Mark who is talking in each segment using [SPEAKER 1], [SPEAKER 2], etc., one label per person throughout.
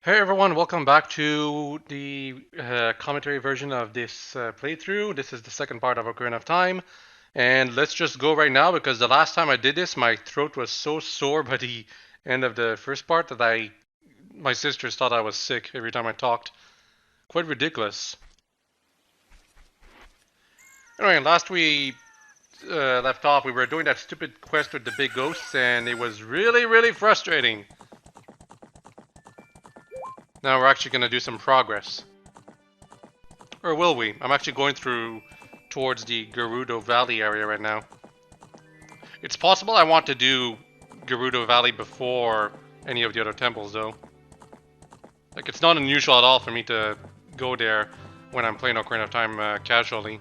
[SPEAKER 1] Hey everyone, welcome back to the commentary version of this playthrough. This is the second part of Ocarina of Time, and let's just go right now because the last time I did this, my throat was so sore by the end of the first part that my sisters thought I was sick every time I talked. Quite ridiculous. Anyway, last we left off, we were doing that stupid quest with the big ghosts, and it was really frustrating. Now we're actually going to do some progress. Or will we? I'm actually going through towards the Gerudo Valley area right now. It's possible I want to do Gerudo Valley before any of the other temples, though. Like, it's not unusual at all for me to go there when I'm playing Ocarina of Time casually.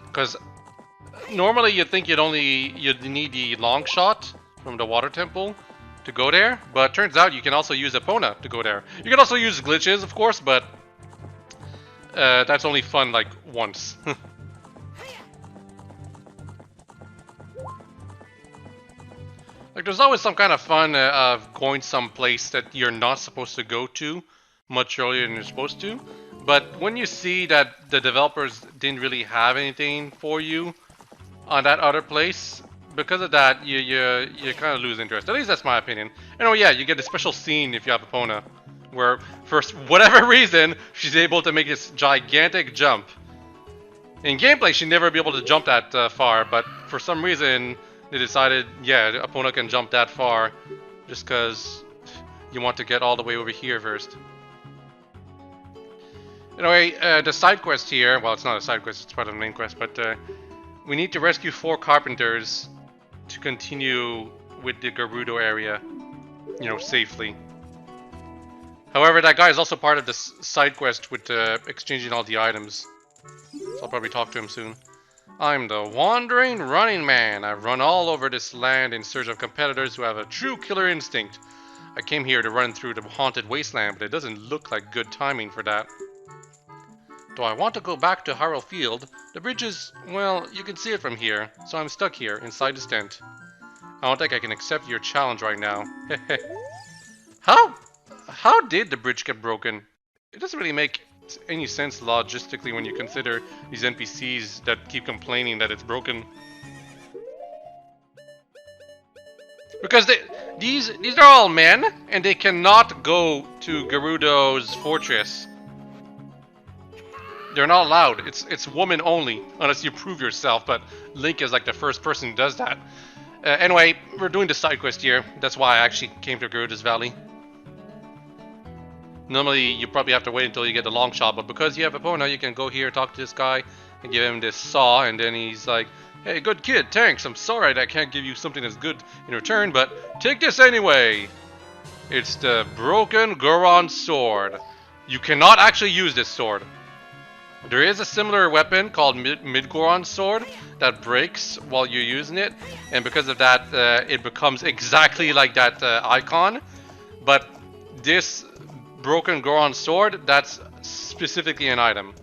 [SPEAKER 1] Because normally you'd think you'd need the long shot from the water temple to go there, but turns out you can also use Epona to go there. You can also use glitches, of course, but that's only fun like once. Like, there's always some kind of fun of going someplace that you're not supposed to go to much earlier than you're supposed to. But when you see that the developers didn't really have anything for you on that other place, because of that, you kind of lose interest. At least that's my opinion. And oh yeah, you get a special scene if you have Epona, where for whatever reason she's able to make this gigantic jump. In gameplay, she'd never be able to jump that far, but for some reason they decided, yeah, Epona can jump that far, just because you want to get all the way over here first. Anyway, the side quest here, well, it's not a side quest, it's part of the main quest, but we need to rescue 4 carpenters to continue with the Gerudo area, you know, safely. However, that guy is also part of this side quest with exchanging all the items, so I'll probably talk to him soon. I'm the wandering running man. I've run all over this land in search of competitors who have a true killer instinct. I came here to run through the haunted wasteland, but it doesn't look like good timing for that. Do I want to go back to Hyrule Field? The bridge is, well, you can see it from here, so I'm stuck here, inside this tent. I don't think I can accept your challenge right now. How did the bridge get broken? It doesn't really make any sense logistically when you consider these NPCs that keep complaining that it's broken. Because these are all men, and they cannot go to Gerudo's fortress. They're not allowed. It's woman only, unless you prove yourself, but Link is like the first person who does that. Anyway, we're doing the side quest here. That's why I actually came to Gerudo's Valley. Normally, you probably have to wait until you get the long shot, but because you have Epona, you can go here, talk to this guy, and give him this saw, and then he's like, hey, good kid, thanks, I'm sorry that I can't give you something as good in return, but take this anyway! It's the broken Goron sword. You cannot actually use this sword. There is a similar weapon called Mid-Goron sword that breaks while you're using it, and because of that, it becomes exactly like that icon, but this broken Goron sword, that's specifically an item.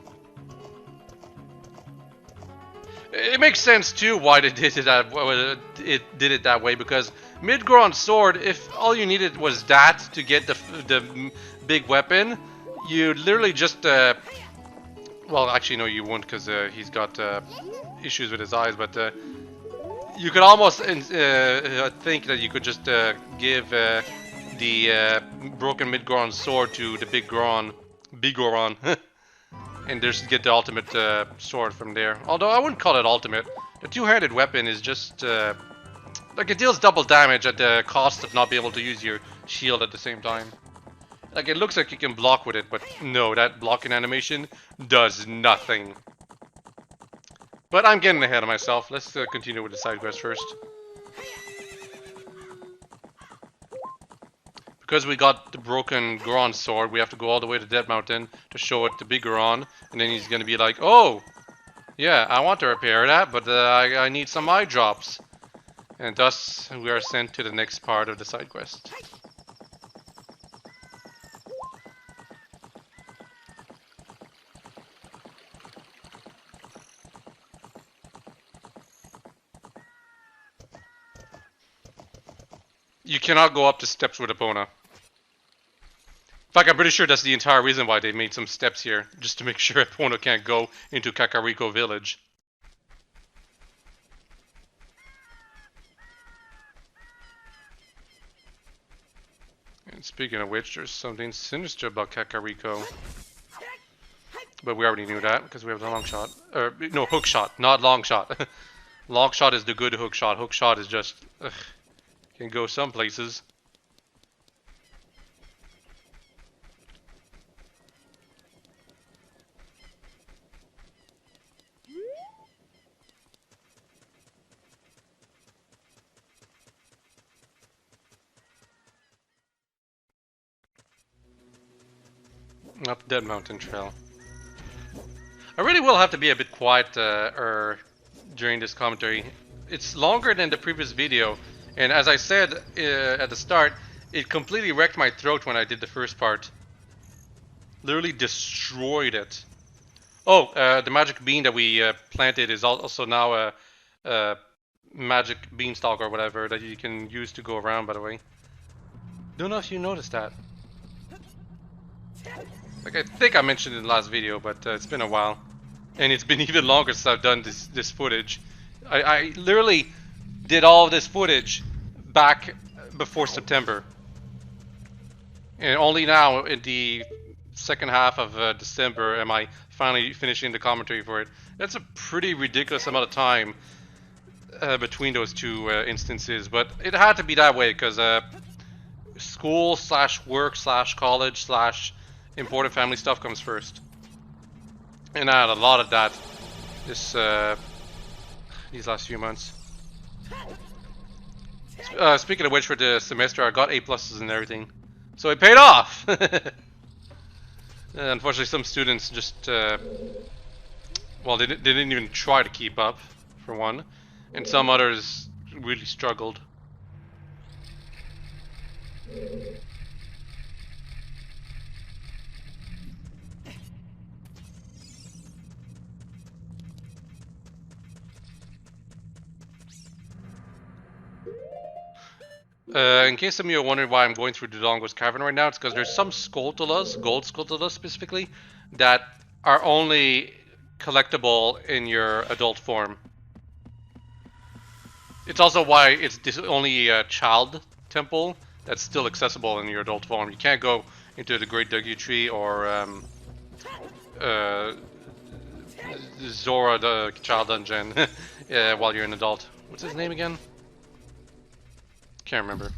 [SPEAKER 1] It makes sense too why they did it that way, because Mid-Goron sword, if all you needed was that to get the big weapon, you literally just well, actually no, you won't, because he's got issues with his eyes, but you could almost think that you could just give the broken Mid-Goron sword to the big Goron, and just get the ultimate sword from there. Although I wouldn't call it ultimate. The two-handed weapon is just like, it deals double damage at the cost of not being able to use your shield at the same time. Like, it looks like you can block with it, but no, that blocking animation does nothing. But I'm getting ahead of myself. Let's continue with the side quest first. Because we got the broken Goron sword, we have to go all the way to Dead Mountain to show it to Big Goron, and then he's gonna be like, oh, yeah, I want to repair that, but I need some eye drops. And thus, we are sent to the next part of the side quest. You cannot go up the steps with Epona. In fact, I'm pretty sure that's the entire reason why they made some steps here, just to make sure Epona can't go into Kakariko Village. And speaking of which, there's something sinister about Kakariko. But we already knew that, because we have the long shot. No, hook shot, not long shot. Long shot is the good hook shot. Hook shot is just... ugh, can go some places. Not the Dead Mountain Trail. I really will have to be a bit quiet during this commentary. It's longer than the previous video, and as I said at the start, it completely wrecked my throat when I did the first part. Literally destroyed it. Oh, the magic bean that we planted is also now a magic beanstalk or whatever that you can use to go around, by the way. Don't know if you noticed that. Like, I think I mentioned it in the last video, but it's been a while. And it's been even longer since I've done this footage. I literally did all of this footage back before September. And only now, in the second half of December, am I finally finishing the commentary for it. That's a pretty ridiculous amount of time between those two instances. But it had to be that way, because school / work / college / important family stuff comes first. And I had a lot of that these last few months. Speaking of which, for the semester, I got A+ and everything, so it paid off. Unfortunately, some students just well, they didn't even try to keep up, for one, and some others really struggled. In case some of you are wondering why I'm going through Dodongo's cavern right now, it's because there's some Skulltulas, gold Skulltulas specifically, that are only collectible in your adult form. It's also why it's the only child temple that's still accessible in your adult form. You can't go into the Great Duggy Tree or Zora, the child dungeon, while you're an adult. What's his name again? Can't remember.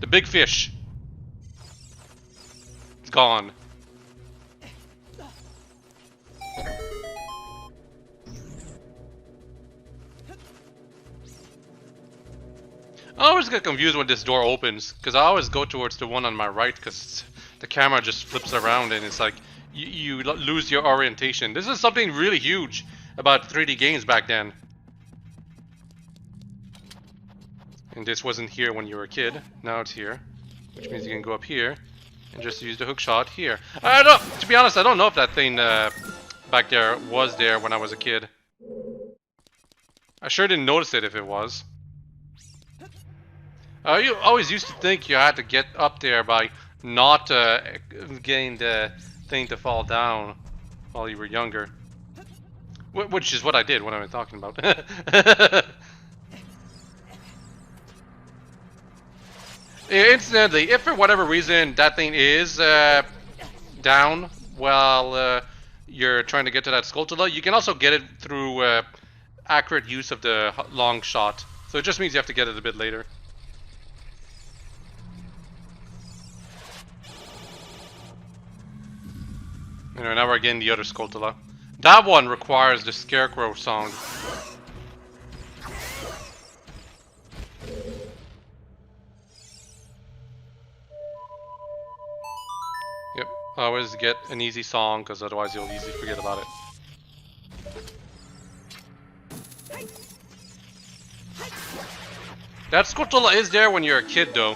[SPEAKER 1] The big fish. It's gone. I always get confused when this door opens, because I always go towards the one on my right, because the camera just flips around and it's like you lose your orientation. This is something really huge about 3D games back then. And this wasn't here when you were a kid. Now it's here, which means you can go up here and just use the hook shot here. I don't. To be honest, I don't know if that thing back there was there when I was a kid. I sure didn't notice it if it was. You always used to think you had to get up there by not getting the thing to fall down while you were younger. Which is what I did, what I'm talking about. Incidentally, if for whatever reason that thing is down while you're trying to get to that Skulltula, you can also get it through accurate use of the long shot. So it just means you have to get it a bit later. Anyway, now we're getting the other Skulltula. That one requires the Scarecrow song. Yep, always get an easy song, because otherwise you'll easily forget about it. That Skulltula is there when you're a kid, though.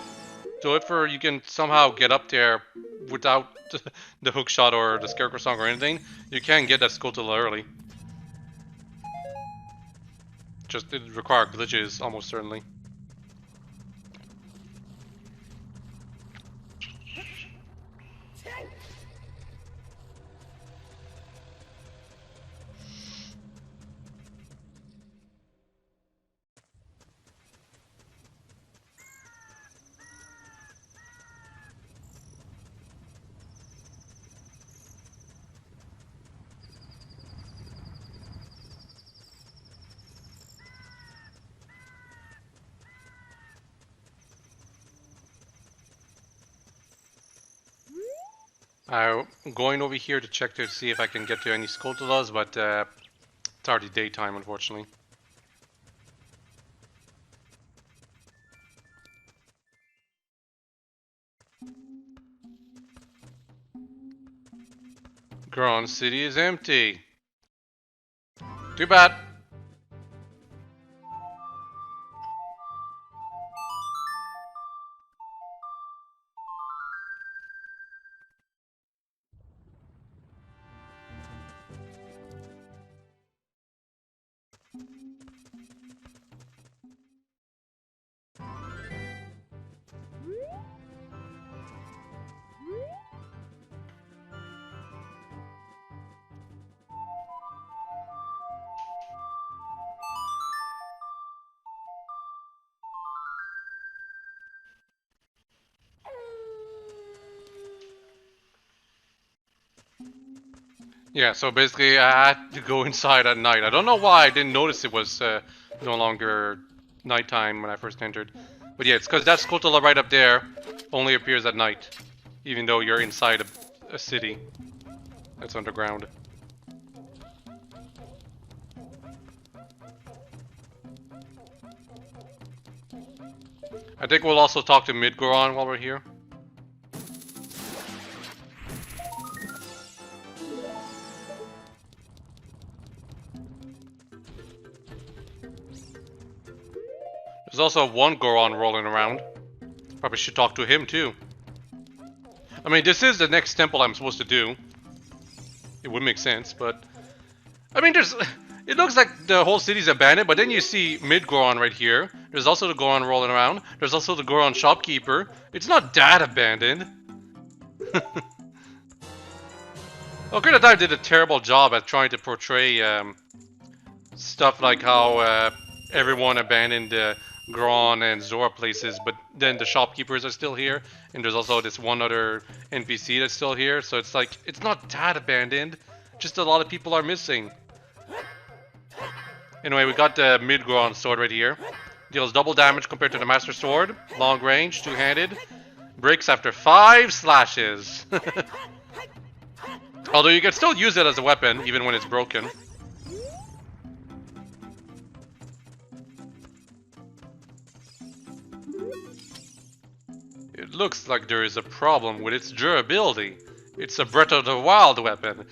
[SPEAKER 1] So if you can somehow get up there without the hookshot or the Scarecrow song or anything, you can get that Skulltula early. Just, it requires glitches, almost certainly. I'm going over here to check to see if I can get to any Skulltulas, but it's already daytime, unfortunately. Goron City is empty. Too bad. Yeah, so basically I had to go inside at night. I don't know why I didn't notice it was no longer nighttime when I first entered. But yeah, it's because that Skulltula right up there only appears at night, even though you're inside a city that's underground. I think we'll also talk to Mid-Goron while we're here. There's also one Goron rolling around. Probably should talk to him too. I mean, this is the next temple I'm supposed to do. It would make sense, but... I mean, there's... It looks like the whole city's abandoned, but then you see Mid-Goron right here. There's also the Goron rolling around. There's also the Goron shopkeeper. It's not that abandoned. Ocarina of Time did a terrible job at trying to portray stuff like how everyone abandoned Goron and Zora places, but then the shopkeepers are still here, and there's also this one other NPC that's still here, so it's like, it's not that abandoned, just a lot of people are missing. Anyway, we got the Mid-Goron sword right here. Deals double damage compared to the Master Sword, long range, two-handed, breaks after 5 slashes. Although you can still use it as a weapon, even when it's broken. It looks like there is a problem with its durability. It's a Breath of the Wild weapon.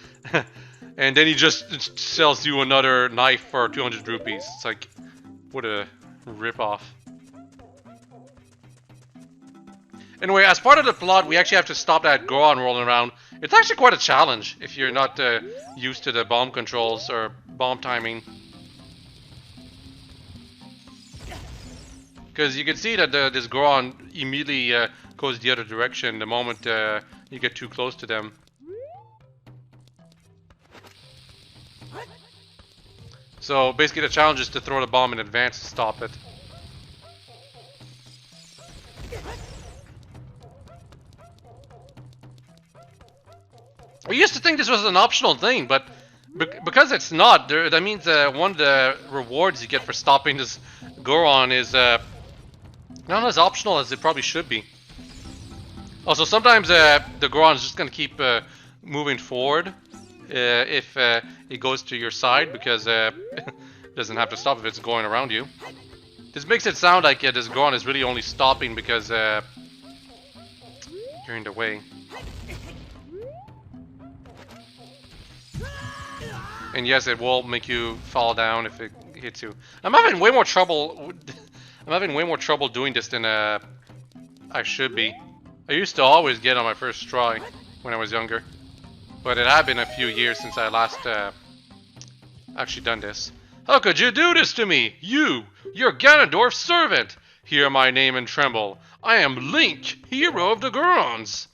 [SPEAKER 1] And then he just sells you another knife for 200 rupees. It's like, what a ripoff. Anyway, as part of the plot, we actually have to stop that Goron rolling around. It's actually quite a challenge if you're not used to the bomb controls or bomb timing. Because you can see that this Goron immediately goes the other direction the moment you get too close to them. So basically the challenge is to throw the bomb in advance to stop it. I used to think this was an optional thing, but because it's not, that means one of the rewards you get for stopping this Goron is not as optional as it probably should be. Also, sometimes the Goron is just going to keep moving forward if it goes to your side, because it doesn't have to stop if it's going around you. This makes it sound like this Goron is really only stopping because you're in the way. And yes, it will make you fall down if it hits you. I'm having way more trouble. I'm having way more trouble doing this than I should be. I used to always get on my first try when I was younger, but it had been a few years since I last actually done this. How could you do this to me? You're Ganondorf's servant. Hear my name and tremble. I am Link, hero of the Gorons.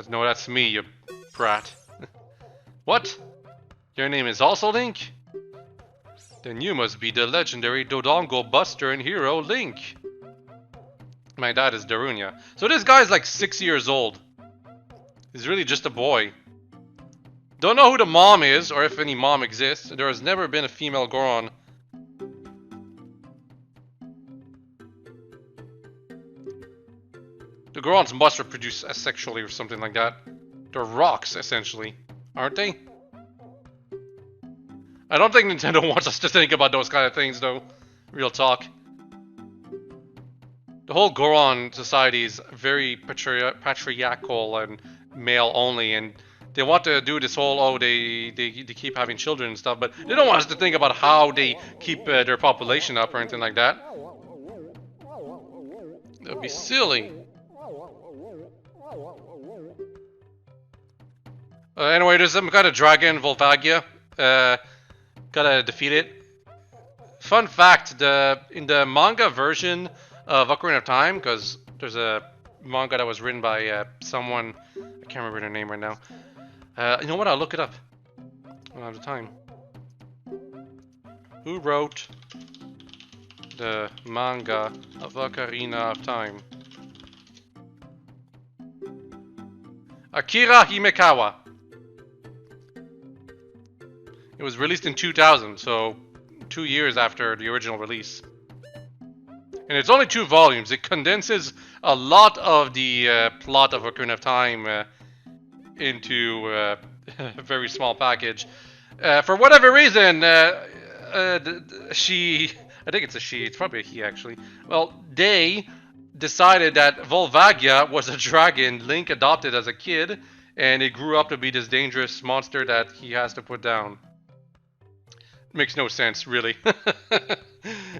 [SPEAKER 1] No, that's me, you brat. What? Your name is also Link? Then you must be the legendary Dodongo buster and hero Link. My dad is Darunia. So this guy's like 6 years old. He's really just a boy. Don't know who the mom is, or if any mom exists. There has never been a female Goron. The Gorons must reproduce asexually or something like that. They're rocks, essentially. Aren't they? I don't think Nintendo wants us to think about those kind of things, though. Real talk. The whole Goron society is very patriarchal and male only, and they want to do this whole, oh, they keep having children and stuff, but they don't want us to think about how they keep their population up or anything like that. That would be silly. Anyway, there's some kind of dragon, Volvagia. Gotta defeat it. Fun fact, in the manga version of Ocarina of Time, because there's a manga that was written by someone, I can't remember their name right now. You know what, I'll look it up. I don't have the time. Who wrote the manga of Ocarina of Time? Akira Himekawa. It was released in 2000, so 2 years after the original release. And it's only 2 volumes. It condenses a lot of the plot of Ocarina of Time into a very small package. For whatever reason, she... I think it's a she. It's probably a he, actually. Well, they decided that Volvagia was a dragon Link adopted as a kid, and it grew up to be this dangerous monster that he has to put down. Makes no sense, really.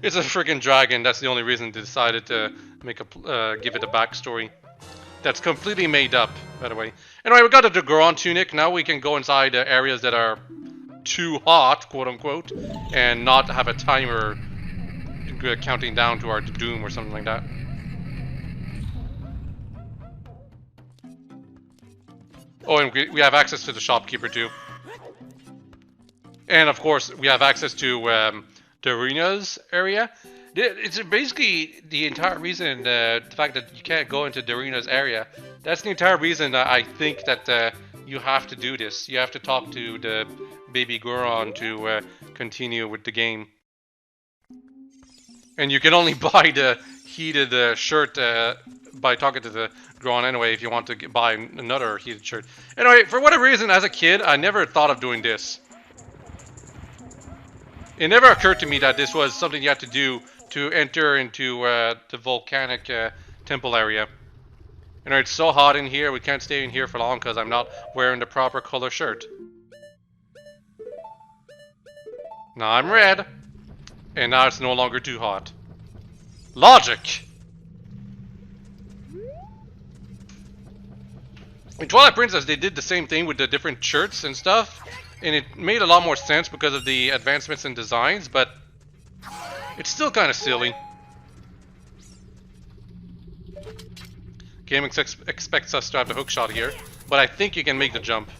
[SPEAKER 1] It's a freaking dragon. That's the only reason they decided to make a give it a backstory. That's completely made up, by the way. Anyway, we got the Goron tunic. Now we can go inside areas that are too hot, quote unquote, and not have a timer counting down to our doom or something like that. Oh, and we have access to the shopkeeper too. And of course, we have access to Darina's area. It's basically the entire reason, the fact that you can't go into Darina's area. That's the entire reason that I think that you have to do this. You have to talk to the baby Goron to continue with the game. And you can only buy the heated shirt by talking to the Goron anyway if you want to buy another heated shirt. Anyway, for whatever reason, as a kid, I never thought of doing this. It never occurred to me that this was something you had to do to enter into the volcanic temple area. You know, it's so hot in here, we can't stay in here for long because I'm not wearing the proper color shirt. Now I'm red, and now it's no longer too hot. Logic! In Twilight Princess, they did the same thing with the different shirts and stuff. And it made a lot more sense because of the advancements in designs, but it's still kind of silly. Game expects us to have the hookshot here, but I think you can make the jump.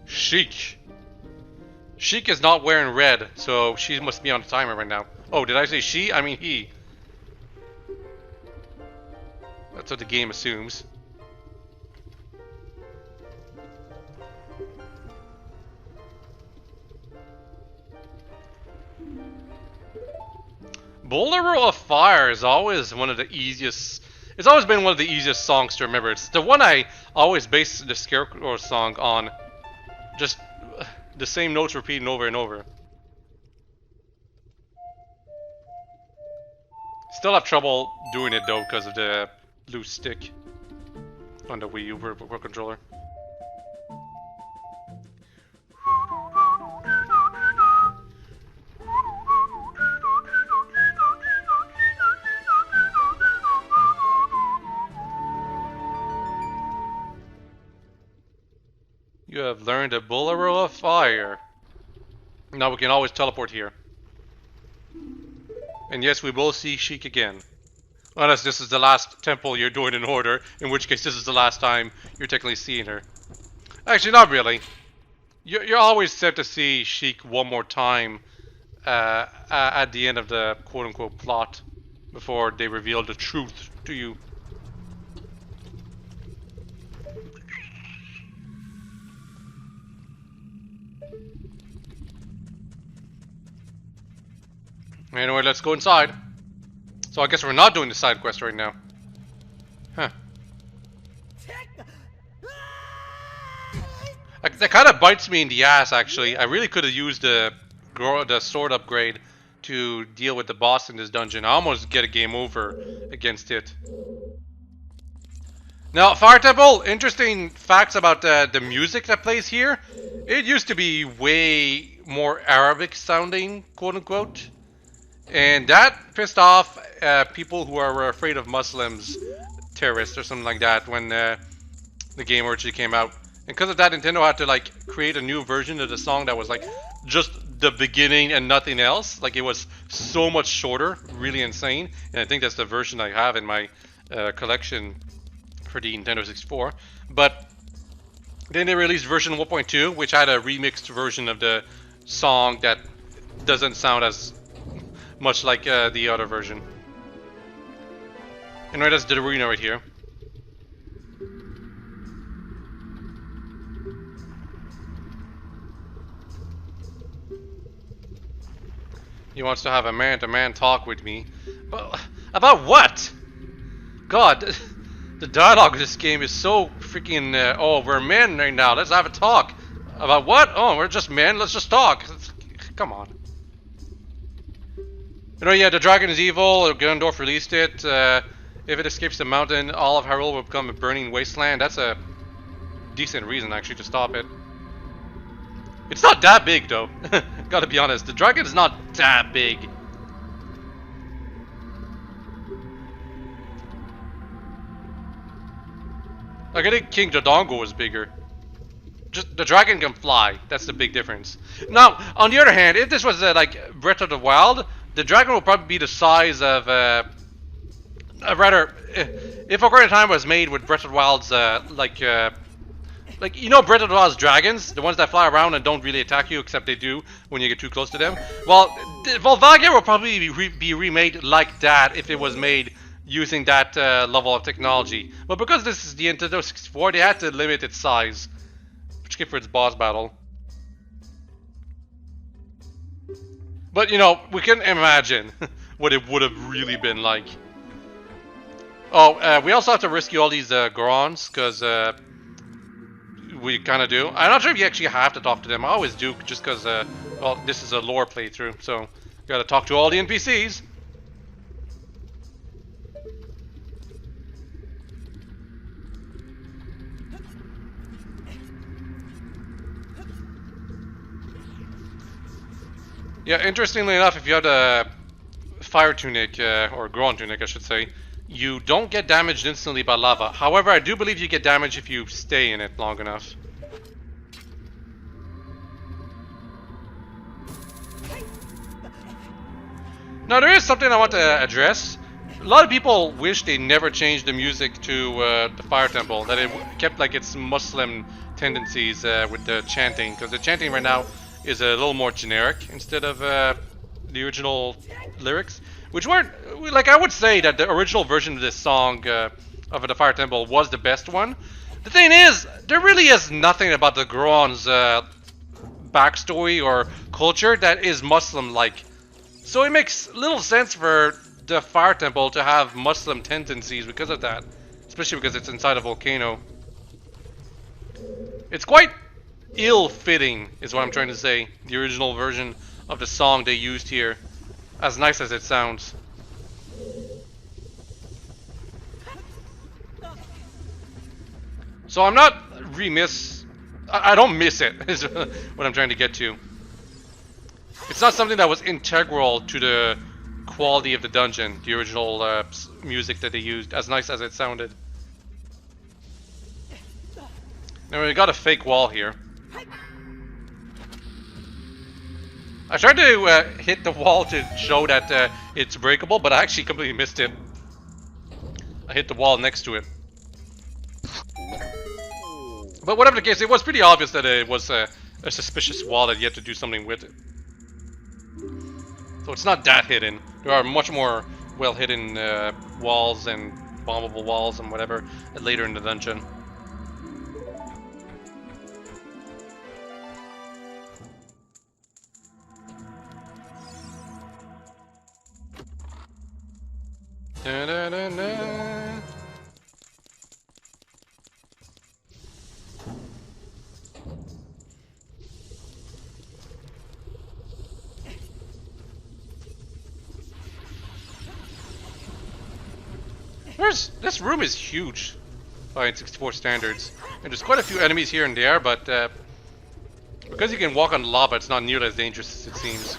[SPEAKER 1] Sheik. Sheik is not wearing red, so she must be on the timer right now. Oh, did I say she? I mean he. That's what the game assumes. Bolero of Fire is always one of the easiest... It's always been one of the easiest songs to remember. It's the one I always base the Scarecrow song on. Just the same notes repeating over and over. Still have trouble doing it though because of the loose stick on the Wii U Pro controller. You have learned a Bolero of Fire. Now we can always teleport here. And yes, we will see Sheik again. Unless this is the last temple you're doing in order, in which case this is the last time you're technically seeing her. Actually, not really. You're always set to see Sheik one more time at the end of the quote-unquote plot before they reveal the truth to you. Anyway, let's go inside. So I guess we're not doing the side quest right now. Huh. That kind of bites me in the ass, actually. I really could have used the sword upgrade to deal with the boss in this dungeon. I almost get a game over against it. Now, Fire Temple, interesting facts about the music that plays here. It used to be way more Arabic sounding, quote unquote. And that pissed off people who are afraid of Muslims, terrorists or something like that when the game originally came out. And because of that, Nintendo had to like create a new version of the song that was like just the beginning and nothing else. Like it was so much shorter, really insane. And I think that's the version I have in my collection for the Nintendo 64. But then they released version 1.2, which had a remixed version of the song that doesn't sound as much like the other version. Anyway, that's the arena right here. He wants to have a man-to-man talk with me. But about what? God, the dialogue of this game is so freaking... oh, we're men right now. Let's have a talk. About what? Oh, we're just men. Let's just talk. Come on. You know, yeah, the dragon is evil. Ganondorf released it. If it escapes the mountain, all of Hyrule will become a burning wasteland. That's a decent reason, actually, to stop it. It's not that big, though. Gotta be honest. The dragon is not that big. Like, I think King Dodongo was bigger. Just the dragon can fly. That's the big difference. Now, on the other hand, if this was like Breath of the Wild, the dragon would probably be the size of rather, if Ocarina of Time was made with Breath of the Wild's like you know Breath of the Wild's dragons, the ones that fly around and don't really attack you, except they do when you get too close to them. Well, Volvagia will probably be remade like that if it was made using that level of technology. But because this is the Nintendo 64, they had to limit its size, particularly for its boss battle. But you know, we can imagine what it would have really been like. Oh, we also have to rescue all these Gorons, because we kind of do. I'm not sure if you actually have to talk to them. I always do, just because, well, this is a lore playthrough, so gotta talk to all the NPCs. Yeah, interestingly enough, if you have the fire tunic, or Goron tunic, I should say, you don't get damaged instantly by lava. However, I do believe you get damaged if you stay in it long enough. Now, there is something I want to address. A lot of people wish they never changed the music to the Fire Temple, that it kept like its Muslim tendencies with the chanting, because the chanting right now is a little more generic instead of the original lyrics, which weren't, like, I would say that the original version of this song of the Fire Temple was the best one. The thing is, there really is nothing about the Goron's backstory or culture that is Muslim-like. So it makes little sense for the Fire Temple to have Muslim tendencies because of that, especially because it's inside a volcano. It's quite ill-fitting, is what I'm trying to say, the original version of the song they used here, as nice as it sounds. So I'm not I don't miss it, is what I'm trying to get to. It's not something that was integral to the quality of the dungeon, the original music that they used, as nice as it sounded. Now we got a fake wall here. I tried to hit the wall to show that it's breakable, but I actually completely missed it. I hit the wall next to it. But whatever the case, it was pretty obvious that it was a suspicious wall that you had to do something with it. So it's not that hidden. There are much more well-hidden walls and bombable walls and whatever later in the dungeon. Da, da, da, da. This room is huge by 64 standards, and there's quite a few enemies here and there, but because you can walk on lava, it's not nearly as dangerous as it seems.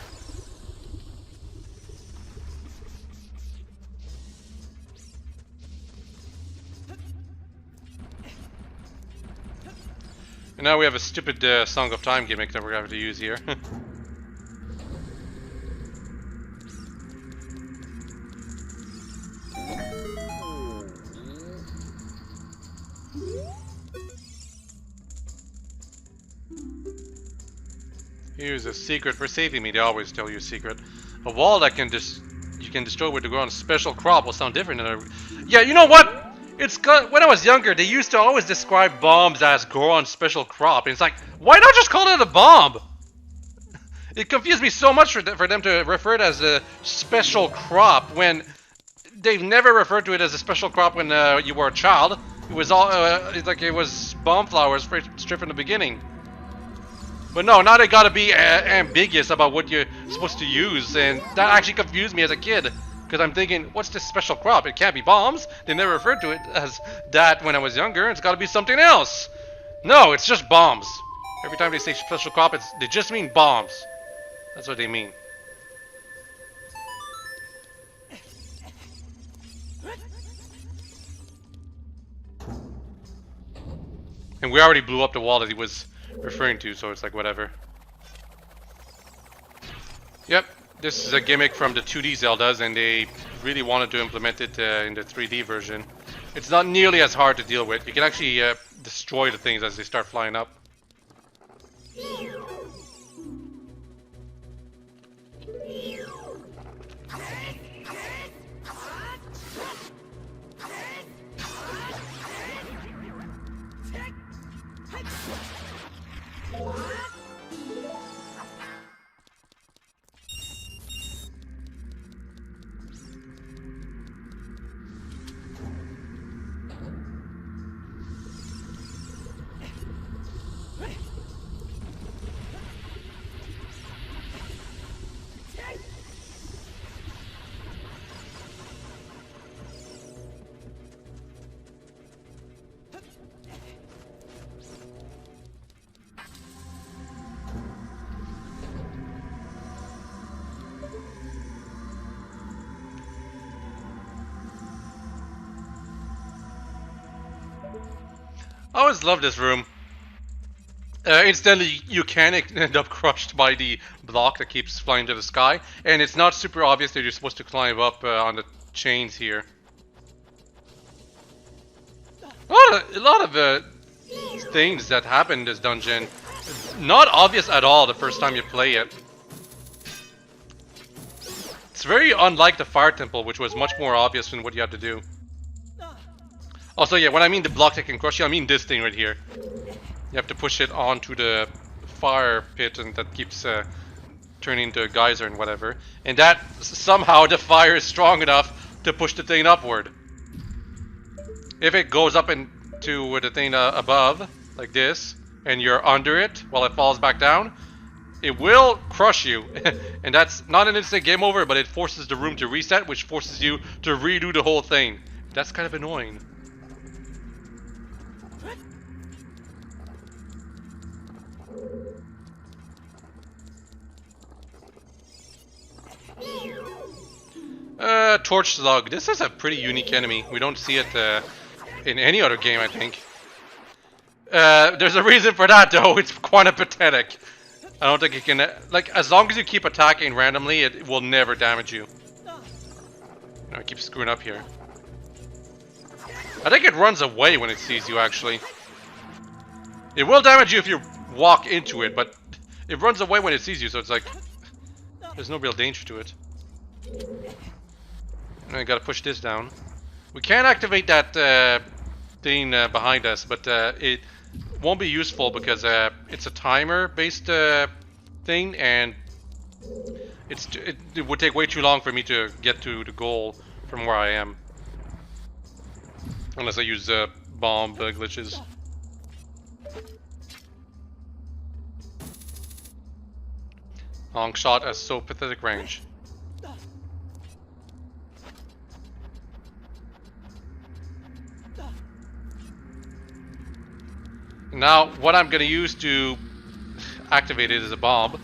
[SPEAKER 1] And now we have a stupid Song of Time gimmick that we're going to have to use here. Here's a secret for saving me. They always tell you a secret. A wall that you can destroy with the Goron's special crop will sound different than a... Yeah, you know what? When I was younger, they used to always describe bombs as Goron's special crop. And it's like, why not just call it a bomb? It confused me so much for them to refer to it as a special crop when they've never referred to it as a special crop when you were a child. It was all like it was bomb flowers straight from the beginning. But no, now they gotta be ambiguous about what you're supposed to use, and that actually confused me as a kid. Because I'm thinking, what's this special crop? It can't be bombs. They never referred to it as that when I was younger. It's gotta be something else. No, it's just bombs. Every time they say special crop, they just mean bombs. That's what they mean. And we already blew up the wall that he was referring to, so it's like whatever. Yep, this is a gimmick from the 2D Zeldas, and they really wanted to implement it in the 3D version. It's not nearly as hard to deal with. You can actually destroy the things as they start flying up. I always love this room. Incidentally, you can end up crushed by the block that keeps flying to the sky, and it's not super obvious that you're supposed to climb up on the chains here. A lot of things that happen in this dungeon, not obvious at all the first time you play it. It's very unlike the Fire Temple, which was much more obvious in what you had to do. Also, yeah, when I mean the block that can crush you, I mean this thing right here. You have to push it onto the fire pit, and that keeps turning into a geyser and whatever. And that, somehow, the fire is strong enough to push the thing upward. If it goes up into the thing above, like this, and you're under it while it falls back down, it will crush you. And that's not an instant game over, but it forces the room to reset, which forces you to redo the whole thing. That's kind of annoying. Torch Slug. This is a pretty unique enemy. We don't see it in any other game, I think. There's a reason for that, though. It's kind of pathetic. I don't think it can... Like, as long as you keep attacking randomly, it will never damage you. No, I keep screwing up here. I think it runs away when it sees you, actually. It will damage you if you walk into it, but it runs away when it sees you, so it's like... There's no real danger to it. Now I gotta push this down. We can activate that thing behind us, but it won't be useful because it's a timer-based thing, and it would take way too long for me to get to the goal from where I am. Unless I use bomb glitches. Long shot at so pathetic range. Now, what I'm gonna use to activate it is a bomb.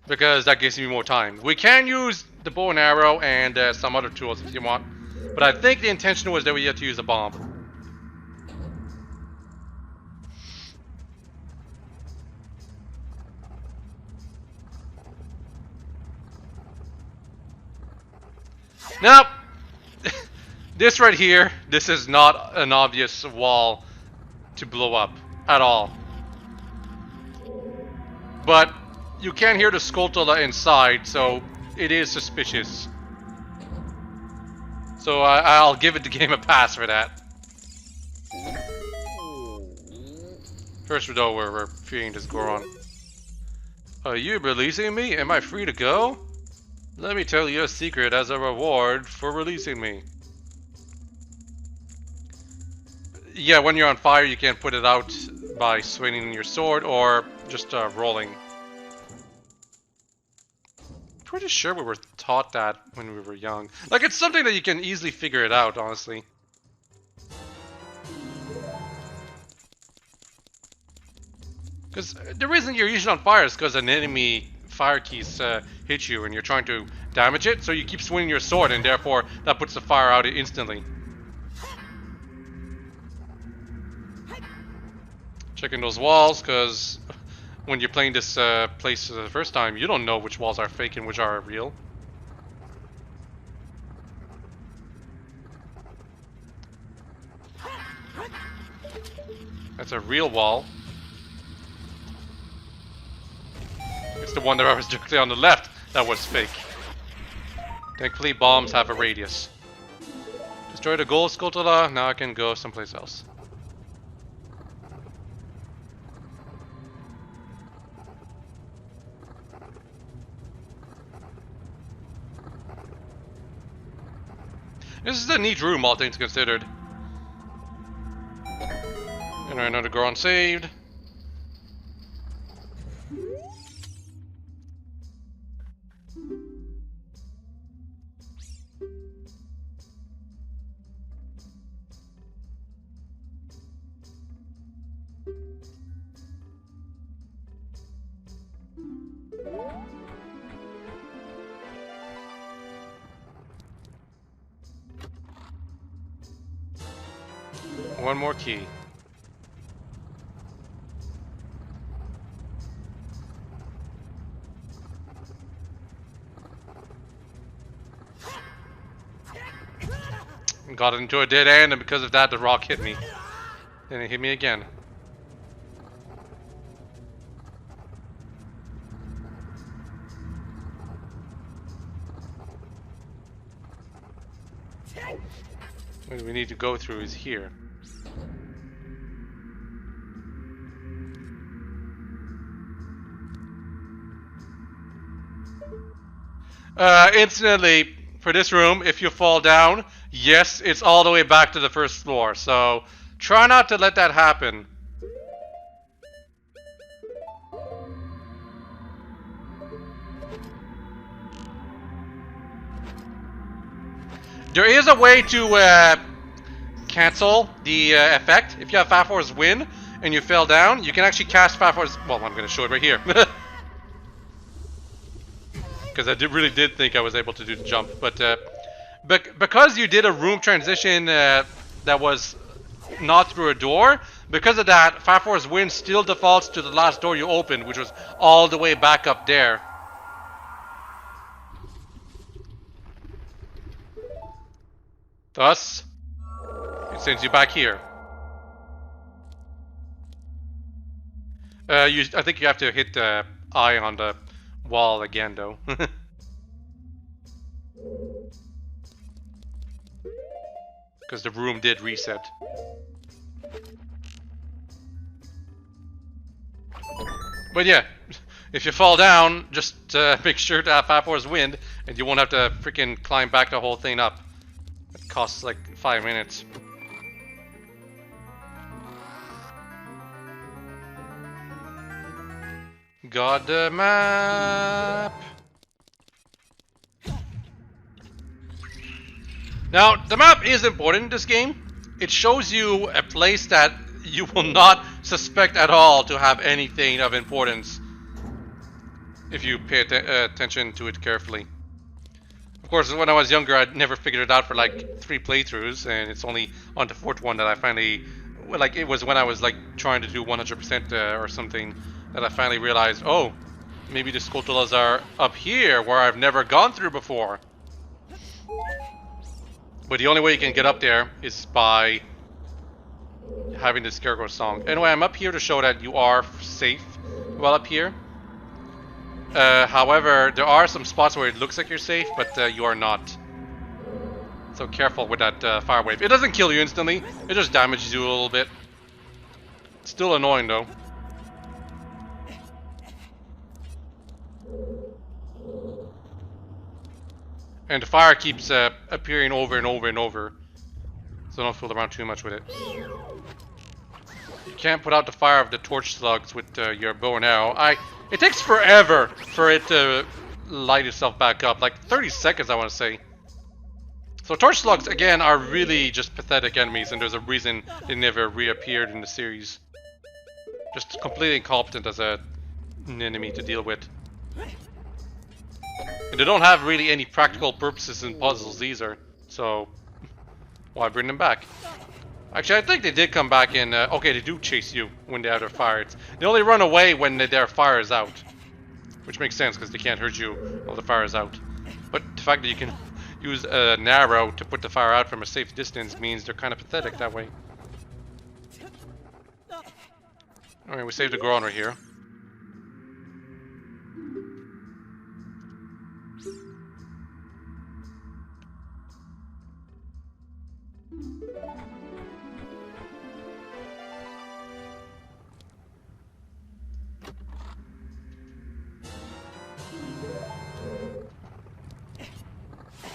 [SPEAKER 1] Because that gives me more time. We can use the bow and arrow and some other tools if you want. But I think the intention was that we had to use a bomb. Now, this right here, this is not an obvious wall to blow up at all. But you can hear the Skulltula inside, so it is suspicious. So I'll give the game a pass for that. First though, we're feeding this Goron. Are you releasing me? Am I free to go? Let me tell you a secret as a reward for releasing me. Yeah, when you're on fire, you can put it out by swinging your sword or just rolling. Pretty sure we were taught that when we were young. Like, it's something that you can easily figure it out, honestly. Because the reason you're usually on fire is because an enemy fire keys hit you and you're trying to damage it, so you keep swinging your sword and therefore that puts the fire out instantly. Checking those walls, because when you're playing this place for the first time, you don't know which walls are fake and which are real. That's a real wall. It's the one that was directly on the left that was fake. Thankfully, bombs have a radius. Destroy the gold Skulltula, now I can go someplace else. This is a neat room, all things considered. And another Goron saved. One more key. Got into a dead end, and because of that, the rock hit me. Then it hit me again. What we need to go through is here. Incidentally, for this room, if you fall down, yes, it's all the way back to the first floor, so try not to let that happen. There is a way to cancel the effect. If you have Fat Force Win and you fell down, you can actually cast Fat Force. Well, I'm going to show it right here. Because I really did think I was able to do the jump, but because you did a room transition that was not through a door, because of that, Fat Force Win still defaults to the last door you opened, which was all the way back up there. Thus, it sends you back here. I think you have to hit I on the wall again, though. Because the room did reset. But yeah, if you fall down, just make sure to have 5 hours wind, and you won't have to freaking climb back the whole thing up. It costs like 5 minutes. Got the map. Now, the map is important in this game. It shows you a place that you will not suspect at all to have anything of importance if you pay attention to it carefully. Of course, when I was younger, I'd never figured it out for like 3 playthroughs, and it's only on the 4th one that I finally, like, it was when I was like trying to do 100% or something that I finally realized, oh, maybe the Skulltulas are up here where I've never gone through before. But the only way you can get up there is by having the Scarecrow song. Anyway, I'm up here to show that you are safe while up here. However, there are some spots where it looks like you're safe, but you are not. So careful with that fire wave. It doesn't kill you instantly, it just damages you a little bit. It's still annoying though. And the fire keeps appearing over and over and over. So don't fool around too much with it. You can't put out the fire of the torch slugs with your bow and arrow. It takes forever for it to light itself back up. Like 30 seconds, I want to say. So torch slugs, again, are really just pathetic enemies, and there's a reason they never reappeared in the series. Just completely incompetent as an enemy to deal with. And they don't have really any practical purposes in puzzles either, so why bring them back? Actually, I think they did come back in. Okay, they do chase you when they have their fire. They only run away when their fire is out, which makes sense because they can't hurt you while the fire is out. But the fact that you can use an arrow to put the fire out from a safe distance means they're kind of pathetic that way. Alright, we saved the Goron right here.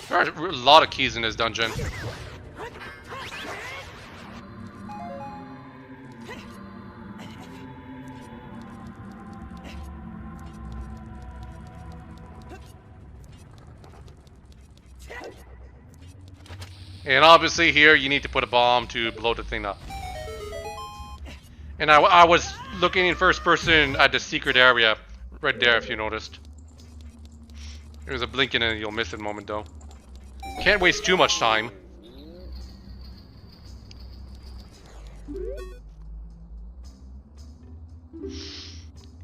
[SPEAKER 1] There are a lot of keys in this dungeon. And obviously here you need to put a bomb to blow the thing up. And I was looking in first person at the secret area right there if you noticed. There's a blinking and you'll miss it moment though. Can't waste too much time.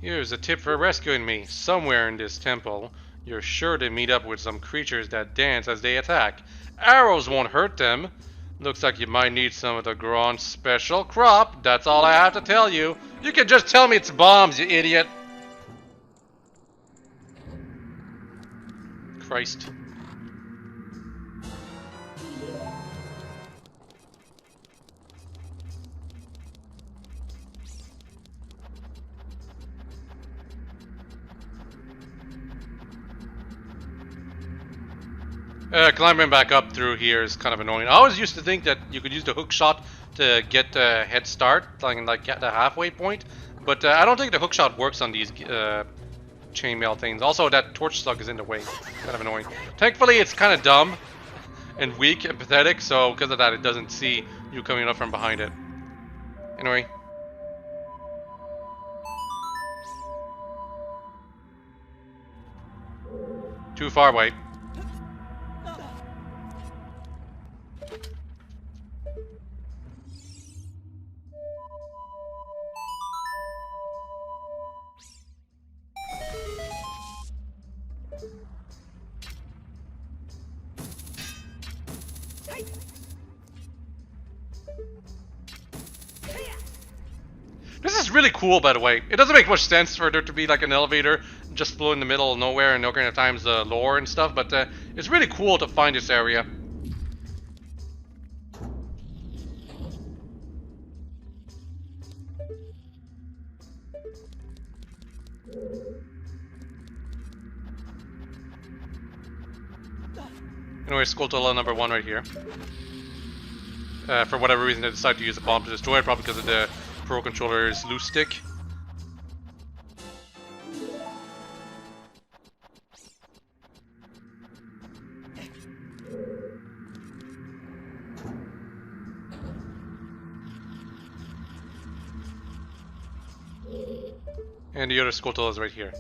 [SPEAKER 1] Here's a tip for rescuing me. Somewhere in this temple, you're sure to meet up with some creatures that dance as they attack. Arrows won't hurt them. Looks like you might need some of the Goron's special crop. That's all I have to tell you. You can just tell me it's bombs, you idiot. Christ. Climbing back up through here is kind of annoying. I always used to think that you could use the hook shot to get a head start, like at the halfway point, but I don't think the hook shot works on these chainmail things. Also, that torch slug is in the way. Kind of annoying. Thankfully, it's kind of dumb and weak and pathetic, so because of that, it doesn't see you coming up from behind it. Anyway. Too far away. This is really cool, by the way. It doesn't make much sense for there to be like an elevator just below in the middle of nowhere in Ocarina of Time's lore and stuff, but it's really cool to find this area. Anyway, Skulltula number 1 right here. For whatever reason, they decided to use a bomb to destroy it, probably because of the Pro Controller's loose stick. And the other Skulltula is right here.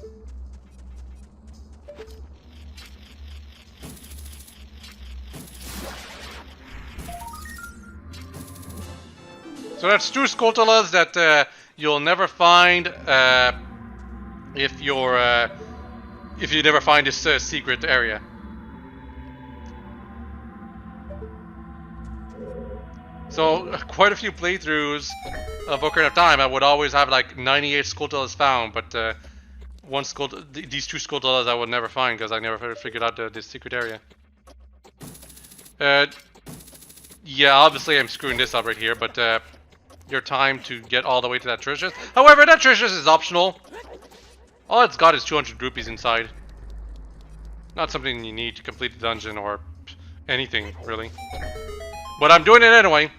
[SPEAKER 1] So that's 2 Skulltulas that you'll never find if you never find this secret area. So quite a few playthroughs of Ocarina of Time, I would always have like 98 Skulltulas found, but these 2 Skulltulas I would never find because I never figured out this secret area. Yeah, obviously I'm screwing this up right here, but your time to get all the way to that treasure chest. However, that treasure chest is optional. All it's got is 200 rupees inside. Not something you need to complete the dungeon or anything, really. But I'm doing it anyway.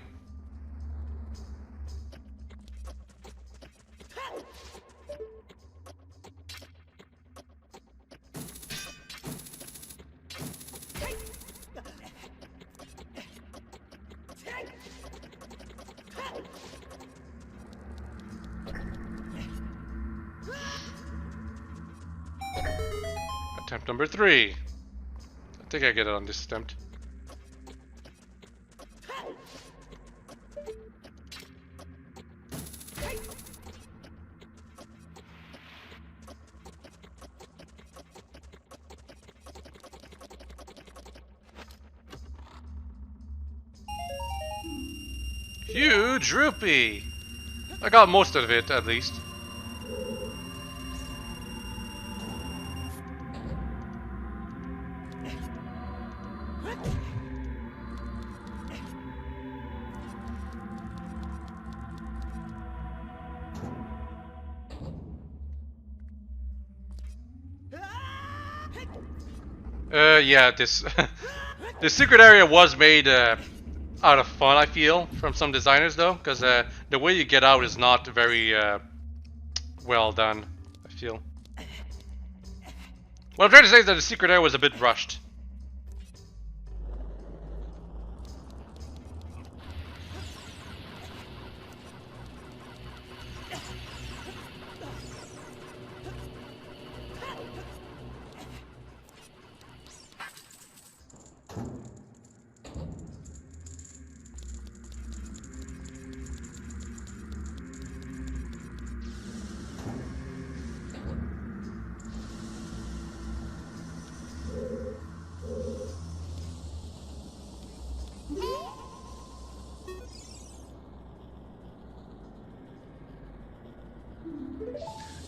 [SPEAKER 1] Attempt number 3. I think I get it on this attempt. Huge rupee! I got most of it, at least. Yeah, this this secret area was made out of fun, I feel, from some designers though, because the way you get out is not very well done, I feel. What I'm trying to say is that the secret area was a bit rushed.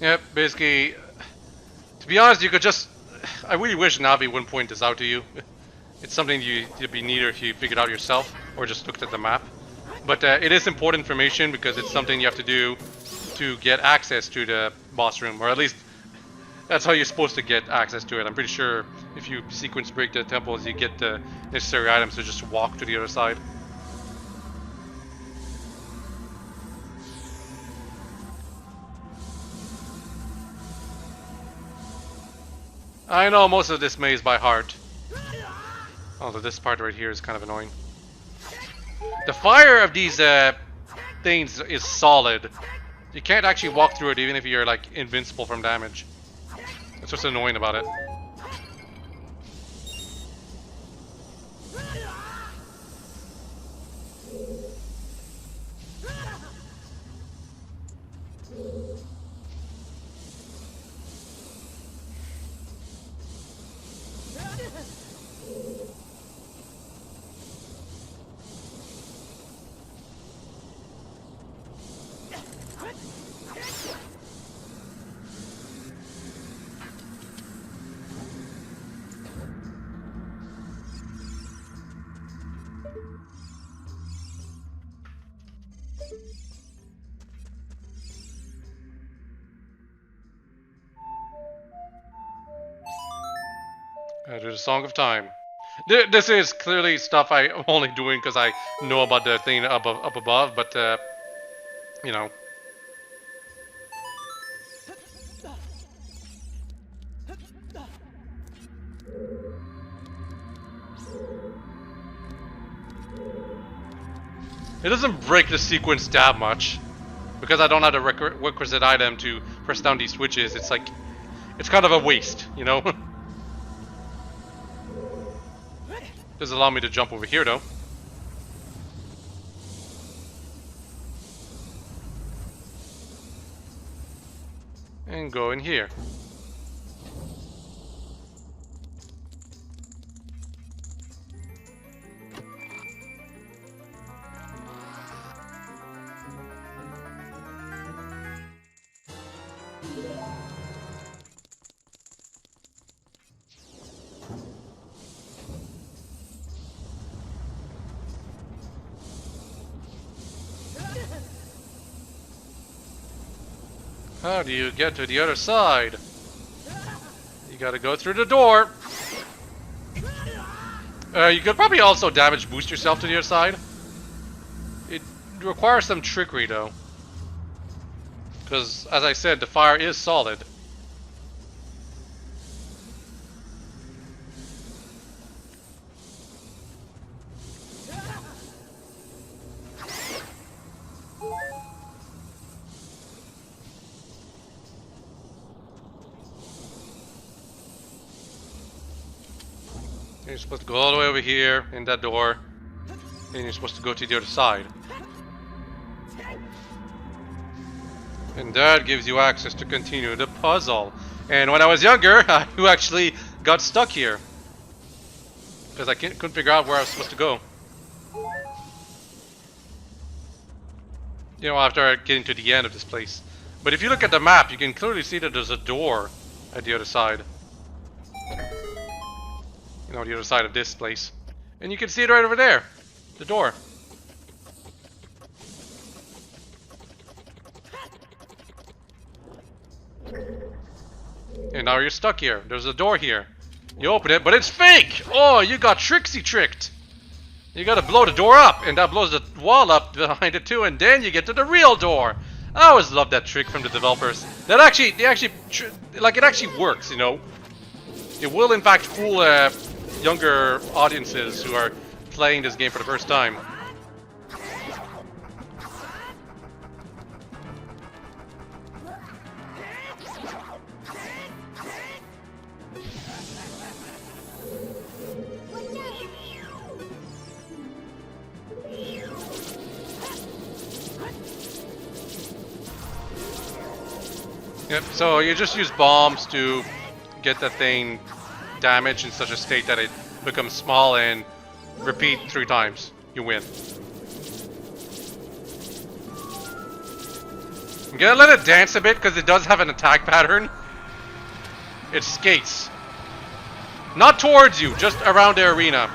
[SPEAKER 1] Yep, basically, to be honest, you could just... I really wish Navi wouldn't point this out to you. It's something you'd be neater if you figured out yourself, or just looked at the map. But it is important information because it's something you have to do to get access to the boss room, or at least that's how you're supposed to get access to it. I'm pretty sure if you sequence break the temples, you get the necessary items to just walk to the other side. I know most of this maze by heart. Although this part right here is kind of annoying. The fire of these things is solid. You can't actually walk through it even if you're like invincible from damage. That's what's annoying about it. I do the Song of Time. This is clearly stuff I'm only doing because I know about the thing up above, but you know. It doesn't break the sequence that much because I don't have the requisite item to press down these switches. It's like, it's kind of a waste, you know? Does allow me to jump over here though. And go in here. How do you get to the other side? You gotta go through the door. You could probably also damage boost yourself to the other side. It requires some trickery though. Because, as I said, the fire is solid. You're supposed to go all the way over here in that door, and you're supposed to go to the other side. And that gives you access to continue the puzzle. And when I was younger, I actually got stuck here because I couldn't figure out where I was supposed to go. You know, after getting to the end of this place. But if you look at the map, you can clearly see that there's a door at the other side. You know, the other side of this place. And you can see it right over there. The door. And now you're stuck here. There's a door here. You open it, but it's fake! Oh, you got Trixie tricked! You gotta blow the door up, and that blows the wall up behind it too, and then you get to the real door! I always love that trick from the developers. It actually works, you know? It will in fact fool younger audiences who are playing this game for the first time. Yep, so you just use bombs to get the thing damaged in such a state that it becomes small and repeat 3 times. You win. I'm gonna let it dance a bit because it does have an attack pattern. It skates. Not towards you, just around the arena.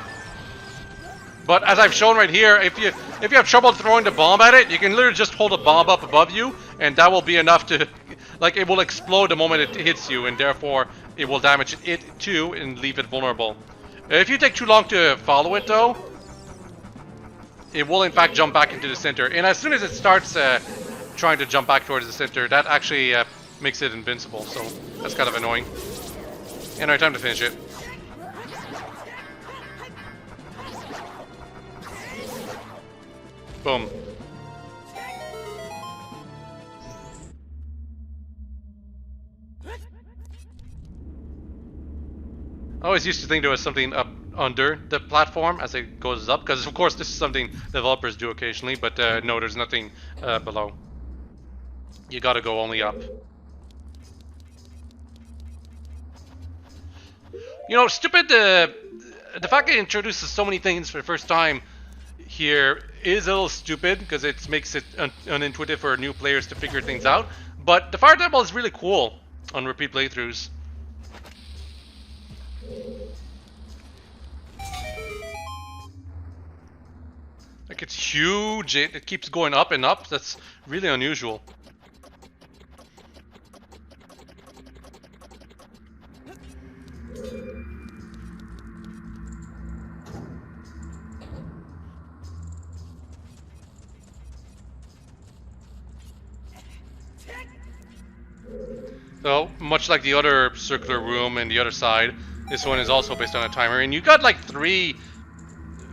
[SPEAKER 1] But as I've shown right here, if you have trouble throwing the bomb at it, you can literally just hold a bomb up above you, and that will be enough to, like, it will explode the moment it hits you, and therefore it will damage it too and leave it vulnerable. If you take too long to follow it though, it will in fact jump back into the center. And as soon as it starts trying to jump back towards the center, that actually makes it invincible. So that's kind of annoying. And alright, time to finish it. Boom. I always used to think there was something up under the platform as it goes up, because of course this is something developers do occasionally, but no, there's nothing below. You gotta go only up. You know, stupid, the fact that it introduces so many things for the first time here is a little stupid, because it makes it unintuitive for new players to figure things out, but the fire temple is really cool on repeat playthroughs. Like, it's huge, it keeps going up and up. That's really unusual. So, much like the other circular room and the other side, this one is also based on a timer. And you got like 3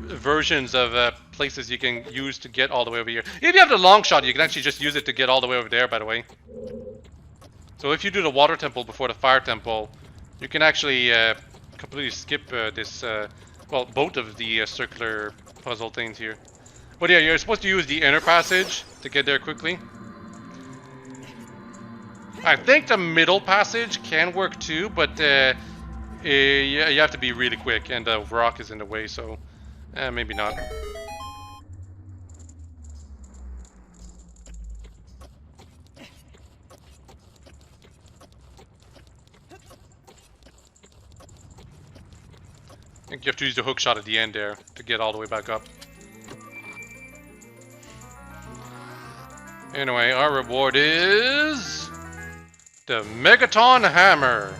[SPEAKER 1] versions of places you can use to get all the way over here. If you have the long shot, you can actually just use it to get all the way over there, by the way. So if you do the water temple before the fire temple, you can actually completely skip this, well, both of the circular puzzle things here. But yeah, you're supposed to use the inner passage to get there quickly. I think the middle passage can work too, but you have to be really quick, and the rock is in the way, so maybe not. I think you have to use the hook shot at the end there to get all the way back up. Anyway, our reward is the Megaton Hammer.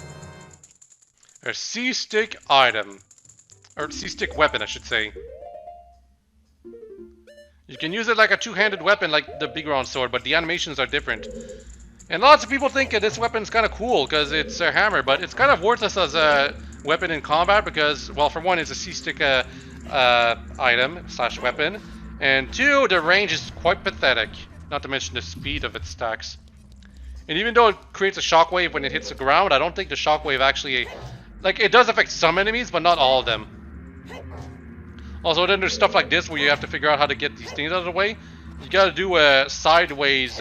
[SPEAKER 1] A C-stick item. Or C-stick weapon, I should say. You can use it like a two-handed weapon like the Goron sword, but the animations are different. And lots of people think that this weapon's kind of cool because it's a hammer, but it's kind of worthless as a weapon in combat because, well, for one, it's a C-stick item / weapon, and 2, the range is quite pathetic, not to mention the speed of its stacks. And even though it creates a shockwave when it hits the ground, I don't think the shockwave actually, like, it does affect some enemies, but not all of them. Also, then there's stuff like this where you have to figure out how to get these things out of the way. You gotta do a sideways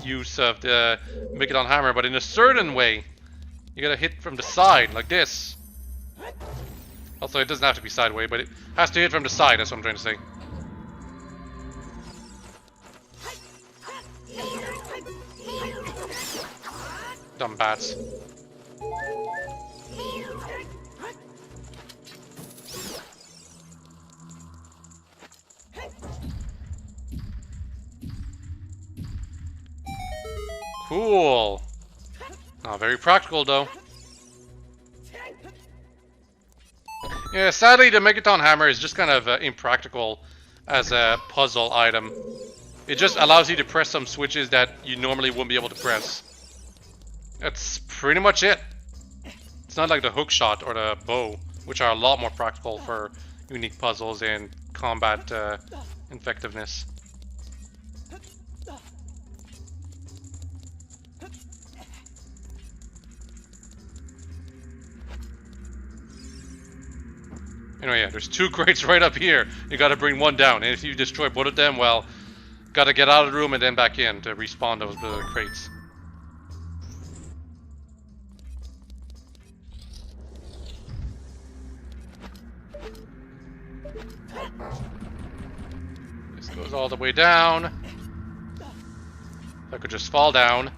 [SPEAKER 1] use of the Megaton hammer, but in a certain way. You gotta hit from the side, like this. Also, it doesn't have to be sideways, but it has to hit from the side, that's what I'm trying to say. Dumb bats. Cool. Not very practical, though. Yeah, sadly, the Megaton hammer is just kind of impractical as a puzzle item. It just allows you to press some switches that you normally wouldn't be able to press. That's pretty much it. It's not like the hook shot or the bow, which are a lot more practical for unique puzzles and combat effectiveness. Anyway, yeah, there's 2 crates right up here. You gotta bring one down, and if you destroy both of them, well, gotta get out of the room and then back in to respawn those crates. This goes all the way down. I could just fall down.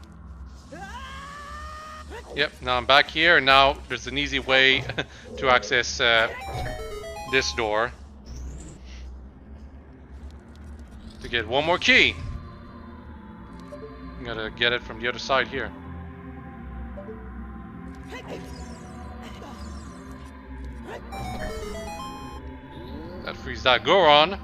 [SPEAKER 1] Yep, now I'm back here, and now there's an easy way to access this door to get one more key. I'm gonna get it from the other side here. That frees that Goron.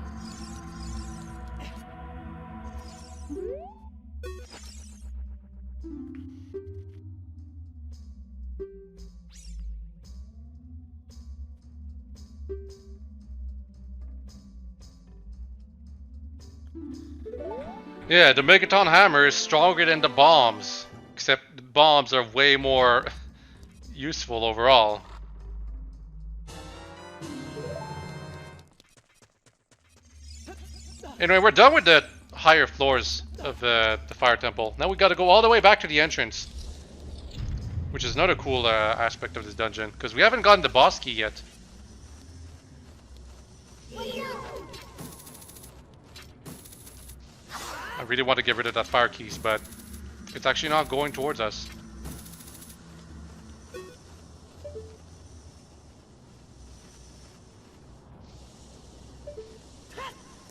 [SPEAKER 1] Yeah, the Megaton hammer is stronger than the bombs, except the bombs are way more useful overall. Anyway, we're done with the higher floors of the fire temple. Now we gotta go all the way back to the entrance, which is another cool aspect of this dungeon, because we haven't gotten the boss key yet. I really want to get rid of that fire keys, but it's actually not going towards us.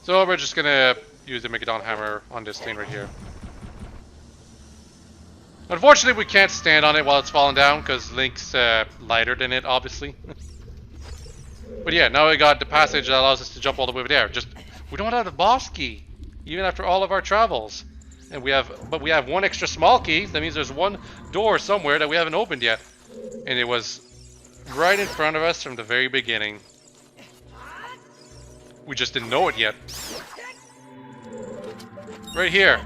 [SPEAKER 1] So we're just gonna use the Megaton hammer on this thing right here. Unfortunately, we can't stand on it while it's falling down because Link's lighter than it, obviously. But yeah, now we got the passage that allows us to jump all the way over there. Just we don't have the boss key. Even after all of our travels. And we have one extra small key. That means there's one door somewhere that we haven't opened yet. And it was right in front of us from the very beginning. We just didn't know it yet. Right here.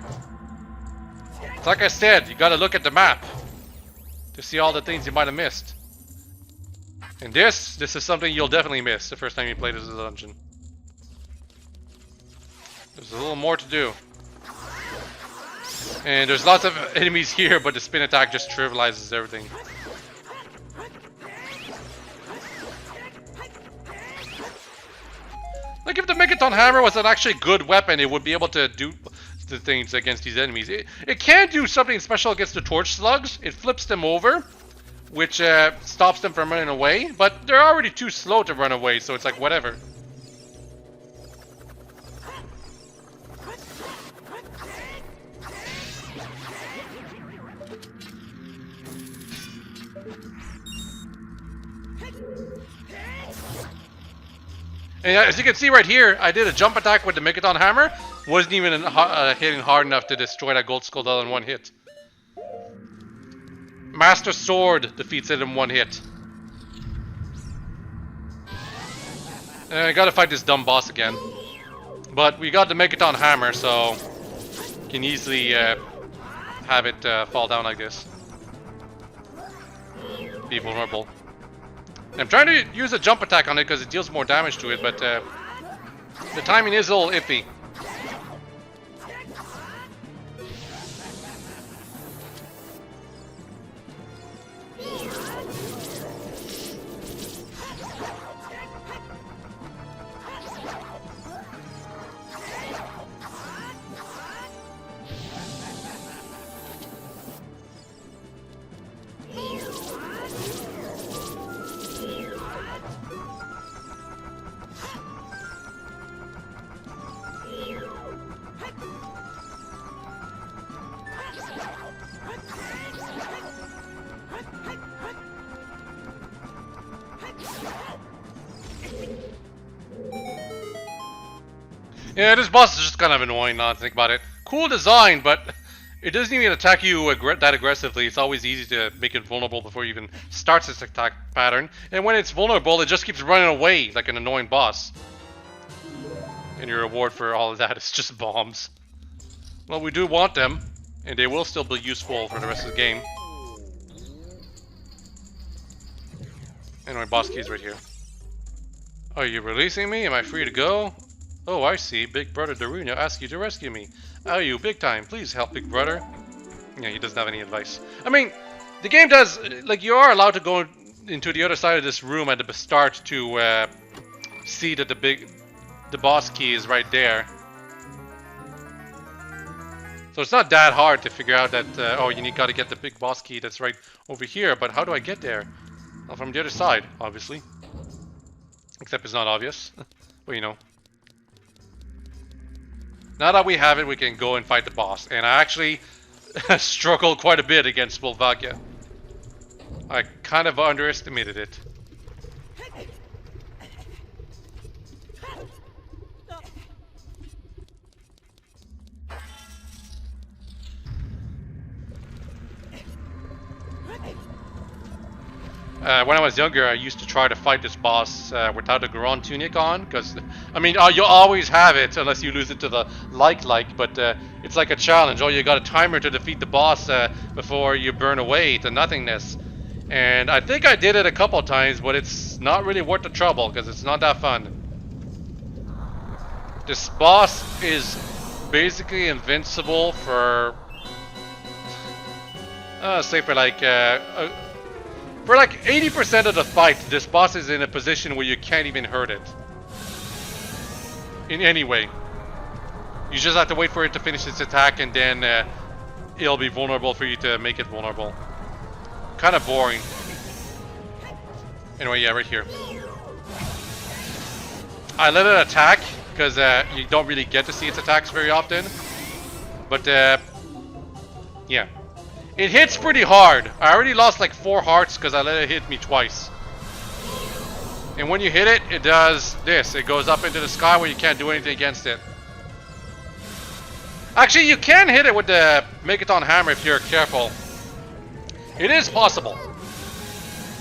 [SPEAKER 1] It's like I said, you gotta look at the map to see all the things you might have missed. And this is something you'll definitely miss the first time you play this dungeon. There's a little more to do. And there's lots of enemies here, but the spin attack just trivializes everything. Like if the Megaton hammer was an actually good weapon, it would be able to do the things against these enemies. It can do something special against the torch slugs. It flips them over, which stops them from running away. But they're already too slow to run away, so it's like whatever. And as you can see right here, I did a jump attack with the Megaton hammer. Wasn't even hitting hard enough to destroy that gold Skulltula in one hit. Master Sword defeats it in one hit. And I gotta fight this dumb boss again. But we got the Megaton hammer, so can easily have it fall down like this. Be vulnerable. I'm trying to use a jump attack on it because it deals more damage to it, but the timing is a little iffy. Yeah, this boss is just kind of annoying now to think about it. Cool design, but it doesn't even attack you that aggressively. It's always easy to make it vulnerable before you even starts its attack pattern. And when it's vulnerable, it just keeps running away like an annoying boss. And your reward for all of that is just bombs. Well, we do want them, and they will still be useful for the rest of the game. Anyway, boss key is right here. Are you releasing me? Am I free to go? Oh, I see. Big Brother Daruna asks you to rescue me. Are you big time? Please help, Big Brother. Yeah, he doesn't have any advice. I mean, the game does, like, you are allowed to go into the other side of this room at the start to see that the boss key is right there. So it's not that hard to figure out that, oh, you gotta get the big boss key that's right over here, but how do I get there? Well, from the other side, obviously. Except it's not obvious. Well, you know. Now that we have it, we can go and fight the boss. And I actually struggled quite a bit against Volvagia. I kind of underestimated it. When I was younger, I used to try to fight this boss without the Goron tunic on, because, I mean, you'll always have it unless you lose it to the like, but it's like a challenge. Oh, you got a timer to defeat the boss before you burn away to nothingness. And I think I did it a couple times, but it's not really worth the trouble, because it's not that fun. This boss is basically invincible for, say for like, for like 80% of the fight, this boss is in a position where you can't even hurt it. In any way. You just have to wait for it to finish its attack and then it'll be vulnerable for you to make it vulnerable. Kind of boring. Anyway, yeah, right here. I let it attack because you don't really get to see its attacks very often. But yeah. It hits pretty hard. I already lost like 4 hearts because I let it hit me twice. And when you hit it, it does this. It goes up into the sky where you can't do anything against it. Actually, you can hit it with the Megaton hammer if you're careful. It is possible.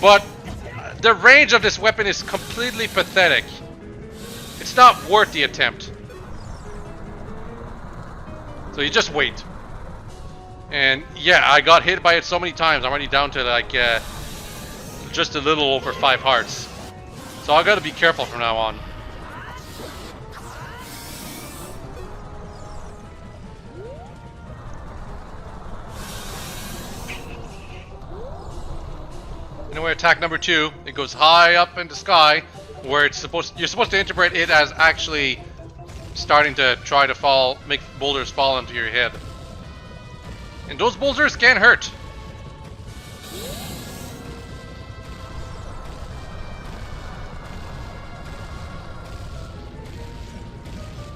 [SPEAKER 1] But the range of this weapon is completely pathetic. It's not worth the attempt. So you just wait. And yeah, I got hit by it so many times. I'm already down to like just a little over 5 hearts. So I gotta be careful from now on. Anyway, attack number 2. It goes high up in the sky, where you're supposed to interpret it as actually starting to try to fall, make boulders fall into your head. And those boulders can hurt.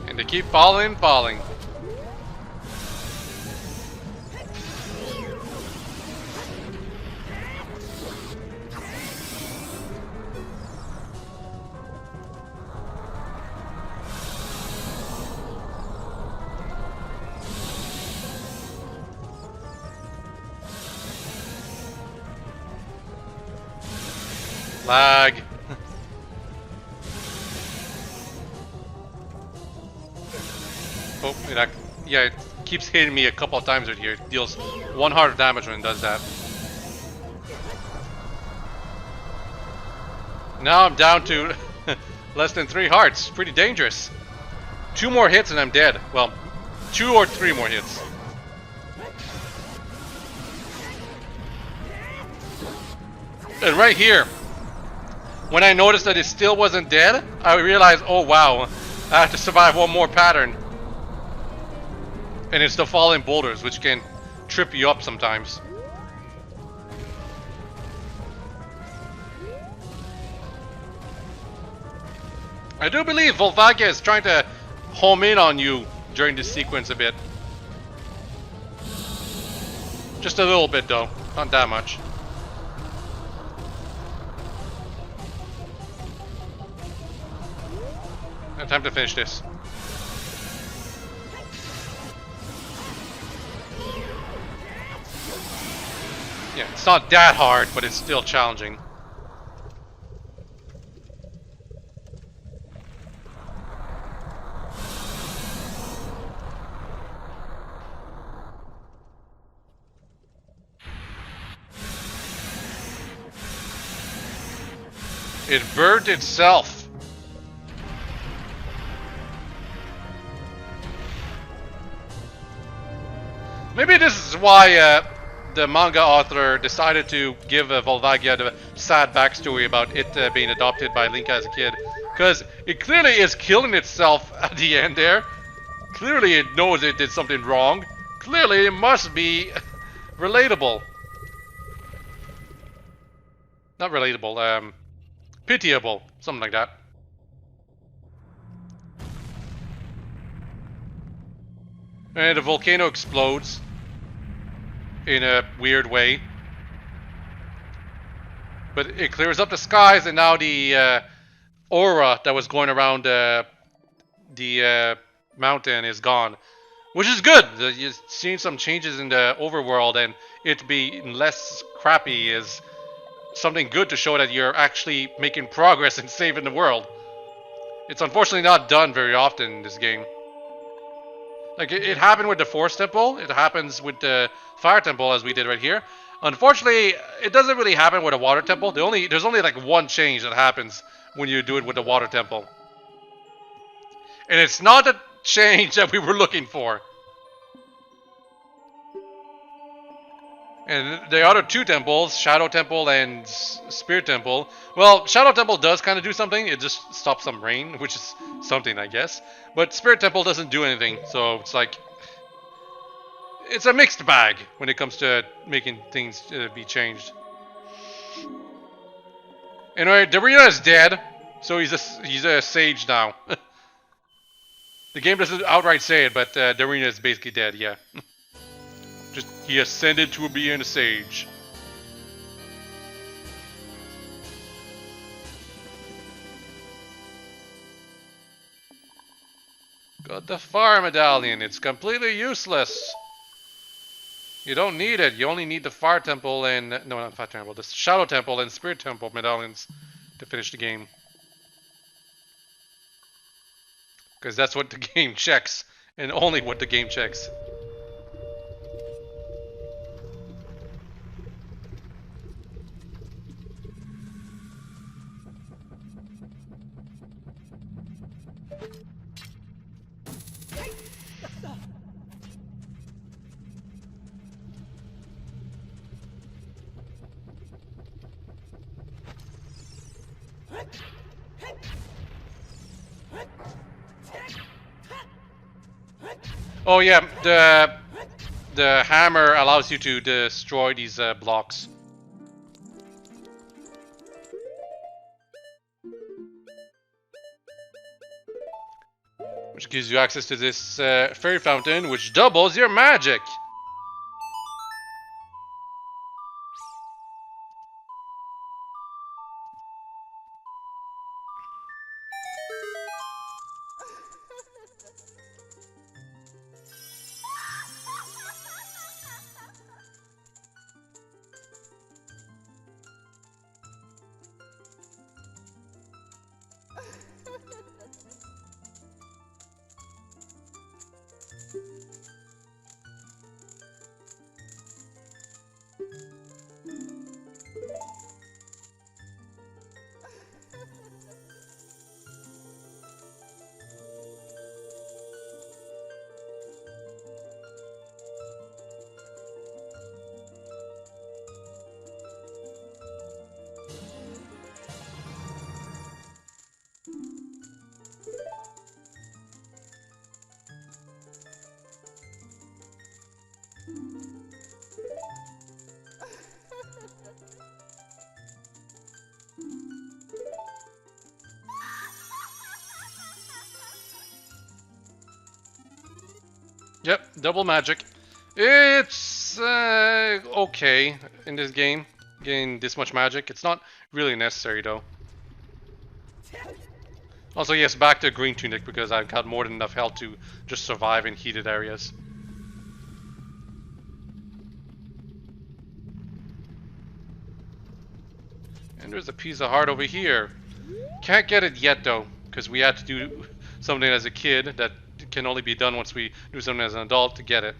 [SPEAKER 1] And they keep falling. Lag. Oh, yeah, it keeps hitting me a couple of times right here. It deals 1 heart of damage when it does that. Now I'm down to less than 3 hearts. Pretty dangerous. 2 more hits and I'm dead. Well, 2 or 3 more hits. And right here, when I noticed that it still wasn't dead, I realized, oh wow, I have to survive 1 more pattern. And it's the falling boulders, which can trip you up sometimes. I do believe Volvagia is trying to home in on you during this sequence a bit. Just a little bit though, not that much. Time to finish this. Yeah, it's not that hard, but it's still challenging. It burned itself. Maybe this is why the manga author decided to give Volvagia the sad backstory about it being adopted by Link as a kid. Because it clearly is killing itself at the end there. Clearly it knows it did something wrong. Clearly it must be relatable. Not relatable, pitiable. Something like that. And the volcano explodes in a weird way. But it clears up the skies, and now the aura that was going around the mountain is gone. Which is good. You're seeing some changes in the overworld, and it being less crappy is something good to show that you're actually making progress in saving the world. It's unfortunately not done very often in this game. Like, it happened with the Force Temple, it happens with the Fire Temple as we did right here. Unfortunately, it doesn't really happen with a Water Temple. There's only like 1 change that happens when you do it with the Water Temple. And it's not a change that we were looking for. And the other 2 temples, Shadow Temple and Spirit Temple, well, Shadow Temple does kind of do something. It just stops some rain, which is something, I guess. But Spirit Temple doesn't do anything, so it's like... It's a mixed bag when it comes to making things be changed. Anyway, Darina is dead, so he's a sage now. The game doesn't outright say it, but Darina is basically dead, yeah. Just, he ascended to being a sage. Got the fire medallion. It's completely useless. You don't need it. You only need the fire temple and... No, not fire temple. The shadow temple and spirit temple medallions to finish the game. Because that's what the game checks. And only what the game checks. Oh yeah, the hammer allows you to destroy these blocks. Which gives you access to this fairy fountain, which doubles your magic. Yep, double magic. It's okay in this game, getting this much magic. It's not really necessary though. Also, yes, back to green tunic because I've got more than enough health to just survive in heated areas. And there's a piece of heart over here. Can't get it yet though, because we had to do something as a kid that can only be done once we do something as an adult to get it.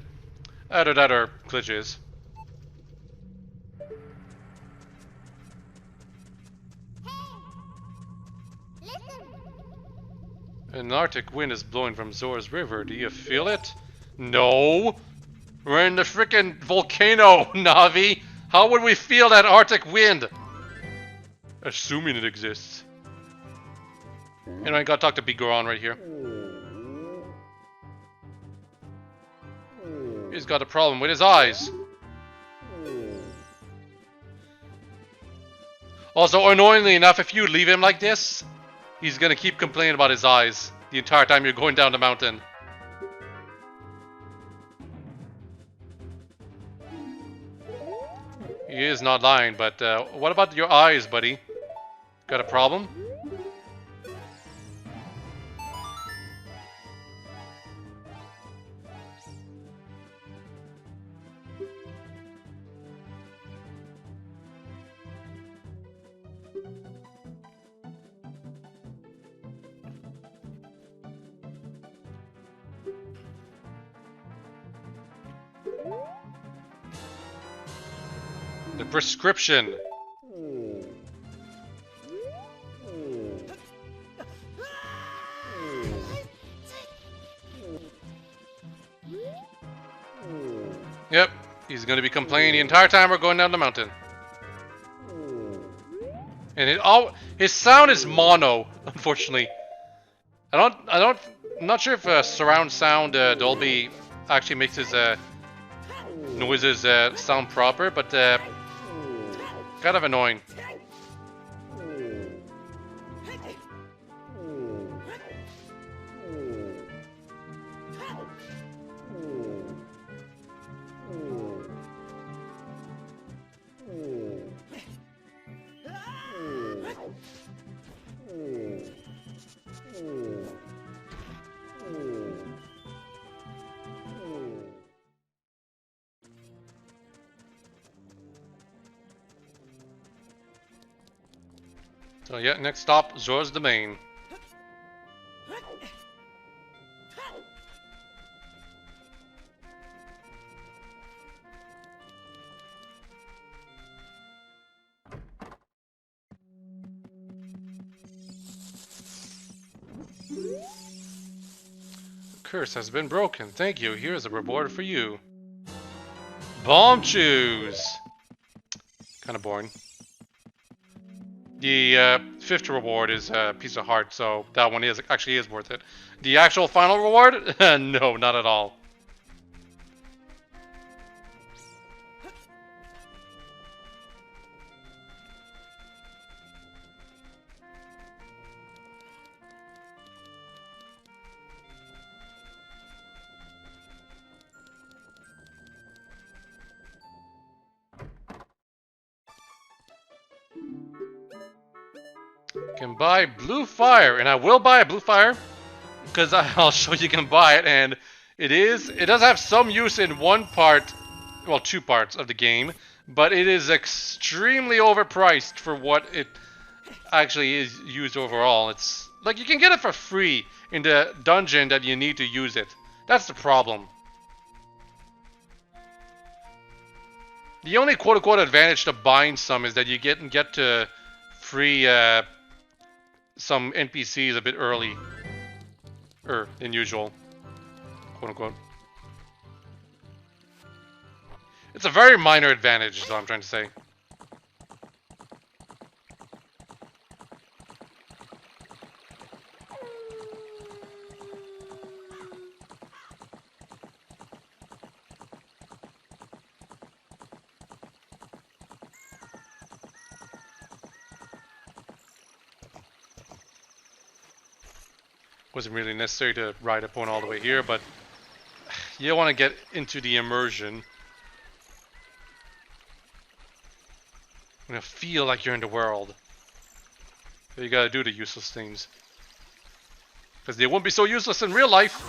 [SPEAKER 1] Either that or glitches. An Arctic wind is blowing from Zora's river. Do you feel it? No! We're in the frickin' volcano, Navi! How would we feel that Arctic wind? Assuming it exists. Anyway, I gotta talk to Big Goron right here. He's got a problem with his eyes. Also, annoyingly enough, if you leave him like this, he's gonna keep complaining about his eyes the entire time you're going down the mountain. He is not lying, but what about your eyes, buddy? Got a problem? The prescription. Yep, he's gonna be complaining the entire time we're going down the mountain. And his sound is mono, unfortunately. I'm not sure if surround sound Dolby actually makes his noises sound proper, but kind of annoying. So yeah, next stop, Zora's Domain. Curse has been broken. Thank you. Here's a reward for you. Bomb Chews! Kind of boring. The fifth reward is a piece of heart, so that one actually is worth it. The actual final reward? No, not at all. Can buy blue fire, and I will buy a blue fire because I'll show you can buy it, and it does have some use in one part, well, two parts of the game, but it is extremely overpriced for what it actually is used overall. It's like you can get it for free in the dungeon that you need to use it. That's the problem. The only quote-unquote advantage to buying some is that you get to free some NPCs a bit early than usual, quote-unquote. It's a very minor advantage, is what I'm trying to say. Wasn't really necessary to ride a pony all the way here, but you want to get into the immersion. You know, feel like you're in the world. So you gotta do the useless things. Because they won't be so useless in real life.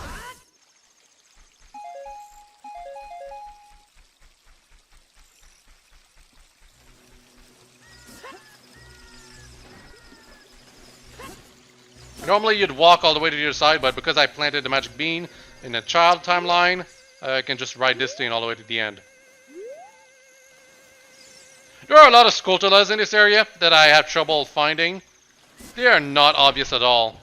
[SPEAKER 1] Normally you'd walk all the way to the other side, but because I planted the magic bean in the child timeline, I can just ride this thing all the way to the end. There are a lot of Skulltulas in this area that I have trouble finding. They are not obvious at all.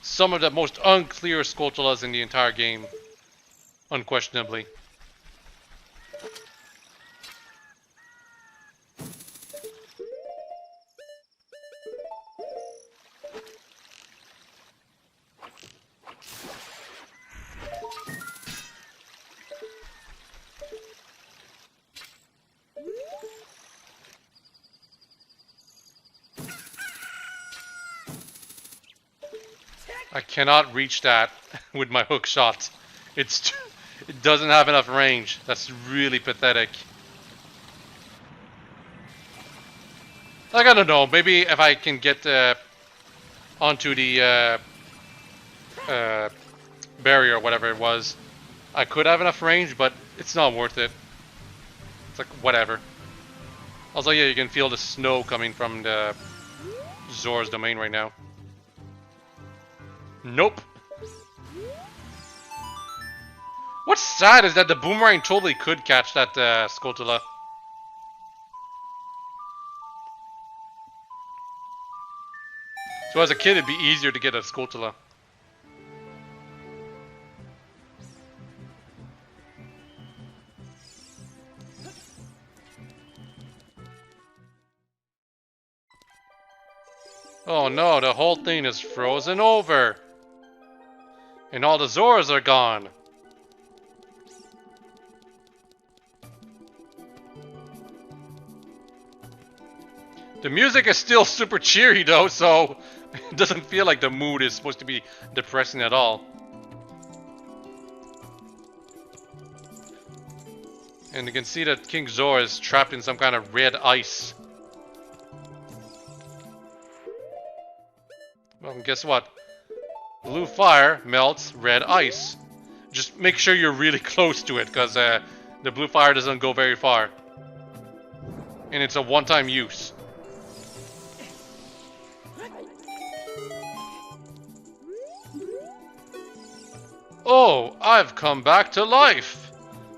[SPEAKER 1] Some of the most unclear Skulltulas in the entire game, unquestionably. I cannot reach that with my hook shot. It doesn't have enough range. That's really pathetic. Like, I don't know, maybe if I can get onto the barrier or whatever it was, I could have enough range, but it's not worth it. It's like, whatever. Also, yeah, you can feel the snow coming from the Zora's Domain right now. Nope. What's sad is that the boomerang totally could catch that Skulltula. So as a kid, it'd be easier to get a Skulltula. Oh no, the whole thing is frozen over. And all the Zoras are gone. The music is still super cheery though, so it doesn't feel like the mood is supposed to be depressing at all. And you can see that King Zora is trapped in some kind of red ice. Well, guess what? Blue fire melts red ice. Just make sure you're really close to it, because the blue fire doesn't go very far. And it's a one-time use. Oh, I've come back to life!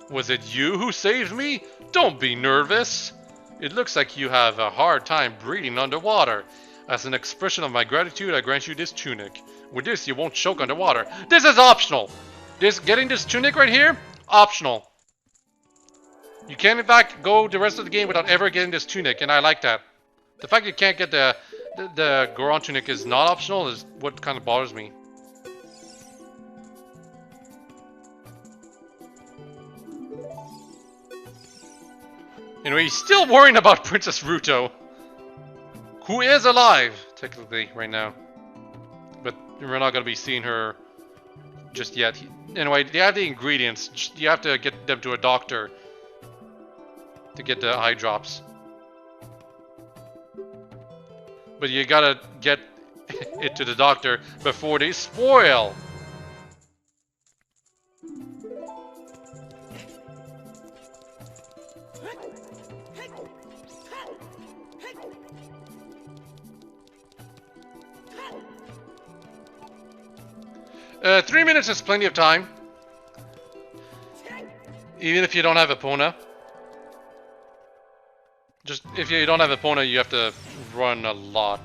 [SPEAKER 1] Was it you who saved me? Don't be nervous! It looks like you have a hard time breathing underwater. As an expression of my gratitude, I grant you this tunic. With this, you won't choke underwater. This is optional! Getting this tunic right here, optional. You can in fact go the rest of the game without ever getting this tunic, and I like that. The fact you can't get the Goron tunic is not optional is what kind of bothers me. Anyway, he's still worrying about Princess Ruto, who is alive, technically, right now. But we're not going to be seeing her just yet. Anyway, they have the ingredients. You have to get them to a doctor to get the eye drops. But you gotta get it to the doctor before they spoil. 3 minutes is plenty of time. Even if you don't have Epona. Just, if you don't have Epona, you have to run a lot.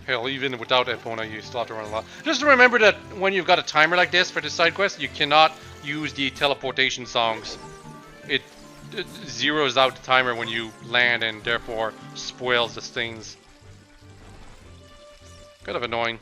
[SPEAKER 1] Hell, even without Epona, you still have to run a lot. Just remember that when you've got a timer like this for this side quest, you cannot use the teleportation songs. It zeroes out the timer when you land and therefore spoils the things. Kind of annoying.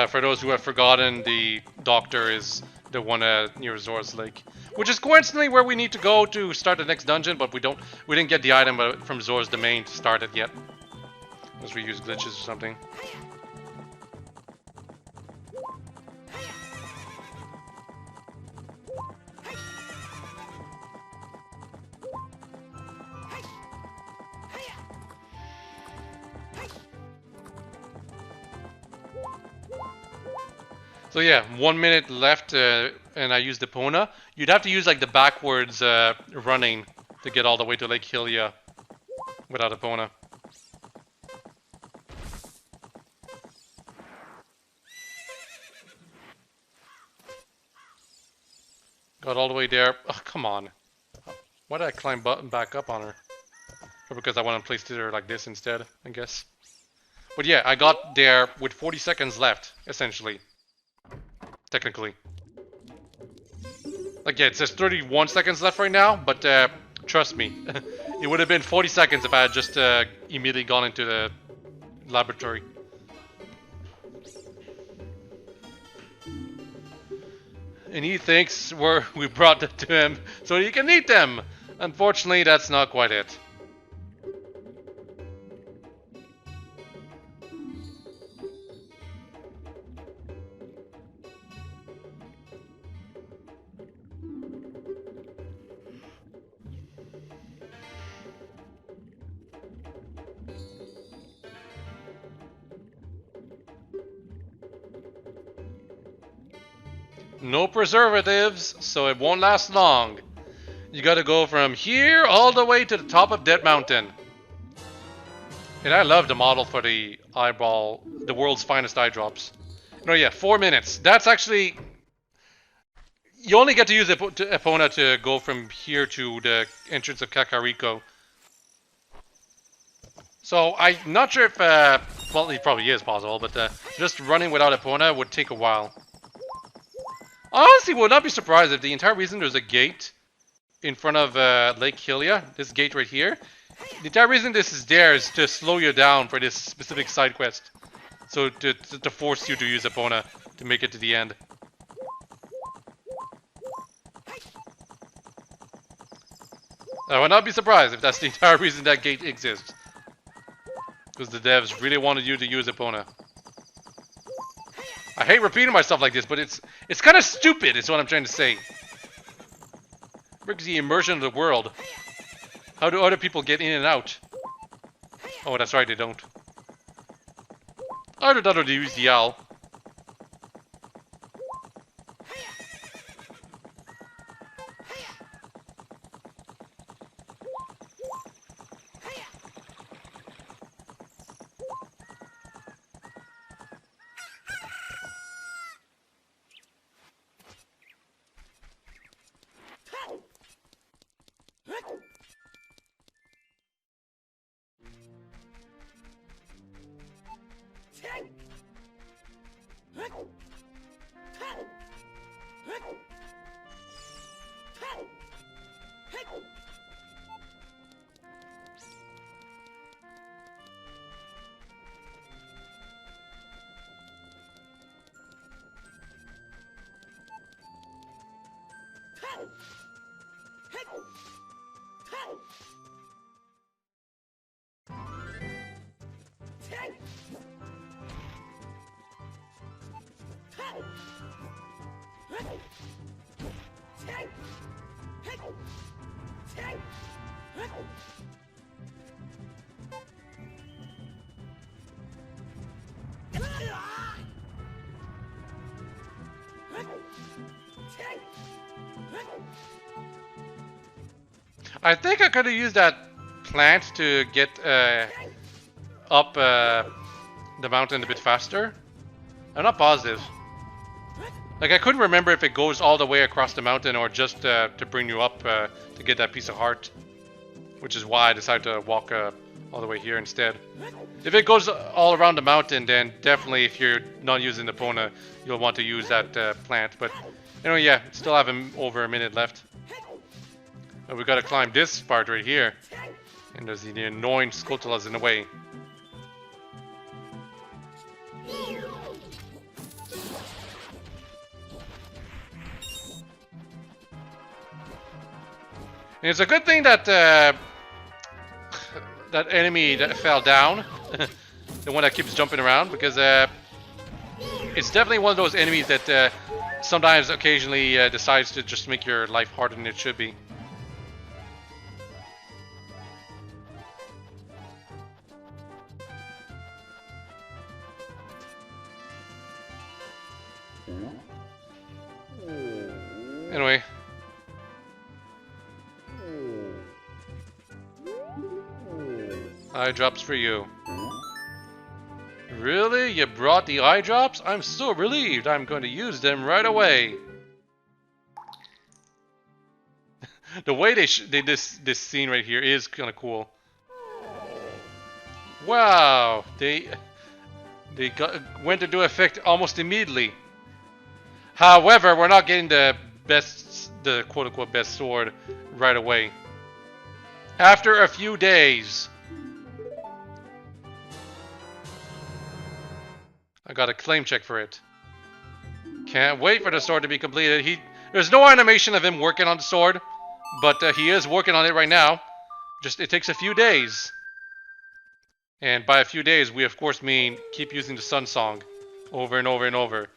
[SPEAKER 1] For those who have forgotten, the doctor is the one near Zora's Lake, which is coincidentally where we need to go to start the next dungeon, but we didn't get the item from Zora's domain to start it yet. Unless we use glitches or something. So yeah, 1 minute left, and I used Epona. You'd have to use like the backwards running to get all the way to Lake Hylia without Epona. Got all the way there. Oh, come on. Why did I climb back up on her? Or because I want to place her like this instead, I guess. But yeah, I got there with 40 seconds left, essentially. Technically. Like, yeah, it says 31 seconds left right now, but trust me, it would have been 40 seconds if I had just immediately gone into the laboratory. And he thinks we brought it to him so he can eat them! Unfortunately, that's not quite it. No preservatives, so it won't last long. You gotta go from here all the way to the top of Dead Mountain. And I love the model for the eyeball, the world's finest eye drops. No, yeah, 4 minutes. That's actually... You only get to use Epona to go from here to the entrance of Kakariko. So I'm not sure if, well, it probably is possible, but just running without Epona would take a while. Honestly, would not be surprised if the entire reason there's a gate in front of Lake Hylia, this gate right here, the entire reason this is there is to slow you down for this specific side quest. So to force you to use Epona to make it to the end. I would not be surprised if that's the entire reason that gate exists. Because the devs really wanted you to use Epona. I hate repeating myself like this, but it's kind of stupid, is what I'm trying to say. Breaks the immersion of the world. How do other people get in and out? Oh, that's right, they don't. Either that or they use the owl. I think I could have used that plant to get up the mountain a bit faster. I'm not positive. Like, I couldn't remember if it goes all the way across the mountain or just to bring you up to get that piece of heart. Which is why I decided to walk all the way here instead. If it goes all around the mountain, then definitely if you're not using the Epona, you'll want to use that plant. But anyway, yeah, still have over a minute left. But we gotta climb this part right here. And there's the annoying Skulltulas in the way. And it's a good thing that that enemy that fell down, the one that keeps jumping around, because it's definitely one of those enemies that sometimes, occasionally, decides to just make your life harder than it should be. Anyway. Eye drops for you. Really? You brought the eye drops? I'm so relieved. I'm going to use them right away. The way they did this scene right here is kind of cool. Wow, they went into effect almost immediately. However, we're not getting the quote-unquote best sword right away. After a few days. I got a claim check for it. Can't wait for the sword to be completed. There's no animation of him working on the sword, but he is working on it right now. Just it takes a few days. And by a few days, we of course mean keep using the Sun Song over and over and over.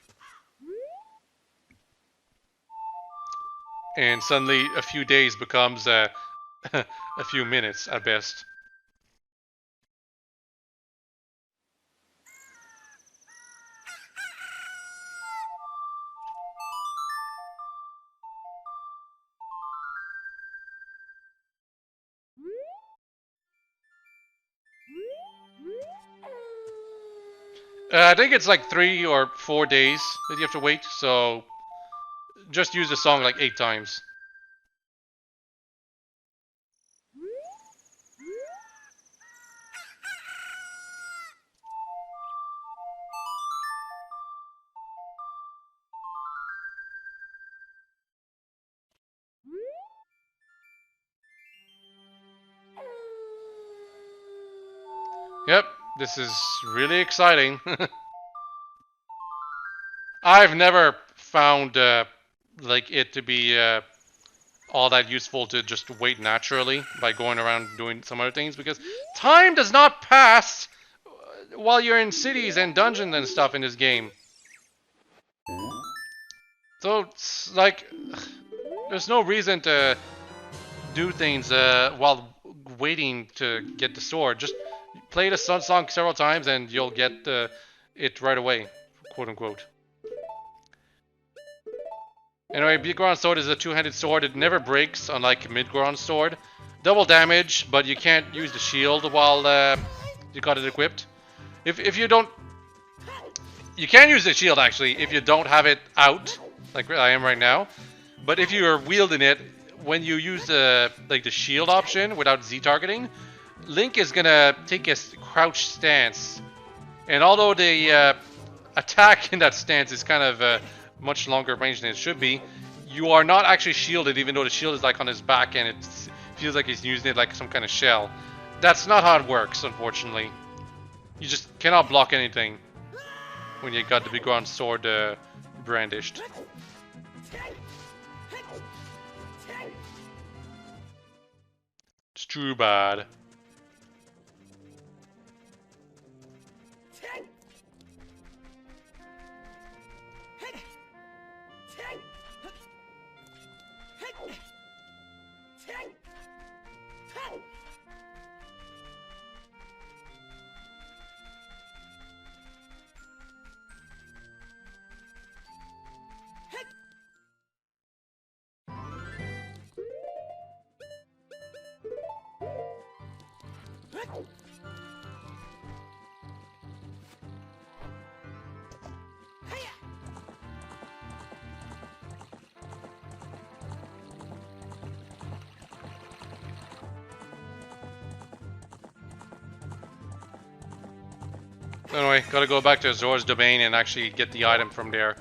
[SPEAKER 1] And suddenly a few days becomes a few minutes at best. I think it's like 3 or 4 days that you have to wait, so just use the song like 8 times. Yep, this is really exciting. I've never found like it to be all that useful to just wait naturally by going around doing some other things, because time does not pass while you're in cities and dungeons and stuff in this game. So it's like there's no reason to do things while waiting to get the sword. Just play the Sun Song several times and you'll get it right away, quote unquote. Anyway, Big Goron Sword is a two-handed sword. It never breaks, unlike Mid Goron Sword. Double damage, but you can't use the shield while you got it equipped. If you don't... You can use the shield, actually, if you don't have it out, like I am right now. But if you're wielding it, when you use the shield option without Z-targeting, Link is gonna take a crouch stance. And although the attack in that stance is kind of much longer range than it should be, you are not actually shielded, even though the shield is like on his back and it feels like he's using it like some kind of shell. That's not how it works, unfortunately. You just cannot block anything when you got the Big Goron Sword brandished. It's too bad. Anyway, gotta go back to Zora's domain and actually get the item from there.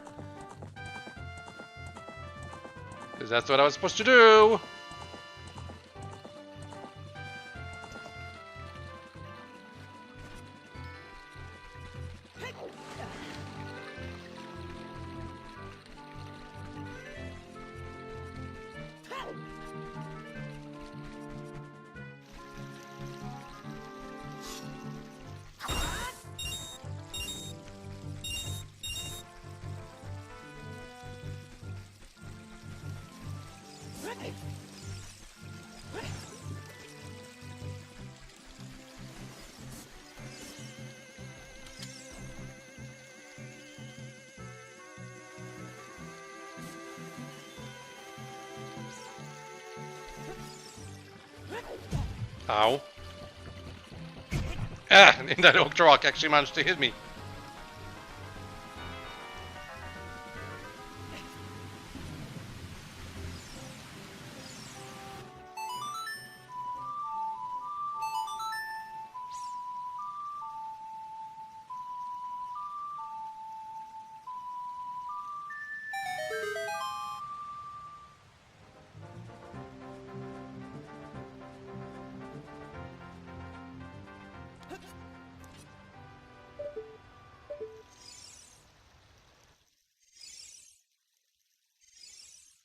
[SPEAKER 1] Because that's what I was supposed to do! Ow. Ah, and that oak rock actually managed to hit me.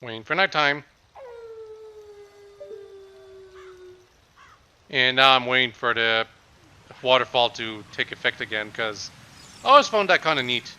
[SPEAKER 1] Waiting for nighttime. And now I'm waiting for the waterfall to take effect again, because I always found that kind of neat.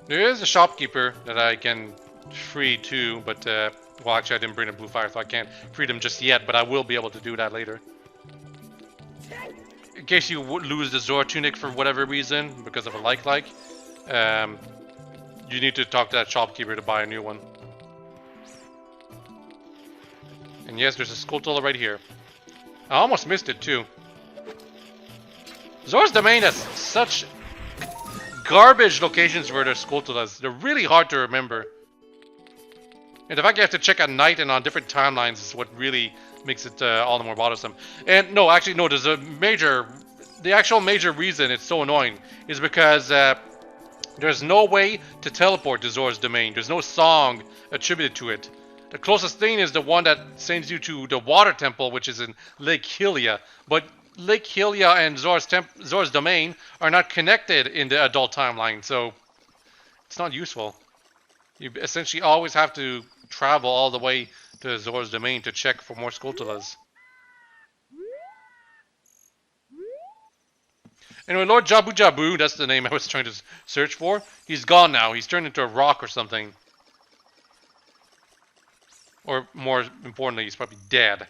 [SPEAKER 1] There is a shopkeeper that I can free too, but well, actually I didn't bring a blue fire, so I can't free them just yet, but I will be able to do that later. In case you lose the Zora tunic for whatever reason, because of a like, you need to talk to that shopkeeper to buy a new one. And yes, there's a Skulltula right here. I almost missed it too. Zora's domain has such garbage locations where there's Skulltulas. They're really hard to remember. And the fact you have to check at night and on different timelines is what really makes it all the more bothersome. And no, actually, no, there's a major... The actual major reason it's so annoying is because there's no way to teleport to Zora's domain. There's no song attributed to it. The closest thing is the one that sends you to the water temple, which is in Lake Hylia. But Lake Hylia and Zora's domain are not connected in the adult timeline, so it's not useful. You essentially always have to travel all the way to Zora's domain to check for more Skulltulas. Anyway, Lord Jabu Jabu, that's the name I was trying to search for. He's gone now. He's turned into a rock or something. Or more importantly, he's probably dead.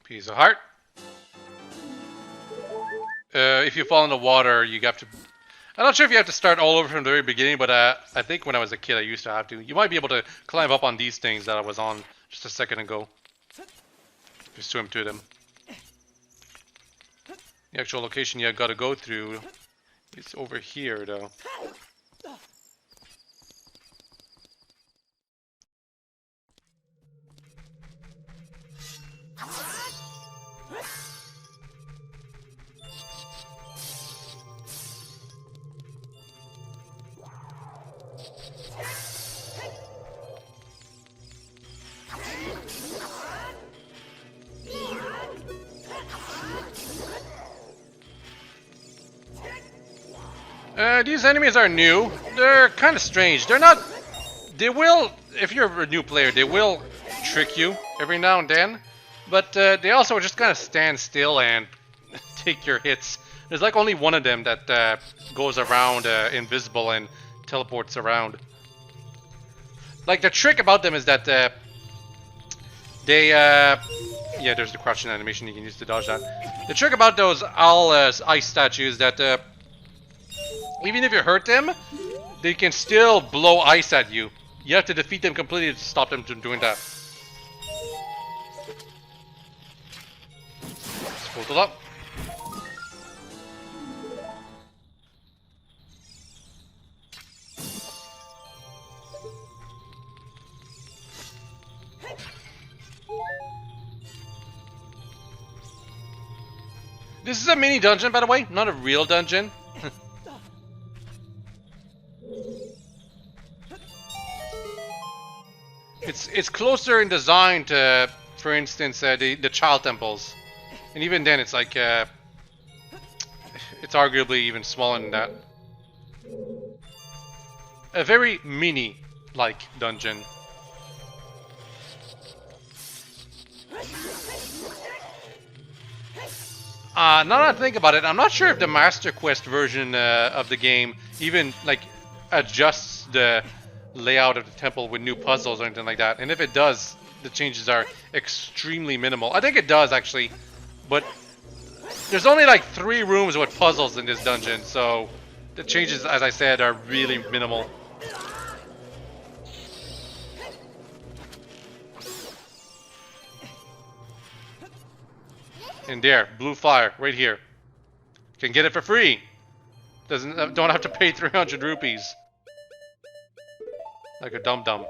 [SPEAKER 1] Piece of heart. If you fall in the water, you have to... I'm not sure if you have to start all over from the very beginning, but I think when I was a kid, I used to have to. You might be able to climb up on these things that I was on just a second ago. Just swim to them. The actual location you got to go through is over here, though. These enemies are new. They're kind of strange. They're not... They will... If you're a new player, they will trick you every now and then. But they also just kind of stand still and take your hits. There's like only one of them that goes around invisible and teleports around. Like the trick about them is that they... yeah, there's the crouching animation you can use to dodge that. The trick about those owl ice statues that... even if you hurt them, they can still blow ice at you. You have to defeat them completely to stop them from doing that. Let's hold it up. This is a mini dungeon, by the way, not a real dungeon. It's closer in design to, for instance, the child temples, and even then, it's like it's arguably even smaller than that. A very mini-like dungeon. Now that I think about it, I'm not sure if the Master Quest version of the game even like adjusts the layout of the temple with new puzzles or anything like that. And if it does, the changes are extremely minimal. I think it does actually, but there's only like 3 rooms with puzzles in this dungeon, so the changes, as I said, are really minimal. And there, blue fire right here. Can get it for free. Don't have to pay 300 rupees. Like a dum-dum.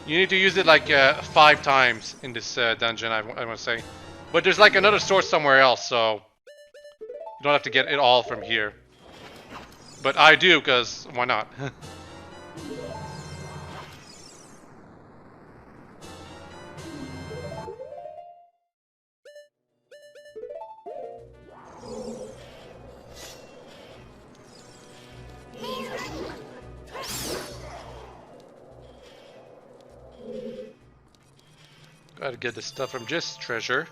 [SPEAKER 1] You need to use it like 5 times in this dungeon, I want to say. But there's like another source somewhere else, so you don't have to get it all from here. But I do, because why not? Gotta get the stuff from this treasure.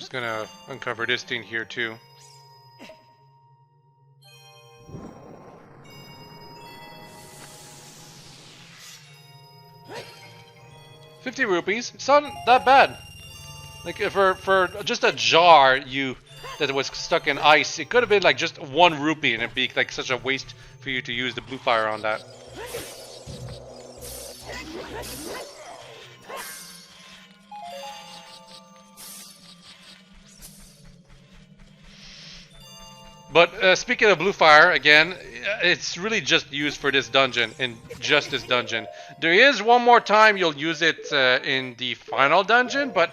[SPEAKER 1] Just gonna uncover this thing here too. ₹50. It's not that bad. Like for just a jar that was stuck in ice, it could have been like just ₹1 and it'd be like such a waste for you to use the blue fire on that. But speaking of blue fire, again, it's really just used for this dungeon, and just this dungeon. There is one more time you'll use it in the final dungeon, but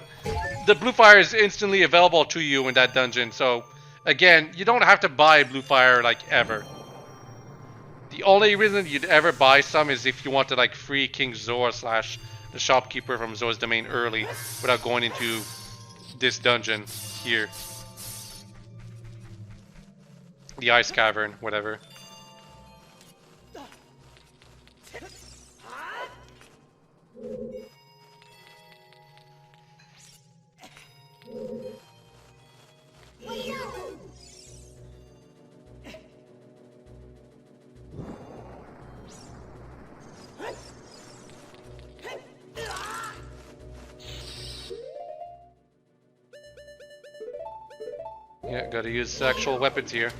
[SPEAKER 1] the blue fire is instantly available to you in that dungeon. So, again, you don't have to buy blue fire, like, ever. The only reason you'd ever buy some is if you want to, like, free King Zora / the shopkeeper from Zora's domain early without going into this dungeon here. The ice cavern, whatever. Yeah, gotta use actual weapons here.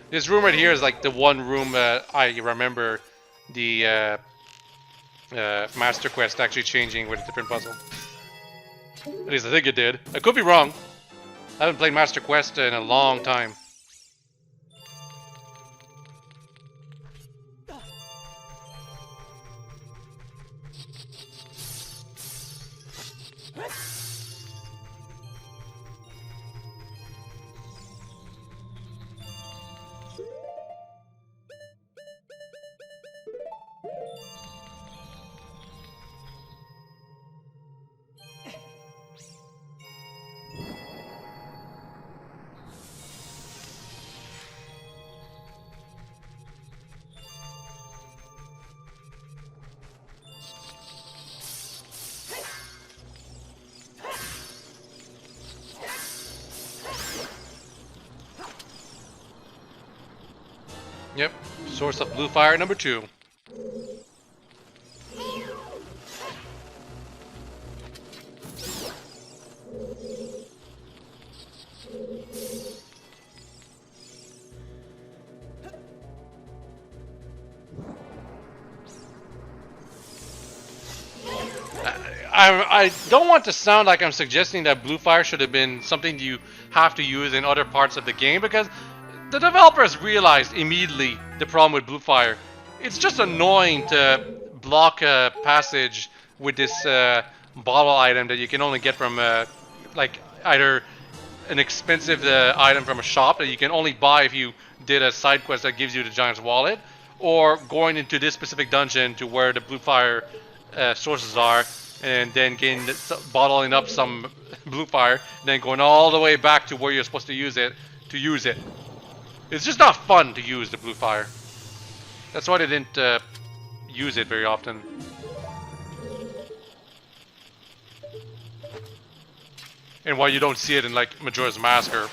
[SPEAKER 1] This room right here is like the one room I remember the Master Quest actually changing with a different puzzle. At least I think it did. I could be wrong. I haven't played Master Quest in a long time. Yep, source of blue fire number 2. I don't want to sound like I'm suggesting that blue fire should have been something you have to use in other parts of the game, because the developers realized immediately the problem with blue fire. It's just annoying to block a passage with this bottle item that you can only get from like either an expensive item from a shop that you can only buy if you did a side quest that gives you the giant's wallet, or going into this specific dungeon to where the blue fire sources are, and then bottling up some blue fire, and then going all the way back to where you're supposed to use it. It's just not fun to use the blue fire. That's why they didn't use it very often. And why you don't see it in like Majora's Mask or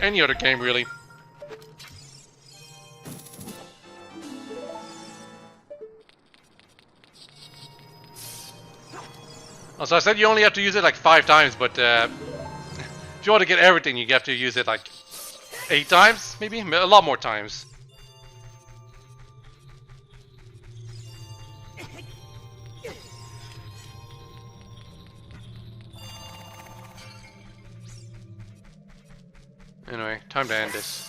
[SPEAKER 1] any other game really. So I said you only have to use it like 5 times, but if you want to get everything, you have to use it like 8 times, maybe? A lot more times. Anyway, time to end this.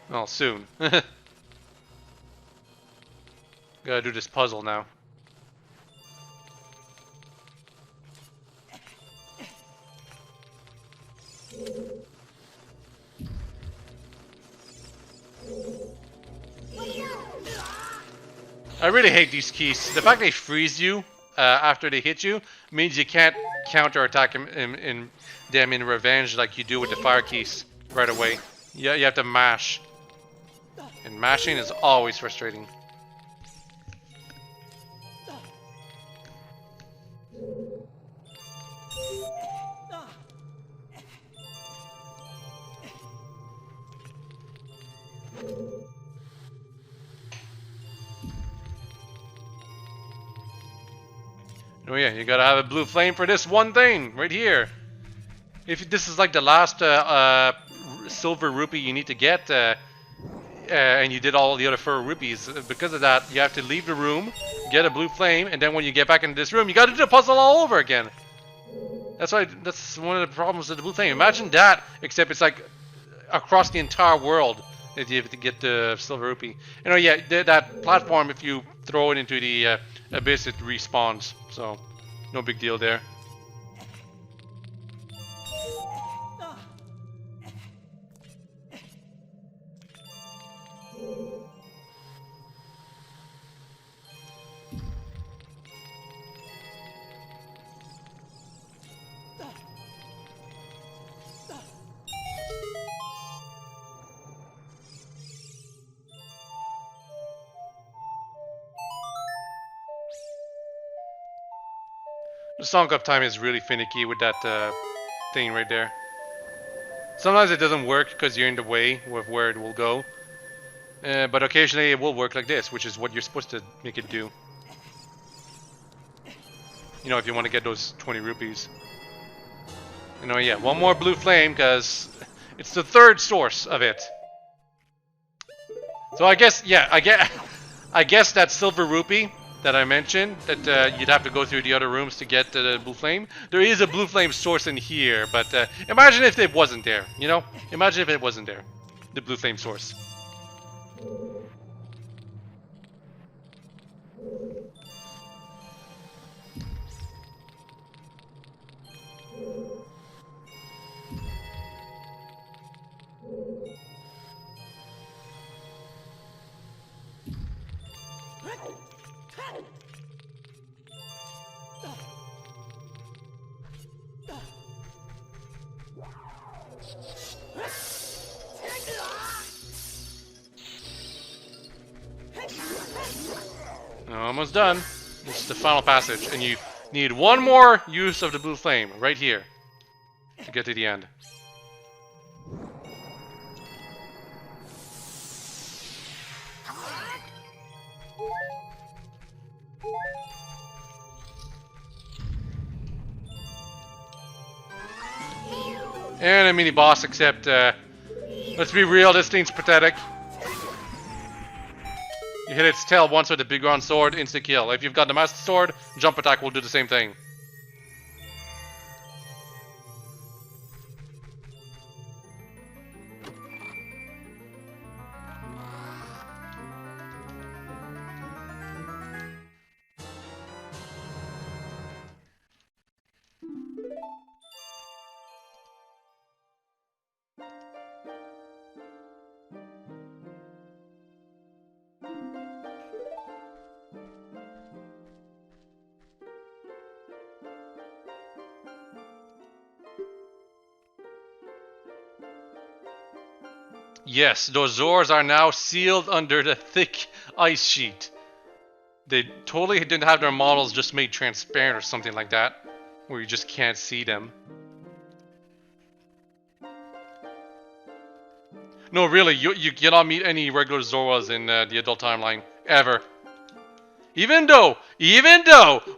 [SPEAKER 1] Well, soon. Gotta do this puzzle now. I really hate these keys. The fact they freeze you after they hit you means you can't counter-attack them in revenge like you do with the fire keys right away. You have to mash. And mashing is always frustrating. Oh yeah, you gotta have a blue flame for this one thing right here. If this is like the last silver rupee you need to get, and you did all the other 4 rupees, because of that, you have to leave the room, get a blue flame, and then when you get back into this room, you gotta do the puzzle all over again. That's why. That's one of the problems with the blue flame. Imagine that, except it's like across the entire world that you have to get the silver rupee. You know, yeah, that platform, if you throw it into the abyss, it respawns. So, no big deal there. The song up time is really finicky with that thing right there. Sometimes it doesn't work because you're in the way with where it will go. But occasionally it will work like this, which is what you're supposed to make it do. You know, if you want to get those 20 rupees. You know, yeah, one more blue flame because it's the 3rd source of it. So I guess, yeah, I guess that silver rupee that I mentioned, that you'd have to go through the other rooms to get the blue flame. There is a blue flame source in here, but imagine if it wasn't there, you know? Imagine if it wasn't there, the blue flame source. Almost done. This is the final passage, and you need one more use of the blue flame right here to get to the end. And a mini boss, except let's be real, this thing's pathetic. You hit its tail once with the big round sword, instant kill. If you've got the master sword, jump attack will do the same thing. Yes, those Zoras are now sealed under the thick ice sheet. They totally didn't have their models just made transparent or something like that, where you just can't see them. No, really, you cannot meet any regular Zoras in the adult timeline, ever. Even though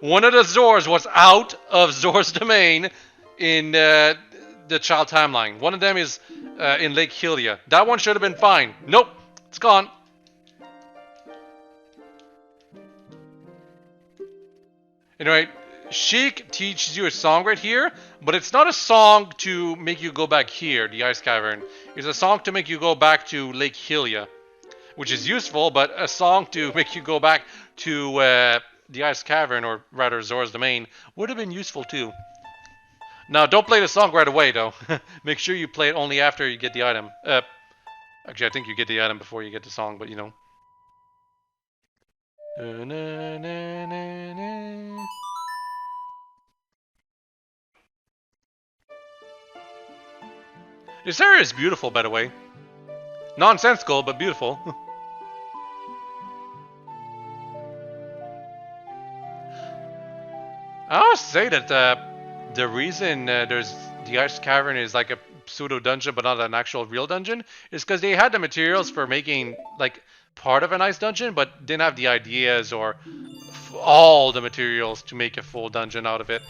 [SPEAKER 1] one of the Zoras was out of Zora's domain in the child timeline. One of them is in Lake Hylia. That one should have been fine. Nope, it's gone. Anyway, Sheik teaches you a song right here, but it's not a song to make you go back here, the ice cavern. It's a song to make you go back to Lake Hylia, which is useful, but a song to make you go back to the ice cavern, or rather Zora's domain, would have been useful too. Now, don't play the song right away, though. Make sure you play it only after you get the item. Actually, I think you get the item before you get the song, but you know. This area is beautiful, by the way. Nonsensical, but beautiful. I always say that the reason there's the ice cavern is like a pseudo dungeon but not an actual real dungeon is because they had the materials for making like part of a nice dungeon, but didn't have the ideas or all the materials to make a full dungeon out of it.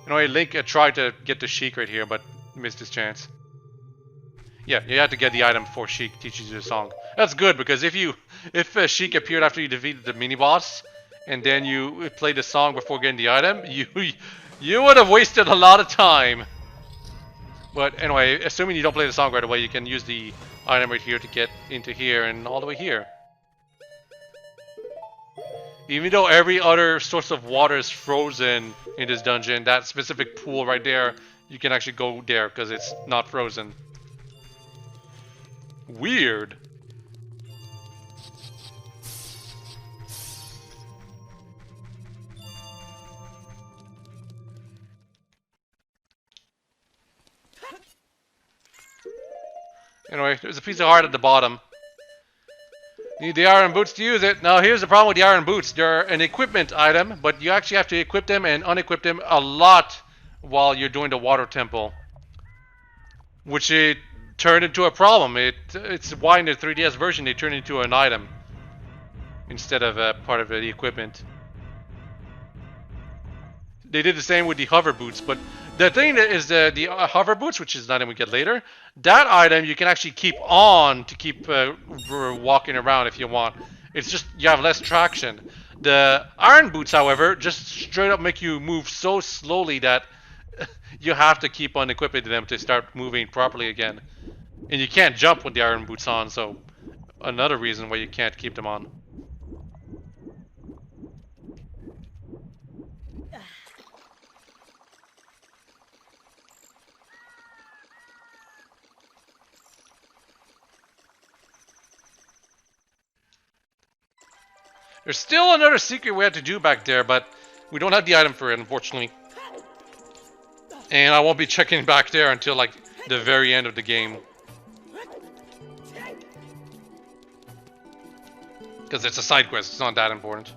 [SPEAKER 1] Anyway, Link tried to get the Sheik right here, but missed his chance. Yeah, you have to get the item before Sheik teaches you the song. That's good, because if Sheik appeared after you defeated the mini-boss, and then you played the song before getting the item, you would have wasted a lot of time. But anyway, assuming you don't play the song right away, you can use the item right here to get into here and all the way here. Even though every other source of water is frozen in this dungeon, that specific pool right there, you can actually go there because it's not frozen. Weird. Anyway, there's a piece of heart at the bottom. Need the iron boots to use it. Now here's the problem with the iron boots. They're an equipment item, but you actually have to equip them and unequip them a lot while you're doing the water temple. Which it turned into a problem. It's why in the 3DS version they turned into an item instead of a part of the equipment. They did the same with the hover boots, but the thing is the hover boots, which is an item we get later, that item you can actually keep on to keep walking around if you want. It's just you have less traction. The iron boots, however, just straight up make you move so slowly that you have to keep on equipping them to start moving properly again. And you can't jump with the iron boots on, so another reason why you can't keep them on. There's still another secret we had to do back there, but we don't have the item for it, unfortunately. And I won't be checking back there until, like, the very end of the game. Because it's a side quest, it's not that important.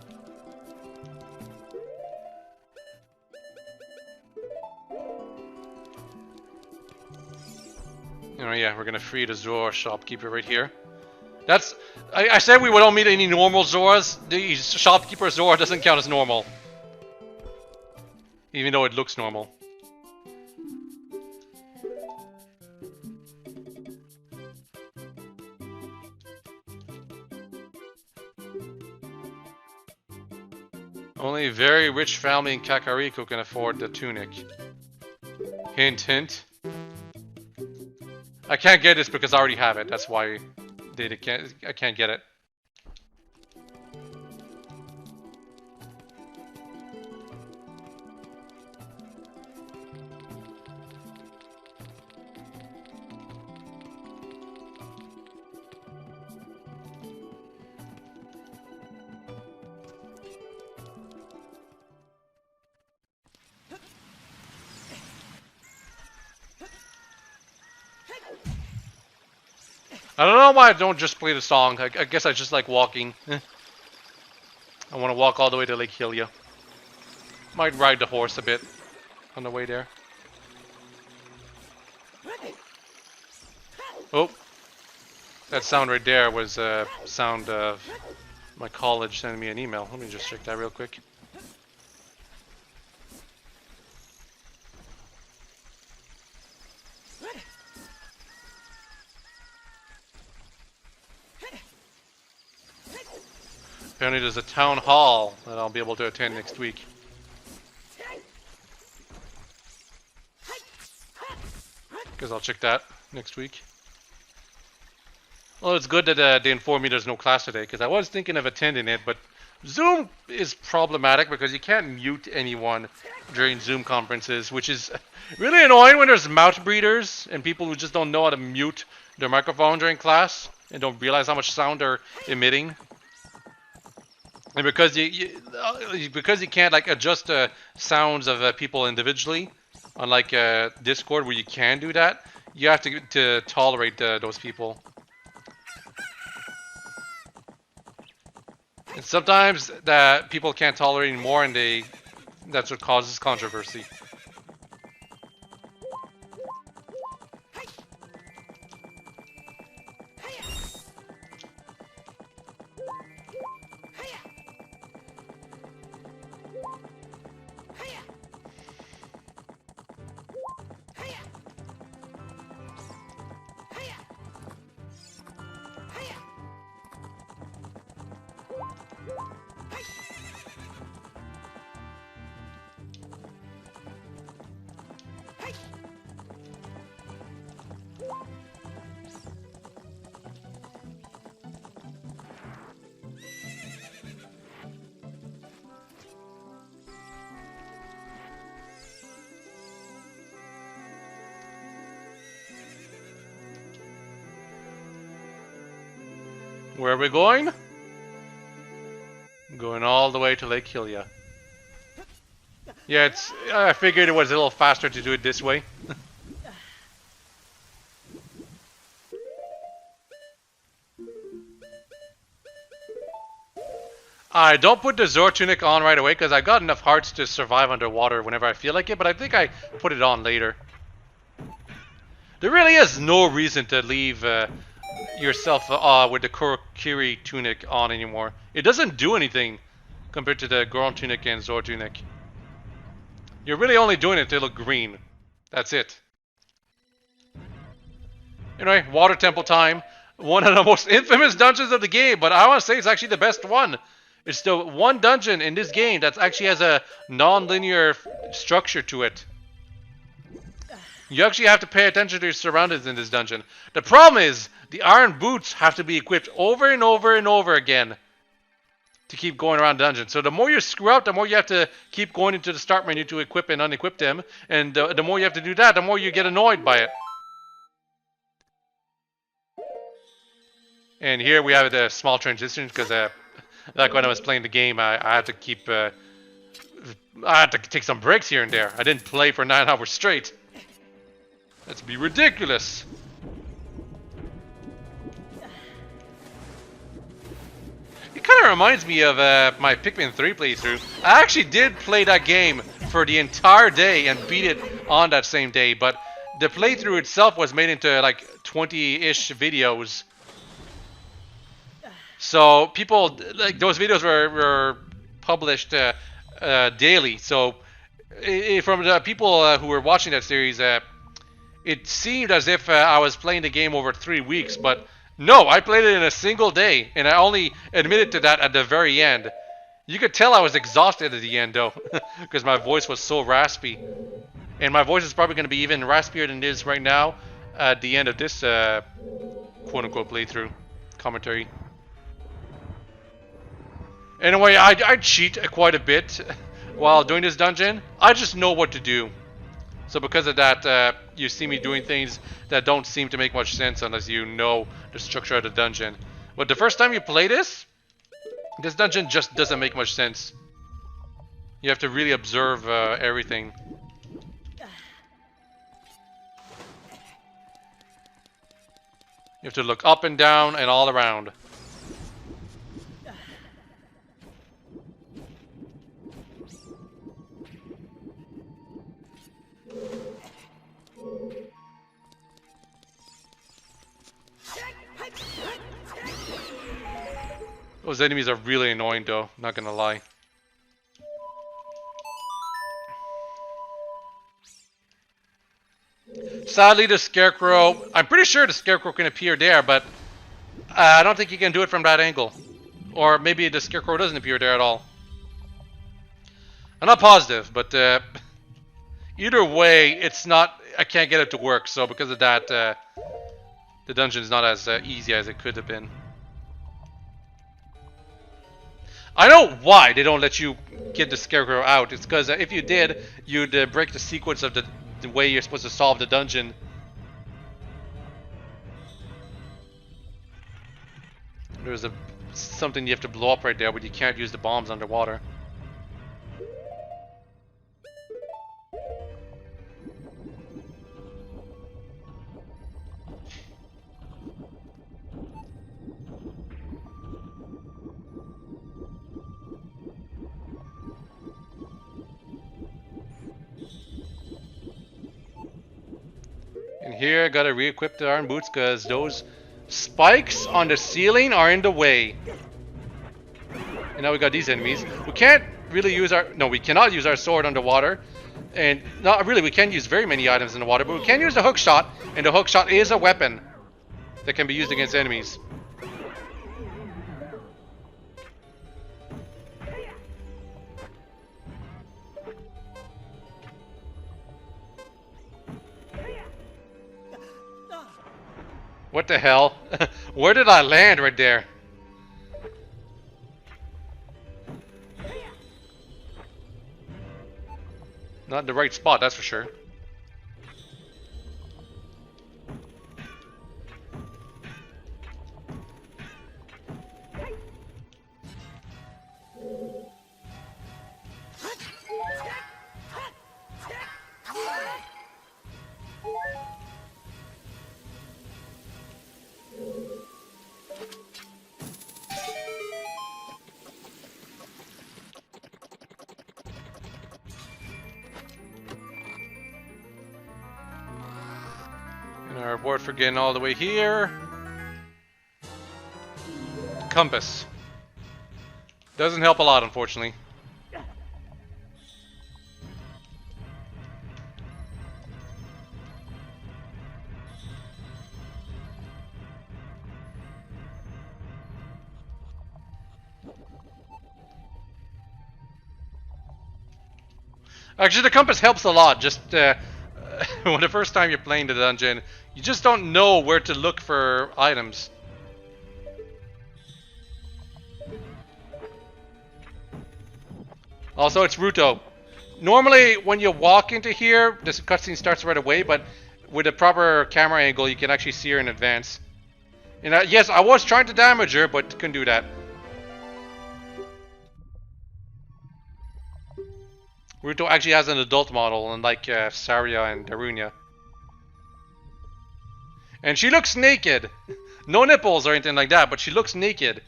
[SPEAKER 1] Oh yeah, we're gonna free the Zora shopkeeper right here. That's... I said we wouldn't meet any normal Zoras. The shopkeeper Zora doesn't count as normal. Even though it looks normal. Only a very rich family in Kakariko can afford the tunic. Hint, hint. I can't get this because I already have it. That's why I can't get it. I don't know why I don't just play the song. I guess I just like walking. I want to walk all the way to Lake Hylia. Might ride the horse a bit on the way there. Oh, that sound right there was a sound of my college sending me an email. Let me just check that real quick. Apparently there's a town hall that I'll be able to attend next week. Because I'll check that next week. Well, it's good that they informed me there's no class today, because I was thinking of attending it, but Zoom is problematic because you can't mute anyone during Zoom conferences, which is really annoying when there's mouth breathers and people who just don't know how to mute their microphone during class and don't realize how much sound they're emitting. And because you can't like adjust the sounds of people individually, unlike Discord where you can do that, you have to tolerate those people. And sometimes that people can't tolerate anymore, and that's what causes controversy. Where are we going? Going all the way to Lake Hylia. Yeah, it's. I figured it was a little faster to do it this way. I don't put the Zora tunic on right away because I got enough hearts to survive underwater whenever I feel like it, but I think I put it on later. There really is no reason to leave yourself with the Kokiri tunic on anymore. It doesn't do anything compared to the Goron tunic and Zora tunic. You're really only doing it to look green. That's it. Anyway, water temple time. One of the most infamous dungeons of the game, but I want to say it's actually the best one. It's the one dungeon in this game that actually has a non-linear structure to it. You actually have to pay attention to your surroundings in this dungeon. The problem is, the iron boots have to be equipped over and over and over again to keep going around the dungeon. So the more you screw up, the more you have to keep going into the start menu to equip and unequip them. And the more you have to do that, the more you get annoyed by it. And here we have a small transition because like when I was playing the game, I had to keep... I had to take some breaks here and there. I didn't play for 9 hours straight. That'd be ridiculous. It kind of reminds me of my Pikmin 3 playthrough. I actually did play that game for the entire day and beat it on that same day, but the playthrough itself was made into like 20-ish videos. So people, like those videos were published daily. So from the people who were watching that series, it seemed as if I was playing the game over 3 weeks, but no, I played it in a single day, and I only admitted to that at the very end. You could tell I was exhausted at the end, though, because my voice was so raspy. And my voice is probably going to be even raspier than it is right now at the end of this quote-unquote playthrough commentary. Anyway, I cheat quite a bit while doing this dungeon. I just know what to do. So because of that, you see me doing things that don't seem to make much sense unless you know the structure of the dungeon. But the first time you play this dungeon just doesn't make much sense. You have to really observe everything. You have to look up and down and all around. Those enemies are really annoying though, not gonna lie. Sadly, the Scarecrow... I'm pretty sure the Scarecrow can appear there, but I don't think you can do it from that angle. Or maybe the Scarecrow doesn't appear there at all. I'm not positive, but either way, it's not... I can't get it to work, so because of that, the dungeon's not as easy as it could have been. I know why they don't let you get the Scarecrow out. It's because if you did, you'd break the sequence of the way you're supposed to solve the dungeon. There's something you have to blow up right there, but you can't use the bombs underwater. And here I gotta re-equip the iron boots because those spikes on the ceiling are in the way. And now we got these enemies. We can't really use our... No, we cannot use our sword underwater. And not really, we can use very many items in the water, but we can use the hook shot. And the hook shot is a weapon that can be used against enemies. What the hell? Where did I land right there? Not in the right spot, that's for sure. Our reward for getting all the way here. Compass. Doesn't help a lot, unfortunately. Actually, the compass helps a lot. Just when the first time you're playing the dungeon, you just don't know where to look for items. Also, it's Ruto. Normally, when you walk into here, this cutscene starts right away, but with a proper camera angle, you can actually see her in advance. And yes, I was trying to damage her, but couldn't do that. Ruto actually has an adult model, unlike Saria and Darunia. And she looks naked. No nipples or anything like that, but she looks naked.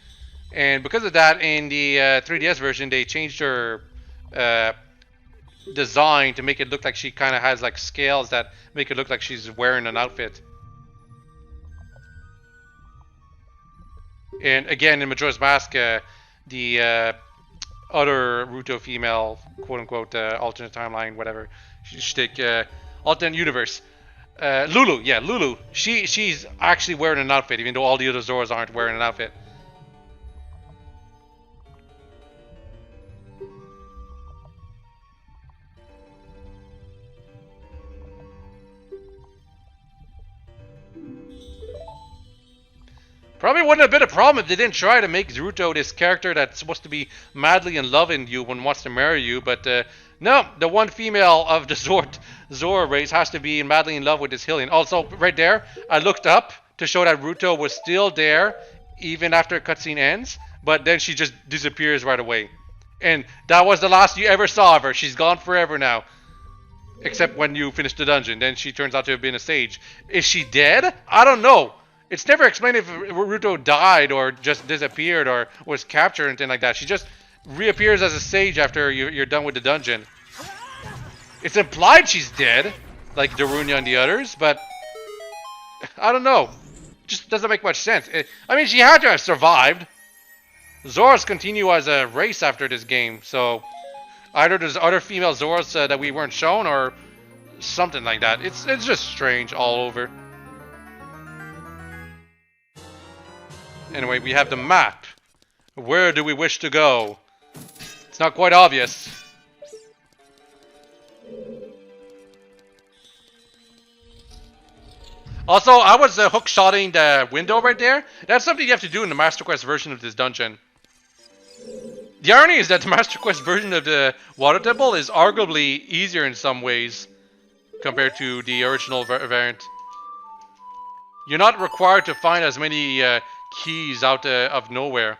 [SPEAKER 1] And because of that, in the 3DS version, they changed her design to make it look like she kind of has like scales that make it look like she's wearing an outfit. And again, in Majora's Mask, the other Ruto female, quote-unquote, alternate timeline, whatever, shtick, alternate universe. Lulu, yeah, Lulu. She's actually wearing an outfit, even though all the other Zoras aren't wearing an outfit. Probably wouldn't have been a problem if they didn't try to make Gerudo this character that's supposed to be madly in love with you and wants to marry you, but no, the one female of the Zora race has to be madly in love with this Hylian. Also, right there, I looked up to show that Ruto was still there even after the cutscene ends, but then she just disappears right away. And that was the last you ever saw of her. She's gone forever now. Except when you finish the dungeon, then she turns out to have been a sage. Is she dead? I don't know. It's never explained if Ruto died or just disappeared or was captured or anything like that. She just reappears as a sage after you're done with the dungeon. It's implied she's dead, like Darunia and the others, but I don't know. Just doesn't make much sense. I mean, she had to have survived. Zoras continue as a race after this game, so either there's other female Zoras that we weren't shown or something like that. It's just strange all over. Anyway, we have the map. Where do we wish to go? It's not quite obvious. Also, I was hook-shotting the window right there. That's something you have to do in the Master Quest version of this dungeon. The irony is that the Master Quest version of the Water Temple is arguably easier in some ways compared to the original variant. You're not required to find as many keys out of nowhere.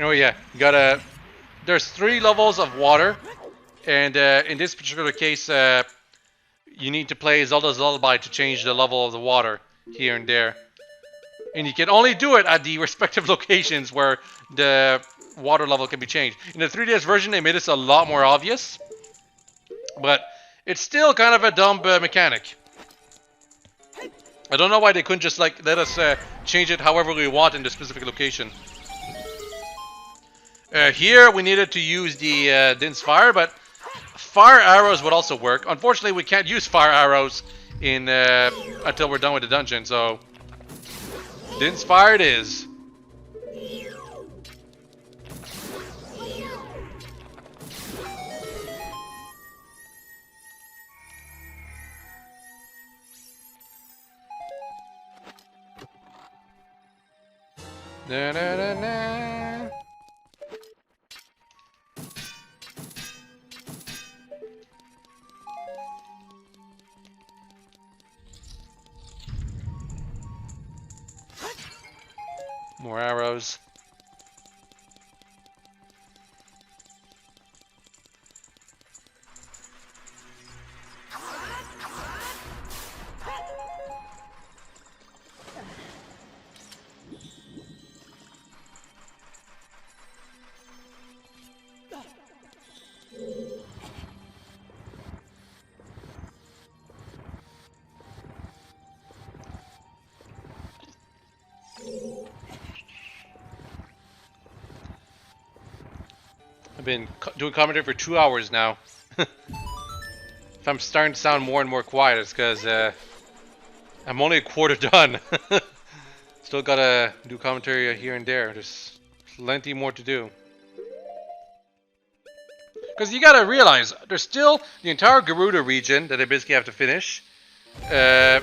[SPEAKER 1] Oh yeah, you gotta. There's 3 levels of water, and in this particular case, you need to play Zelda's Lullaby to change the level of the water here and there. And you can only do it at the respective locations where the water level can be changed. In the 3DS version, they made this a lot more obvious. But it's still kind of a dumb mechanic. I don't know why they couldn't just like let us change it however we want in the specific location. Here we needed to use the Din's Fire, but fire arrows would also work. Unfortunately, we can't use fire arrows in until we're done with the dungeon, so Din's Fire it is. Da, da, da, da. More arrows. I've been doing commentary for 2 hours now. If I'm starting to sound more and more quiet, it's because I'm only a quarter done. Still gotta do commentary here and there. There's plenty more to do. Because you gotta realize, there's still the entire Gerudo region that I basically have to finish. The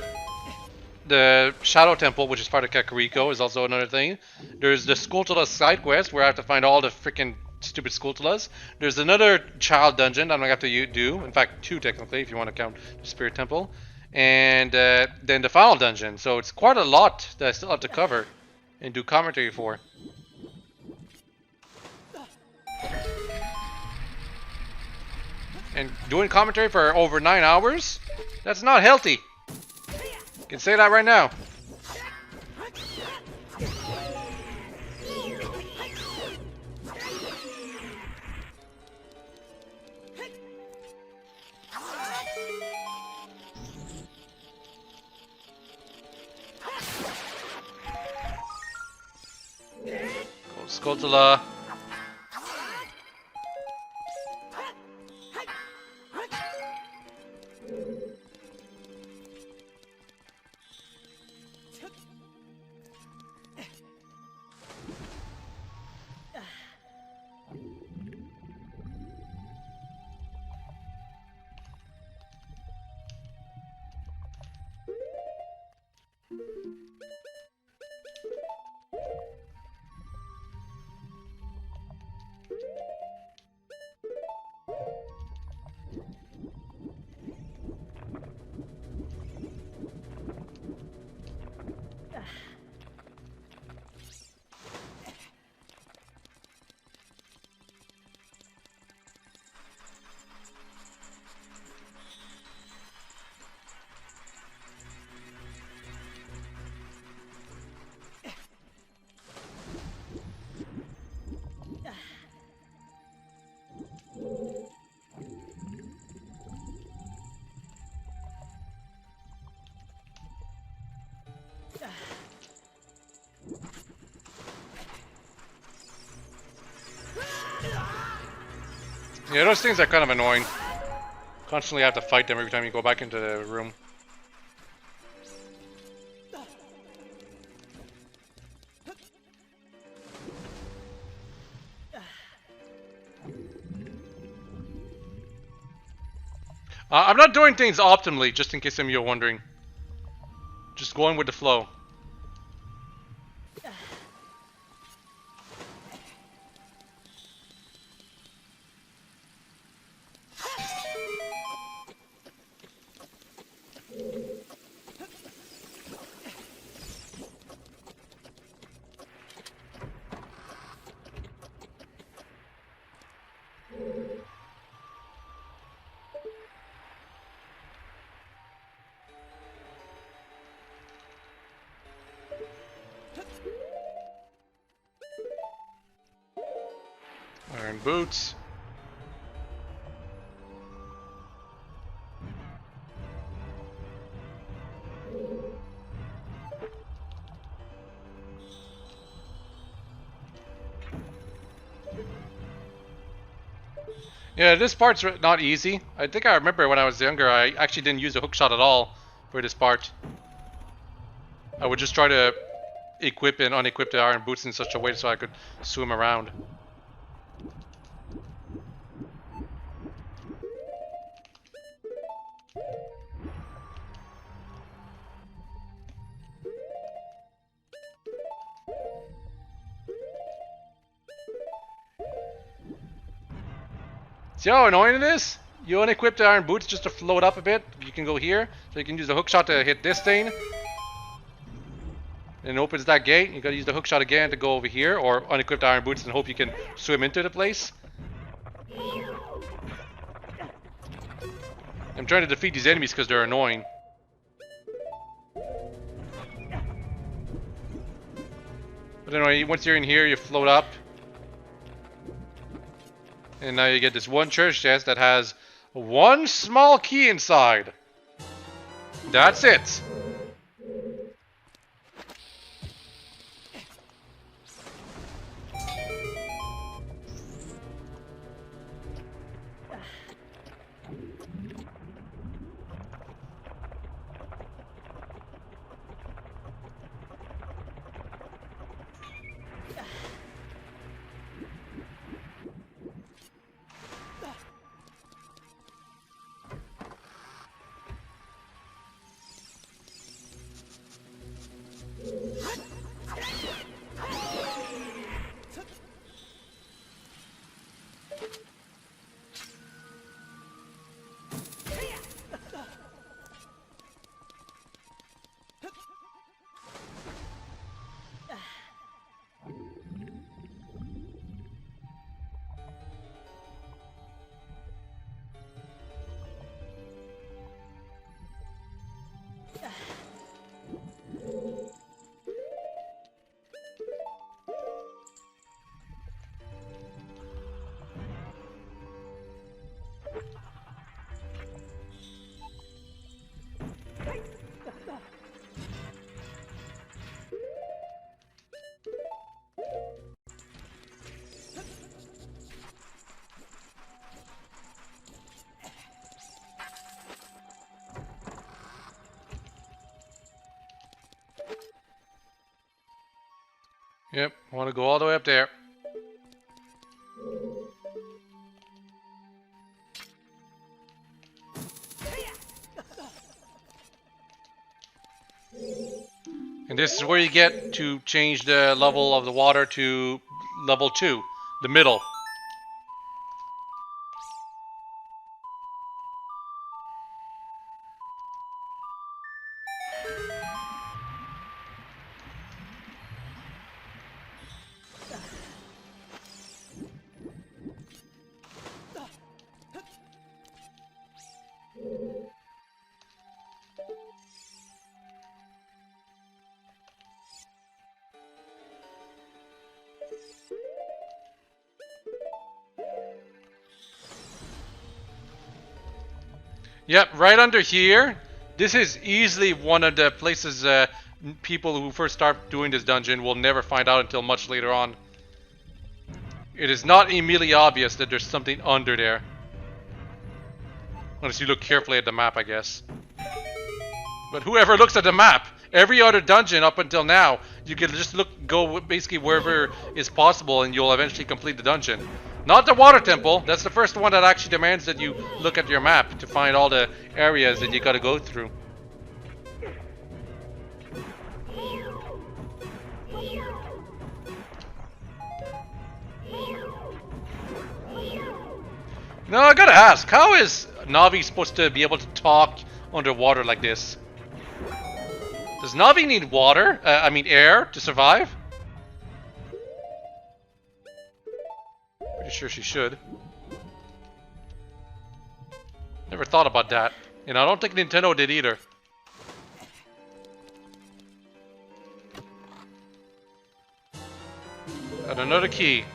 [SPEAKER 1] Shadow Temple, which is part of Kakariko, is also another thing. There's the Skulltulas side quest, where I have to find all the freaking stupid Skulltulas. There's another child dungeon I'm gonna have to do. In fact, 2 technically, if you want to count the Spirit Temple. And then the final dungeon. So it's quite a lot that I still have to cover and do commentary for. And doing commentary for over 9 hours? That's not healthy. I can say that right now. Skulltula. Yeah, those things are kind of annoying. Constantly have to fight them every time you go back into the room. I'm not doing things optimally, just in case some of you are wondering. Just going with the flow. Iron boots. Yeah, this part's not easy. I think I remember when I was younger, I actually didn't use a hookshot at all for this part. I would just try to equip and unequip the iron boots in such a way so I could swim around. See how annoying it is? You unequip the iron boots just to float up a bit. You can go here, so you can use the hookshot to hit this thing. And it opens that gate. You gotta use the hookshot again to go over here, or unequip the iron boots and hope you can swim into the place. I'm trying to defeat these enemies because they're annoying. But anyway, once you're in here, you float up. And now you get this one treasure chest that has one small key inside. That's it. Yep, I want to go all the way up there. And this is where you get to change the level of the water to level 2, the middle. Yep, right under here. This is easily one of the places people who first start doing this dungeon will never find out until much later on. It is not immediately obvious that there's something under there. Unless you look carefully at the map, I guess. But whoever looks at the map, every other dungeon up until now, you can just go basically wherever is possible and you'll eventually complete the dungeon. Not the water temple, that's the first one that actually demands that you look at your map to find all the areas that you gotta go through. Now I gotta ask, how is Navi supposed to be able to talk underwater like this? Does Navi need water? Air to survive? Pretty sure she should. Never thought about that. And I don't think Nintendo did either. Got another key.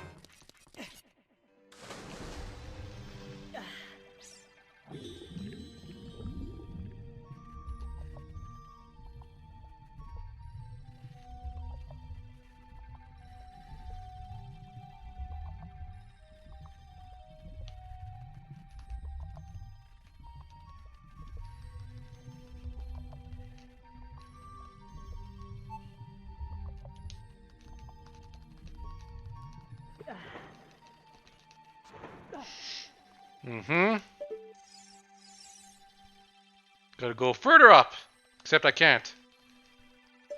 [SPEAKER 1] Gotta go further up. Except I can't.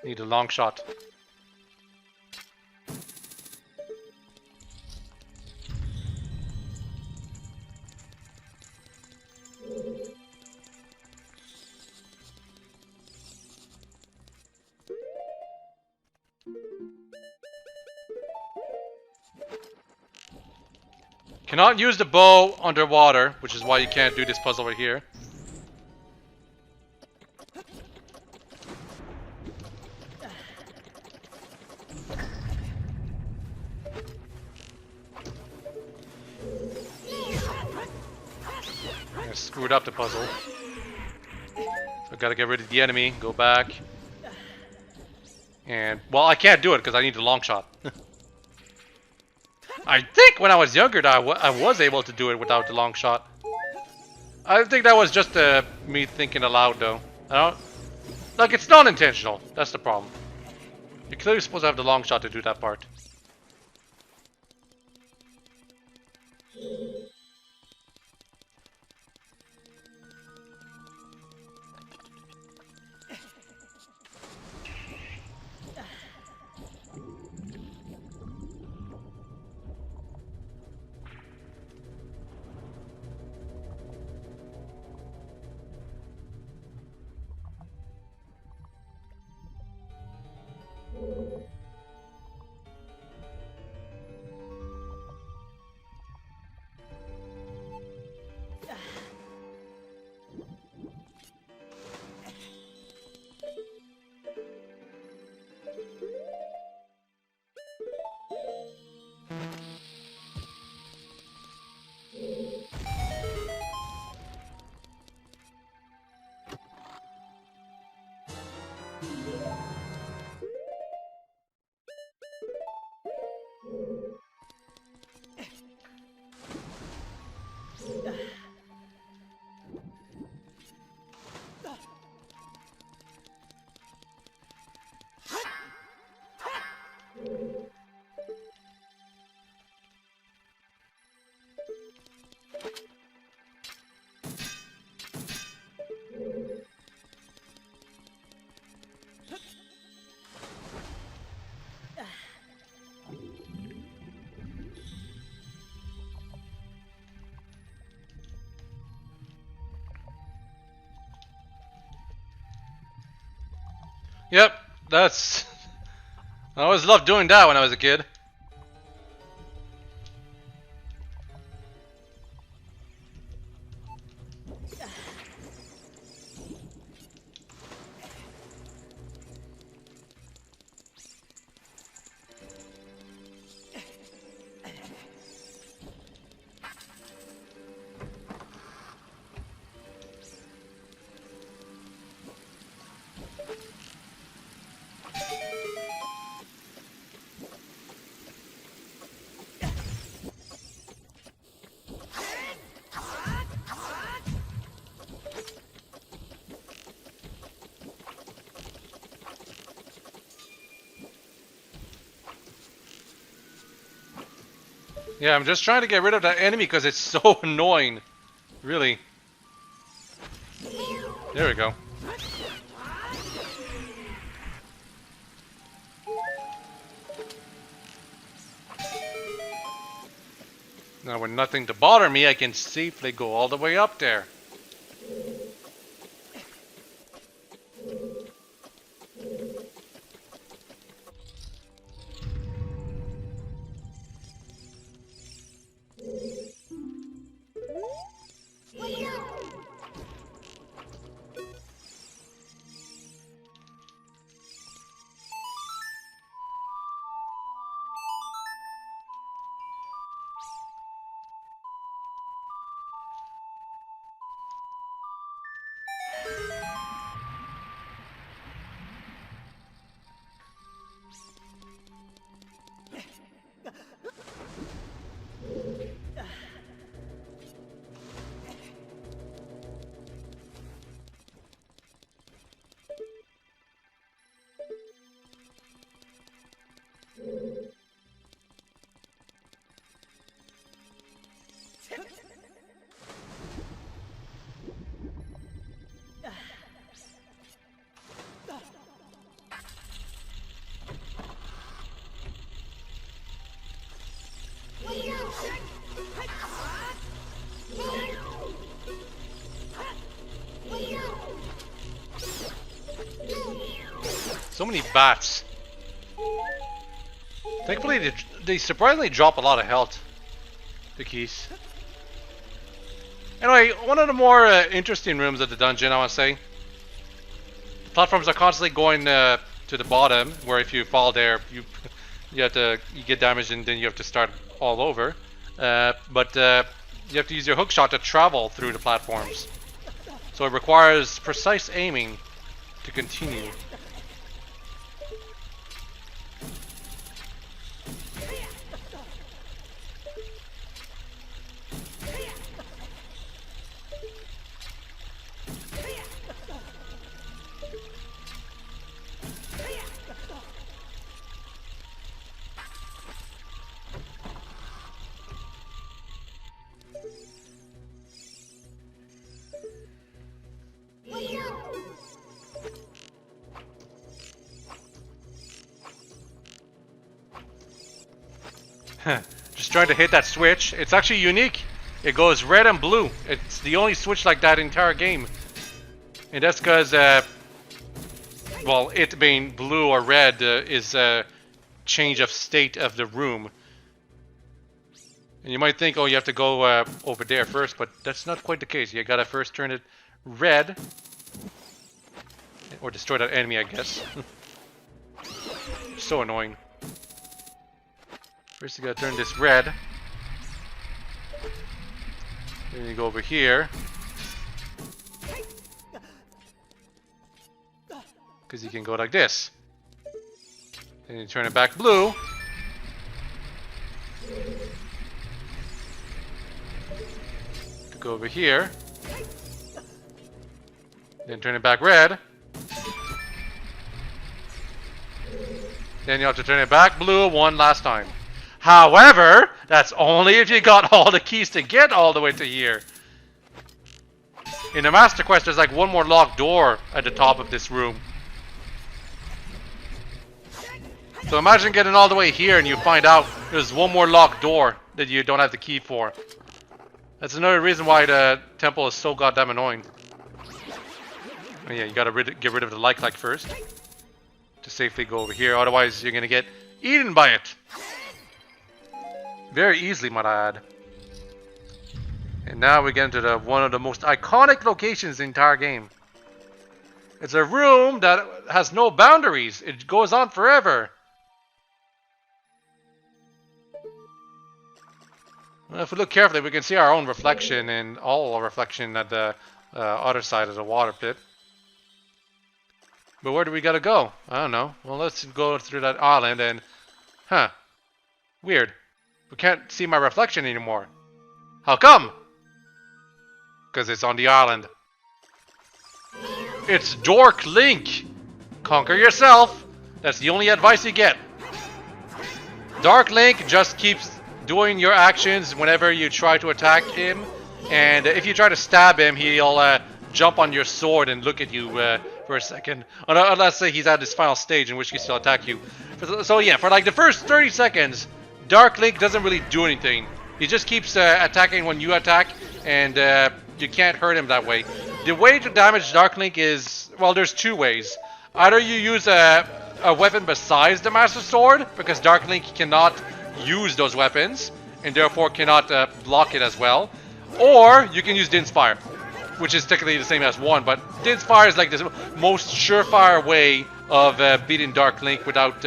[SPEAKER 1] Need a long shot. Cannot use the bow underwater, which is why you can't do this puzzle right here. I screwed up the puzzle. I gotta get rid of the enemy, go back. And, well, I can't do it because I need the long shot. I think when I was younger, I was able to do it without the long shot. I think that was just me thinking aloud, though. I don't... Like, it's not intentional. That's the problem. You're clearly supposed to have the long shot to do that part. Yep, that's... I always loved doing that when I was a kid. Yeah, I'm just trying to get rid of that enemy because it's so annoying. Really. There we go. Now with nothing to bother me, I can safely go all the way up there. So many bats. Thankfully, they surprisingly drop a lot of health. The keys. Anyway, one of the more interesting rooms of the dungeon, I want to say. The platforms are constantly going to the bottom, where if you fall there, you get damaged and then you have to start all over. But you have to use your hookshot to travel through the platforms. So it requires precise aiming to continue. Just trying to hit that switch. It's actually unique. It goes red and blue. It's the only switch like that in the entire game. And that's because, well, it being blue or red is a change of state of the room. And you might think, oh, you have to go over there first, but that's not quite the case. You gotta first turn it red. Or destroy that enemy, I guess. So annoying. First you gotta turn this red. Then you go over here. Because you can go like this. Then you turn it back blue. To go over here. Then turn it back red. Then you have to turn it back blue one last time. However, that's only if you got all the keys to get all the way to here. In the Master Quest, there's like one more locked door at the top of this room. So imagine getting all the way here and you find out there's one more locked door that you don't have the key for. That's another reason why the temple is so goddamn annoying. Oh yeah, you gotta get rid of the like first. to safely go over here. Otherwise, you're gonna get eaten by it. Very easily, might I add. And now we get into one of the most iconic locations in the entire game. It's a room that has no boundaries. It goes on forever. Well, if we look carefully, we can see our own reflection and all our reflection at the other side of the water pit. But where do we gotta go? I don't know. Well, let's go through that island and... Huh. Weird. We can't see my reflection anymore. How come? Because it's on the island. It's Dork Link! Conquer yourself! That's the only advice you get. Dark Link just keeps doing your actions whenever you try to attack him. And if you try to stab him, he'll jump on your sword and look at you for a second. Let's say he's at his final stage, in which case he'll attack you. So yeah, for like the first 30 seconds, Dark Link doesn't really do anything. He just keeps attacking when you attack, and you can't hurt him that way. The way to damage Dark Link is, well, there's two ways. Either you use a weapon besides the Master Sword, because Dark Link cannot use those weapons, and therefore cannot block it as well. Or you can use Din's Fire, which is technically the same as one, but Din's Fire is like the most surefire way of beating Dark Link without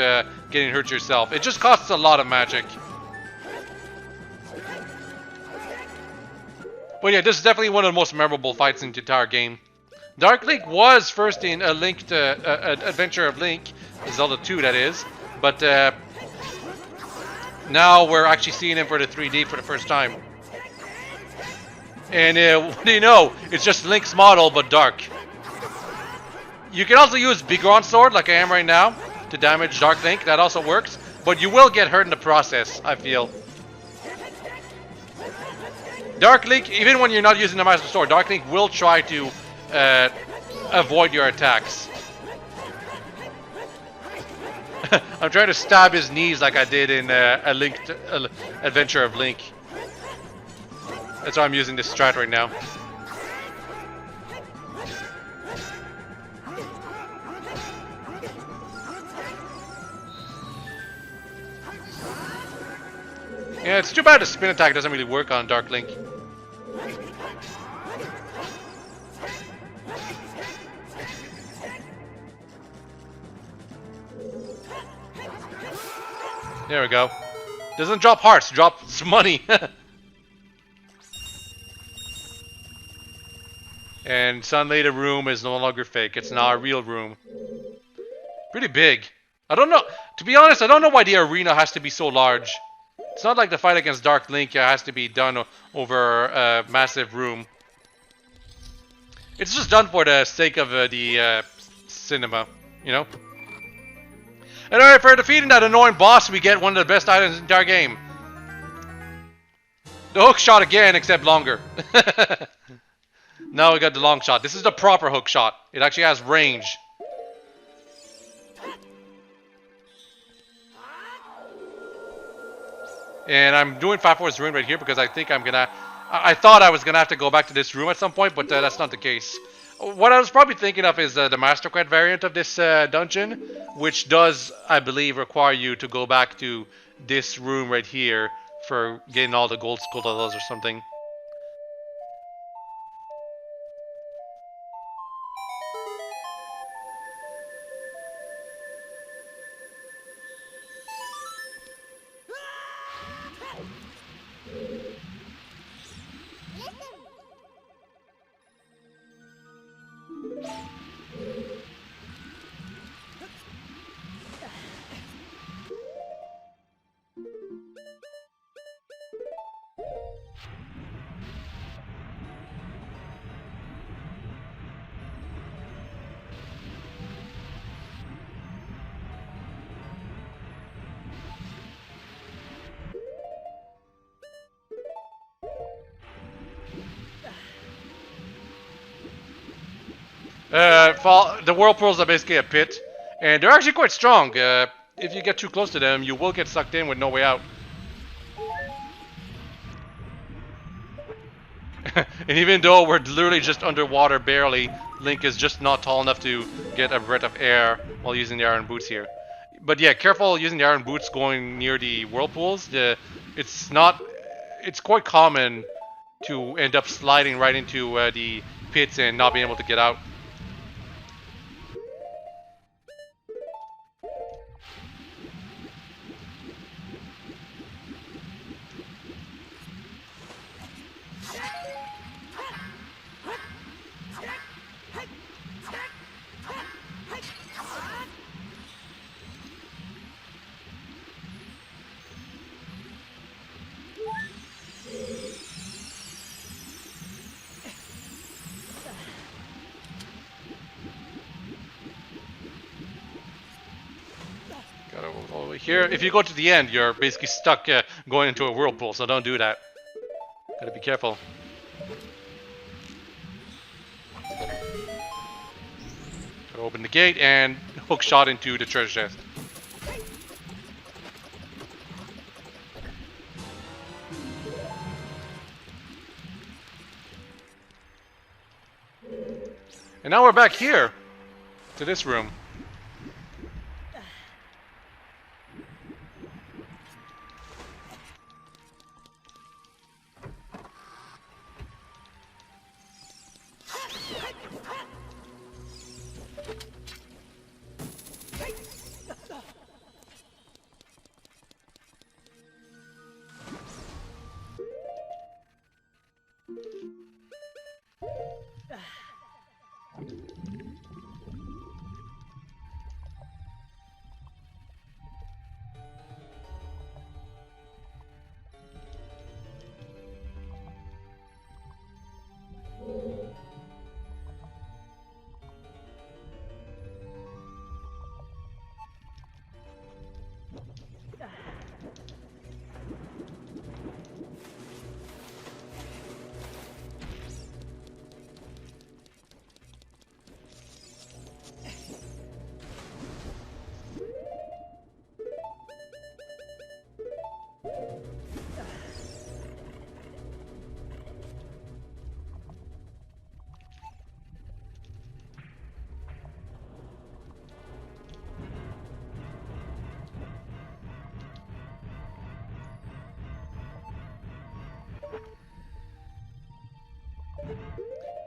[SPEAKER 1] getting hurt yourself. It just costs a lot of magic. But yeah, this is definitely one of the most memorable fights in the entire game. Dark Link was first in a Adventure of Link, Zelda 2 that is, but now we're actually seeing him for the 3D for the first time. And what do you know? It's just Link's model, but dark. You can also use Goron's sword, like I am right now, to damage Dark Link. That also works, but you will get hurt in the process, I feel. Dark Link, even when you're not using the Master Sword, Dark Link will try to avoid your attacks. I'm trying to stab his knees like I did in Adventure of Link. That's why I'm using this strat right now. Yeah, it's too bad the spin attack doesn't really work on Dark Link. There we go. Doesn't drop hearts, drops money. And suddenly the room is no longer fake. It's now a real room. Pretty big. I don't know. To be honest, I don't know why the arena has to be so large. It's not like the fight against Dark Link has to be done over a massive room. It's just done for the sake of the cinema, you know? And alright, for defeating that annoying boss, we get one of the best items in the entire game. The hook shot again, except longer. Now we got the long shot. This is the proper hook shot. It actually has range. And I'm doing Fat Force Ruin right here because I think I'm gonna... I thought I was gonna have to go back to this room at some point, but that's not the case. What I was probably thinking of is the Master Quest variant of this dungeon, which does, I believe, require you to go back to this room right here for getting all the gold Skulltulas or something. The whirlpools are basically a pit, and they're actually quite strong. If you get too close to them, you will get sucked in with no way out. And even though we're literally just underwater barely, Link is just not tall enough to get a breath of air while using the iron boots here. But yeah, careful using the iron boots going near the whirlpools. It's not, it's quite common to end up sliding right into the pits and not being able to get out. All the way here. If you go to the end, you're basically stuck going into a whirlpool, so don't do that. Gotta be careful. Gotta open the gate and hook shot into the treasure chest. And now we're back here to this room.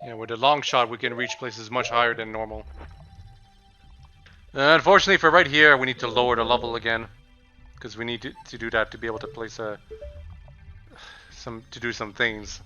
[SPEAKER 1] Yeah, with a long shot, we can reach places much higher than normal. Unfortunately, for right here, we need to lower the level again, because we need to do that to be able to place to do some things.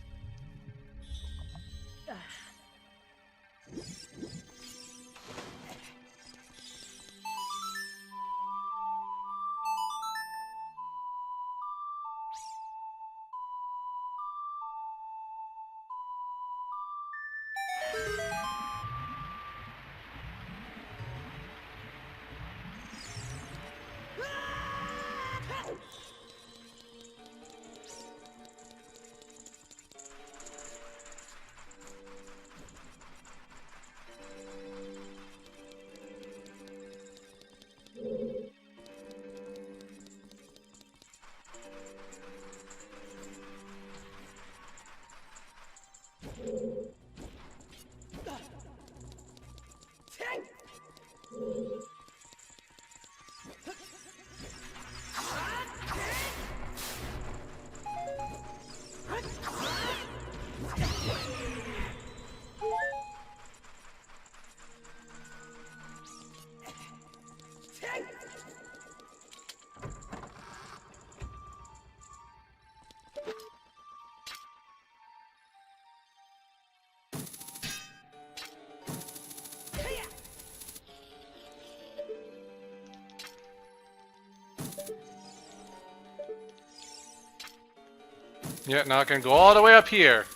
[SPEAKER 1] Yeah, now I can go all the way up here.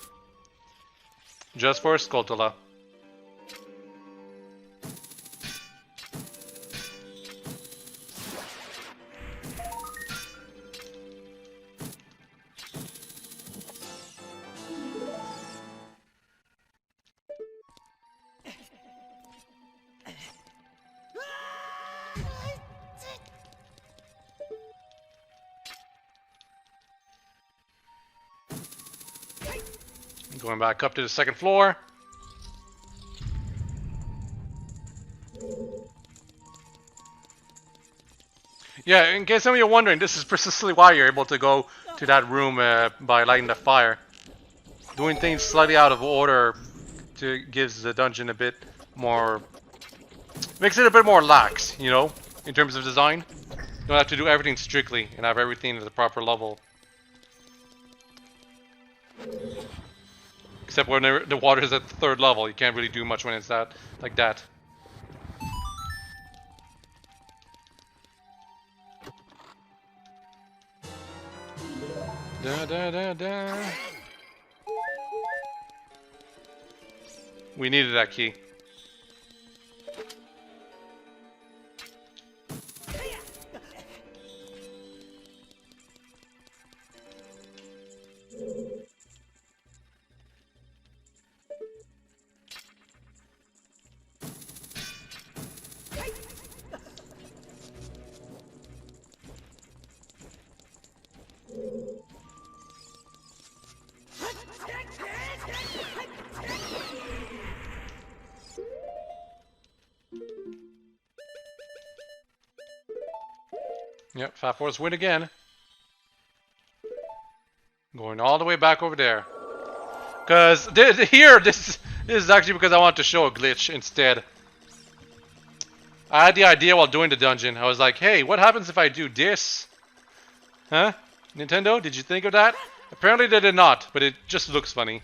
[SPEAKER 1] Just for a Skulltula. Going back up to the second floor. Yeah, in case some of you are wondering, this is precisely why you're able to go to that room by lighting the fire. Doing things slightly out of order gives the dungeon a bit more... Makes it a bit more lax, you know, in terms of design. You don't have to do everything strictly and have everything at the proper level. Except when the water is at the third level, you can't really do much when it's that like that. Da da da da. We needed that key. Yep, Fat Force win again. Going all the way back over there. Because this is actually because I want to show a glitch instead. I had the idea while doing the dungeon. I was like, hey, what happens if I do this? Huh? Nintendo, did you think of that? Apparently they did not, but it just looks funny.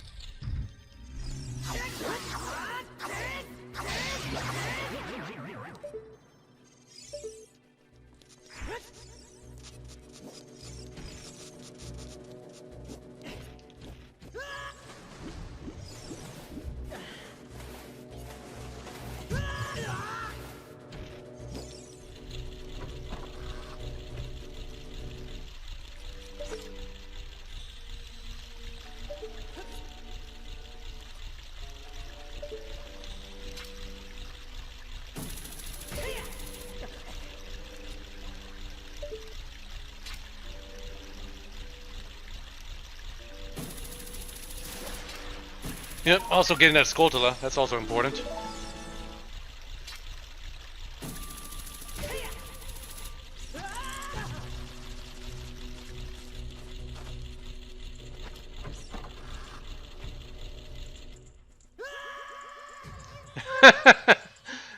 [SPEAKER 1] Yep, also getting that Skulltula, that's also important.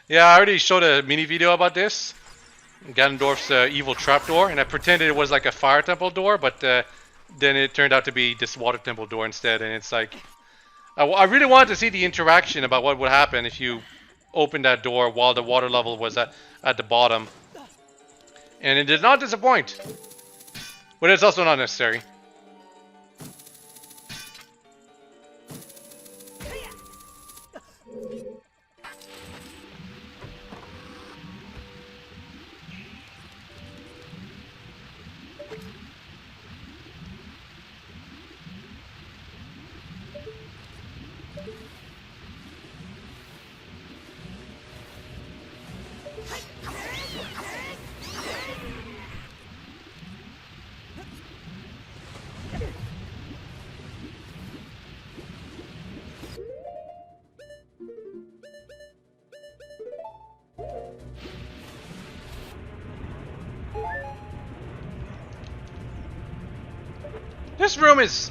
[SPEAKER 1] Yeah, I already showed a mini video about this. Ganondorf's evil trapdoor, and I pretended it was like a fire temple door, but then it turned out to be this water temple door instead, and it's like... I really wanted to see the interaction about what would happen if you opened that door while the water level was at the bottom. And it did not disappoint. But it's also not necessary. This room is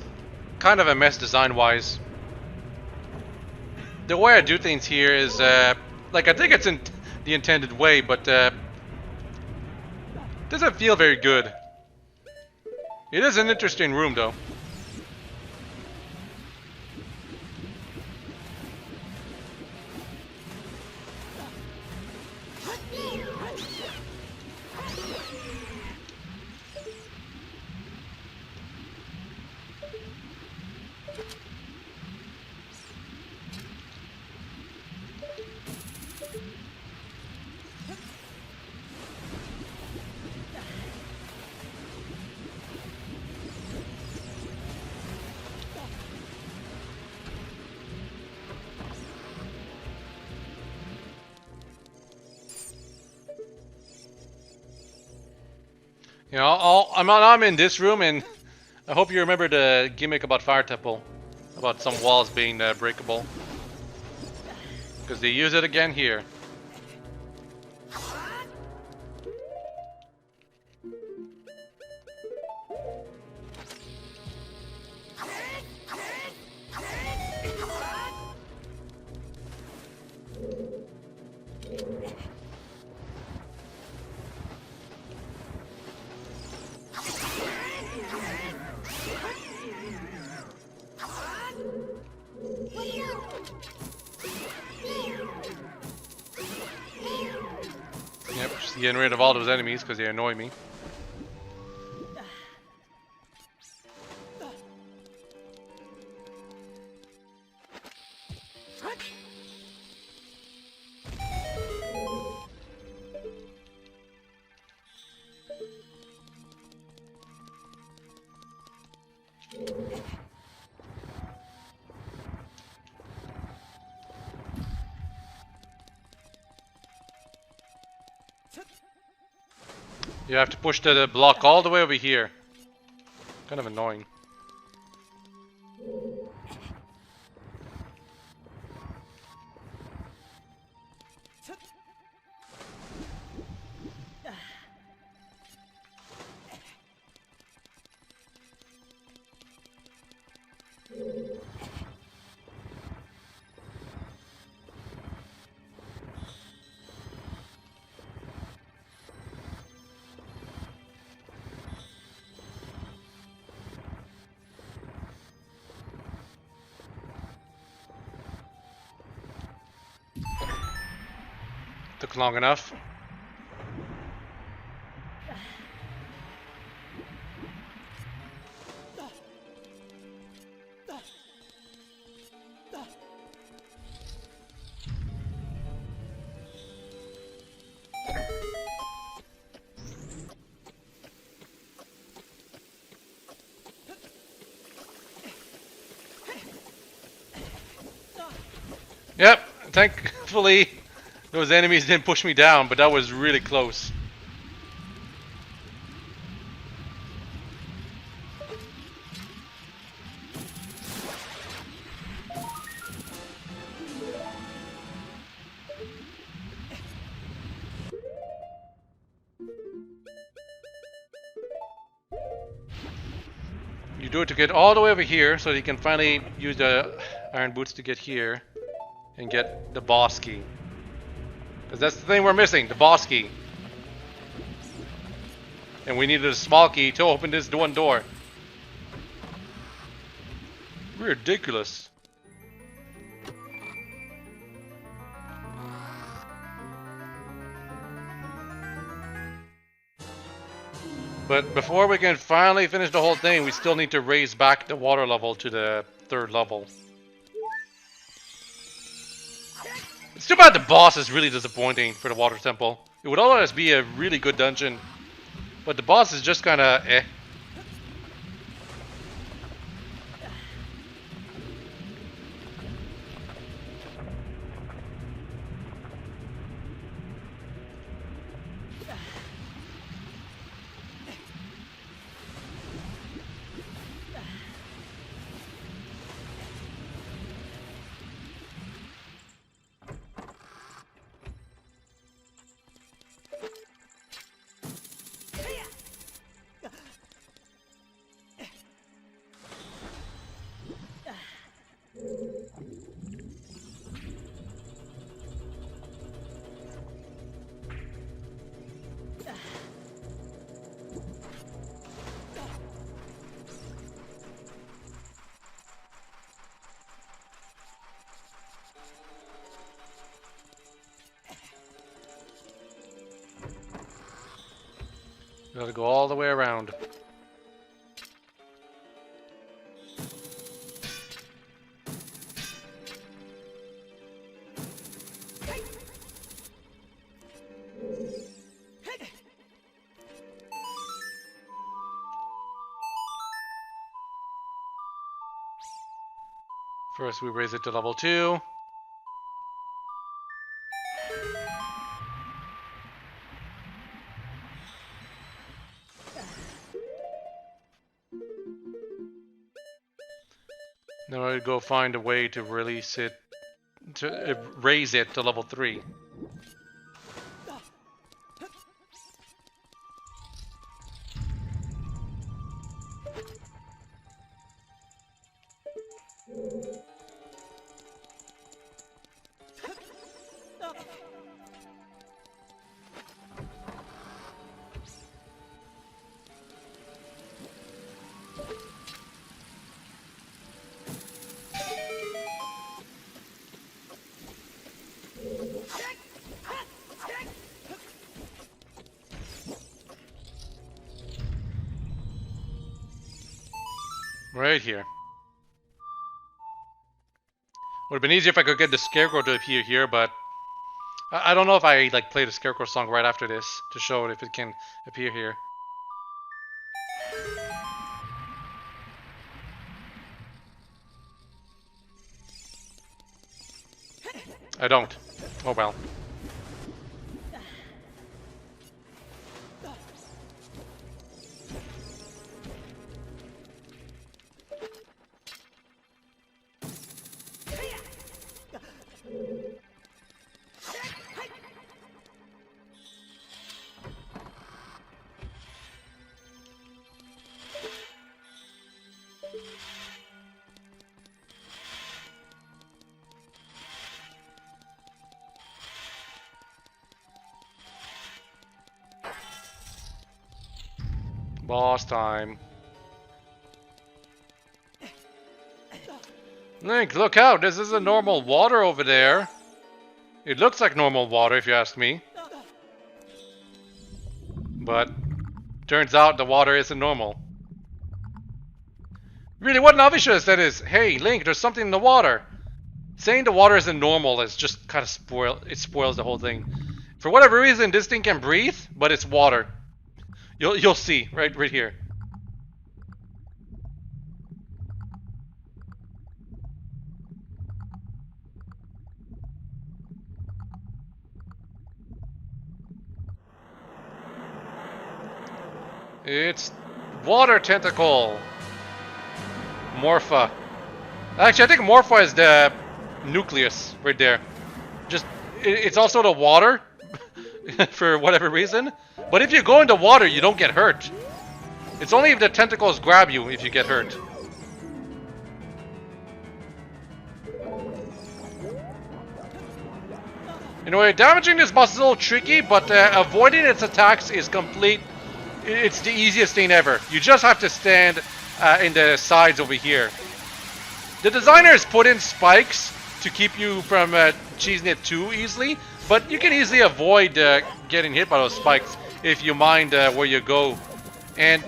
[SPEAKER 1] kind of a mess design-wise. The way I do things here is, like, I think it's in the intended way, but doesn't feel very good. It is an interesting room, though. You know, I'm in this room, and I hope you remember the gimmick about Fire Temple. about some walls being breakable. Because they use it again here. Yep, just getting rid of all those enemies because they annoy me. You have to push the block all the way over here. Kind of annoying. Took long enough. Yep, thankfully those enemies didn't push me down, but that was really close. You do it to get all the way over here so that you can finally use the iron boots to get here and get the boss key. Because that's the thing we're missing, the boss key. And we needed a small key to open this one door. Ridiculous. But before we can finally finish the whole thing, we still need to raise back the water level to the 3rd level. It's too bad the boss is really disappointing for the water temple. It would otherwise be a really good dungeon. But the boss is just kinda eh. Gotta go all the way around. First we raise it to level 2. Now I go find a way to release it, to raise it to level 3. Right here. Would have been easier if I could get the Scarecrow to appear here, but I don't know if I like play the Scarecrow song right after this to show it if it can appear here. I don't. Oh well. Boss time. Link, look out! This isn't normal water over there. It looks like normal water if you ask me. But turns out the water isn't normal. Really, what Navi should have said is, hey Link, there's something in the water. Saying the water isn't normal is just kind of spoils the whole thing. For whatever reason, this thing can breathe, but it's water. You'll see right here. It's water tentacle. Morpha. Actually, I think Morpha is the nucleus right there. Just it's also the water for whatever reason. But if you go into water, you don't get hurt. It's only if the tentacles grab you if you get hurt. Anyway, damaging this boss is a little tricky, but avoiding its attacks is complete. It's the easiest thing ever. You just have to stand in the sides over here. The designers put in spikes to keep you from cheesing it too easily, but you can easily avoid getting hit by those spikes if you mind where you go. And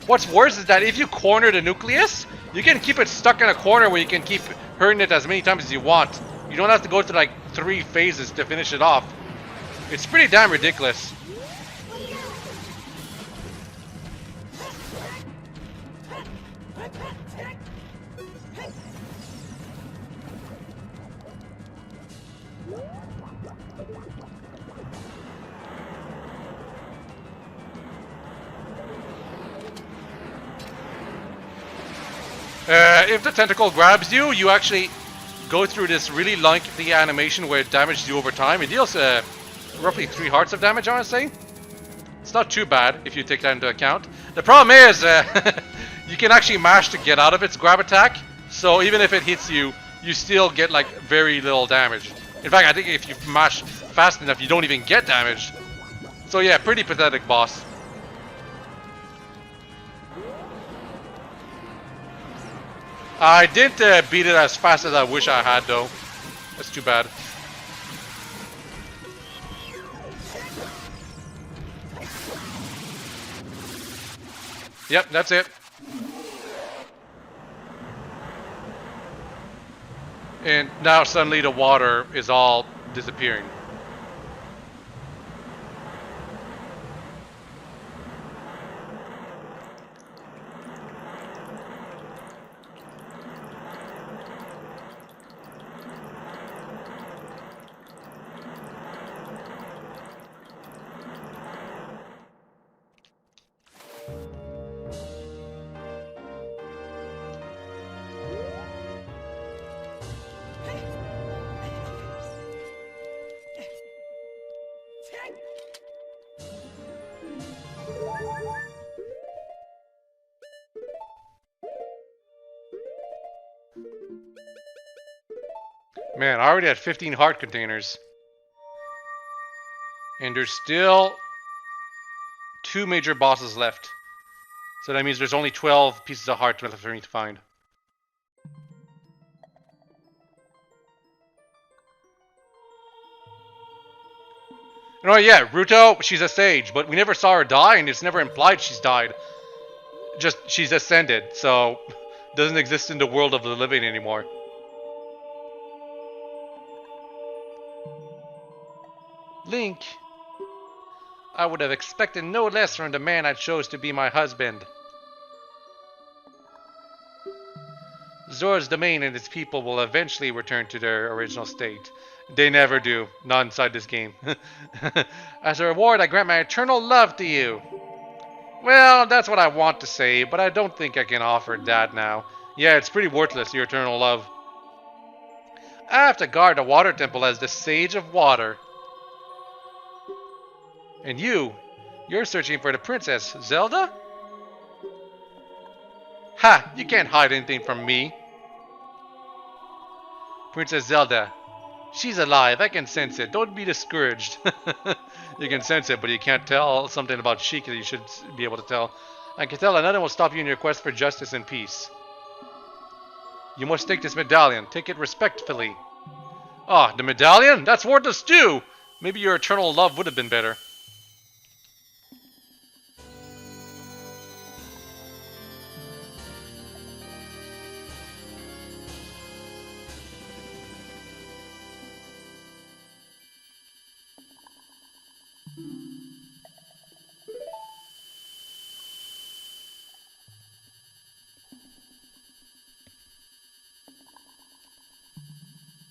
[SPEAKER 1] what's worse is that if you corner the nucleus, you can keep it stuck in a corner where you can keep hurting it as many times as you want. You don't have to go through like 3 phases to finish it off. It's pretty damn ridiculous. If the tentacle grabs you, you actually go through this really lengthy animation where it damages you over time. It deals roughly 3 hearts of damage, I want to say. It's not too bad if you take that into account. The problem is, you can actually mash to get out of its grab attack. So even if it hits you, you still get like very little damage. In fact, I think if you mash fast enough, you don't even get damage. So yeah, pretty pathetic boss. I didn't beat it as fast as I wish I had, though. That's too bad. Yep, that's it. And now suddenly the water is all disappearing. Man, I already had 15 heart containers. And there's still 2 major bosses left. So that means there's only 12 pieces of heart left for me to find. You know, yeah, Ruto, she's a sage, but we never saw her die, and it's never implied she's died. Just, she's ascended, so doesn't exist in the world of the living anymore. Link, I would have expected no less from the man I chose to be my husband. Zora's domain and its people will eventually return to their original state. They never do. Not inside this game. As a reward, I grant my eternal love to you. Well, that's what I want to say, but I don't think I can offer that now. Yeah, it's pretty worthless, your eternal love. I have to guard the water temple as the Sage of Water. And you're searching for the princess, Zelda? Ha! You can't hide anything from me. Princess Zelda. She's alive, I can sense it. Don't be discouraged. You can sense it, but you can't tell something about Sheik that you should be able to tell. I can tell that nothing will stop you in your quest for justice and peace. You must take this medallion. Take it respectfully. Ah, the medallion? That's worthless too! Maybe your eternal love would have been better.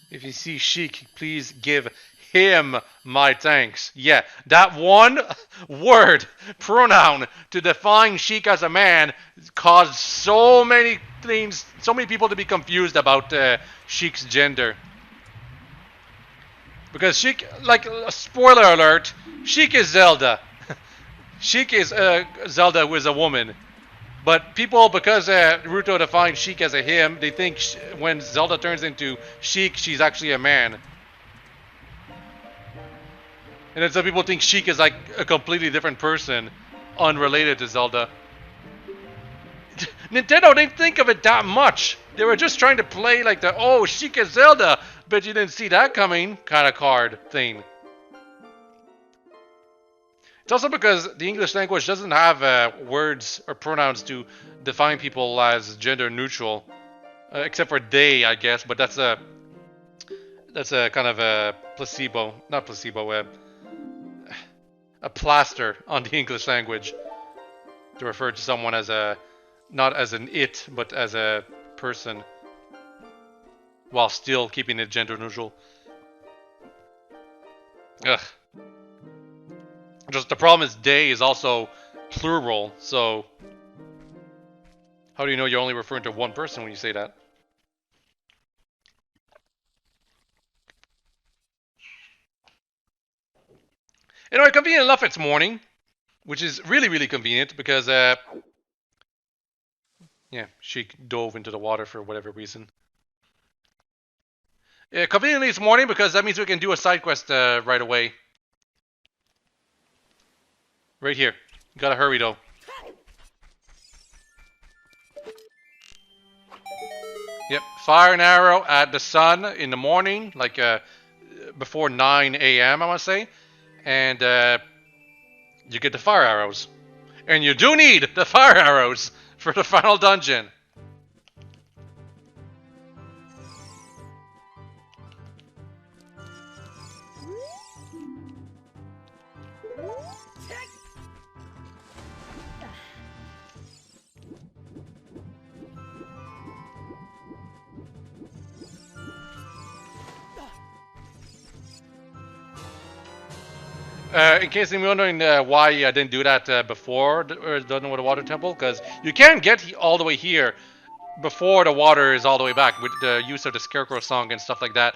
[SPEAKER 1] If you see Sheik, please give him my thanks. Yeah, that one word, pronoun, to define Sheik as a man caused so many things, so many people to be confused about Sheik's gender. Because Sheik, like, spoiler alert, Sheik is Zelda. Sheik is Zelda, who is a woman. But people, because Ruto defined Sheik as a him, they think when Zelda turns into Sheik, she's actually a man. And then some people think Sheik is like a completely different person, unrelated to Zelda. Nintendo didn't think of it that much. They were just trying to play like the, oh, Sheik is Zelda, but you didn't see that coming kind of card thing. It's also because the English language doesn't have words or pronouns to define people as gender neutral, except for they, I guess. But that's a kind of a placebo, not placebo, a plaster on the English language to refer to someone as a, not as an it, but as a person, while still keeping it gender neutral. Ugh. Just the problem is they is also plural, so how do you know you're only referring to one person when you say that? Anyway, convenient enough it's morning, which is really, really convenient because, yeah, she dove into the water for whatever reason. Conveniently it's morning because that means we can do a side quest right away. Right here. You gotta hurry though. Yep, fire an arrow at the sun in the morning, like before 9 a.m. I want to say, and you get the fire arrows. And you do need the fire arrows for the final dungeon. In case you're wondering why I didn't do that before done with the water temple, because you can get all the way here before the water is all the way back with the use of the Scarecrow song and stuff like that.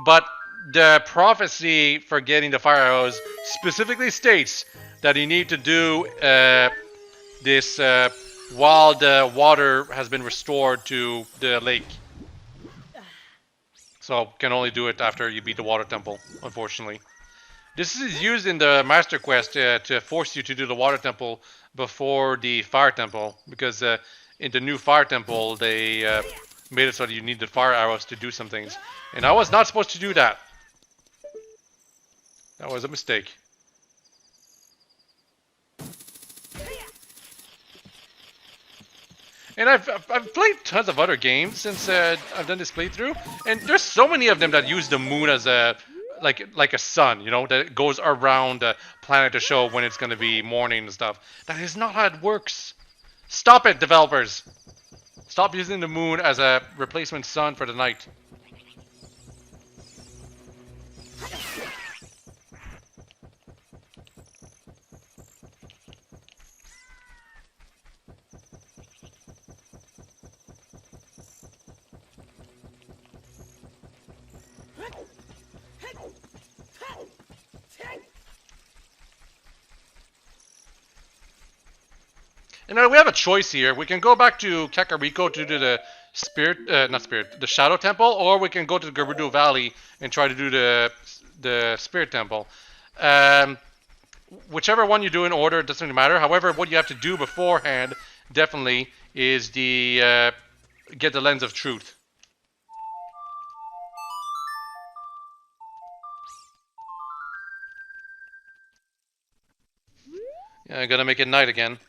[SPEAKER 1] But the prophecy for getting the fire arrows specifically states that you need to do this while the water has been restored to the lake. So can only do it after you beat the water temple, unfortunately. This is used in the Master Quest to force you to do the water temple before the fire temple, because in the new fire temple they made it so that you need the fire arrows to do some things. And I was not supposed to do that. That was a mistake. And I've played tons of other games since I've done this playthrough, and there's so many of them that use the moon as a like a sun, you know, that goes around the planet to show when it's going to be morning and stuff. That is not how it works. Stop it, developers. Stop using the moon as a replacement sun for the night. And we have a choice here. We can go back to Kakariko to do the the Shadow Temple, or we can go to the Gerudo Valley and try to do the Spirit Temple. Whichever one you do in order, doesn't really matter. However, what you have to do beforehand, definitely, is the get the Lens of Truth. Yeah, I'm gonna make it night again.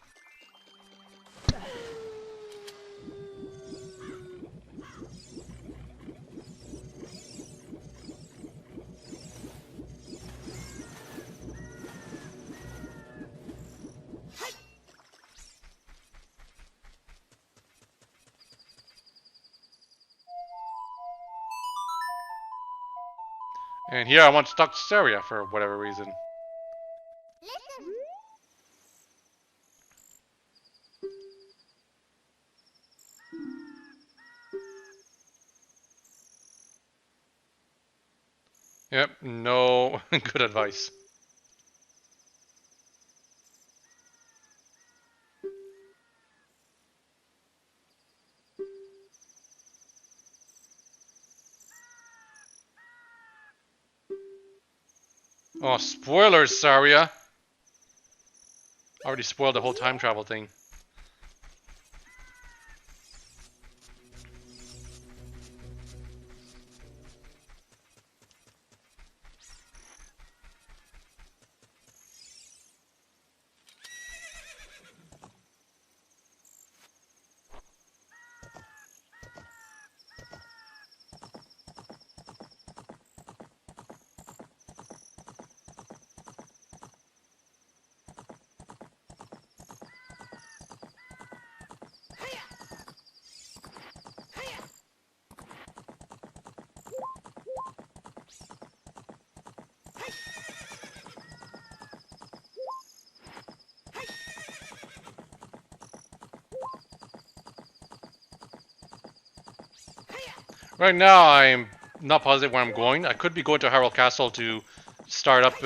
[SPEAKER 1] And here I want to talk to Saria for whatever reason. Yep, no good advice. Oh, spoilers, Saria. Already spoiled the whole time travel thing. Right now, I'm not positive where I'm going. I could be going to Hyrule Castle to start up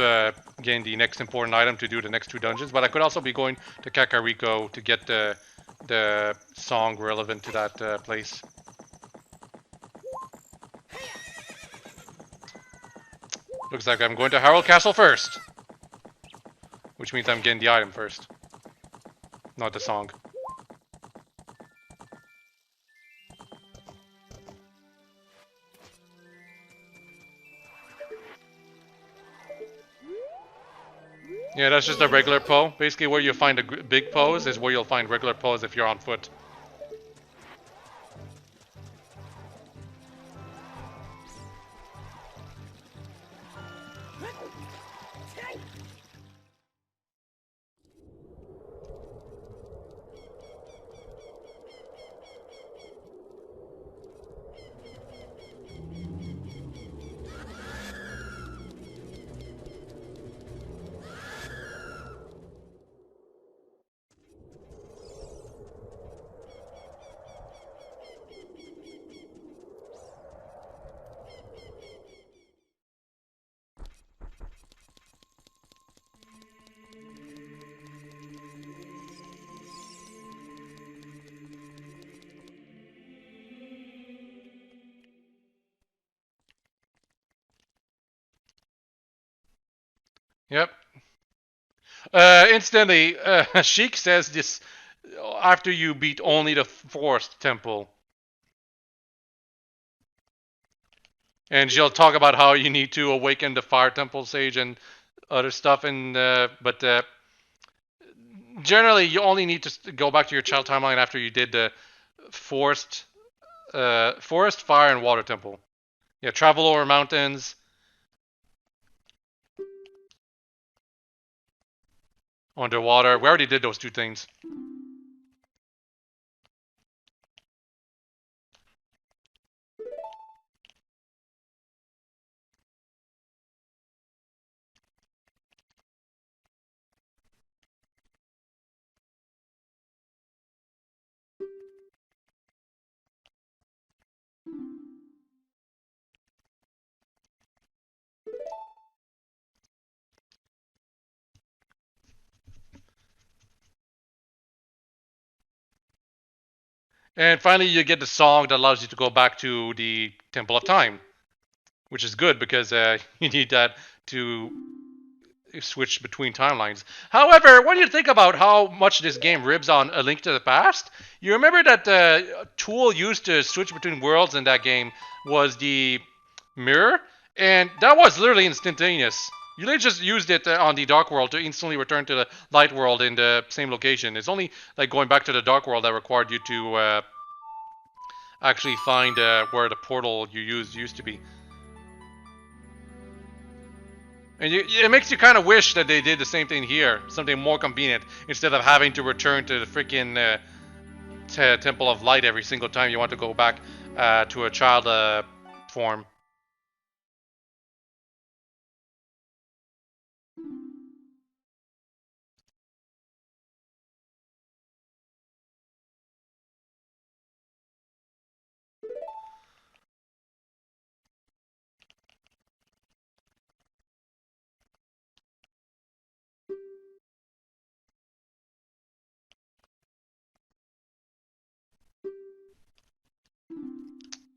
[SPEAKER 1] getting the next important item to do the next 2 dungeons, but I could also be going to Kakariko to get the song relevant to that place. Looks like I'm going to Hyrule Castle first, which means I'm getting the item first, not the song. Yeah, that's just a regular Poe. Basically, where you find a big pose is where you'll find regular pose if you're on foot. Yep. Instantly, Sheik says this after you beat only the Forest Temple. And she'll talk about how you need to awaken the Fire Temple Sage and other stuff. But generally, you only need to go back to your child timeline after you did the Forest, Fire, and Water Temple. Yeah, travel over mountains. Underwater. We already did those two things. And finally, you get the song that allows you to go back to the Temple of Time, which is good because you need that to switch between timelines. However, when you think about how much this game ribs on A Link to the Past, you remember that the tool used to switch between worlds in that game was the mirror, and that was literally instantaneous. You literally just used it on the Dark World to instantly return to the Light World in the same location. It's only like going back to the Dark World that required you to actually find where the portal you used to be. And it makes you kind of wish that they did the same thing here, something more convenient, instead of having to return to the freaking Temple of Light every single time you want to go back to a child form.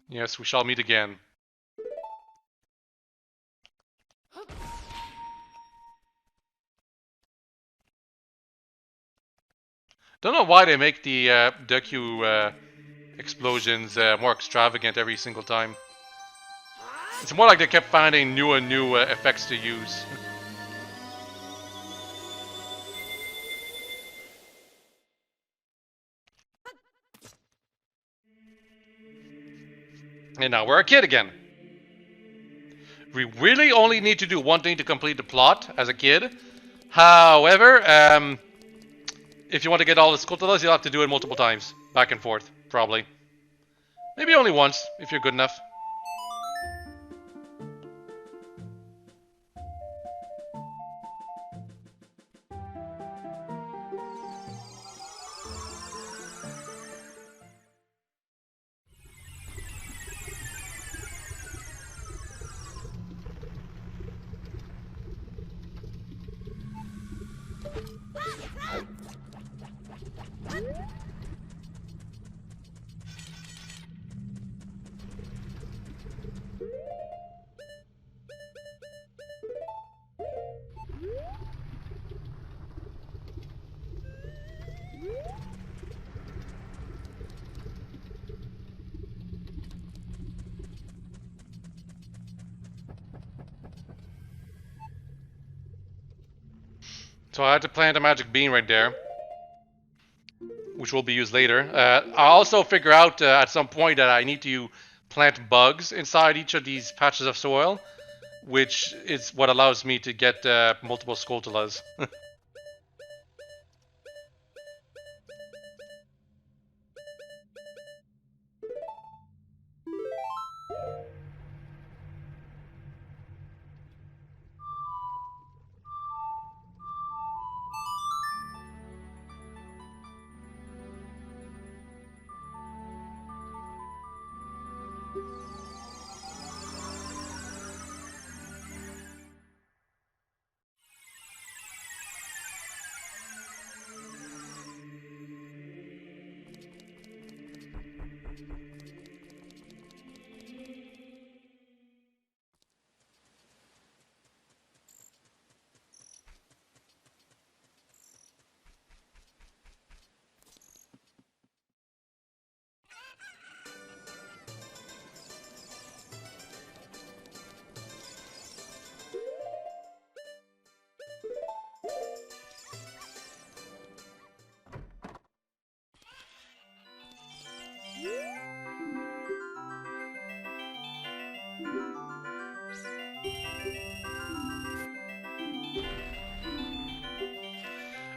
[SPEAKER 1] Yes, we shall meet again. Don't know why they make the Deku explosions more extravagant every single time. It's more like they kept finding new and new effects to use. And now we're a kid again. We really only need to do one thing to complete the plot as a kid. However, if you want to get all the Skulltulas, you'll have to do it multiple times. Back and forth, probably. Maybe only once, if you're good enough. So I had to plant a magic bean right there, which will be used later. I also figure out at some point that I need to plant bugs inside each of these patches of soil, which is what allows me to get multiple Skulltulas.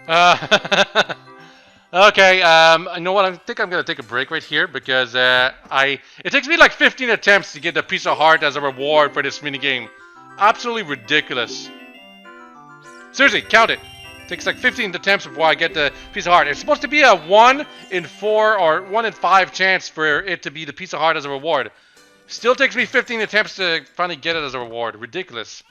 [SPEAKER 1] Uh, okay, you know what? I think I'm gonna take a break right here because it takes me like 15 attempts to get the piece of heart as a reward for this minigame. Absolutely ridiculous. Seriously, count it. Takes like 15 attempts before I get the piece of heart. It's supposed to be a 1 in 4 or 1 in 5 chance for it to be the piece of heart as a reward. Still takes me 15 attempts to finally get it as a reward. Ridiculous.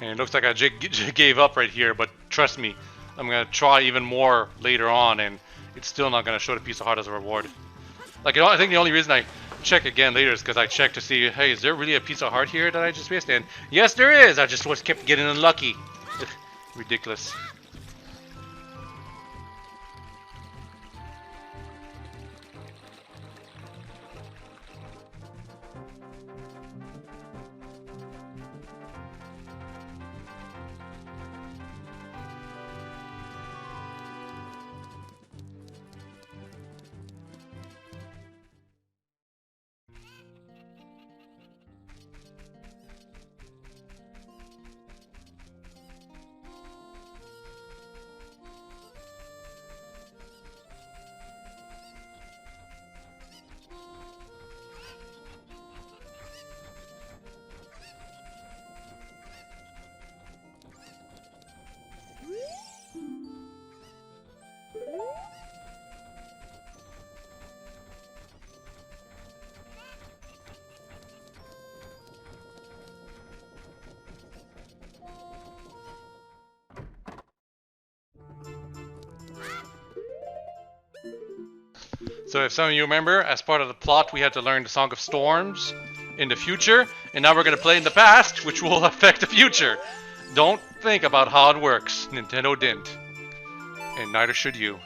[SPEAKER 1] And it looks like I gave up right here, but trust me, I'm gonna try even more later on, and it's still not gonna show the piece of heart as a reward. Like, I think the only reason I check again later is because I check to see, hey, is there really a piece of heart here that I just missed? And yes, there is. I just kept getting unlucky. Ridiculous. So if some of you remember, as part of the plot, we had to learn the Song of Storms in the future, and now we're going to play in the past, which will affect the future. Don't think about how it works. Nintendo didn't. And neither should you.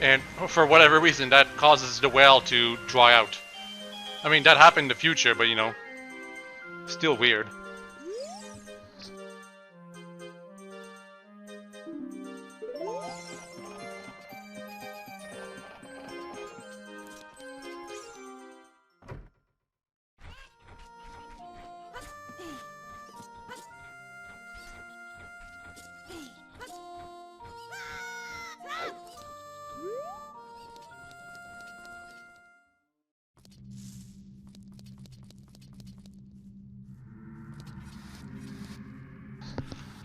[SPEAKER 1] And for whatever reason, that causes the well to dry out. I mean, that happened in the future, but you know, still weird.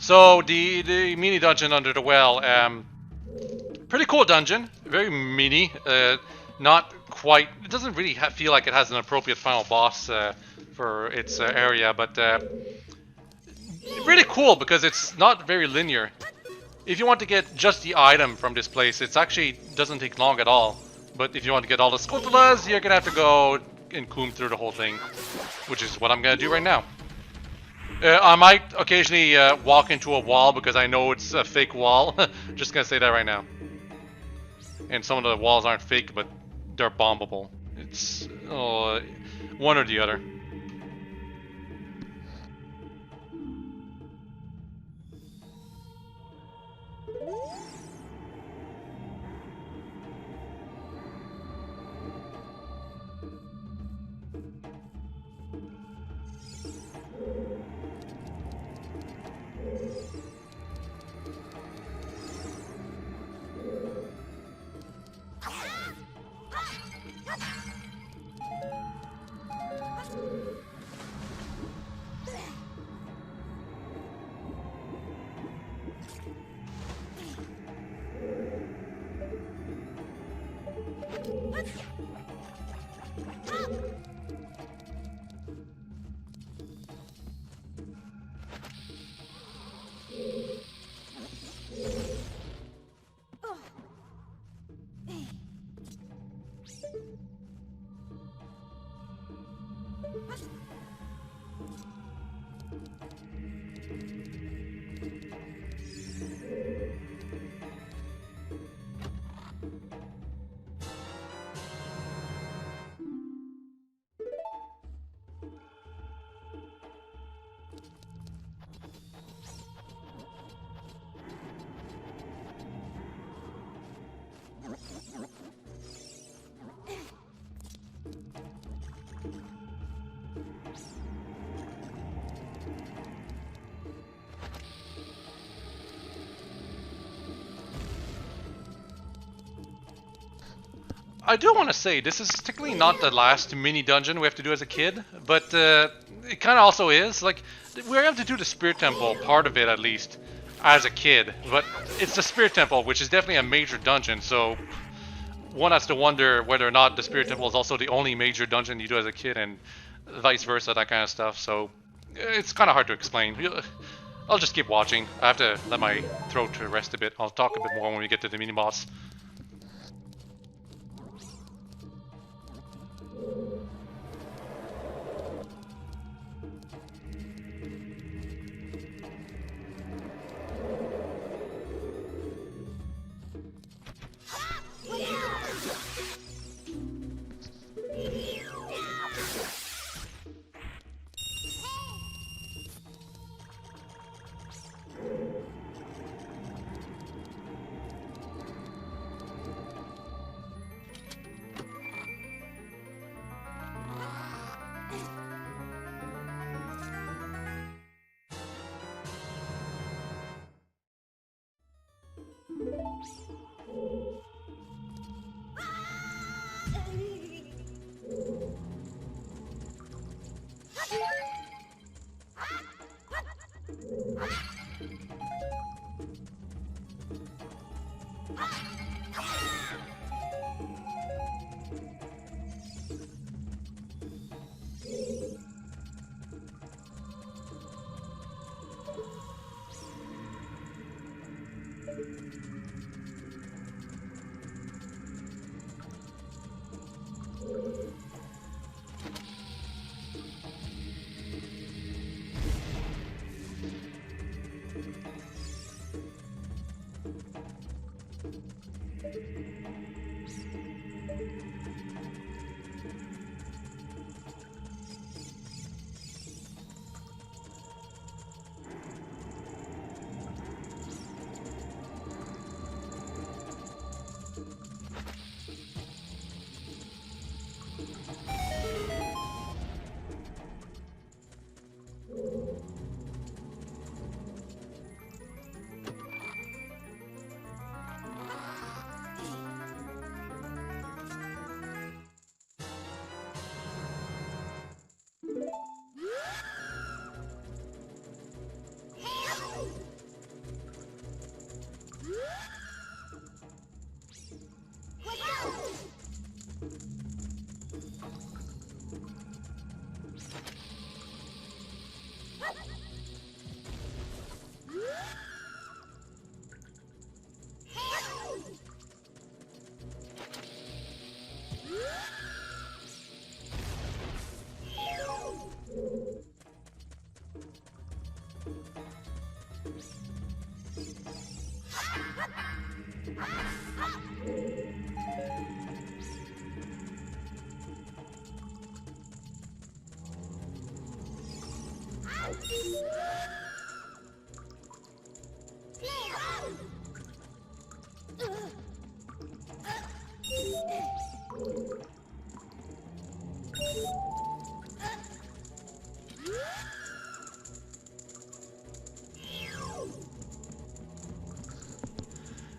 [SPEAKER 1] So the mini dungeon under the well, pretty cool dungeon, very mini, not quite. It doesn't really feel like it has an appropriate final boss for its area, but really cool because it's not very linear. If you want to get just the item from this place, it actually doesn't take long at all. But if you want to get all the Skulltulas, you're gonna have to go and Koume through the whole thing, which is what I'm gonna do right now. I might occasionally walk into a wall because I know it's a fake wall. Just gonna say that right now. And some of the walls aren't fake, but they're bombable. It's one or the other. I do want to say, this is technically not the last mini dungeon we have to do as a kid, but it kind of also is. Like, we have to do the Spirit Temple, part of it at least, as a kid. But it's the Spirit Temple, which is definitely a major dungeon, so one has to wonder whether or not the Spirit Temple is also the only major dungeon you do as a kid, and vice versa, that kind of stuff. So it's kind of hard to explain. I'll just keep watching. I have to let my throat rest a bit. I'll talk a bit more when we get to the mini-boss.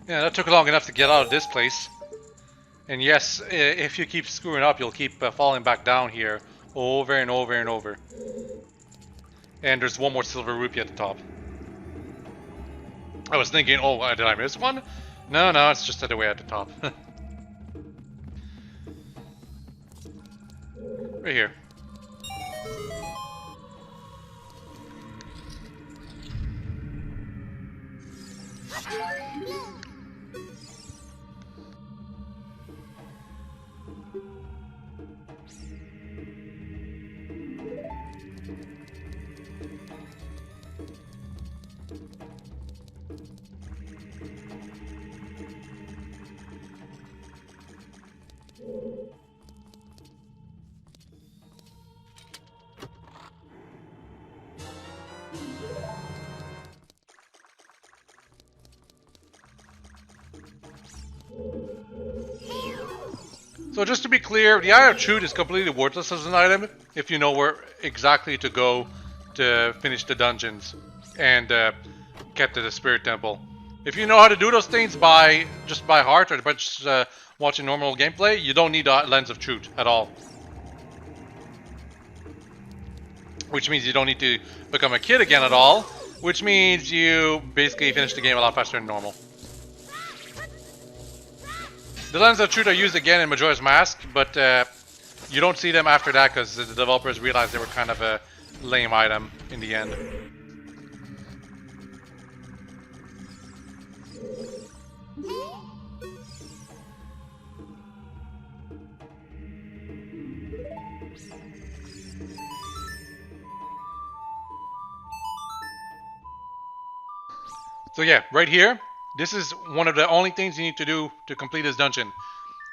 [SPEAKER 1] Yeah, that took long enough to get out of this place. And yes, if you keep screwing up, you'll keep falling back down here over and over and over. And there's one more silver rupee at the top. I was thinking, oh, did I miss one? No, it's just the way at the top. Right here. So just to be clear, the Eye of Truth is completely worthless as an item if you know where exactly to go to finish the dungeons and get to the Spirit Temple. If you know how to do those things just by heart or by just watching normal gameplay, you don't need a lens of truth at all. Which means you don't need to become a kid again at all. Which means you basically finish the game a lot faster than normal. The lens of truth are used again in Majora's Mask, but you don't see them after that because the developers realized they were kind of a lame item in the end. So yeah, right here, this is one of the only things you need to do to complete this dungeon.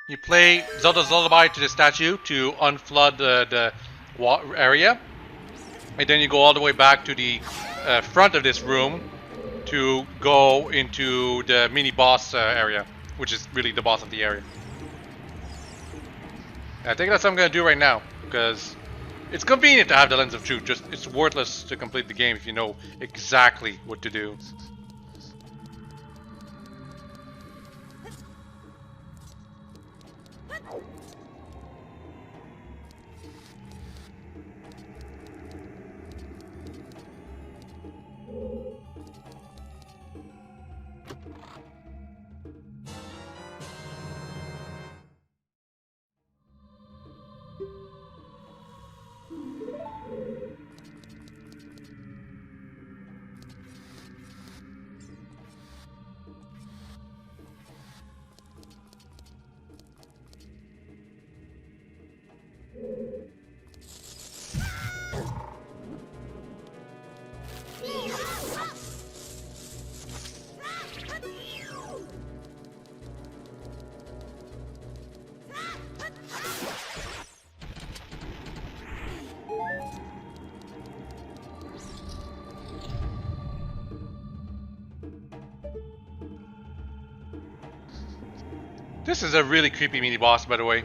[SPEAKER 1] You play Zelda's Lullaby to the statue to unflood the area. And then you go all the way back to the front of this room to go into the mini-boss area, which is really the boss of the area. I think that's what I'm going to do right now, because it's convenient to have the Lens of Truth, just it's worthless to complete the game if you know exactly what to do. This is a really creepy mini-boss, by the way.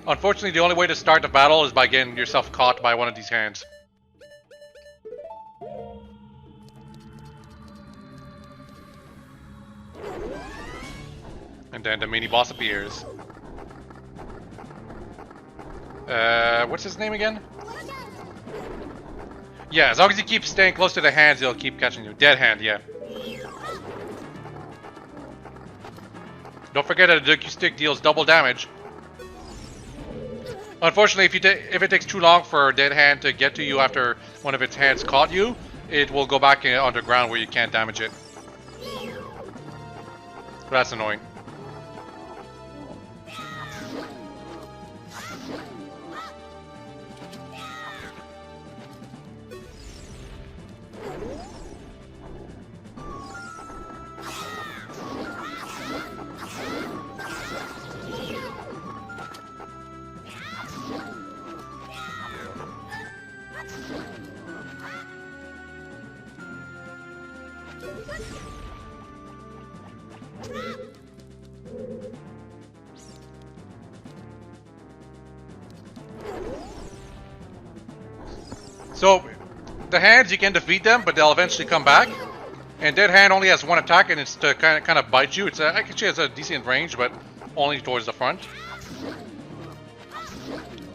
[SPEAKER 1] Unfortunately, the only way to start the battle is by getting yourself caught by one of these hands. And then the mini-boss appears. What's his name again? Yeah, as long as you keep staying close to the hands, he'll keep catching you. Dead hand, yeah. Don't forget that a Ducky Stick deals double damage. Unfortunately, if it takes too long for a dead hand to get to you after one of its hands caught you, it will go back underground where you can't damage it. But that's annoying. So, the hands, you can defeat them, but they'll eventually come back. And Dead Hand only has one attack, and it's to kind of bite you. It's actually has a decent range, but only towards the front.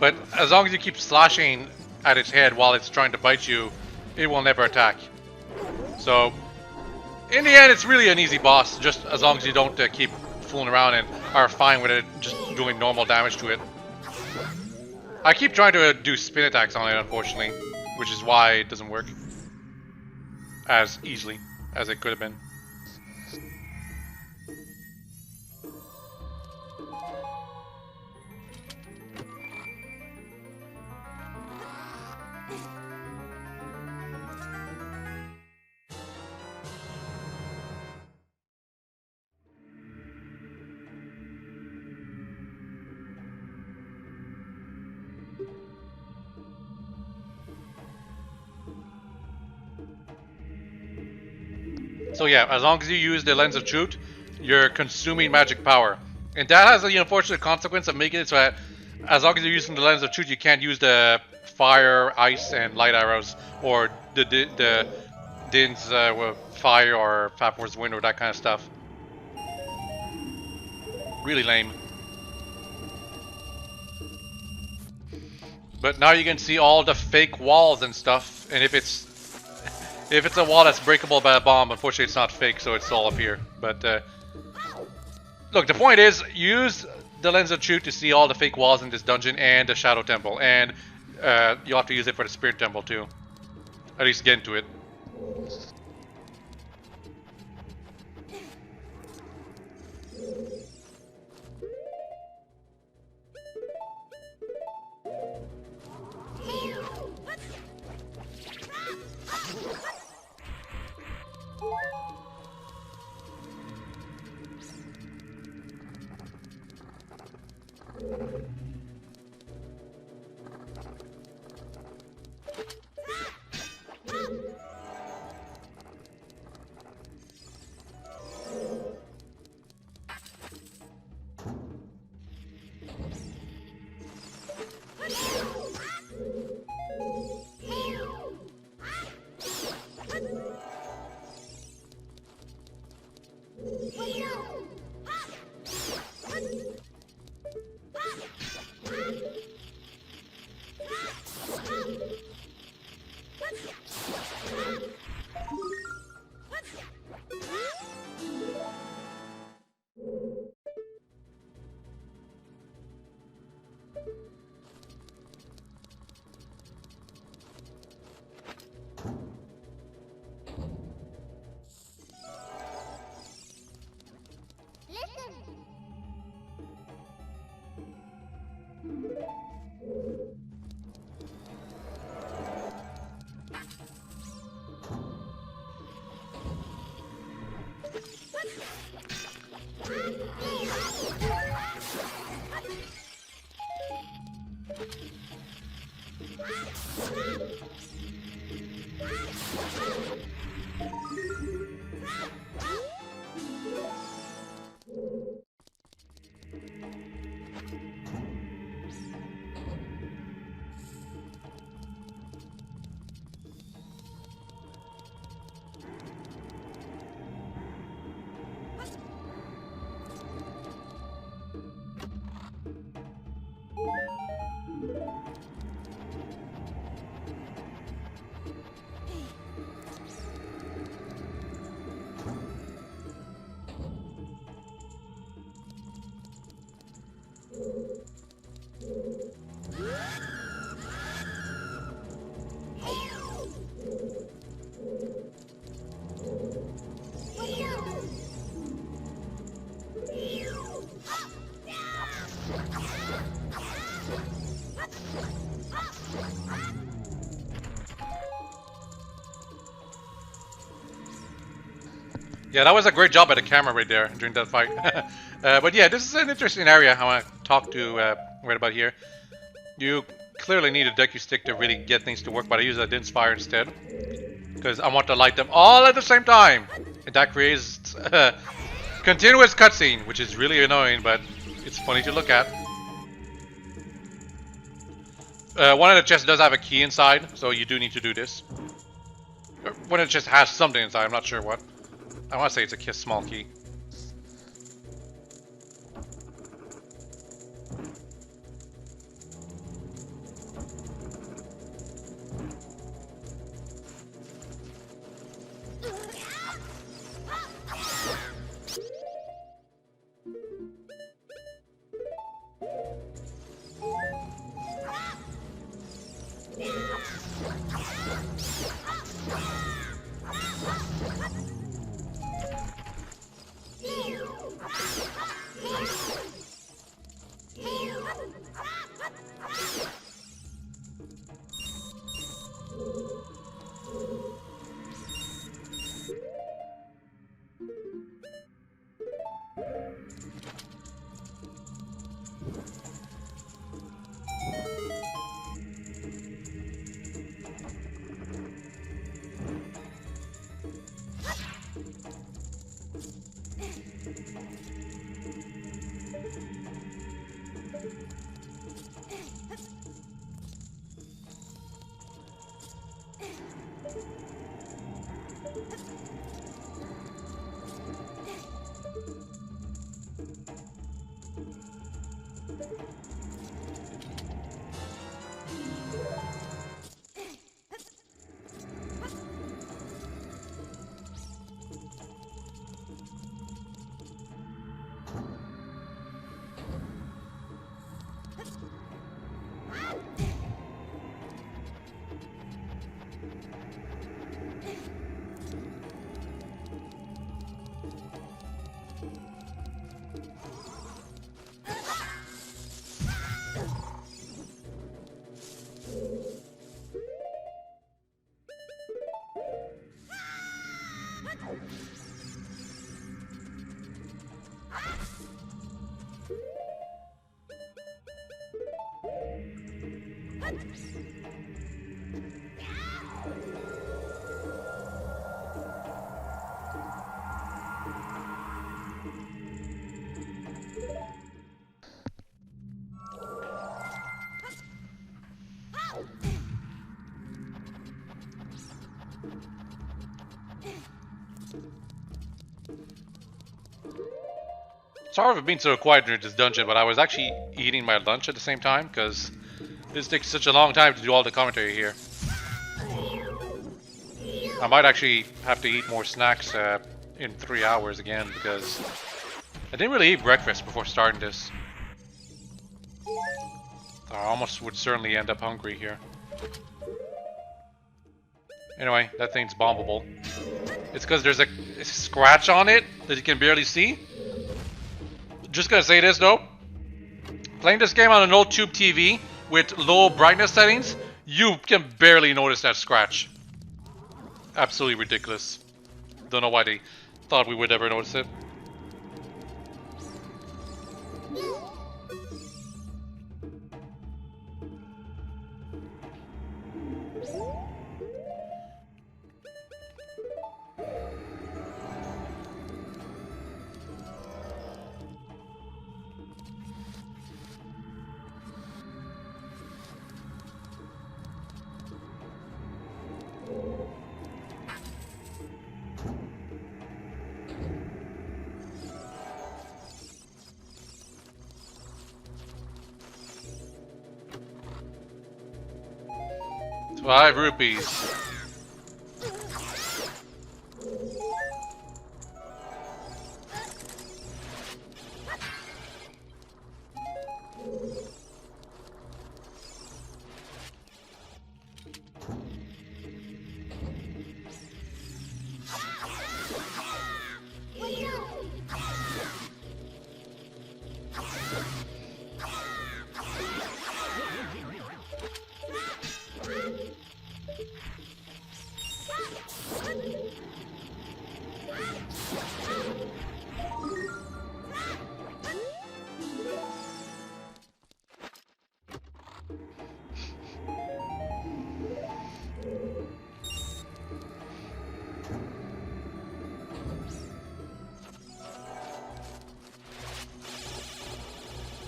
[SPEAKER 1] But as long as you keep slashing at its head while it's trying to bite you, it will never attack. So, in the end, it's really an easy boss, just as long as you don't keep fooling around and are fine with it, just doing normal damage to it. I keep trying to do spin attacks on it, unfortunately, which is why it doesn't work as easily as it could have been. So yeah, as long as you use the Lens of Truth, you're consuming magic power. And that has the unfortunate consequence of making it so that as long as you're using the Lens of Truth, you can't use the fire, ice, and light arrows, or the Din's with fire or Fat Force Wind or that kind of stuff. Really lame. But now you can see all the fake walls and stuff, and if it's a wall that's breakable by a bomb, unfortunately it's not fake, so it's all up here. But look, the point is, use the lens of truth to see all the fake walls in this dungeon and the Shadow Temple, and you'll have to use it for the Spirit Temple too. At least get into it. Yeah, that was a great job by the camera right there during that fight. But yeah, this is an interesting area I want to talk to right about here. You clearly need a Deku Stick to really get things to work, but I use a Din's Fire instead. Because I want to light them all at the same time! And that creates a continuous cutscene, which is really annoying, but it's funny to look at. One of the chests does have a key inside, so you do need to do this. One of the chests has something inside, I'm not sure what. I want to say it's a small key. Sorry for being so quiet during this dungeon, but I was actually eating my lunch at the same time, because this takes such a long time to do all the commentary here. I might actually have to eat more snacks in 3 hours again, because I didn't really eat breakfast before starting this. I almost would certainly end up hungry here. Anyway, that thing's bombable. It's because there's a scratch on it that you can barely see. Just gonna say this though, playing this game on an old tube TV with low brightness settings, you can barely notice that scratch. Absolutely ridiculous. Don't know why they thought we would ever notice it. ₹5.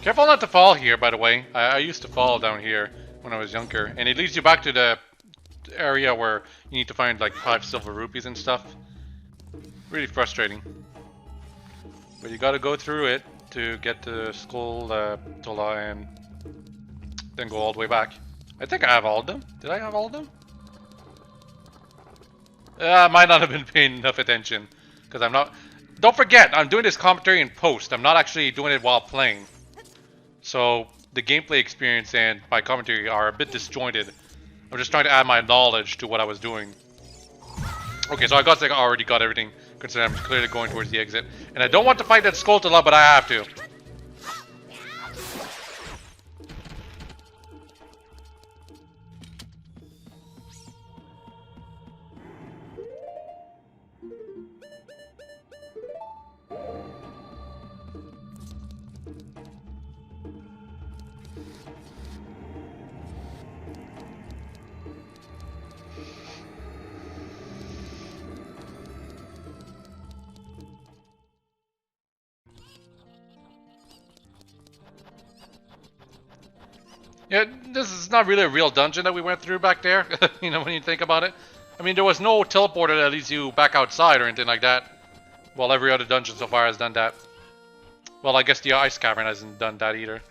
[SPEAKER 1] Careful not to fall here, by the way. I used to fall down here when I was younger, and it leads you back to the area where you need to find like 5 silver rupees and stuff. Really frustrating. But you gotta go through it to get to Skulltulas and then go all the way back. I think I have all of them. Did I have all of them? I might not have been paying enough attention, because I'm not... Don't forget, I'm doing this commentary in post. I'm not actually doing it while playing. So the gameplay experience and my commentary are a bit disjointed. I'm just trying to add my knowledge to what I was doing. Okay, so I guess I already got everything, considering I'm clearly going towards the exit. And I don't want to fight that Skulltula, but I have to. Yeah, this is not really a real dungeon that we went through back there, you know, when you think about it. I mean, there was no teleporter that leads you back outside or anything like that. Well, every other dungeon so far has done that. Well, I guess the ice cavern hasn't done that either.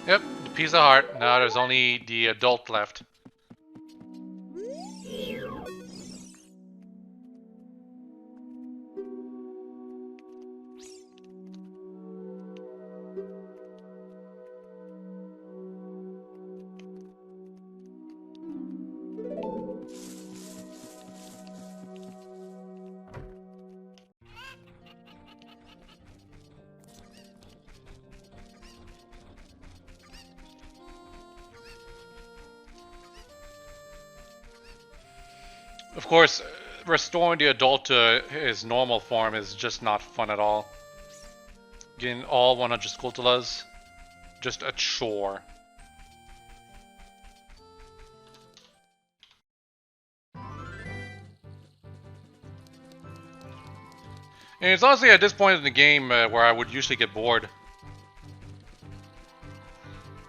[SPEAKER 1] Yep, the piece of heart. Now there's only the adult left. Of course, restoring the adult to his normal form is just not fun at all. Getting all 100 Skulltulas, just a chore. And it's honestly at this point in the game where I would usually get bored.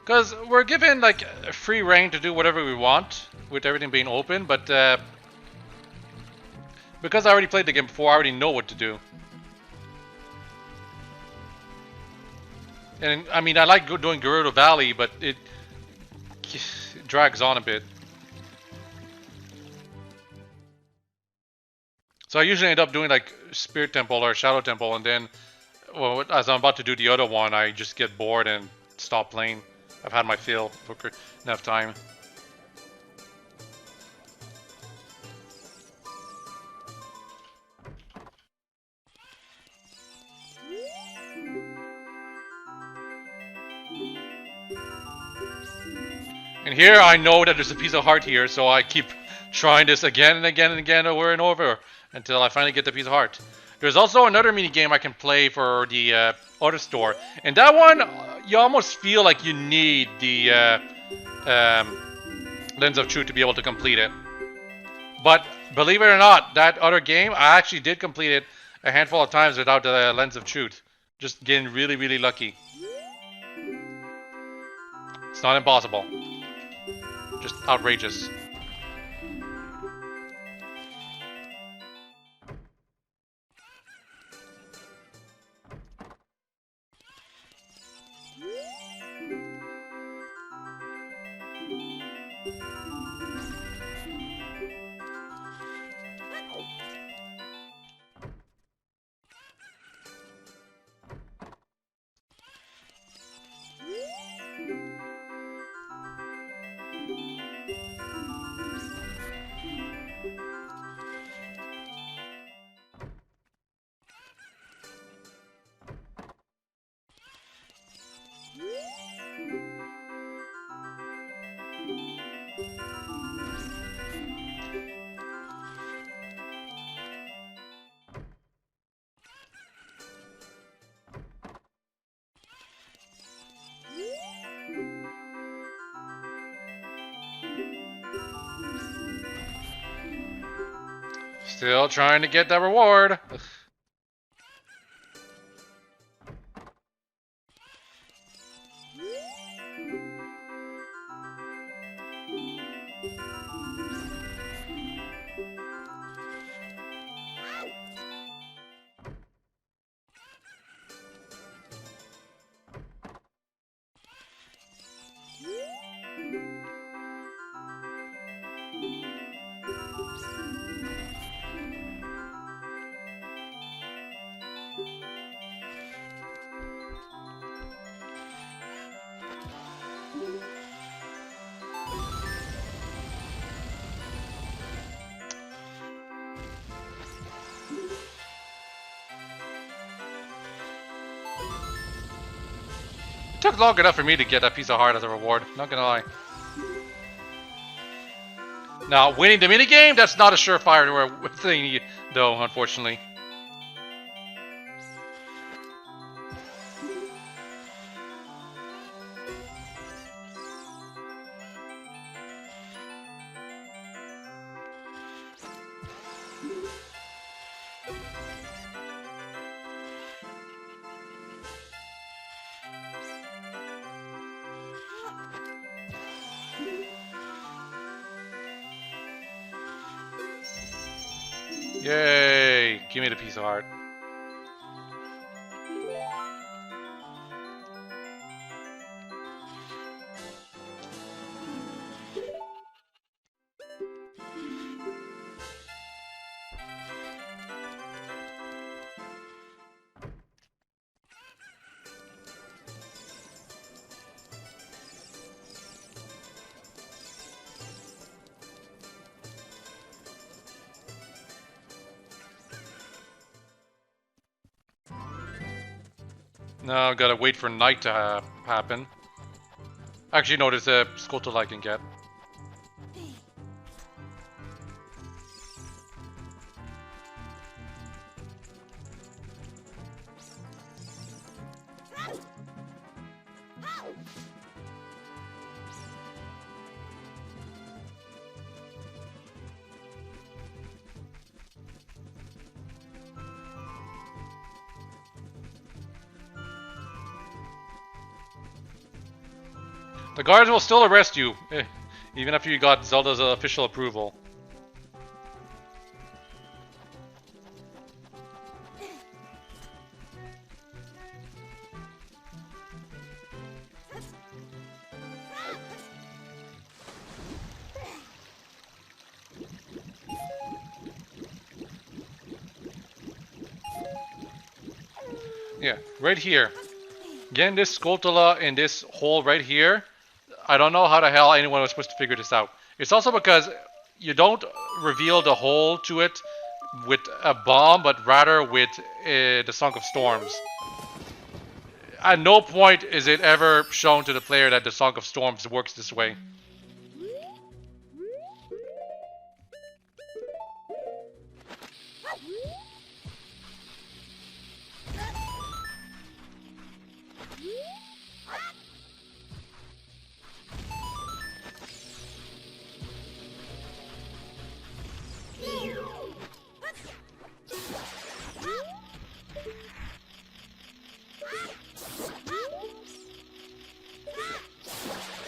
[SPEAKER 1] Because we're given like free reign to do whatever we want, with everything being open, but because I already played the game before, I already know what to do. And I mean, I like doing Gerudo Valley, but it drags on a bit. So I usually end up doing like Spirit Temple or Shadow Temple, and then, well, as I'm about to do the other one, I just get bored and stop playing. I've had my fill for enough time. And here I know that there's a piece of heart here, so I keep trying this again and again and again over and over until I finally get the piece of heart. There's also another mini game I can play for the other store, and that one you almost feel like you need the Lens of Truth to be able to complete it. But believe it or not, that other game I actually did complete it a handful of times without the Lens of Truth, just getting really, really lucky. It's not impossible. Just outrageous. Still trying to get that reward. It took long enough for me to get that piece of heart as a reward, not gonna lie. Now, winning the minigame, that's not a surefire thing, though, unfortunately. Yay! Give me the piece of heart. Now I've gotta wait for night to happen. Actually, no, there's a Skulltula I can get. The guards will still arrest you, even after you got Zelda's official approval. Yeah, right here. Getting this Skulltula in this hole right here, I don't know how the hell anyone was supposed to figure this out. It's also because you don't reveal the hole to it with a bomb, but rather with the Song of Storms. At no point is it ever shown to the player that the Song of Storms works this way.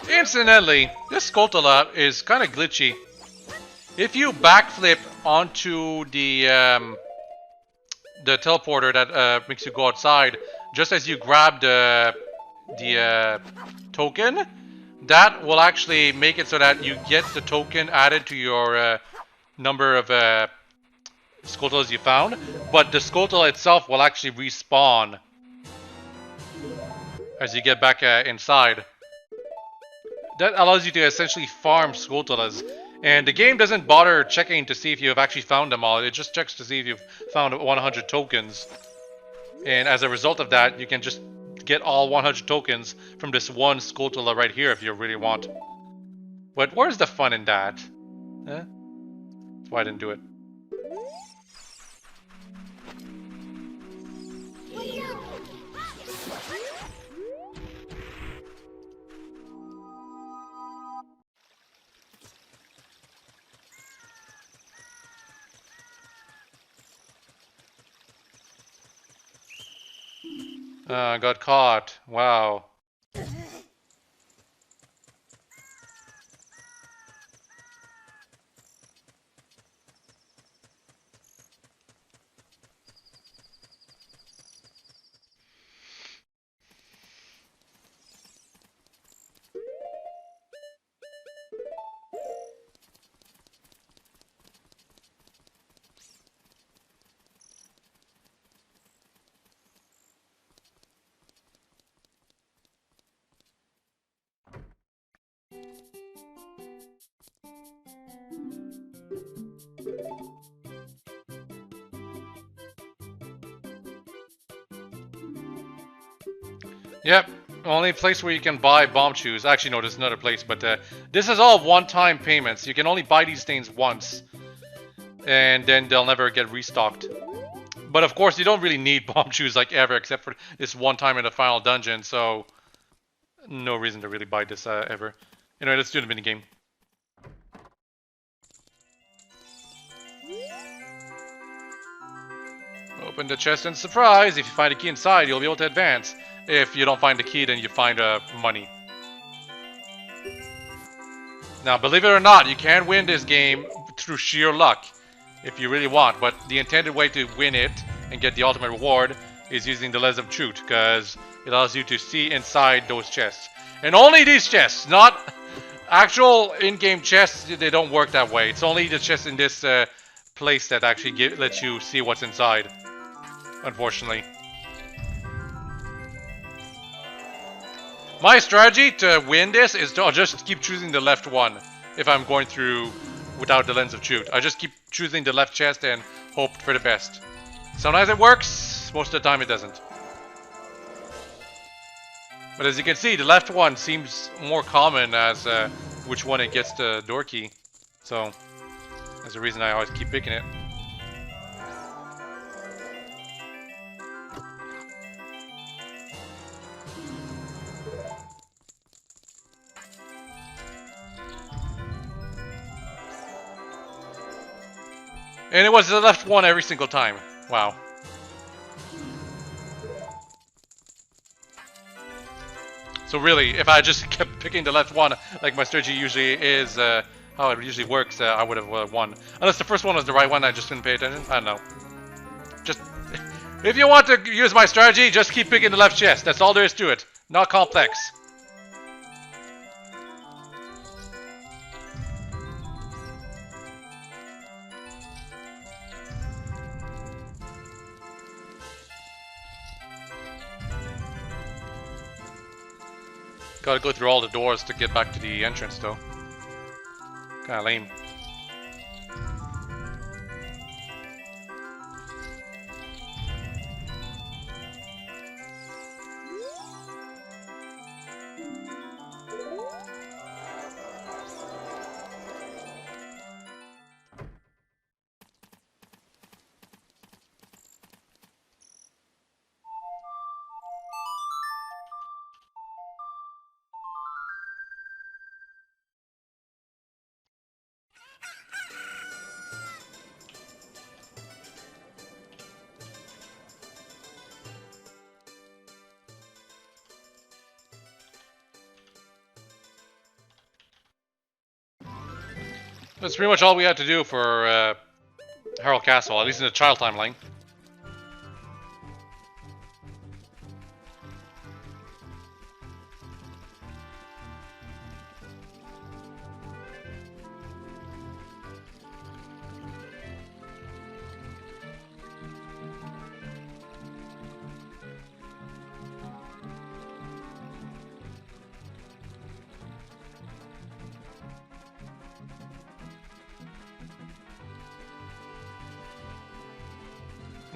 [SPEAKER 1] Incidentally, this Skulltula is kind of glitchy. If you backflip onto the teleporter that makes you go outside, just as you grab the token, that will actually make it so that you get the token added to your number of Skulltulas you found, but the Skulltula itself will actually respawn as you get back inside. That allows you to essentially farm Skulltulas, and the game doesn't bother checking to see if you have actually found them all. It just checks to see if you've found 100 tokens, and as a result of that, you can just get all 100 tokens from this one Skulltula right here if you really want. But where's the fun in that? That's why I didn't do it. Got caught. Wow. Yep, only place where you can buy bomb shoes. Actually, no, there's another place, but this is all one-time payments. You can only buy these things once, and then they'll never get restocked. But of course, you don't really need bomb shoes like ever, except for this one time in the final dungeon, so no reason to really buy this ever. Anyway, let's do the minigame. Open the chest and surprise! If you find a key inside, you'll be able to advance. If you don't find the key, then you find money. Now, believe it or not, you can win this game through sheer luck, if you really want. But the intended way to win it and get the ultimate reward is using the Lens of Truth, because it allows you to see inside those chests. And only these chests, not actual in-game chests. They don't work that way. It's only the chests in this place that actually lets you see what's inside, unfortunately. My strategy to win this is to just keep choosing the left one if I'm going through without the Lens of Truth. I just keep choosing the left chest and hope for the best. Sometimes it works, most of the time it doesn't. But as you can see, the left one seems more common as which one it gets the door key. So that's the reason I always keep picking it. And it was the left one every single time. Wow. So So really, if I just kept picking the left one, like my strategy usually is, how it usually works, I would have won. Unless the first one was the right one, I just didn't pay attention. I don't know. Just, if you want to use my strategy, just keep picking the left chest. That's all there is to it. Not complex. Gotta go through all the doors to get back to the entrance, though. Kinda lame. That's pretty much all we had to do for Hyrule Castle, at least in the child timeline.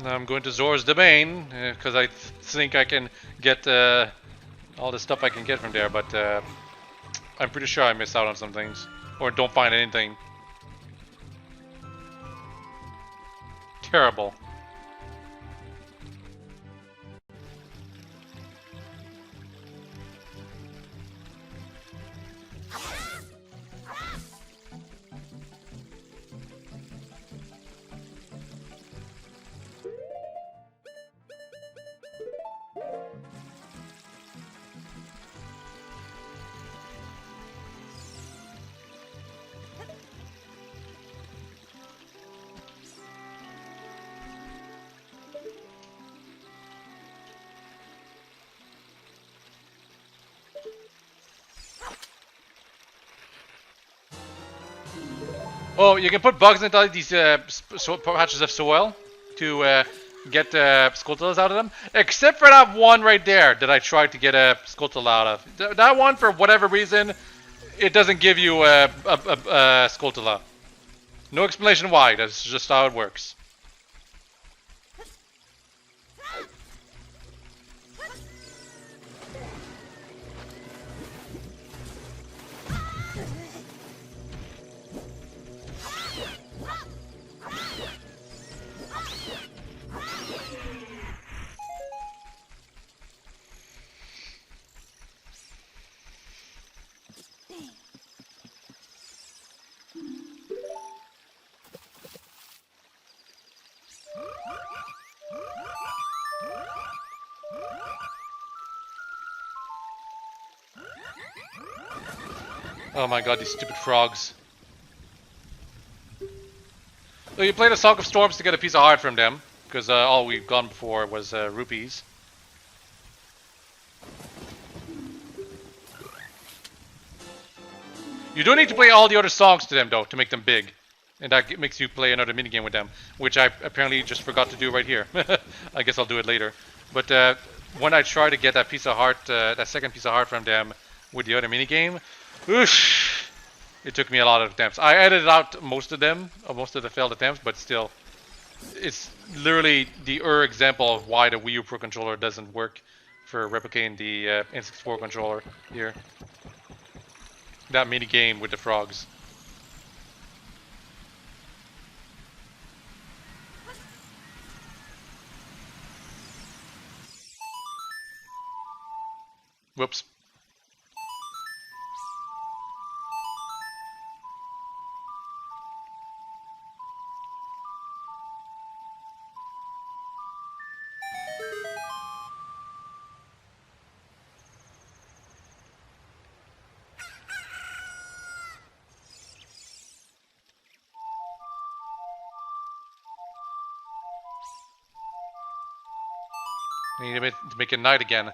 [SPEAKER 1] I'm going to Zora's domain because I think I can get all the stuff I can get from there, but I'm pretty sure I missed out on some things or don't find anything. Terrible. Oh, you can put bugs into these patches of soil to get Skulltulas out of them. Except for that one right there that I tried to get a Skulltula out of. That one, for whatever reason, it doesn't give you a Skulltula. No explanation why, that's just how it works. Oh my god, these stupid frogs. So you play the Song of Storms to get a piece of heart from them, because all we've gone before was rupees. You do need to play all the other songs to them though, to make them big. And that makes you play another minigame with them, which I apparently just forgot to do right here. I guess I'll do it later. But when I try to get that piece of heart, that second piece of heart from them with the other minigame, oosh, it took me a lot of attempts. I edited out most of them, most of the failed attempts, but still, it's literally the example of why the Wii U Pro Controller doesn't work for replicating the N64 controller here. That minigame with the frogs. Whoops. I need to make it night again.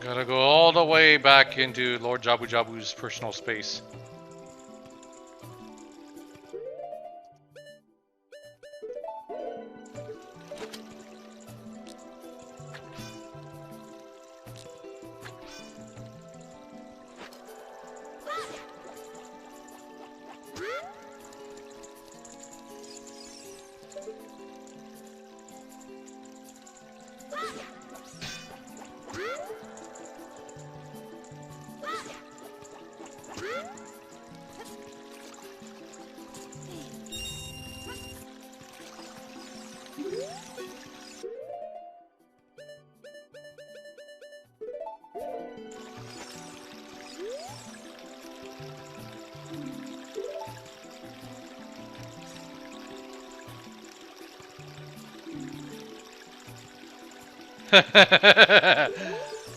[SPEAKER 1] Gotta go all the way back into Lord Jabu Jabu's personal space.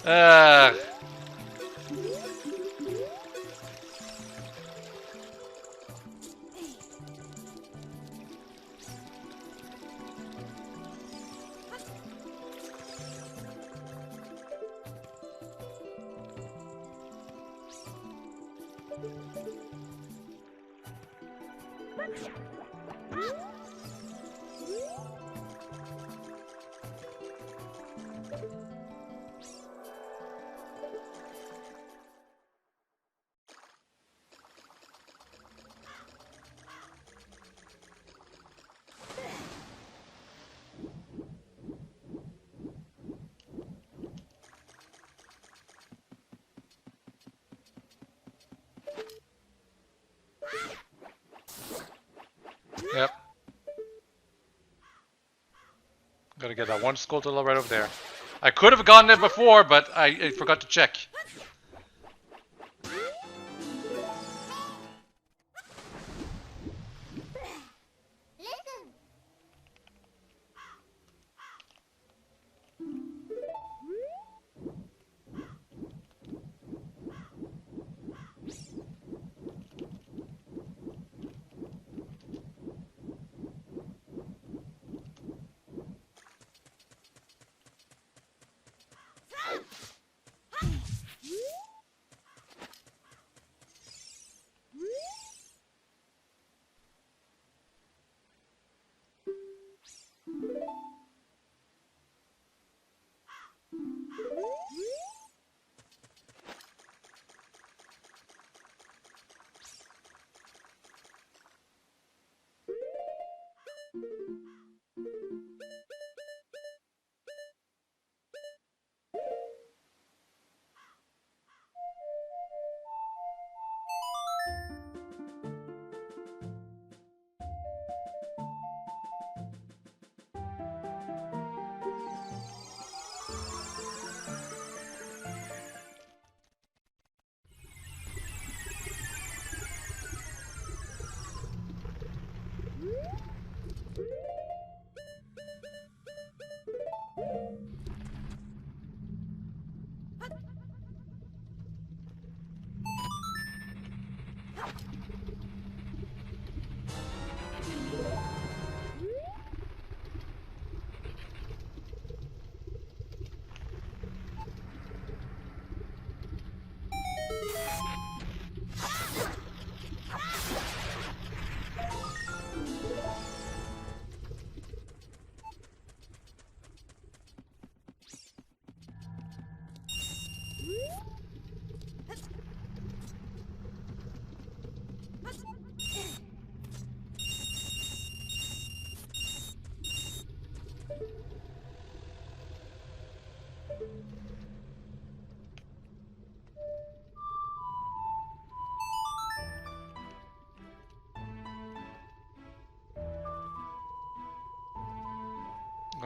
[SPEAKER 1] uh. Yep. Gotta get that one Skulltula right over there. I could have gotten it before, but I forgot to check.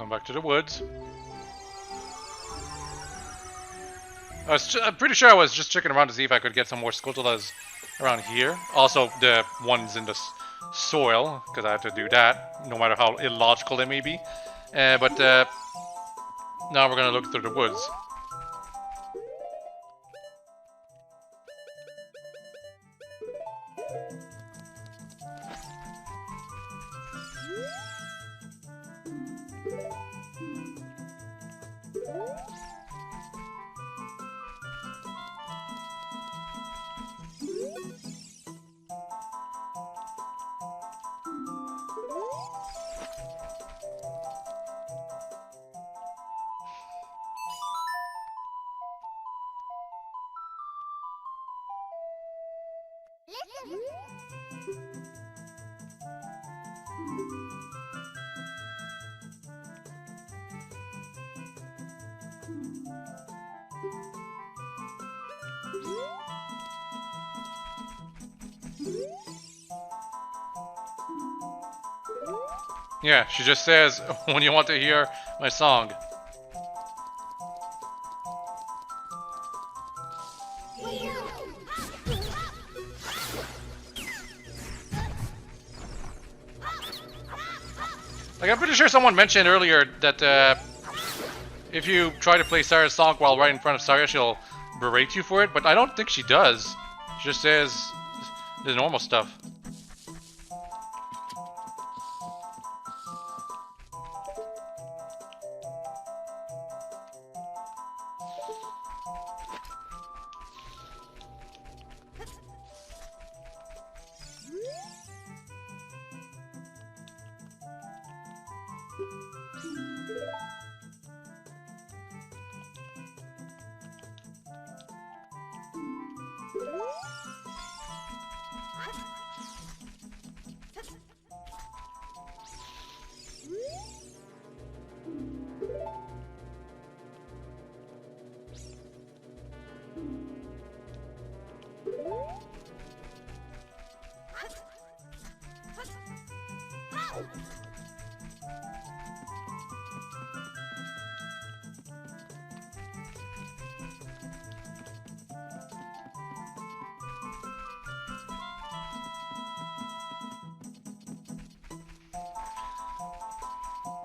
[SPEAKER 1] Going back to the woods. I'm pretty sure I was just checking around to see if I could get some more Skulltulas around here. Also, the ones in the soil, because I have to do that, no matter how illogical they may be. But now we're going to look through the woods. Yeah, she just says, when you want to hear my song. Like, I'm pretty sure someone mentioned earlier that if you try to play Sarah's song while right in front of Sarah, she'll berate you for it, but I don't think she does. She just says the normal stuff.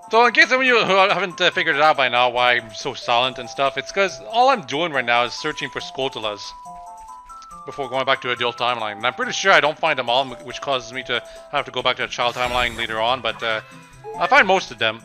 [SPEAKER 1] So in case some of you who haven't figured it out by now why I'm so silent and stuff, it's because all I'm doing right now is searching for Skulltulas before going back to a dual timeline. And I'm pretty sure I don't find them all, which causes me to have to go back to a child timeline later on, but I find most of them.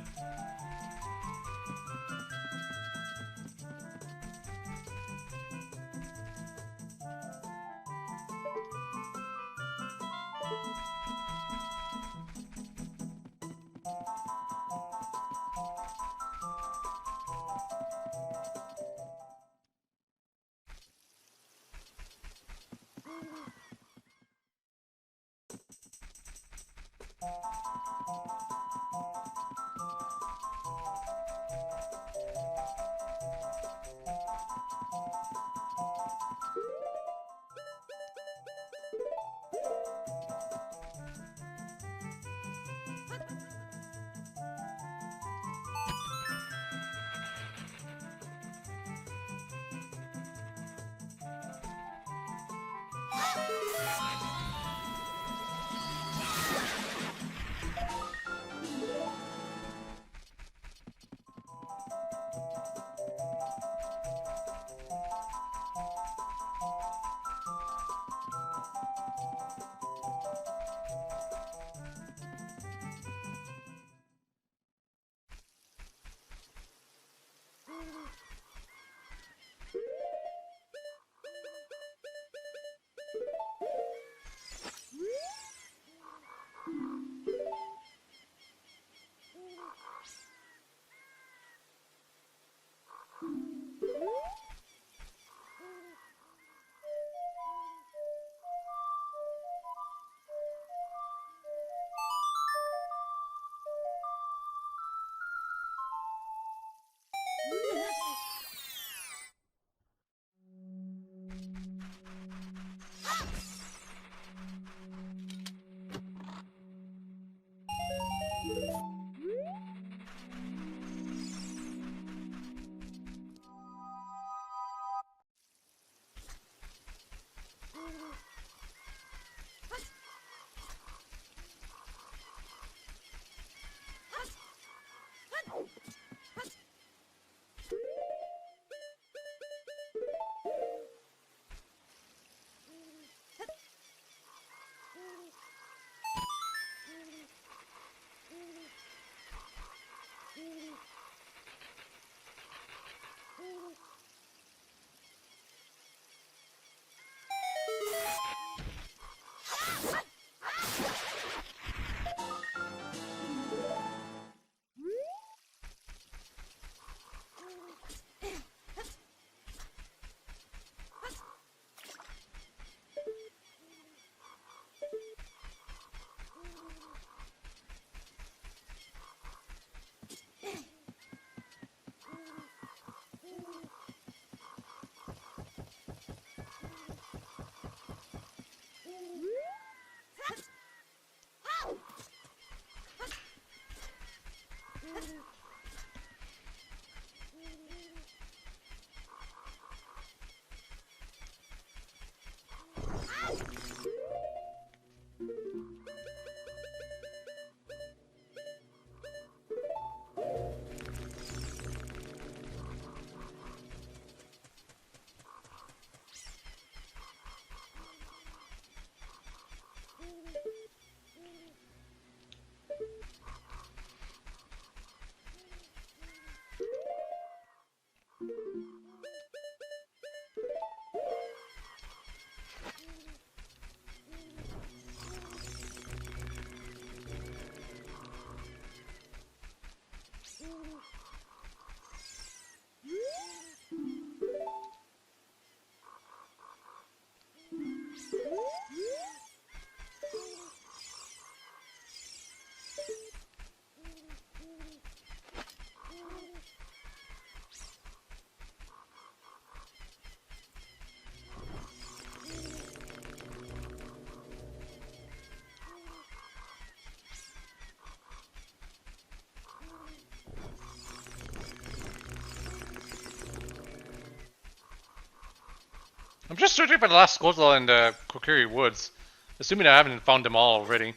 [SPEAKER 1] I'm just searching for the last Skulltula in the Kokiri Woods, assuming I haven't found them all already.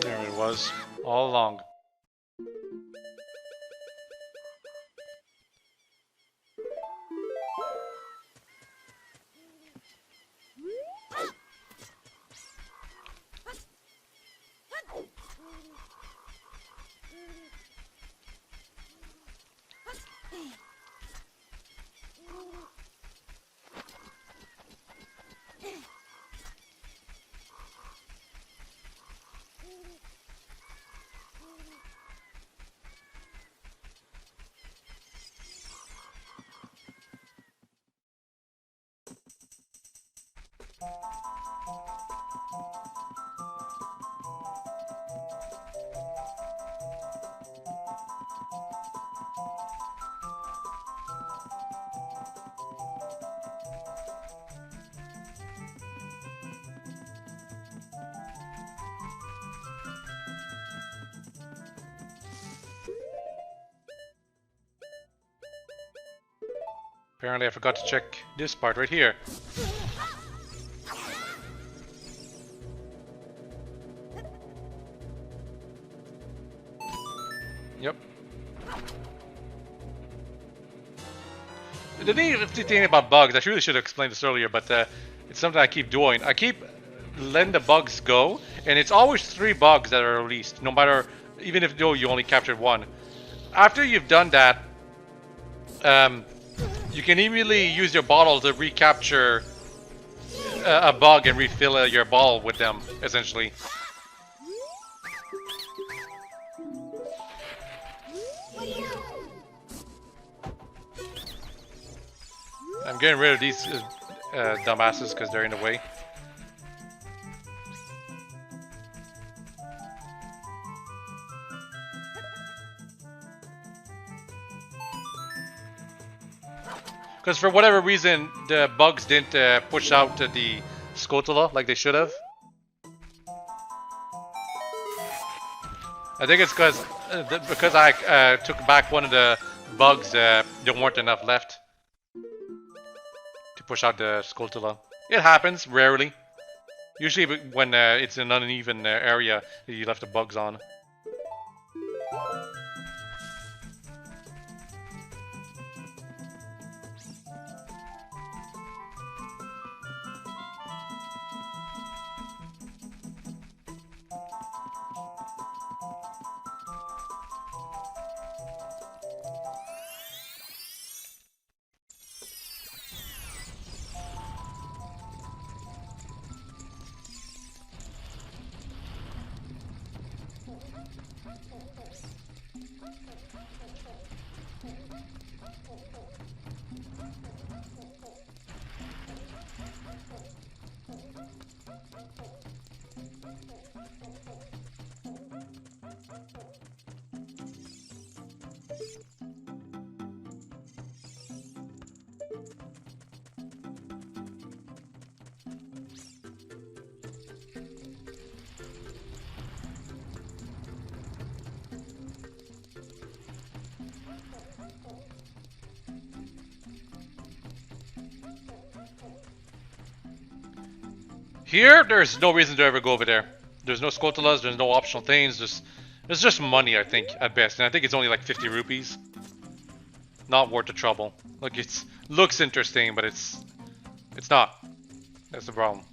[SPEAKER 1] There it was, all along. Apparently I forgot to check this part right here. Yep. The thing about bugs, I really should have explained this earlier, but it's something I keep doing. I keep letting the bugs go, and it's always 3 bugs that are released, no matter, even if though you only captured 1. After you've done that, you can immediately use your bottle to recapture a bug and refill your bottle with them, essentially. I'm getting rid of these dumbasses because they're in the way. Because for whatever reason, the bugs didn't push out the Skulltula like they should have. I think it's because I took back one of the bugs, there weren't enough left to push out the Skulltula. It happens, rarely. Usually when it's an uneven area that you left the bugs on. Here, there's no reason to ever go over there. There's no Skulltulas, there's no optional things, it's just money, I think, at best. And I think it's only like 50 rupees. Not worth the trouble. Like, it looks interesting, but it's not. That's the problem.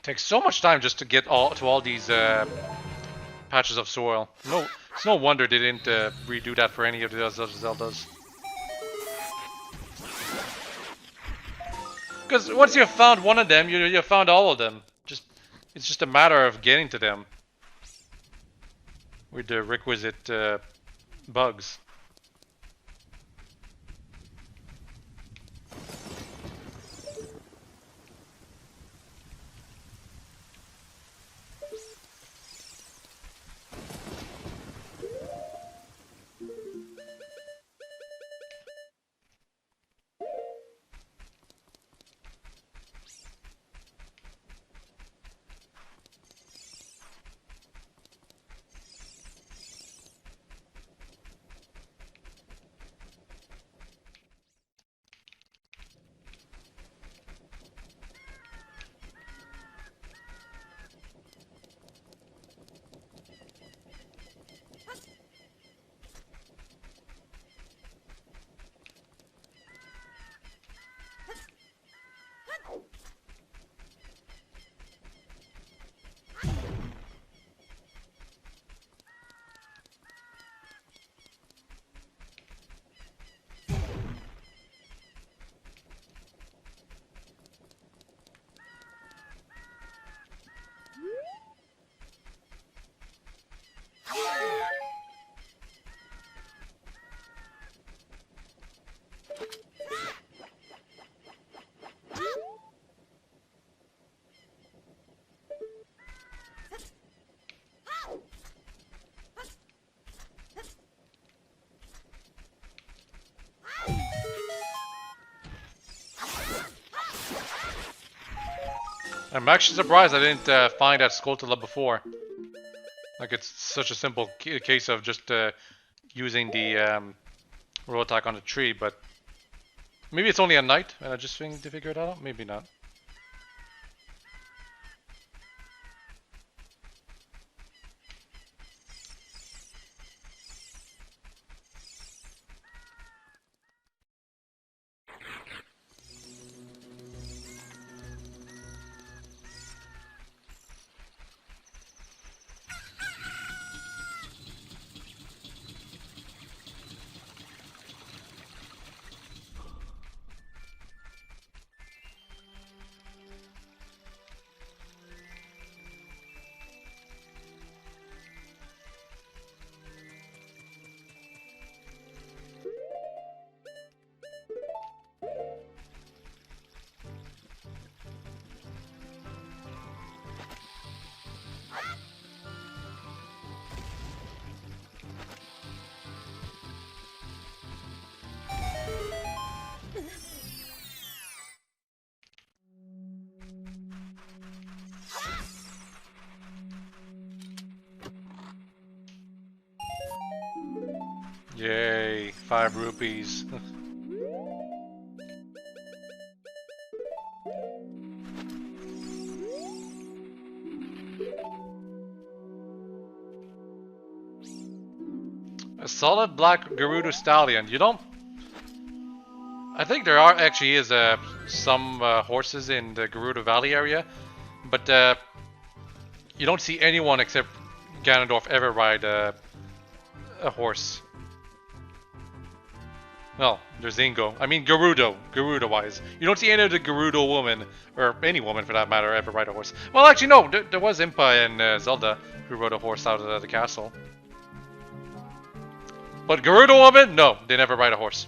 [SPEAKER 1] Takes so much time just to get all these patches of soil. No, it's no wonder they didn't redo that for any of the other Zeldas. Because once you've found one of them, you found all of them. It's just a matter of getting to them with the requisite bugs. I'm actually surprised I didn't find that Skulltula before. Like, it's such a simple case of just using the roll attack on the tree, but maybe it's only at night and I just need to figure it out. Maybe not. Yay, 5 rupees. A solid black Gerudo stallion. You don't... I think there actually is some horses in the Gerudo Valley area, but you don't see anyone except Ganondorf ever ride a horse. Well, there's Ingo. I mean Gerudo-wise. You don't see any of the Gerudo women, or any woman for that matter, ever ride a horse. Well, actually no, there was Impa and Zelda who rode a horse out of the castle. But Gerudo woman? No, they never ride a horse.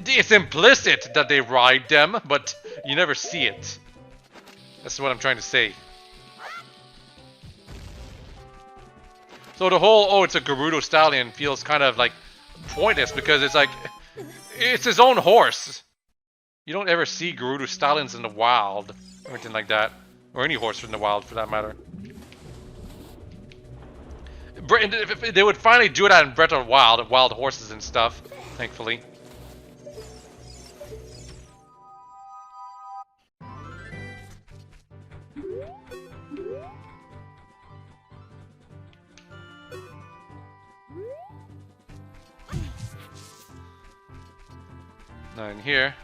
[SPEAKER 1] It's implicit that they ride them, but you never see it. That's what I'm trying to say. So the whole, oh, it's a Gerudo stallion feels kind of like pointless because it's like, it's his own horse. You don't ever see Gerudo stallions in the wild or anything like that. Or any horse in the wild for that matter. If they would finally do that in Breath of the Wild, wild horses and stuff, thankfully. Not in here.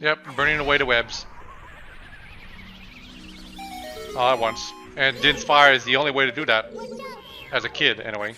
[SPEAKER 1] Yep, burning away the webs. All at once. And Din's fire is the only way to do that. As a kid, anyway.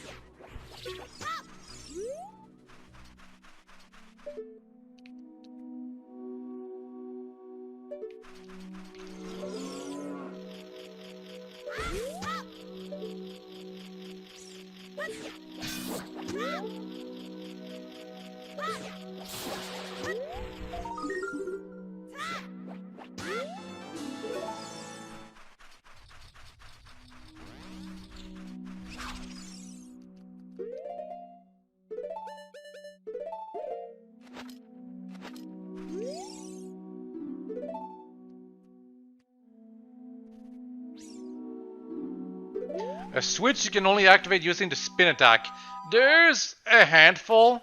[SPEAKER 1] A switch you can only activate using the spin attack. There's a handful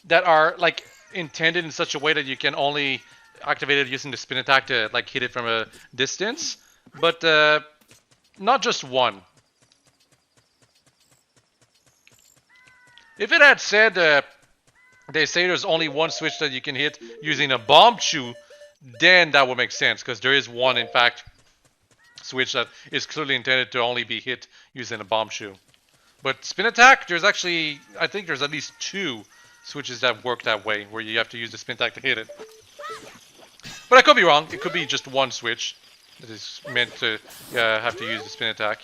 [SPEAKER 1] that are like intended in such a way that you can only activate it using the spin attack to like hit it from a distance, but not just one. If it had said they say there's only one switch that you can hit using a bomb chew, then that would make sense, because there is one, in fact, switch that is clearly intended to only be hit using a bomb shoe. But spin attack, there's actually, I think there's at least 2 switches that work that way, where you have to use the spin attack to hit it. But I could be wrong. It could be just one switch that is meant to have to use the spin attack.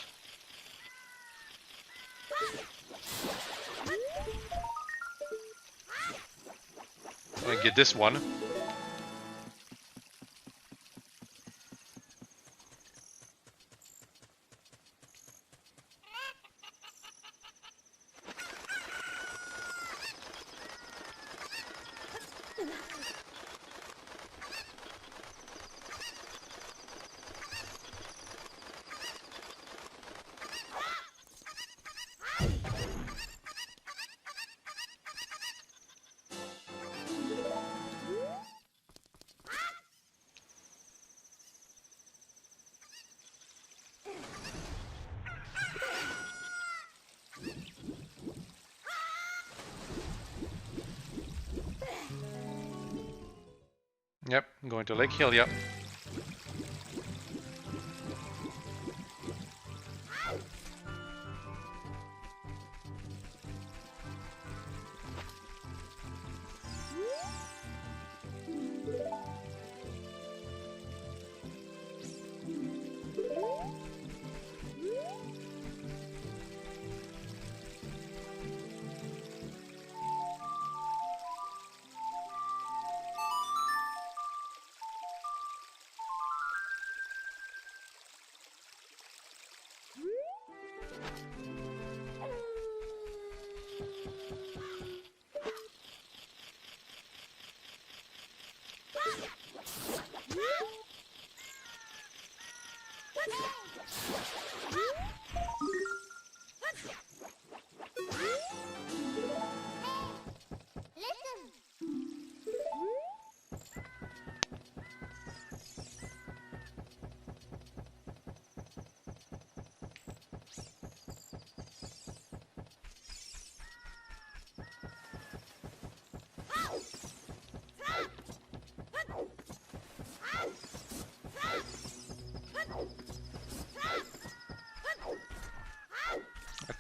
[SPEAKER 1] I'm gonna get this one. Yep, I'm going to Lake Hill, yep.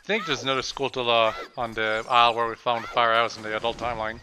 [SPEAKER 1] think there's another Skulltula on the isle where we found the firehouse in the adult timeline.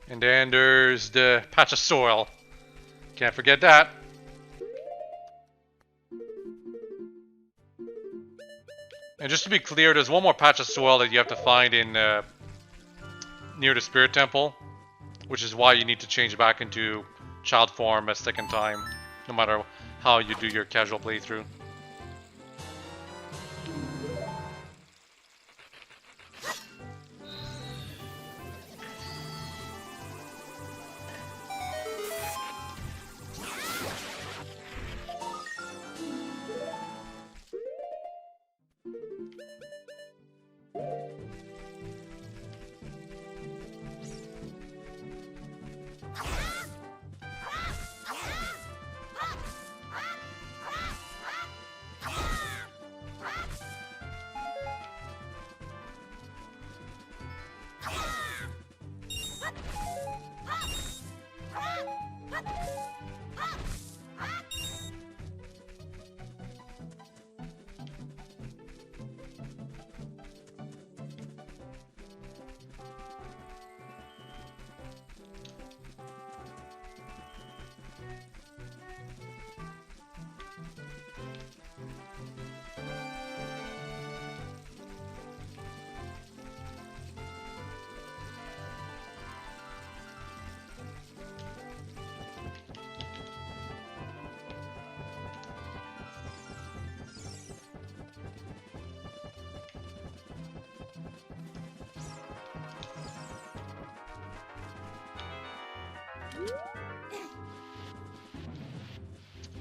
[SPEAKER 1] And then there's the patch of soil. Can't forget that. And just to be clear, there's one more patch of soil that you have to find in near the Spirit Temple, which is why you need to change back into child form a second time, no matter how you do your casual playthrough.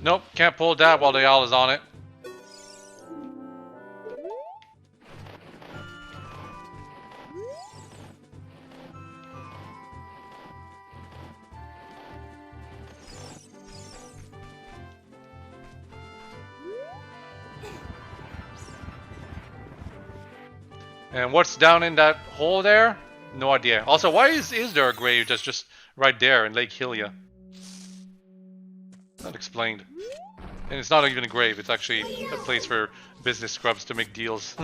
[SPEAKER 1] Nope, can't pull that while the owl is on it. And what's down in that hole there? No idea. Also, why is there a grave that's just right there in Lake Hylia? Not explained. And it's not even a grave, it's actually a place for business scrubs to make deals.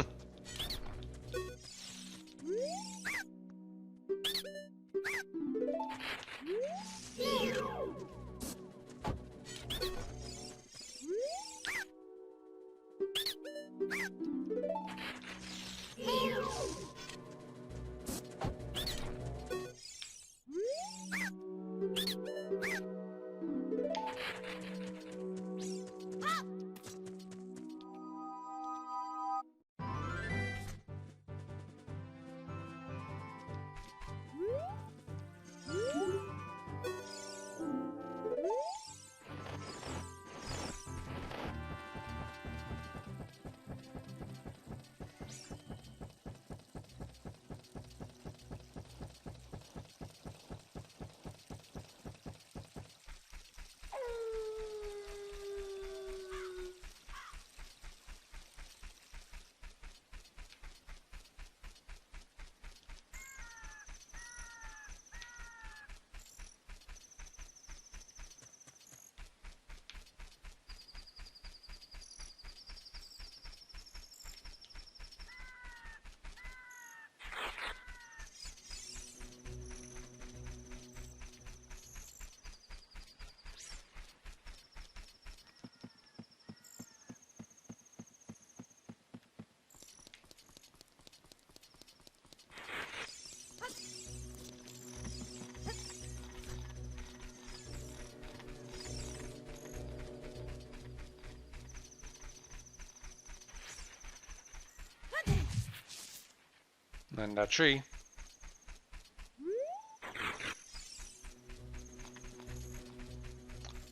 [SPEAKER 1] And that tree.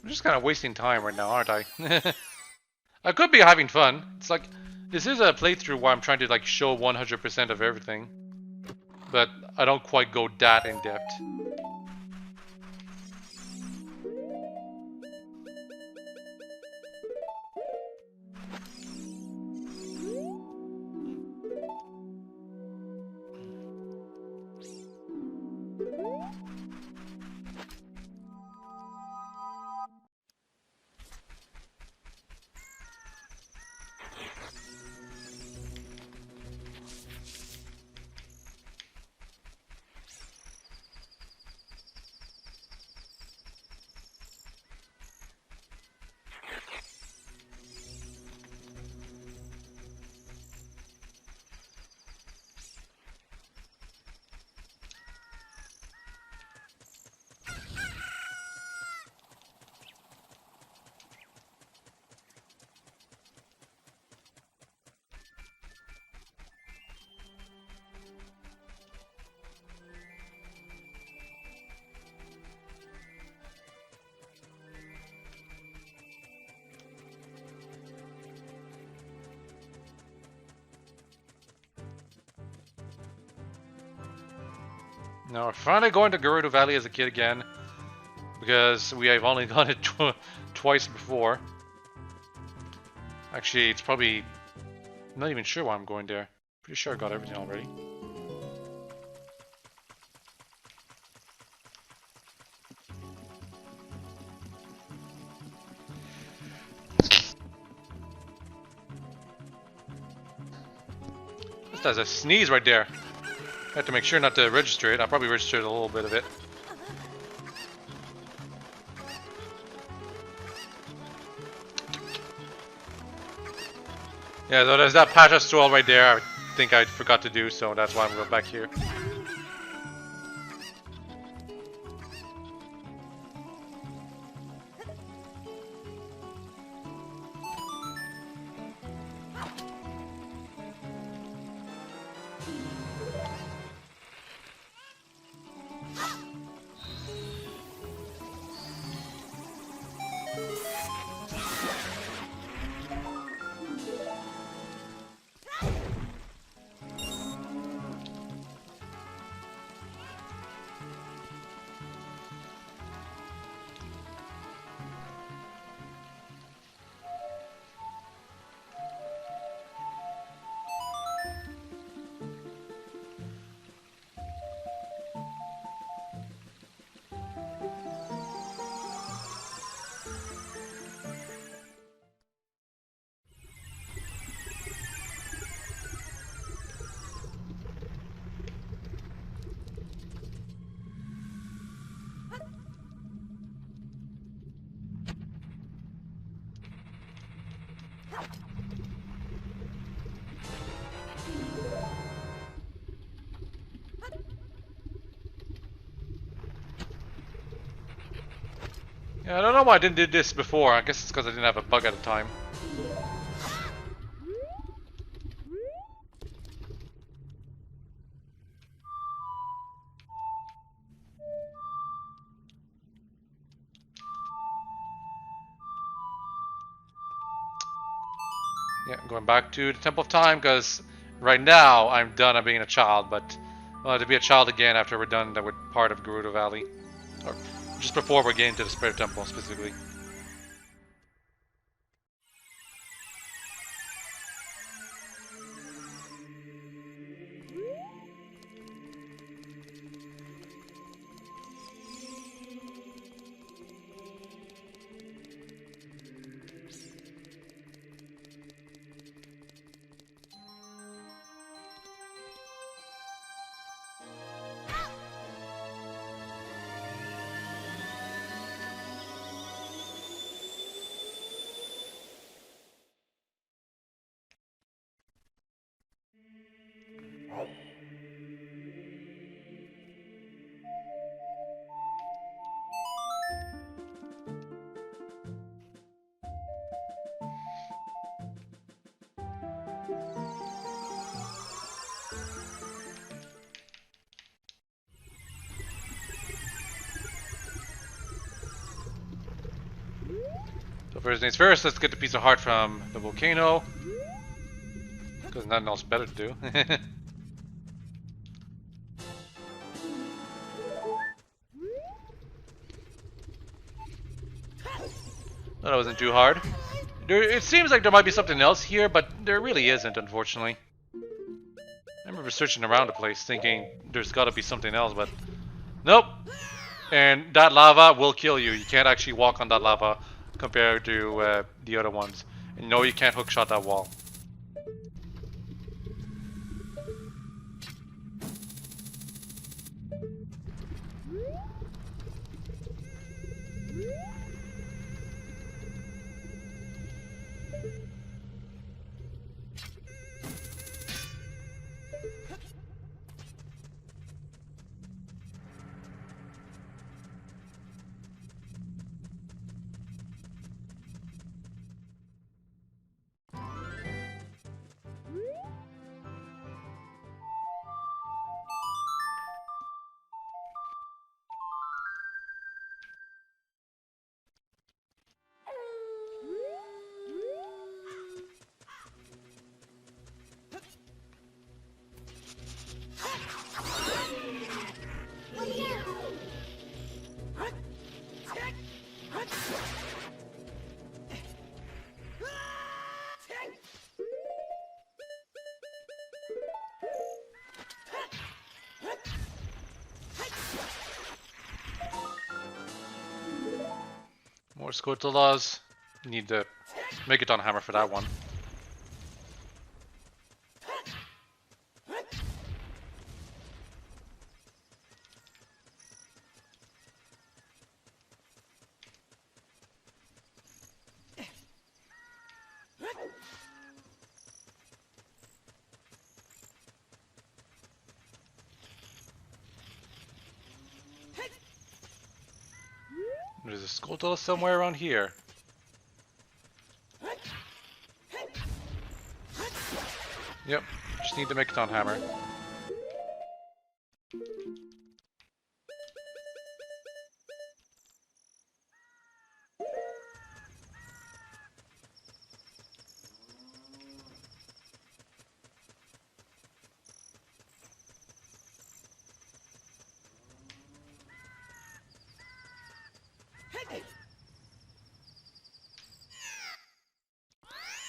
[SPEAKER 1] I'm just kind of wasting time right now, aren't I? I could be having fun. It's like, this is a playthrough where I'm trying to like show 100% of everything. But I don't quite go that in depth. Now we're finally going to Gerudo Valley as a kid again, because we have only gone it twice before. Actually, it's probably... I'm not even sure why I'm going there. Pretty sure I got everything already. This has a sneeze right there. I have to make sure not to register it. I'll probably register a little bit of it. Yeah, so there's that patch of stroll right there. I think I forgot to do, so that's why I'm going back here. Yeah, I don't know why I didn't do this before. I guess it's because I didn't have a bug at the time. Yeah, going back to the Temple of Time because right now I'm done at being a child, but well, to be a child again after we're done with part of Gerudo Valley. Or just before we're getting to the Spirit Temple specifically. first things first, let's get the piece of heart from the volcano. Because nothing else better to do. That wasn't too hard. It seems like there might be something else here, but there really isn't, unfortunately. I remember searching around the place thinking there's gotta be something else, but nope. And that lava will kill you. You can't actually walk on that lava compared to the other ones. And no, you can't hookshot that wall. More Skulltulas. Need the Megaton hammer for that one. There's a Skulltula somewhere around here. Yep, just need the Megaton hammer.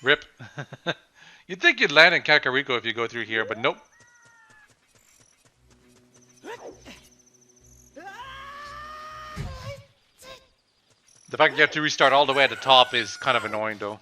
[SPEAKER 1] Rip. You'd think you'd land in Kakariko if you go through here, but nope. The fact that you have to restart all the way at the top is kind of annoying though.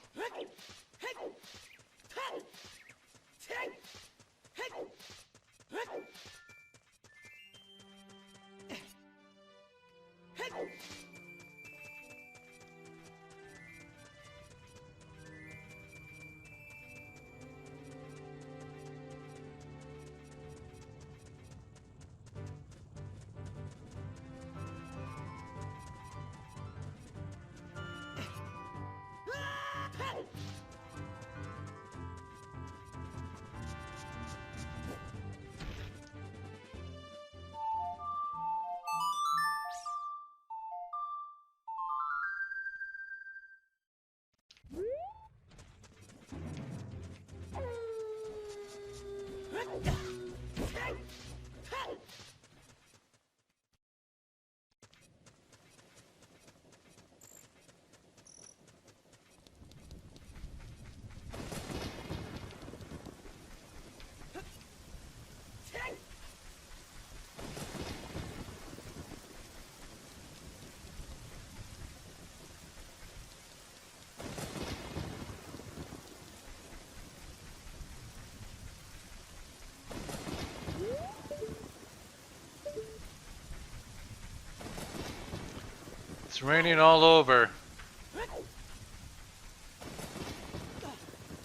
[SPEAKER 1] It's raining all over.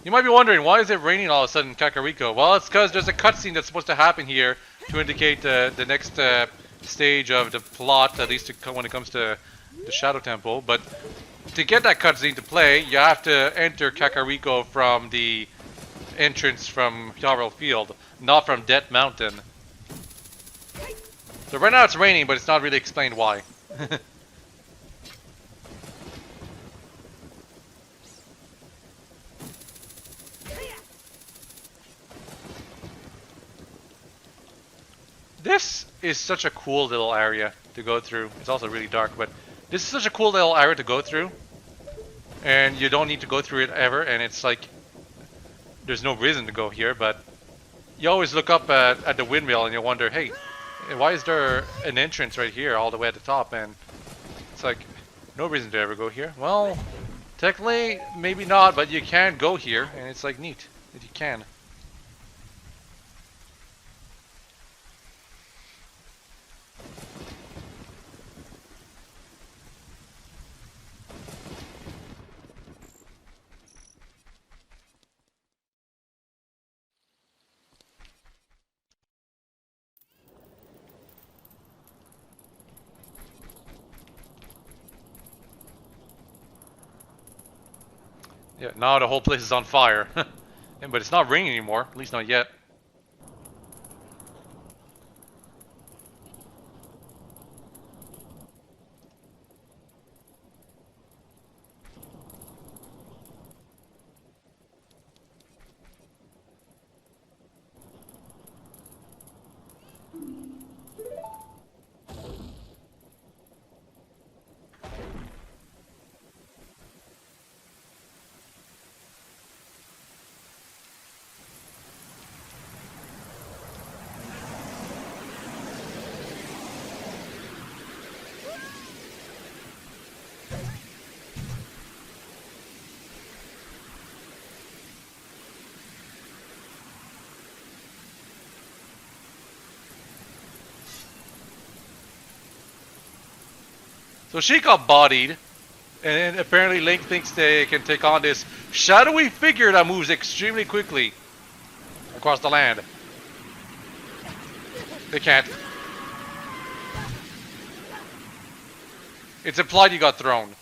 [SPEAKER 1] You might be wondering, why is it raining all of a sudden in Kakariko? Well, it's because there's a cutscene that's supposed to happen here to indicate the next stage of the plot, at least when it comes to the Shadow Temple. But to get that cutscene to play, you have to enter Kakariko from the entrance from Hyrule Field, not from Death Mountain. So right now it's raining, but it's not really explained why. This is such a cool little area to go through. It's also really dark, but this is such a cool little area to go through. And you don't need to go through it ever, and it's like, there's no reason to go here, but you always look up at the windmill and you wonder, hey, why is there an entrance right here all the way at the top? And it's like, no reason to ever go here. Well, technically, maybe not, but you can go here, and it's like neat that you can. Yeah, now the whole place is on fire. But it's not raining anymore, at least not yet. So she got bodied, and apparently Link thinks they can take on this shadowy figure that moves extremely quickly across the land. They can't. It's implied you got thrown.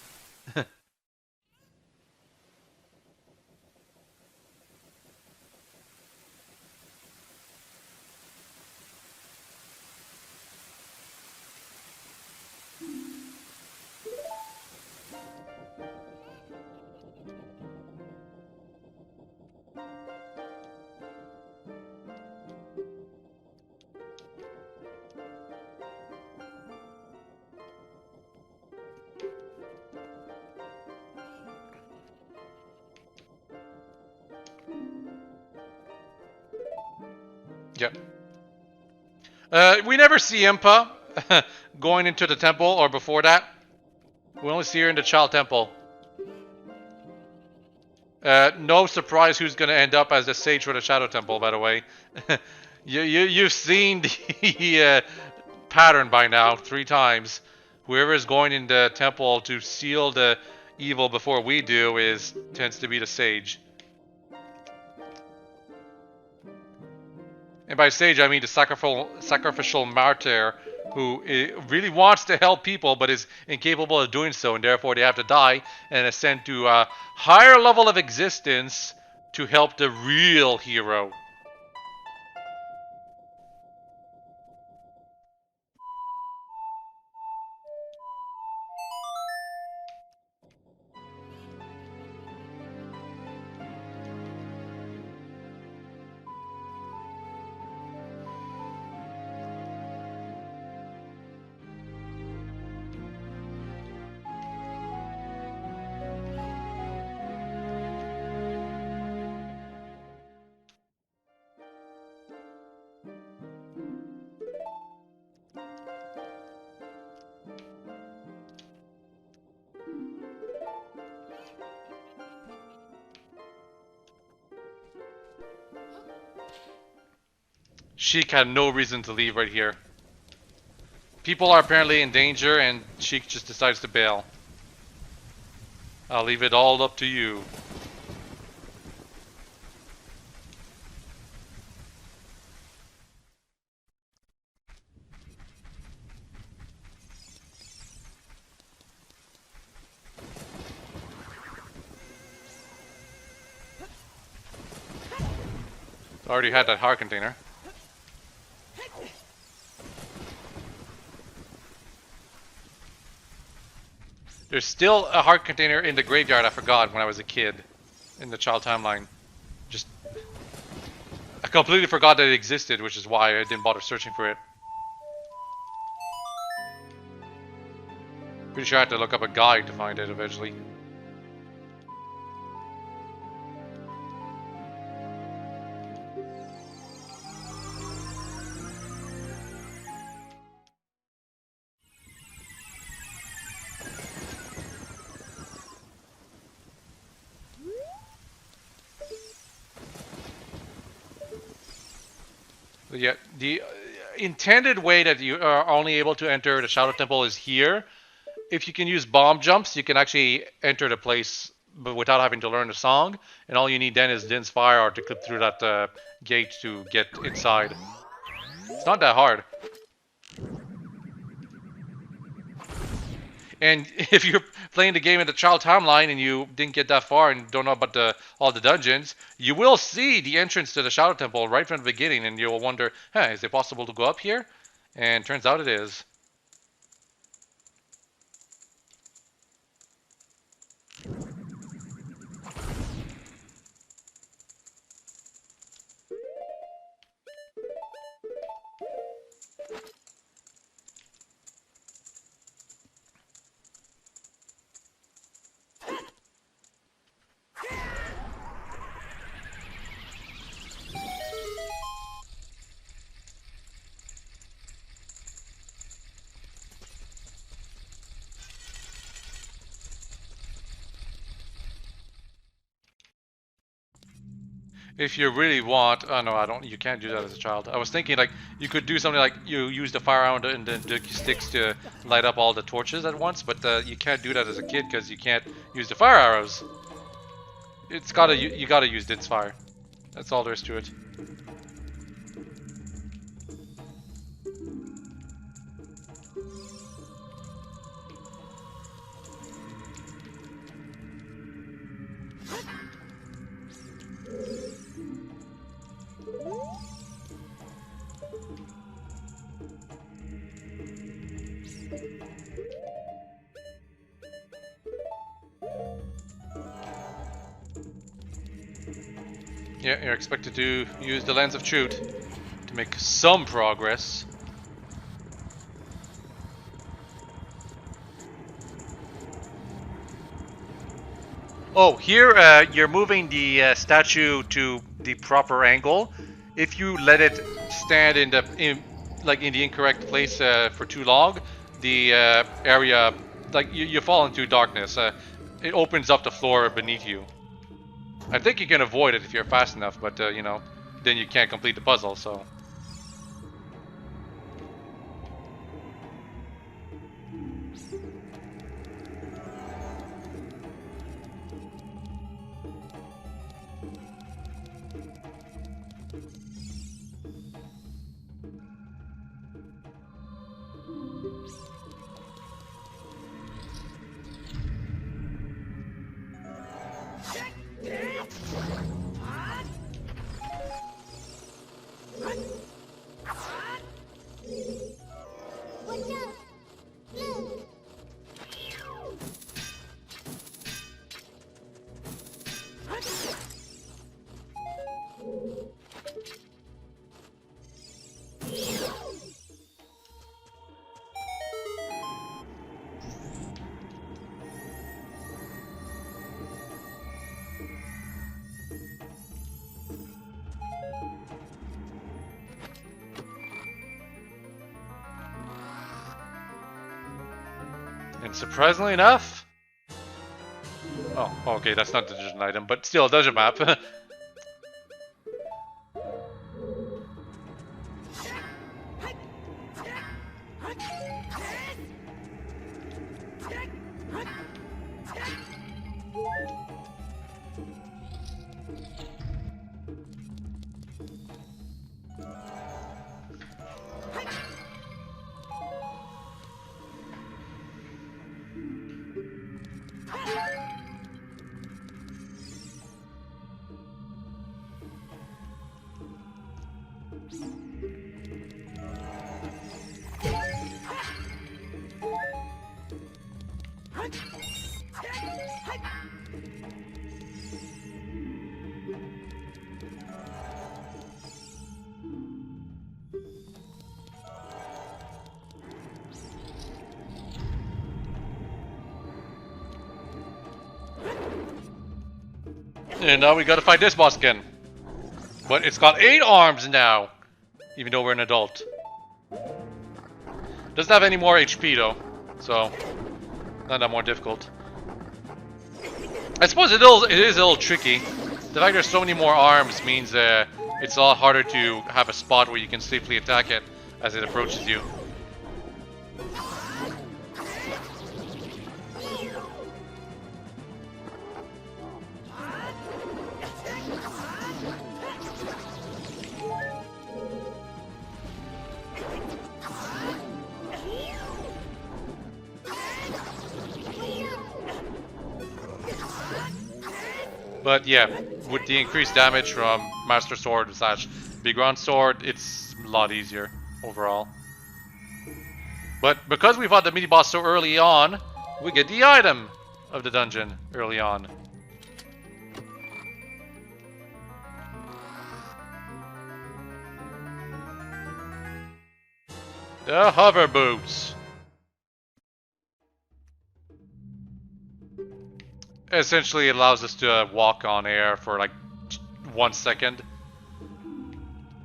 [SPEAKER 1] Yep. We never see Impa going into the temple or before that. We only see her in the Child Temple. No surprise who's going to end up as the sage for the Shadow Temple, by the way. You've seen the pattern by now 3 times. Whoever is going in the temple to seal the evil before we do tends to be the sage. And by sage, I mean the sacrificial martyr who really wants to help people but is incapable of doing so, and therefore they have to die and ascend to a higher level of existence to help the real hero. Sheik had no reason to leave right here. People are apparently in danger and Sheik just decides to bail. I'll leave it all up to you. Already had that heart container. There's still a heart container in the graveyard I forgot when I was a kid in the child timeline. I completely forgot that it existed, which is why I didn't bother searching for it. Pretty sure I had to look up a guide to find it eventually. Yeah, the intended way that you are only able to enter the Shadow Temple is here. If you can use bomb jumps, you can actually enter the place but without having to learn the song. And all you need then is Din's Fire Art to clip through that gate to get inside. It's not that hard. And if you're playing the game in the child timeline and you didn't get that far and don't know about all the dungeons, you will see the entrance to the Shadow Temple right from the beginning, and you'll wonder, is it possible to go up here? And turns out it is. If you really want, oh no, I don't. You can't do that as a child. I was thinking like you could do something like you use the fire arrow and the sticks to light up all the torches at once, but you can't do that as a kid because you can't use the fire arrows. It's gotta you gotta use Din's Fire. That's all there is to it. Yeah, you're expected to use the Lens of Truth to make some progress. Oh, here you're moving the statue to the proper angle. If you let it stand in the incorrect place for too long, the area you fall into darkness. It opens up the floor beneath you. I think you can avoid it if you're fast enough, but you know, then you can't complete the puzzle. So. And surprisingly enough... Oh, okay, that's not the dungeon item, but still a dungeon map. And now we gotta fight this boss again. But it's got 8 arms now, even though we're an adult. Doesn't have any more HP though, so not that more difficult. I suppose it is a little tricky. The fact there's so many more arms means it's a lot harder to have a spot where you can safely attack it as it approaches you. But yeah, with the increased damage from Master Sword / Big Round Sword, it's a lot easier overall. But because we fought the mini boss so early on, we get the item of the dungeon early on. The hover boots. Essentially, it allows us to walk on air for like 1 second.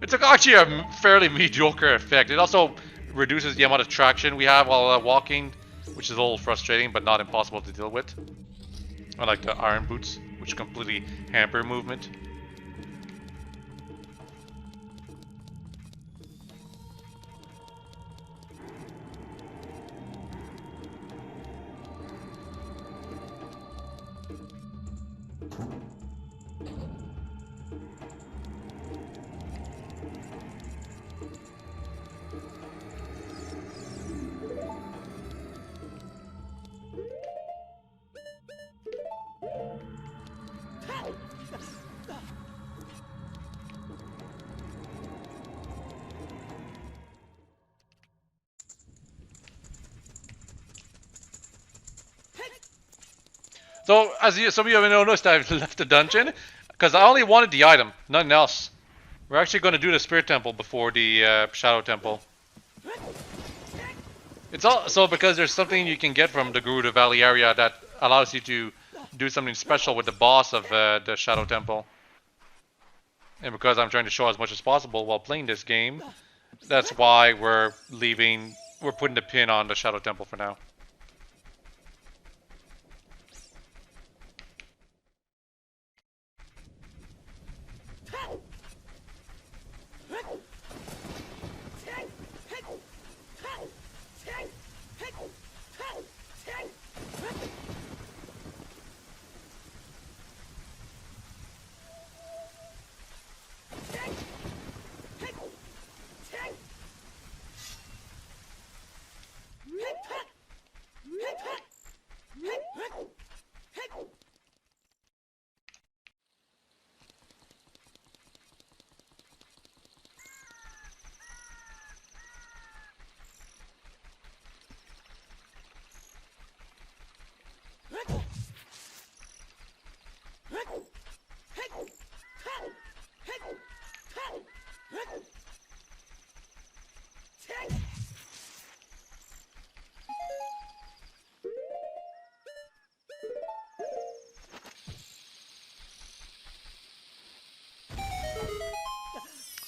[SPEAKER 1] It's actually a fairly mediocre effect. It also reduces the amount of traction we have while walking, which is a little frustrating, but not impossible to deal with. Unlike the iron boots, which completely hamper movement. So, as some of you have noticed, I've left the dungeon because I only wanted the item, nothing else. We're actually going to do the Spirit Temple before the Shadow Temple. It's also because there's something you can get from the Gerudo Valley area that allows you to do something special with the boss of the Shadow Temple. And because I'm trying to show as much as possible while playing this game, that's why we're putting the pin on the Shadow Temple for now.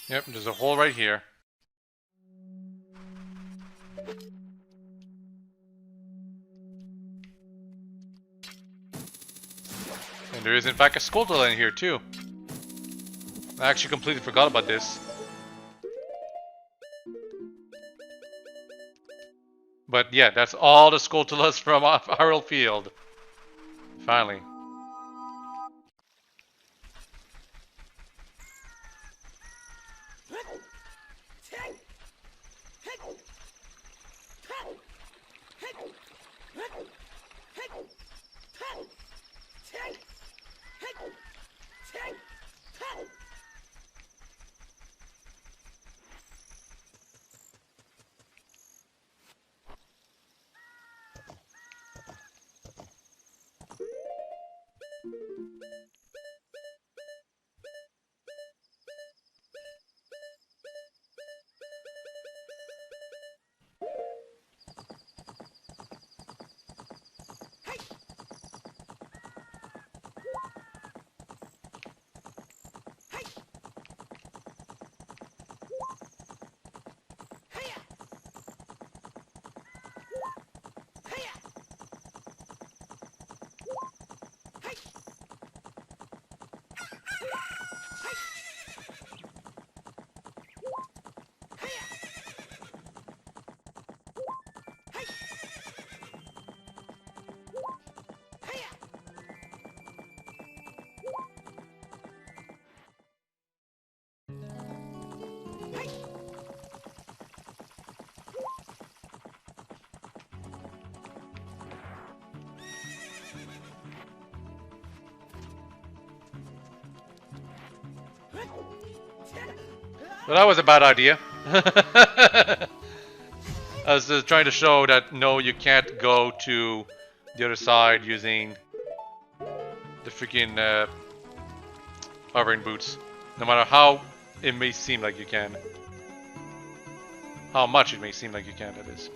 [SPEAKER 1] Yep, there's a hole right here. And there is in fact a Skulltula in here too. I actually completely forgot about this. But yeah, that's all the Skulltulas from Hyrule Field. Finally. Well, that was a bad idea. I was just trying to show that no, you can't go to the other side using the freaking hovering boots. No matter how it may seem like you can. How much it may seem like you can, that is.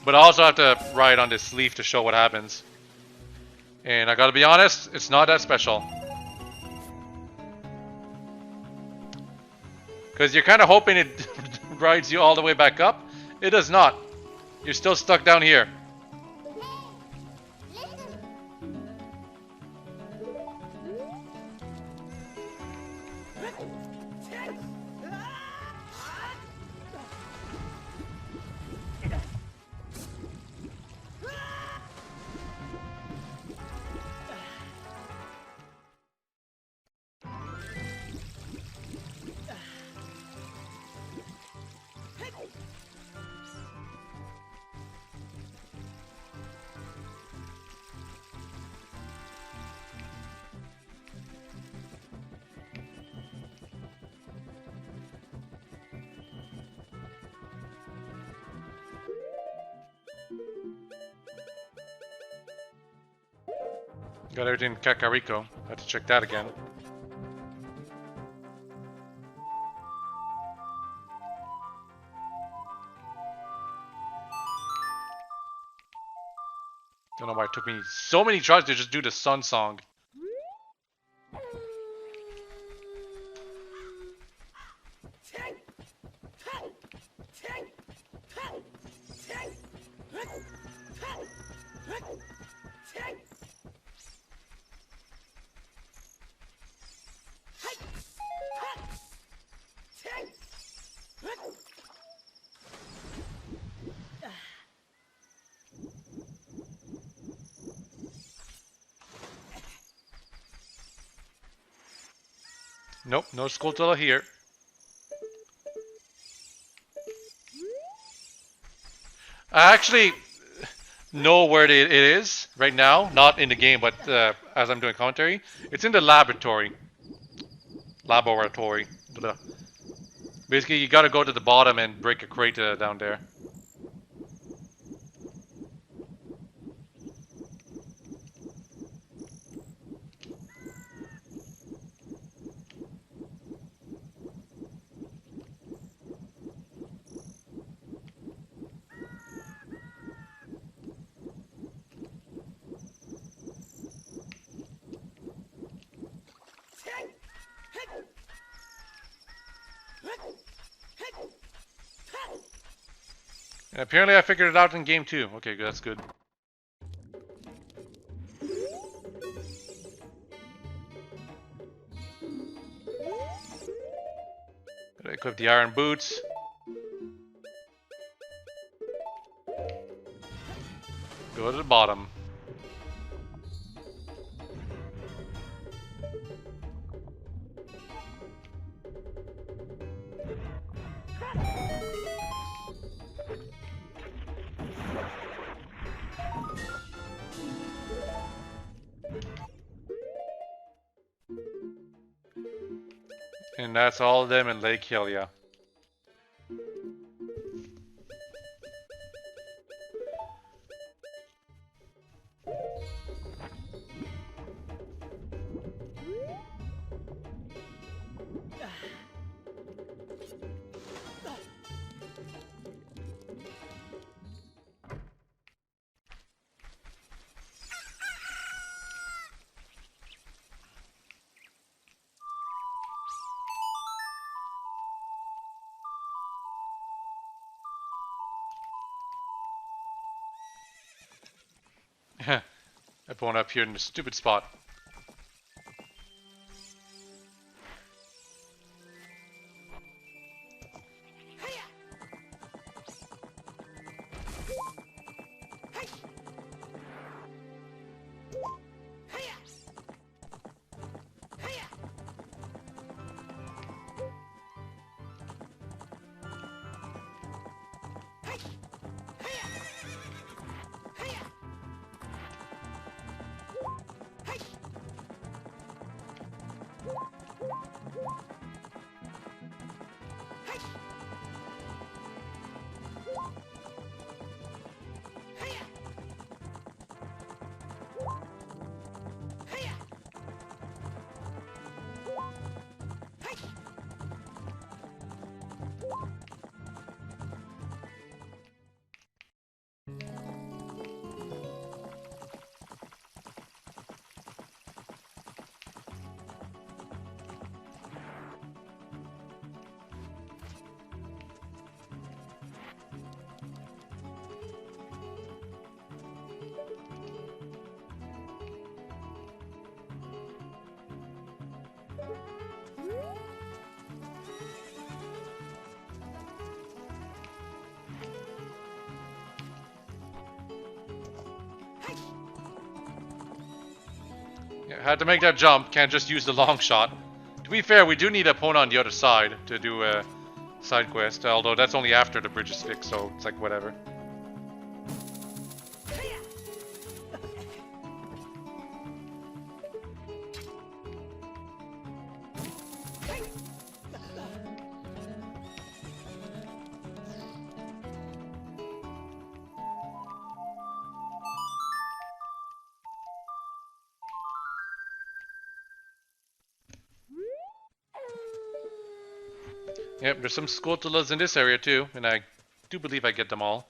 [SPEAKER 1] But I also have to ride on this leaf to show what happens. And I gotta be honest, it's not that special. Because you're kind of hoping it rides you all the way back up. It does not. You're still stuck down here. Got everything in Kakariko. Have to check that again. Don't know why it took me so many tries to just do the sun song. Nope, no Skulltula here. I actually know where it is right now. Not in the game, but as I'm doing commentary. It's in the laboratory. Laboratory. Blah. Basically, you gotta go to the bottom and break a crate down there. And apparently I figured it out in game 2. Okay, that's good. Gotta equip the iron boots. Go to the bottom. And that's all of them in Lake Hylia. Everyone up here in the stupid spot. Had to make that jump. Can't just use the long shot. To be fair, we do need a opponent on the other side to do a side quest. Although that's only after the bridge is fixed, so it's like whatever. Yep, there's some Skulltulas in this area too, and I do believe I get them all.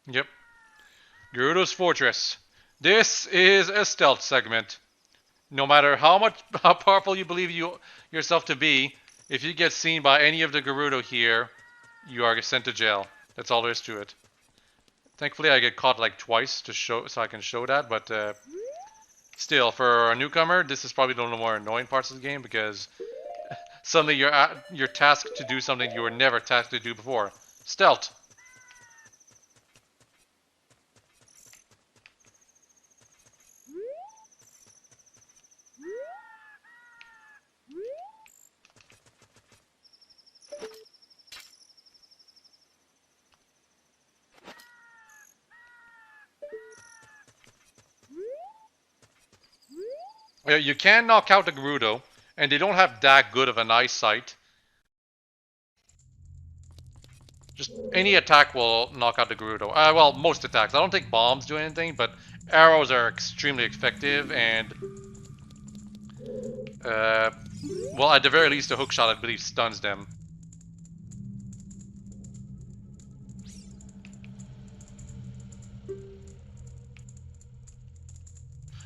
[SPEAKER 1] Yep. Gerudo's Fortress. This is a stealth segment. No matter how powerful you believe yourself to be, if you get seen by any of the Gerudo here, you are sent to jail. That's all there is to it. Thankfully, I get caught like twice to show, so I can show that. But still, for a newcomer, this is probably one of the more annoying parts of the game because suddenly you're tasked to do something you were never tasked to do before. Stealth. You can knock out the Gerudo, and they don't have that good of an eyesight. Just any attack will knock out the Gerudo. Well, most attacks. I don't think bombs do anything, but arrows are extremely effective, and well, at the very least, the hookshot, I believe, stuns them.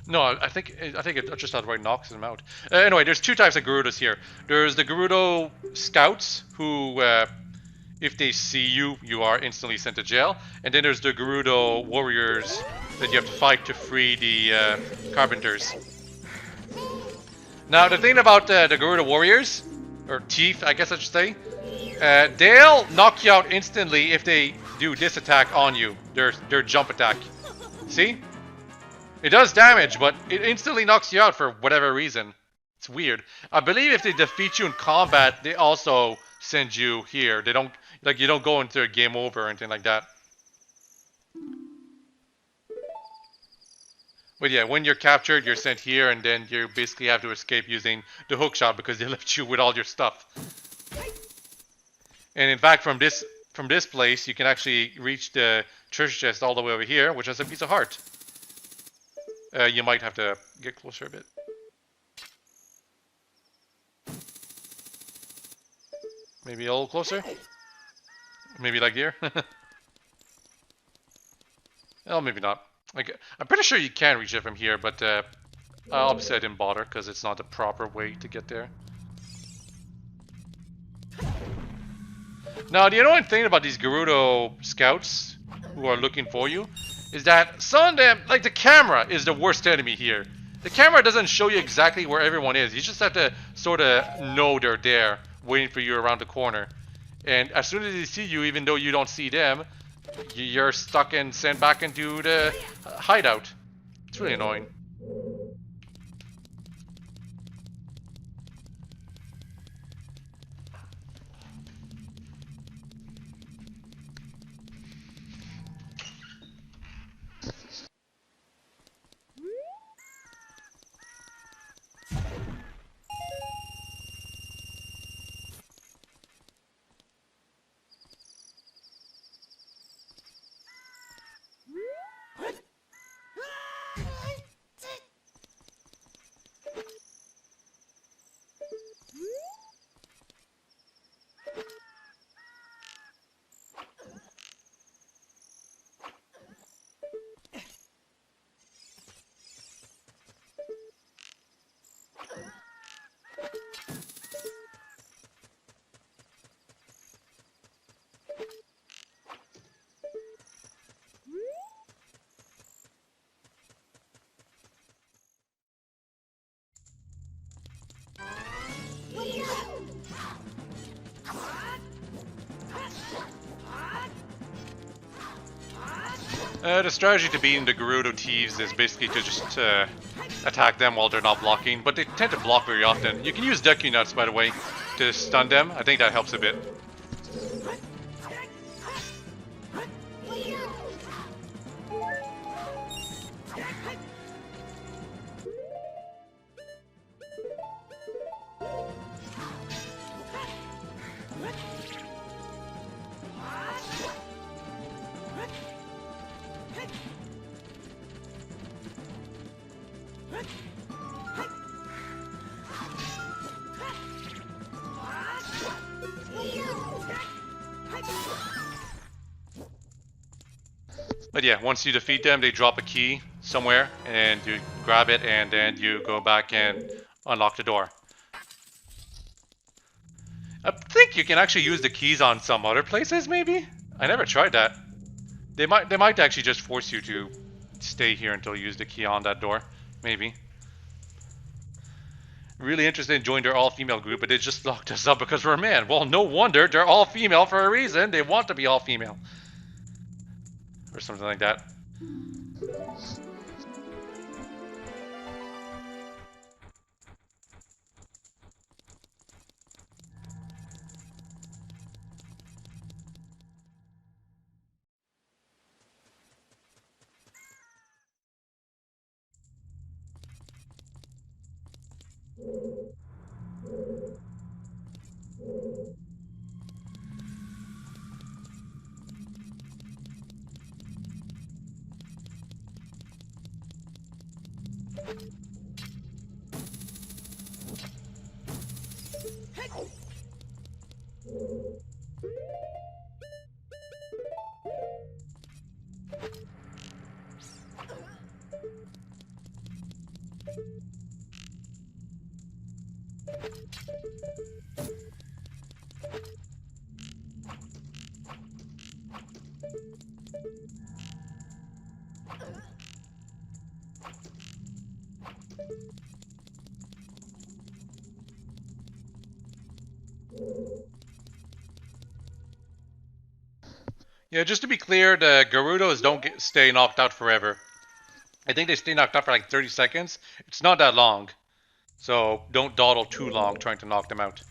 [SPEAKER 1] No, I think it just outright knocks them out. Anyway, there's two types of Gerudos here. There's the Gerudo Scouts, who, if they see you, you are instantly sent to jail. And then there's the Gerudo Warriors that you have to fight to free the carpenters. Now, the thing about the Gerudo Warriors, or Thief, I guess I should say, they'll knock you out instantly if they do this attack on you, their jump attack. See? It does damage, but it instantly knocks you out for whatever reason. It's weird. I believe if they defeat you in combat, they also send you here. They don't, like, you don't go into a game over or anything like that. But yeah, when you're captured, you're sent here, and then you basically have to escape using the hookshot because they left you with all your stuff. And in fact, from this place, you can actually reach the treasure chest all the way over here, which has a piece of heart. You might have to get closer a bit. Maybe a little closer? Maybe like here? Well, maybe not. Like, I'm pretty sure you can reach it from here, but obviously I didn't bother because it's not the proper way to get there. Now, the annoying thing about these Gerudo scouts who are looking for you is that some of them, like the camera, is the worst enemy here. the camera doesn't show you exactly where everyone is. You just have to sort of know they're there, waiting for you around the corner. And as soon as they see you, even though you don't see them, you're stuck and sent back into the hideout. It's really annoying. The strategy to beating the Gerudo Thieves is basically to just attack them while they're not blocking, but they tend to block very often. You can use Deku Nuts, by the way, to stun them. I think that helps a bit. But yeah, once you defeat them, they drop a key somewhere, and you grab it, and then you go back and unlock the door. I think you can actually use the keys on some other places, maybe? I never tried that. They might actually just force you to stay here until you use the key on that door. Maybe. Really interested in joining their all-female group, but they just locked us up because we're a man. Well, no wonder. They're all female for a reason. They want to be all female. Or something like that. Yeah, just to be clear, the Gerudos don't stay knocked out forever. I think they stay knocked out for like 30 seconds. It's not that long. So don't dawdle too long trying to knock them out.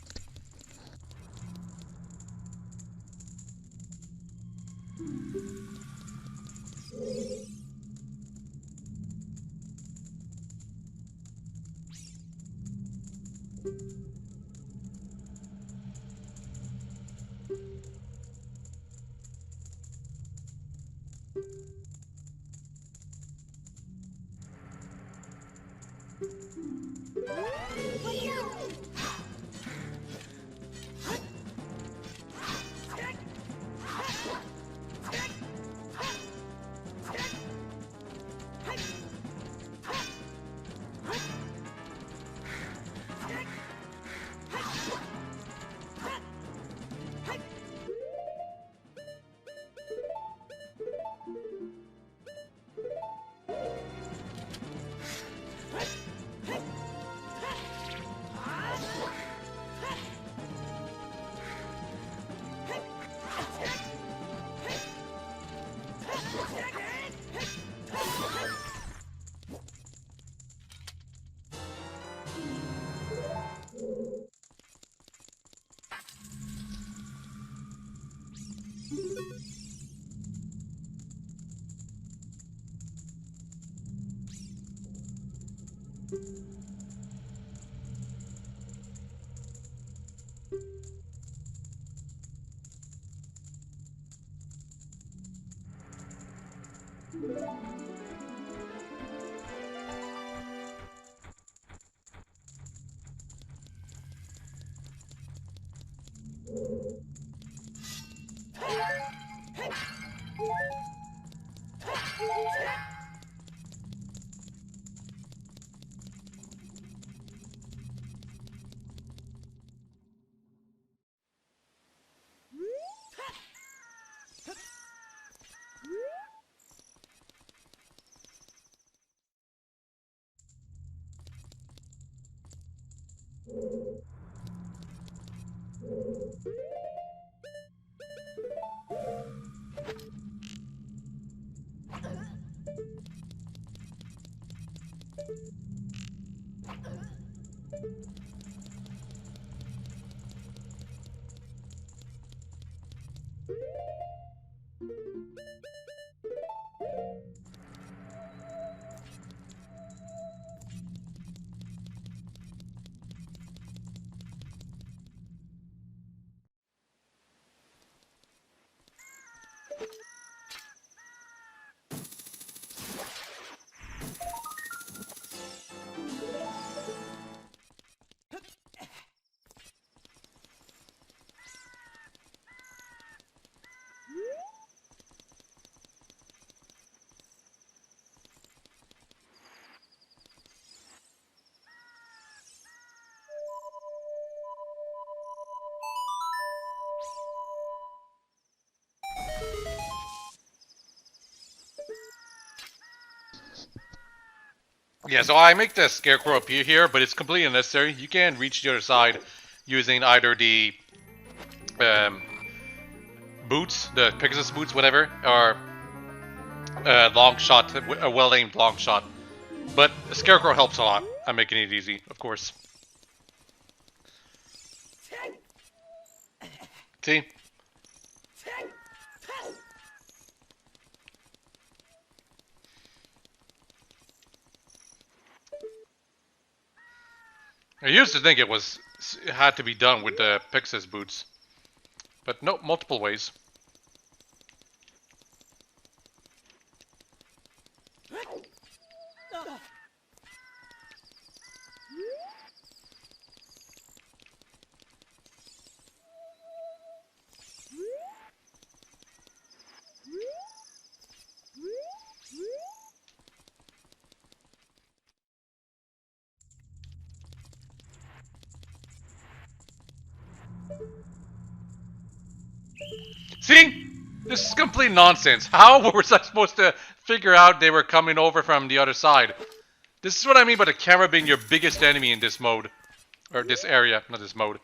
[SPEAKER 1] Yeah, so I make the scarecrow appear here, but it's completely unnecessary. You can reach the other side using either the boots, the Pegasus boots, whatever, or long shot, a well-aimed long shot. But the scarecrow helps a lot. I'm making it easy, of course. See? I used to think it had to be done with the Pegasus boots, but no, multiple ways. See? This is complete nonsense. How was I supposed to figure out they were coming over from the other side? This is what I mean by the camera being your biggest enemy in this mode. Or this area, not this mode.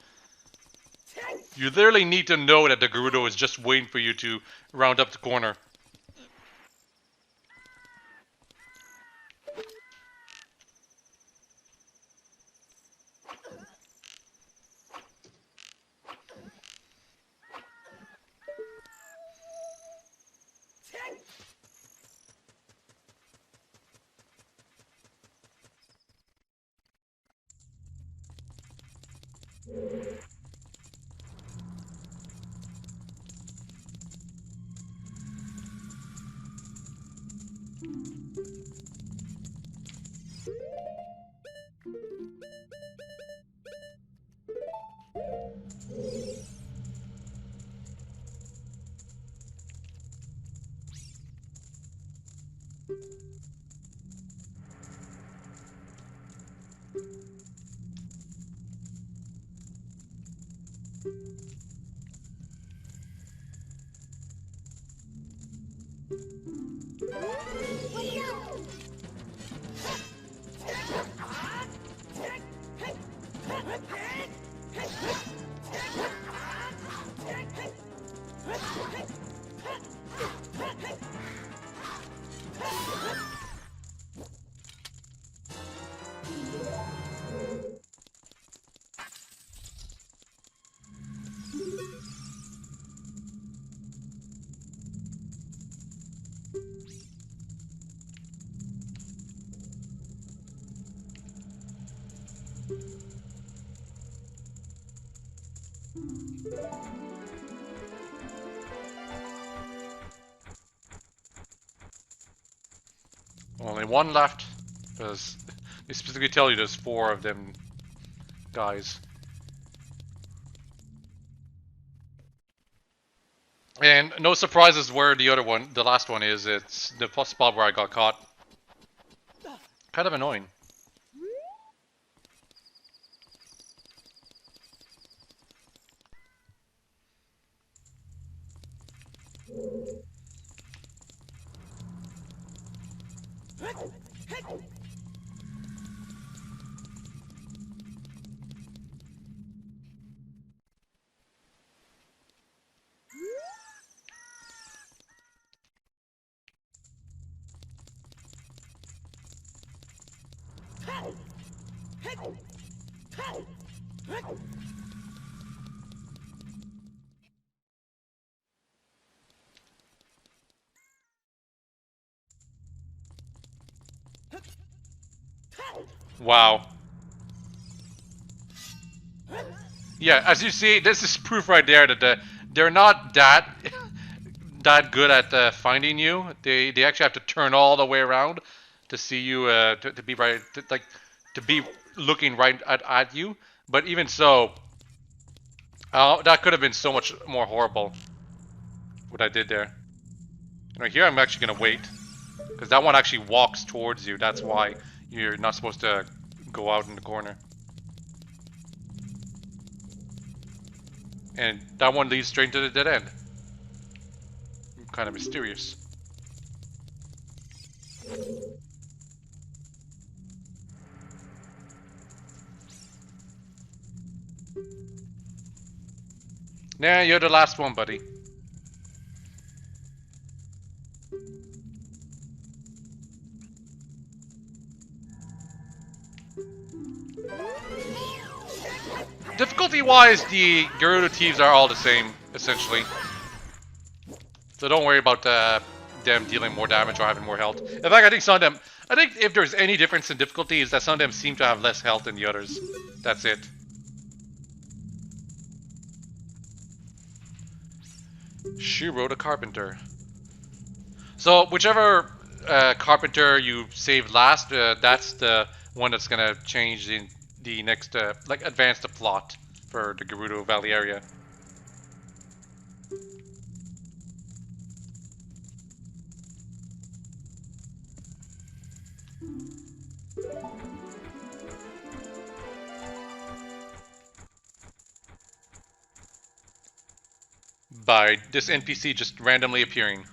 [SPEAKER 1] You literally need to know that the Gerudo is just waiting for you to round up the corner. Only one left, because they specifically tell you there's 4 of them guys. And no surprises where the other one, the last one is. It's the spot where I got caught. Kind of annoying. Wow. Yeah, as you see, this is proof right there that they're not that good at finding you. They actually have to turn all the way around to see you, to be right, to be looking right at you. But even so, that could have been so much more horrible. What I did there. You know, here I'm actually gonna wait, because that one actually walks towards you. That's why you're not supposed to go out in the corner. And that one leads straight to the dead end. Kind of mysterious. Nah, you're the last one, buddy. Difficulty-wise, the Gerudo Thieves are all the same, essentially. So don't worry about them dealing more damage or having more health. In fact, I think some of them... I think if there's any difference in difficulty, is that some of them seem to have less health than the others. That's it. Shiro the Carpenter. So, whichever Carpenter you saved last, that's the one that's gonna change the next, like, advance the plot for the Gerudo Valley area. By this NPC just randomly appearing.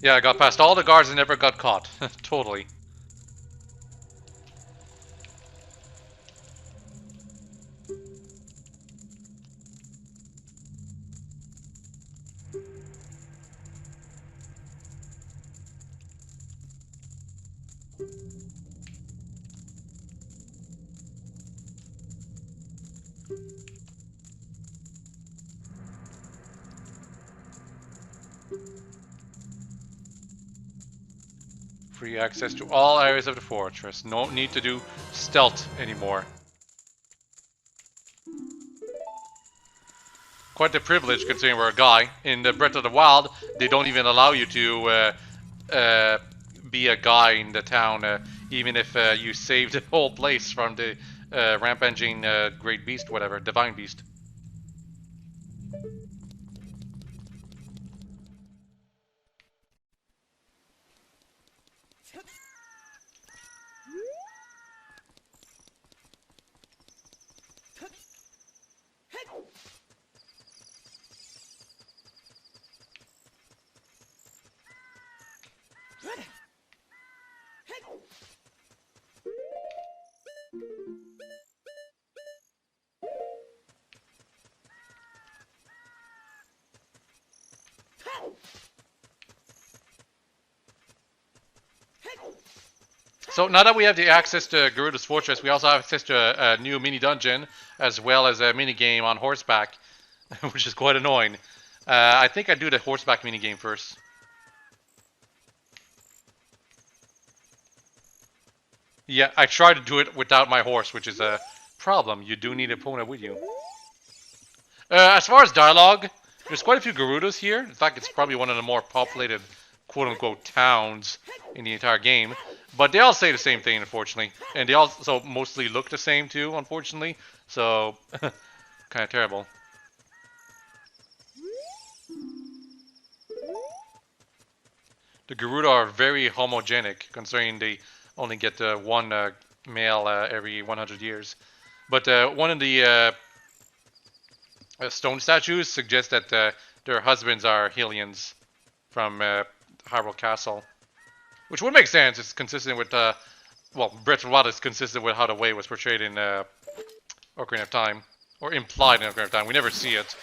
[SPEAKER 1] Yeah, I got past all the guards and never got caught. Totally. Free access to all areas of the fortress. No need to do stealth anymore. Quite the privilege considering we're a guy. In the Breath of the Wild, they don't even allow you to be a guy in the town, even if you saved the whole place from the rampaging great beast, whatever, divine beast. So now that we have the access to Gerudo's Fortress, we also have access to a new mini dungeon, as well as a mini game on horseback, which is quite annoying. I think I'd do the horseback mini game first. Yeah, I tried to do it without my horse, which is a problem. You do need a opponent with you. As far as dialogue, there's quite a few Gerudos here. In fact, it's probably one of the more populated quote-unquote towns in the entire game. But they all say the same thing, unfortunately. And they also mostly look the same, too, unfortunately. So, kind of terrible. The Gerudo are very homogenic, considering they only get one male every 100 years. But one of the stone statues suggests that their husbands are Hylians from Hyrule Castle. Which would make sense. It's consistent with, well, Breath of the Wild is consistent with how the way was portrayed in Ocarina of Time. Or implied in Ocarina of Time. We never see it.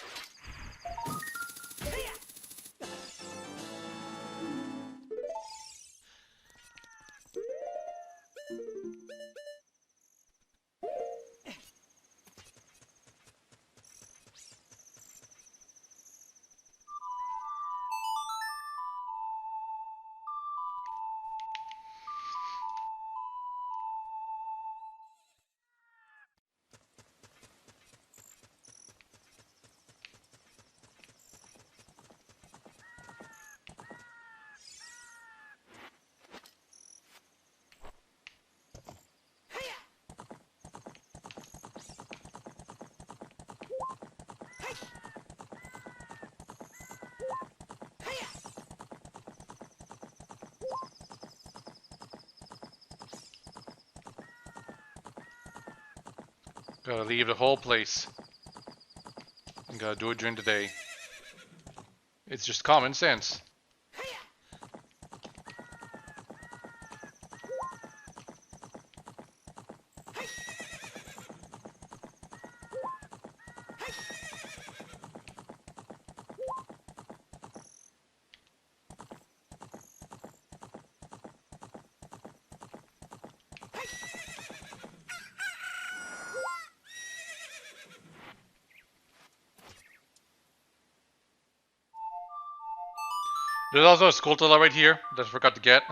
[SPEAKER 1] Gotta leave the whole place. And gotta do it during the day. It's just common sense. There's also a Skulltula right here that I forgot to get.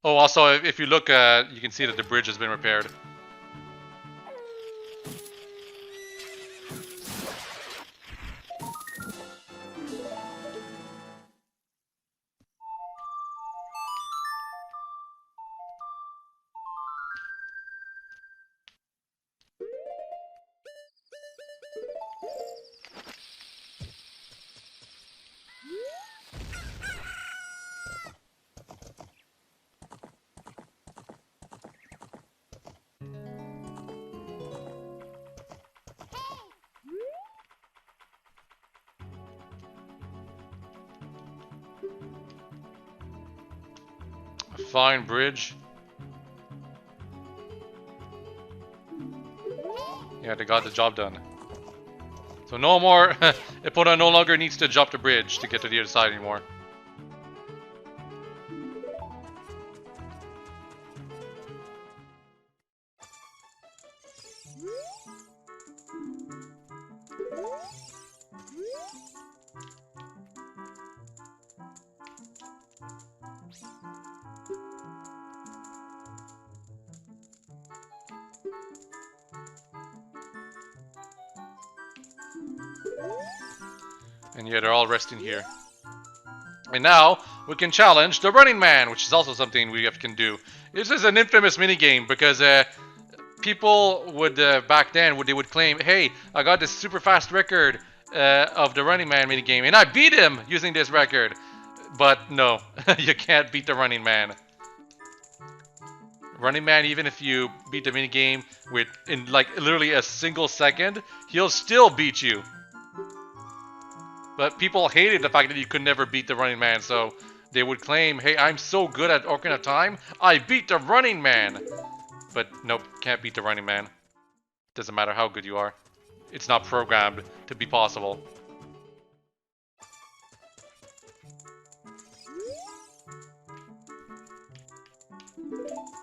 [SPEAKER 1] Oh, also, if you look, you can see that the bridge has been repaired. A fine bridge. Yeah, they got the job done. So no more, Epona no longer needs to jump the bridge to get to the other side anymore. And yeah, they're all resting here. And now, we can challenge the Running Man, which is also something we can do. This is an infamous minigame because people would, back then, they would claim, hey, I got this super fast record of the Running Man minigame, and I beat him using this record. But no, you can't beat the Running Man. Running Man, even if you beat the minigame in like literally a single second, he'll still beat you. But people hated the fact that you could never beat the Running Man, so they would claim, hey, I'm so good at Ocarina of Time, I beat the Running Man! But nope, can't beat the Running Man. Doesn't matter how good you are. It's not programmed to be possible.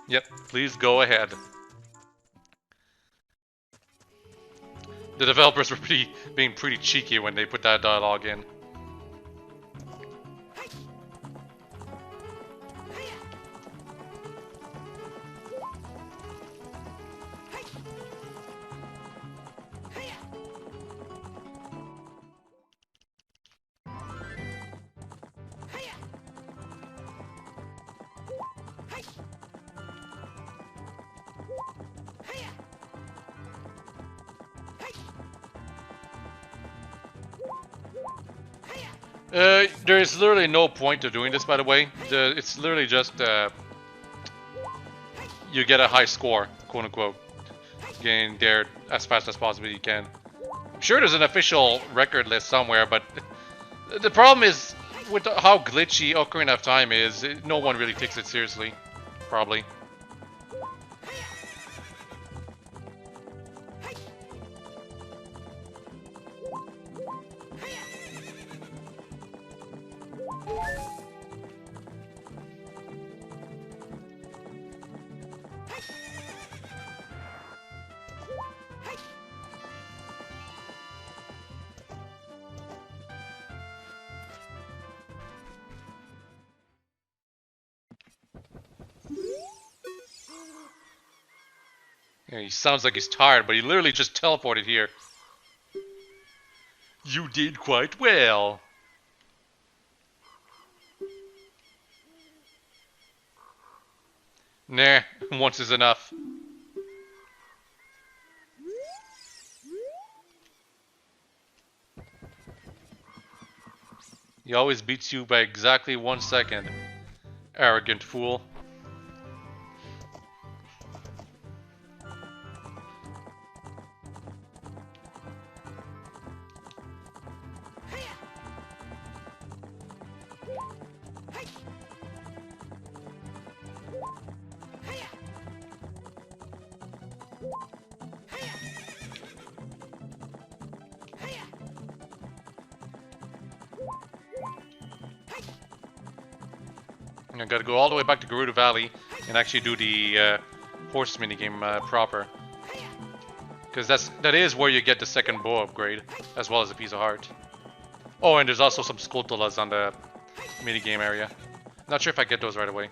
[SPEAKER 1] Yep, please go ahead. The developers were being pretty cheeky when they put that dialogue in. There is literally no point to doing this, by the way. It's literally just you get a high score, quote unquote. Getting there as fast as possible you can. I'm sure there's an official record list somewhere, but the problem is with how glitchy Ocarina of Time is, no one really takes it seriously. Probably. Yeah, he sounds like he's tired, but he literally just teleported here. You did quite well. Nah, once is enough. He always beats you by exactly 1 second. Arrogant fool. I gotta go all the way back to Gerudo Valley and actually do the horse minigame proper. Because that is where you get the second bow upgrade, as well as a piece of heart. Oh, and there's also some Skulltulas on the minigame area. Not sure if I get those right away.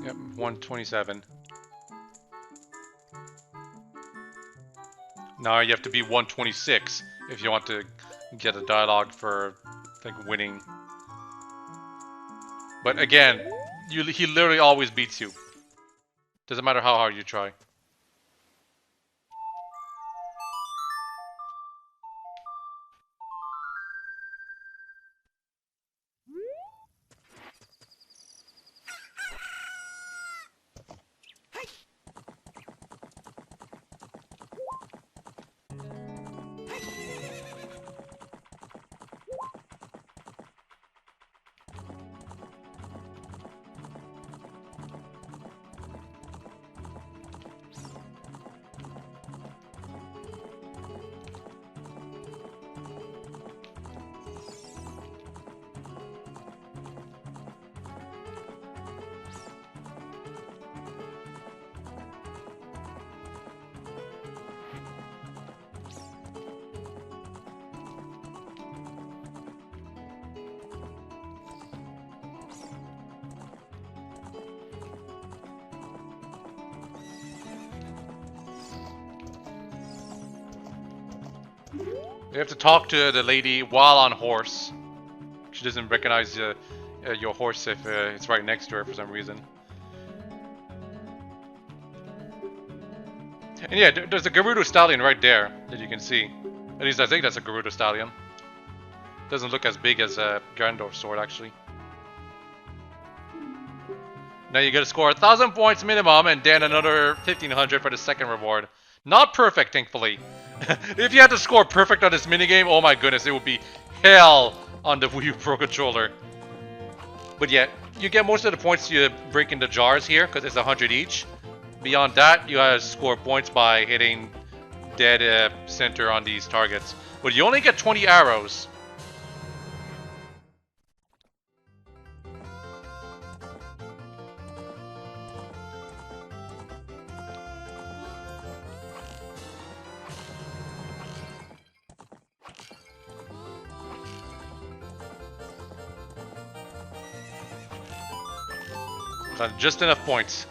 [SPEAKER 1] Yep, 127. Now you have to be 126 if you want to get a dialogue for like winning. But again, he literally always beats you. Doesn't matter how hard you try. You have to talk to the lady while on horse. She doesn't recognize your horse if it's right next to her for some reason. And yeah, there's a Gerudo Stallion right there that you can see. At least I think that's a Gerudo Stallion. Doesn't look as big as a Ganondorf's sword, actually. Now you gotta score 1,000 points minimum and then another 1,500 for the second reward. Not perfect, thankfully. If you had to score perfect on this minigame, oh my goodness, it would be hell on the Wii U Pro Controller. But yeah, you get most of the points you break into jars here because it's 100 each. Beyond that, you score points by hitting dead center on these targets. But you only get 20 arrows. Just enough points.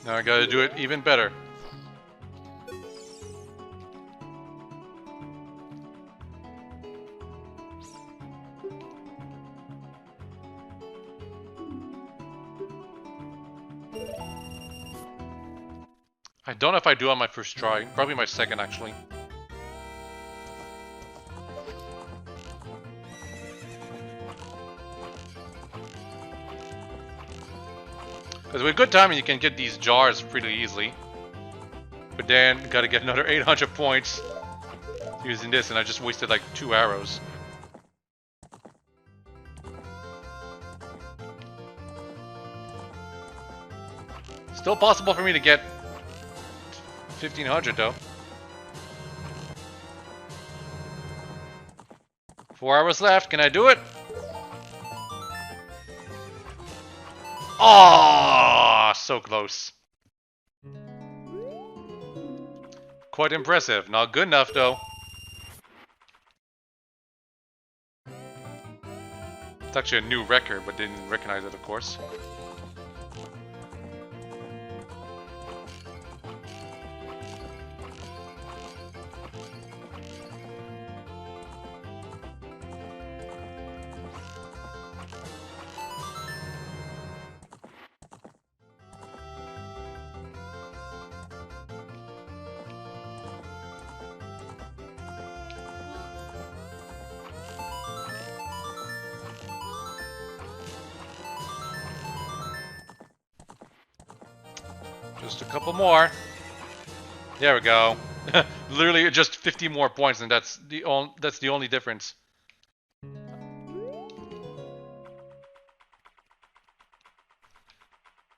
[SPEAKER 1] Now I gotta do it even better. I don't know if I do on my first try. Probably my second, actually. Because with good timing, you can get these jars pretty easily. But then, gotta get another 800 points using this, and I just wasted like 2 arrows. Still possible for me to get 1500 though. 4 hours left, can I do it? Oh, so close. Quite impressive. Not good enough though. It's actually a new record, but didn't recognize it, of course. Just a couple more. There we go. Literally just 50 more points, and that's the only difference.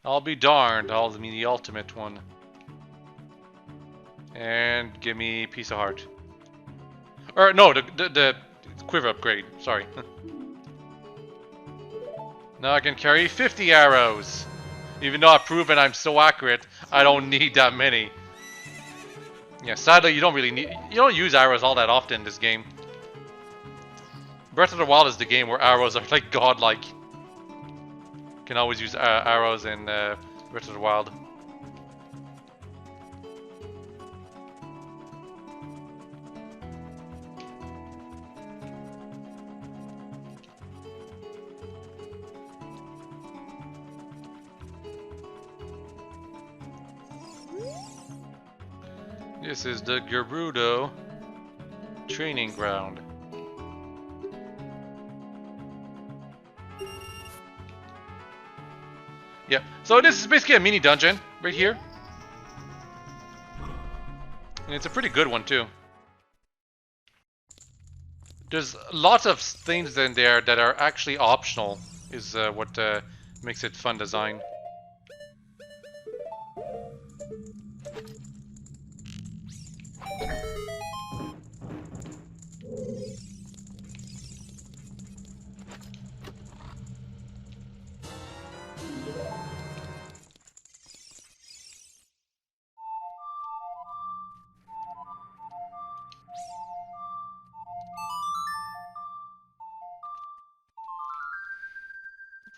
[SPEAKER 1] I'll be darned. I'll be the ultimate one. And give me piece of heart. Or no, the quiver upgrade. Sorry. Now I can carry 50 arrows. Even though I've proven I'm so accurate, I don't need that many. Yeah, sadly, you don't use arrows all that often in this game. Breath of the Wild is the game where arrows are like godlike. You can always use arrows in Breath of the Wild. This is the Gerudo training ground. Yeah, so this is basically a mini dungeon right here. And it's a pretty good one too. There's lots of things in there that are actually optional, is what makes it fun design.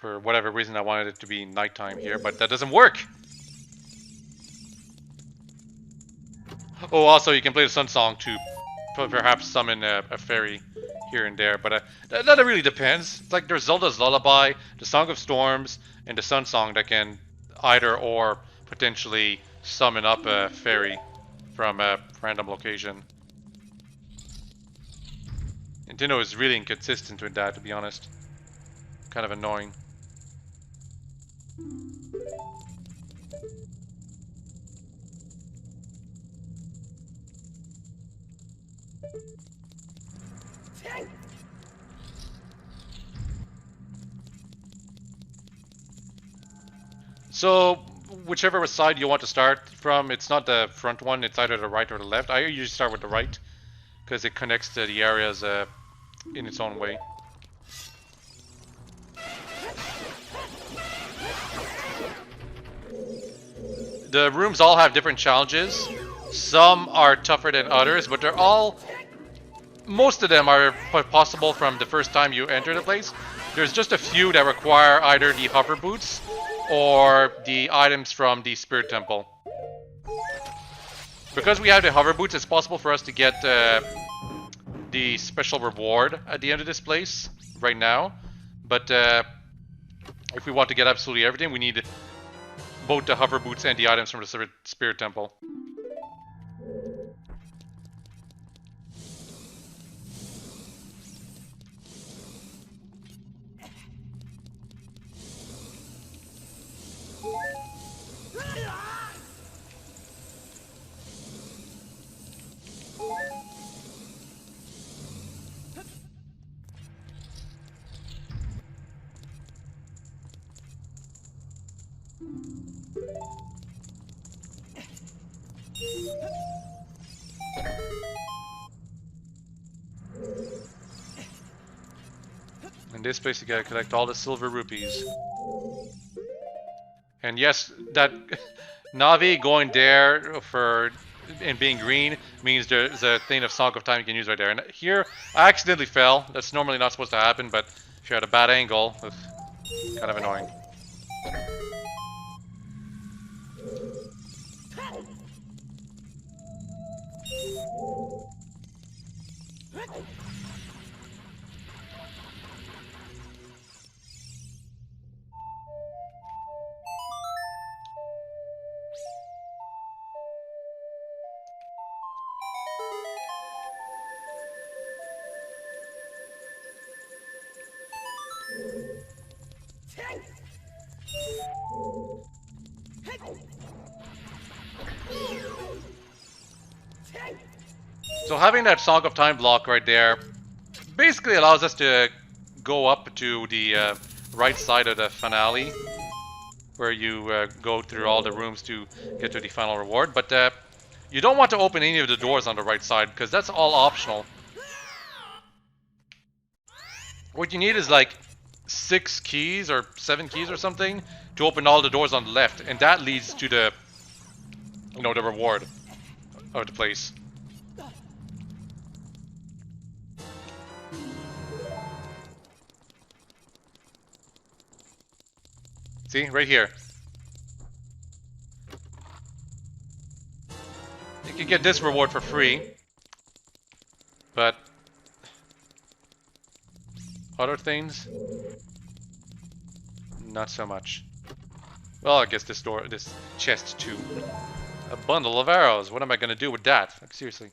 [SPEAKER 1] For whatever reason, I wanted it to be nighttime here, but that doesn't work! Oh, also, you can play the Sun Song to perhaps summon a fairy here and there, but that really depends. It's like there's Zelda's Lullaby, the Song of Storms, and the Sun Song that can either or potentially summon up a fairy from a random location. Nintendo is really inconsistent with that, to be honest. Kind of annoying. So, whichever side you want to start from, it's not the front one, it's either the right or the left. I usually start with the right, because it connects to the areas in its own way. The rooms all have different challenges. Some are tougher than others, but they're all... Most of them are possible from the first time you enter the place. There's just a few that require either the hover boots or the items from the Spirit Temple. Because we have the hover boots, it's possible for us to get the special reward at the end of this place right now. But if we want to get absolutely everything, we need both the hover boots and the items from the Spirit Temple. In this place you gotta collect all the silver rupees. And yes, that Navi going there for and being green means there's a thing of Song of Time you can use right there. And here I accidentally fell. That's normally not supposed to happen, but if you're at a bad angle, it's kind of annoying. So having that Song of Time block right there basically allows us to go up to the right side of the finale, where you go through all the rooms to get to the final reward. But you don't want to open any of the doors on the right side, because that's all optional. What you need is like 6 keys or 7 keys or something to open all the doors on the left, and that leads to the, you know, the reward of the place. See, right here. You can get this reward for free, but other things, not so much. Well, I guess this chest too. A bundle of arrows. What am I gonna do with that? Like, seriously.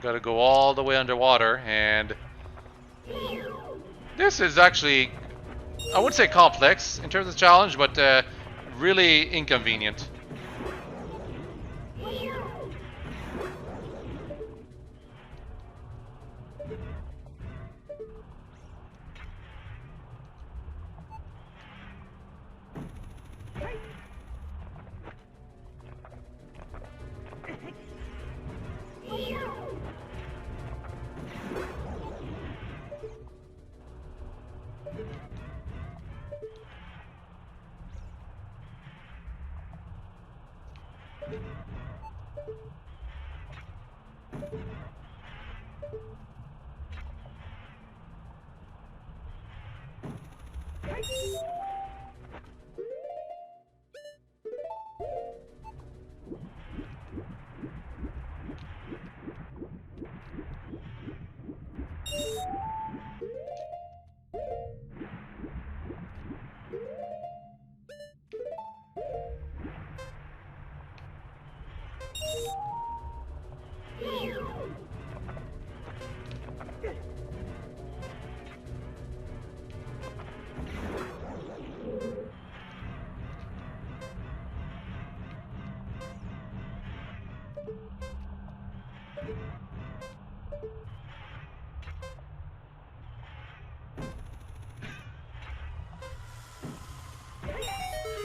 [SPEAKER 1] Gotta go all the way underwater, and this is actually, I wouldn't say complex in terms of challenge, but really inconvenient.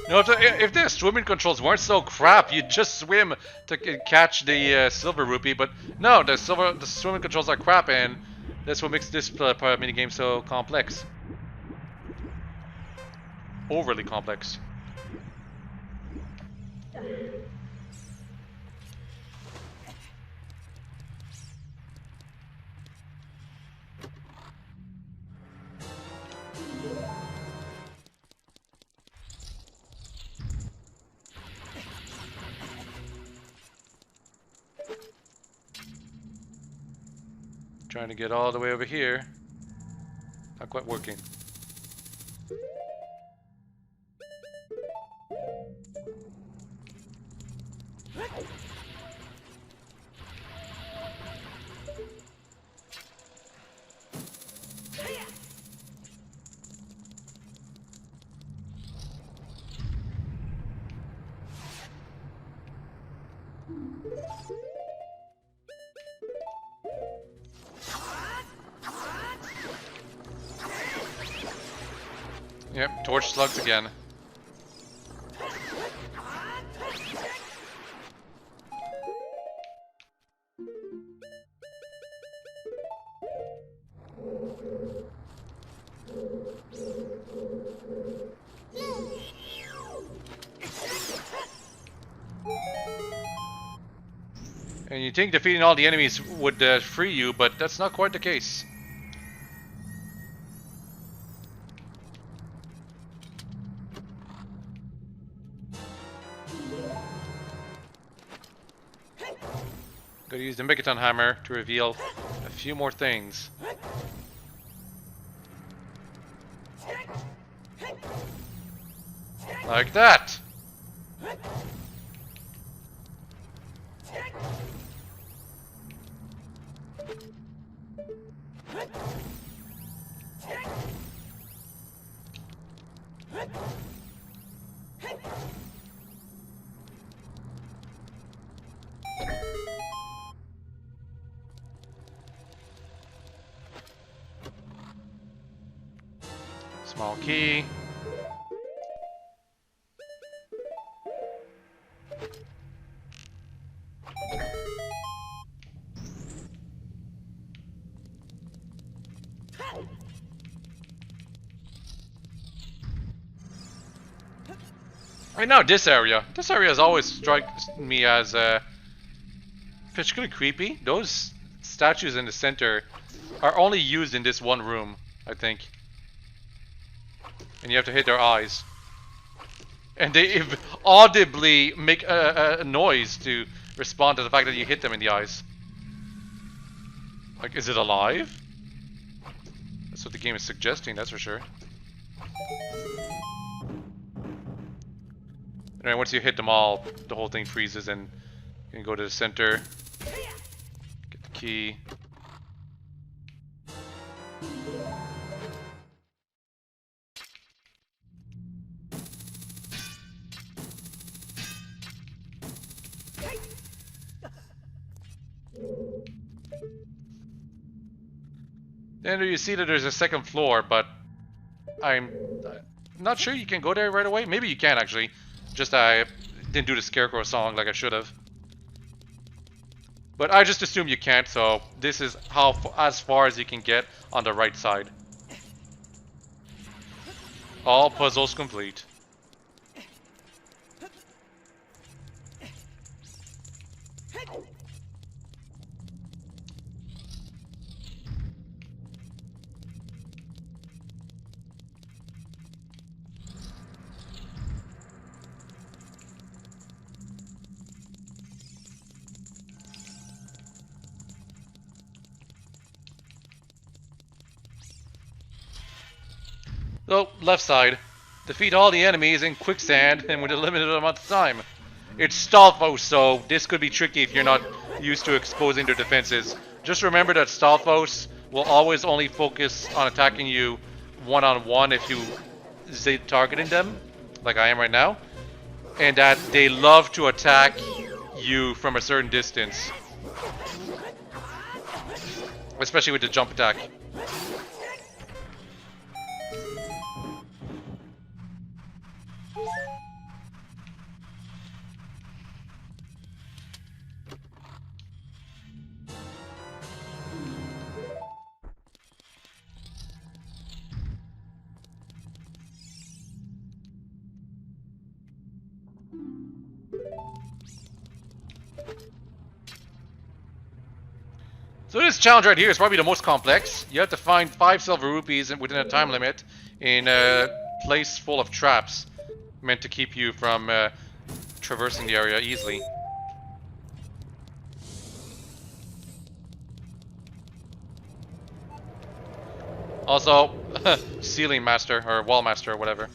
[SPEAKER 1] No, if the swimming controls weren't so crap, you'd just swim to catch the silver rupee. But no, the swimming controls are crap, and that's what makes this minigame so complex. Overly complex. Trying to get all the way over here. Not quite working. Yep, torch slugs again. And you think defeating all the enemies would free you, but that's not quite the case. Gotta use the Megaton hammer to reveal a few more things. Like that! Small key. Right now, this area has always struck me as particularly creepy. Those statues in the center are only used in this one room, I think. And you have to hit their eyes. And they audibly make a noise to respond to the fact that you hit them in the eyes. Like, is it alive? That's what the game is suggesting, that's for sure. And once you hit them all, the whole thing freezes and you can go to the center. Get the key. Then you see that there's a second floor, but I'm not sure you can go there right away. Maybe you can actually. Just I didn't do the Scarecrow song like I should have. But I just assume you can't, so this is as far as you can get on the right side. All puzzles complete. So, left side. Defeat all the enemies in quicksand and with a limited amount of time. It's Stalfos, so this could be tricky if you're not used to exposing their defenses. Just remember that Stalfos will always only focus on attacking you one-on-one if you stay targeting them, like I am right now. And that they love to attack you from a certain distance. Especially with the jump attack. So this challenge right here is probably the most complex. You have to find 5 silver rupees within a time limit in a place full of traps meant to keep you from traversing the area easily. Also, ceiling master or wall master or whatever.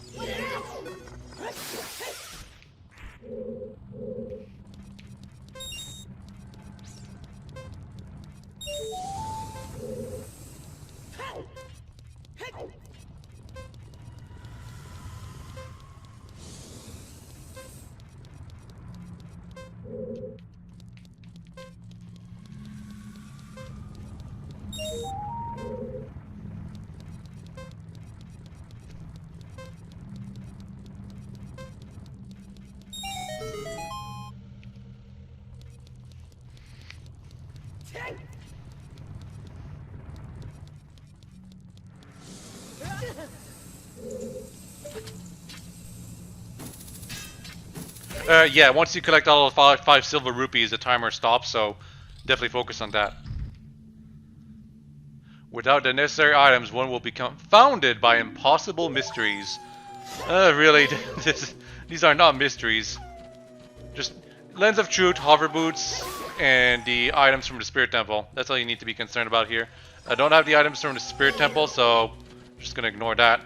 [SPEAKER 1] Yeah, once you collect all of 5 silver rupees, the timer stops, so definitely focus on that. Without the necessary items, one will become confounded by impossible mysteries. Really, these are not mysteries. Just Lens of Truth, hover boots, and the items from the Spirit Temple. That's all you need to be concerned about here. I don't have the items from the Spirit Temple, so I'm just gonna ignore that.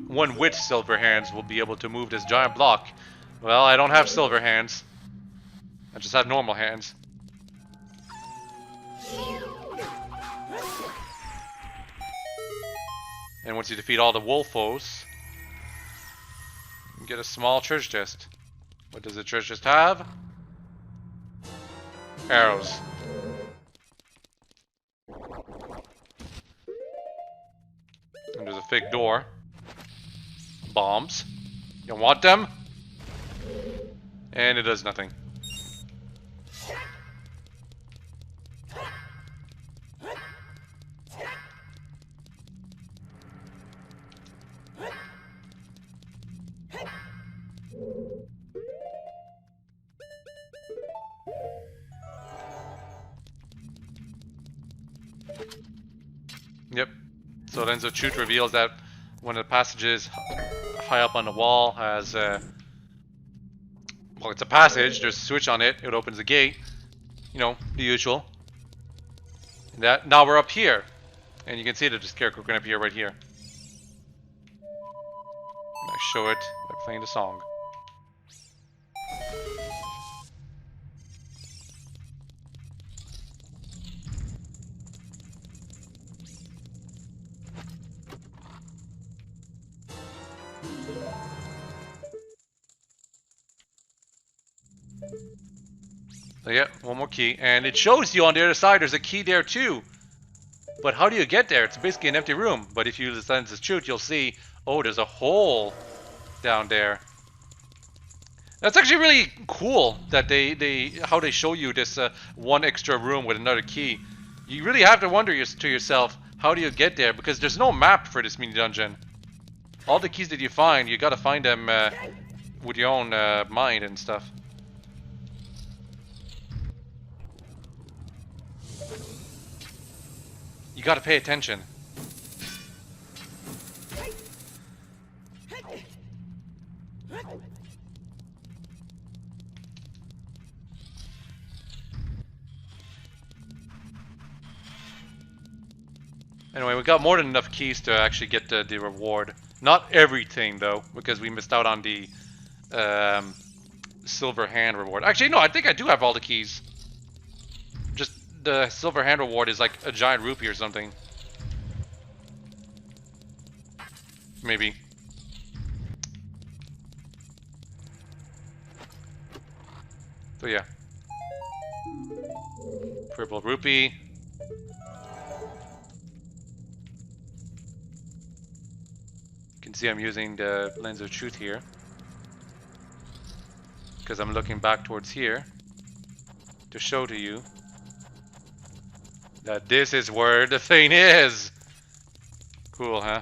[SPEAKER 1] One with silver hands will be able to move this giant block. Well, I don't have silver hands. I just have normal hands. And once you defeat all the wolf foes, you get a small treasure chest. What does the treasure chest have? Arrows. And there's a fake door. Bombs. You want them? And it does nothing. Yep. So Lens of Truth reveals that one of the passages high up on the wall has well, it's a passage, there's a switch on it, it opens a gate, you know, the usual. And that, now we're up here, and you can see that the scarecrow can appear right here. And I show it by playing the song. So yeah, one more key, and it shows you on the other side there's a key there too. But how do you get there? It's basically an empty room. But if you use the Lens of Truth, you'll see, oh, there's a hole down there. That's actually really cool that how they show you this one extra room with another key. You really have to wonder to yourself, how do you get there? Because there's no map for this mini dungeon. All the keys that you find, you gotta find them with your own mind and stuff. You gotta pay attention. Anyway, we got more than enough keys to actually get the reward. Not everything, though, because we missed out on the silver hand reward. Actually, no, I think I do have all the keys. Just the silver hand reward is like a giant rupee or something. Maybe. So yeah. Purple rupee. You can see I'm using the lens of truth here. Because I'm looking back towards here to show to you that this is where the thing is. Cool, huh?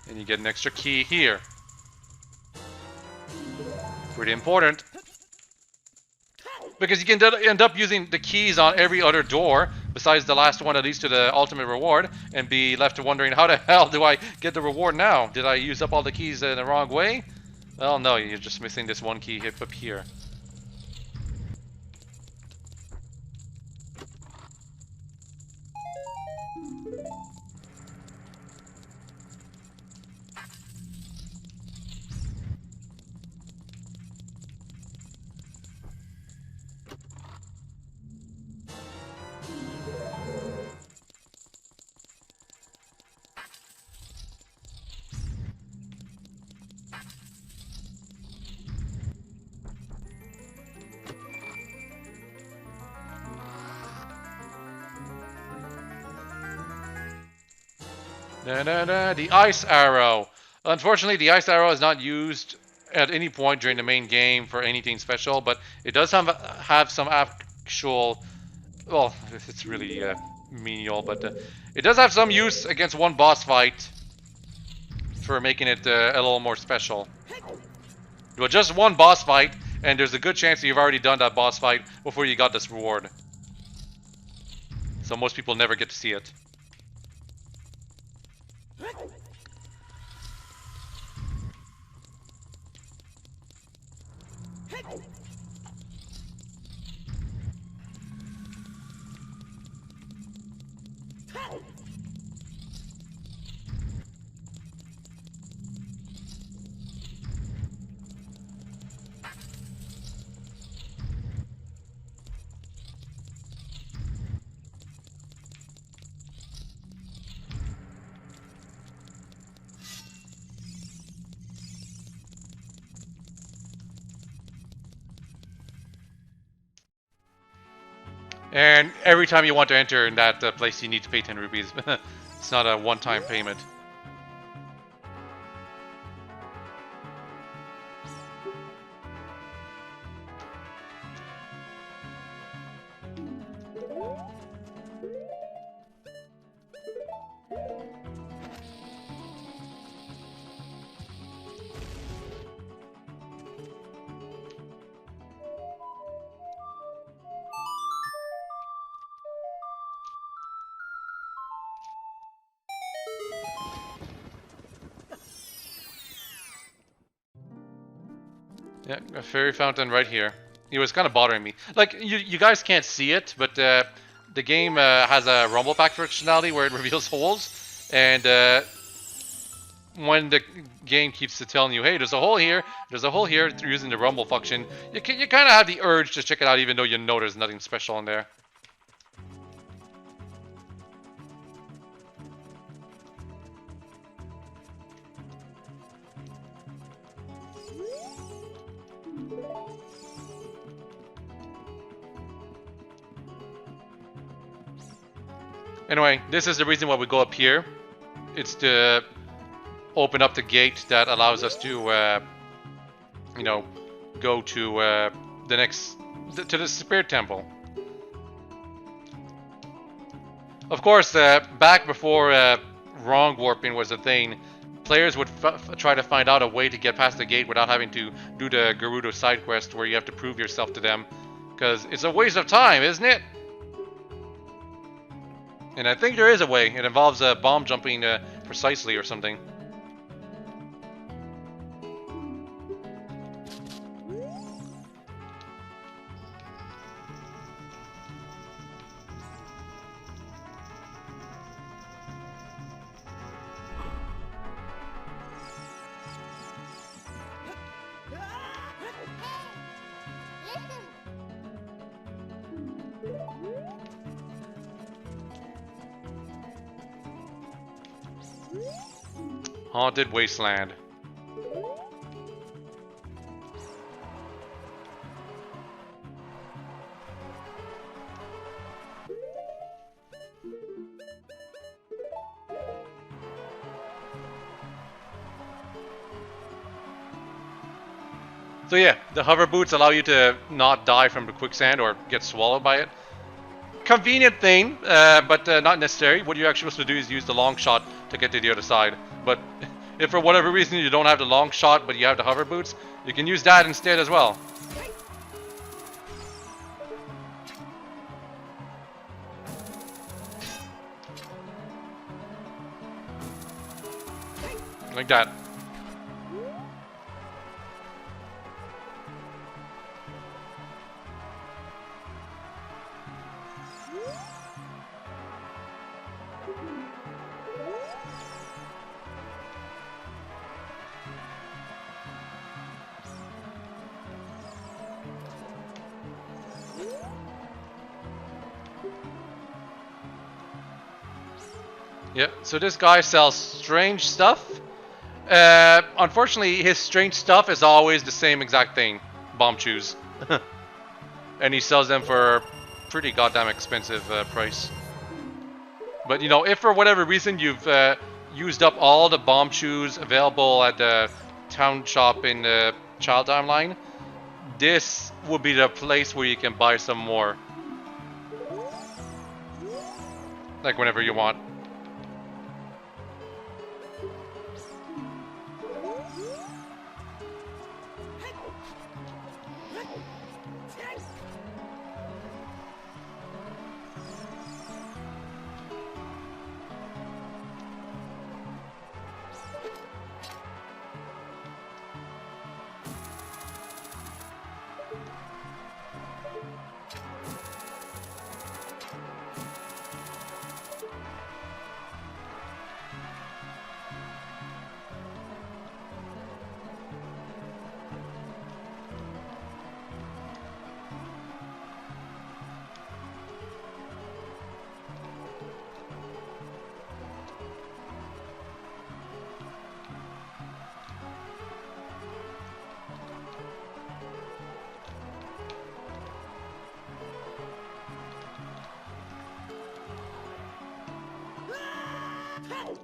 [SPEAKER 1] And you get an extra key here. Pretty important. Because you can end up using the keys on every other door, besides the last one that leads to the ultimate reward, and be left wondering, how the hell do I get the reward now? Did I use up all the keys in the wrong way? Well, no, you're just missing this one key hip up here. The ice arrow. Unfortunately, the ice arrow is not used at any point during the main game for anything special, but it does have some actual. Well, it's really menial, but it does have some use against one boss fight for making it a little more special. Well, just one boss fight, and there's a good chance that you've already done that boss fight before you got this reward. So most people never get to see it. And every time you want to enter in that place, you need to pay 10 rupees. It's not a one-time payment. Yeah, a fairy fountain right here. It was kind of bothering me. Like, you guys can't see it, but the game has a rumble pack functionality where it reveals holes. And when the game keeps telling you, hey, there's a hole here, through using the rumble function, you kind of have the urge to check it out even though you know there's nothing special in there. Anyway, this is the reason why we go up here. It's to open up the gate that allows us to, you know, go to to the Spirit Temple. Of course, back before wrong warping was a thing, players would try to find out a way to get past the gate without having to do the Gerudo side quest where you have to prove yourself to them, because it's a waste of time, isn't it? And I think there is a way. It involves bomb jumping precisely or something. Haunted Wasteland. So yeah, the hover boots allow you to not die from the quicksand or get swallowed by it. Convenient thing, but not necessary. What you're actually supposed to do is use the long shot to get to the other side. But if for whatever reason you don't have the long shot, but you have the hover boots, you can use that instead as well. Like that. Yeah, so this guy sells strange stuff. Unfortunately, his strange stuff is always the same exact thing. Bomb chews. And he sells them for pretty goddamn expensive price. But, you know, if for whatever reason you've used up all the bomb chews available at the town shop in the Child Timeline, this would be the place where you can buy some more. Like whenever you want.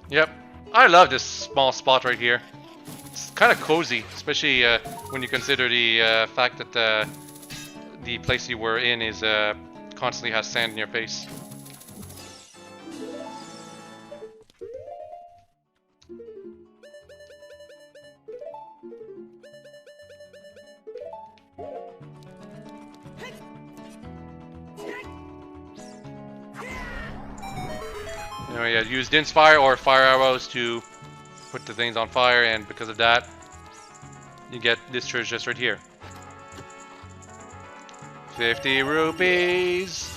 [SPEAKER 1] Yep, I love this small spot right here. It's kind of cozy, especially when you consider the fact that the place you were in is constantly has sand in your face. Yeah, use Din's Fire or fire arrows to put the things on fire, and because of that, you get this treasure chest right here. 50 rupees!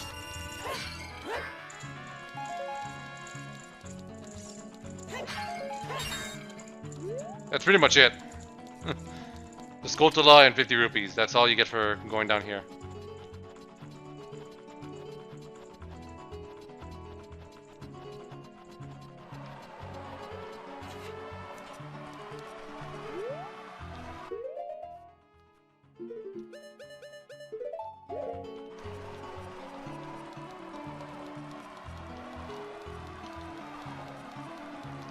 [SPEAKER 1] That's pretty much it. The Skulltula and 50 rupees. That's all you get for going down here.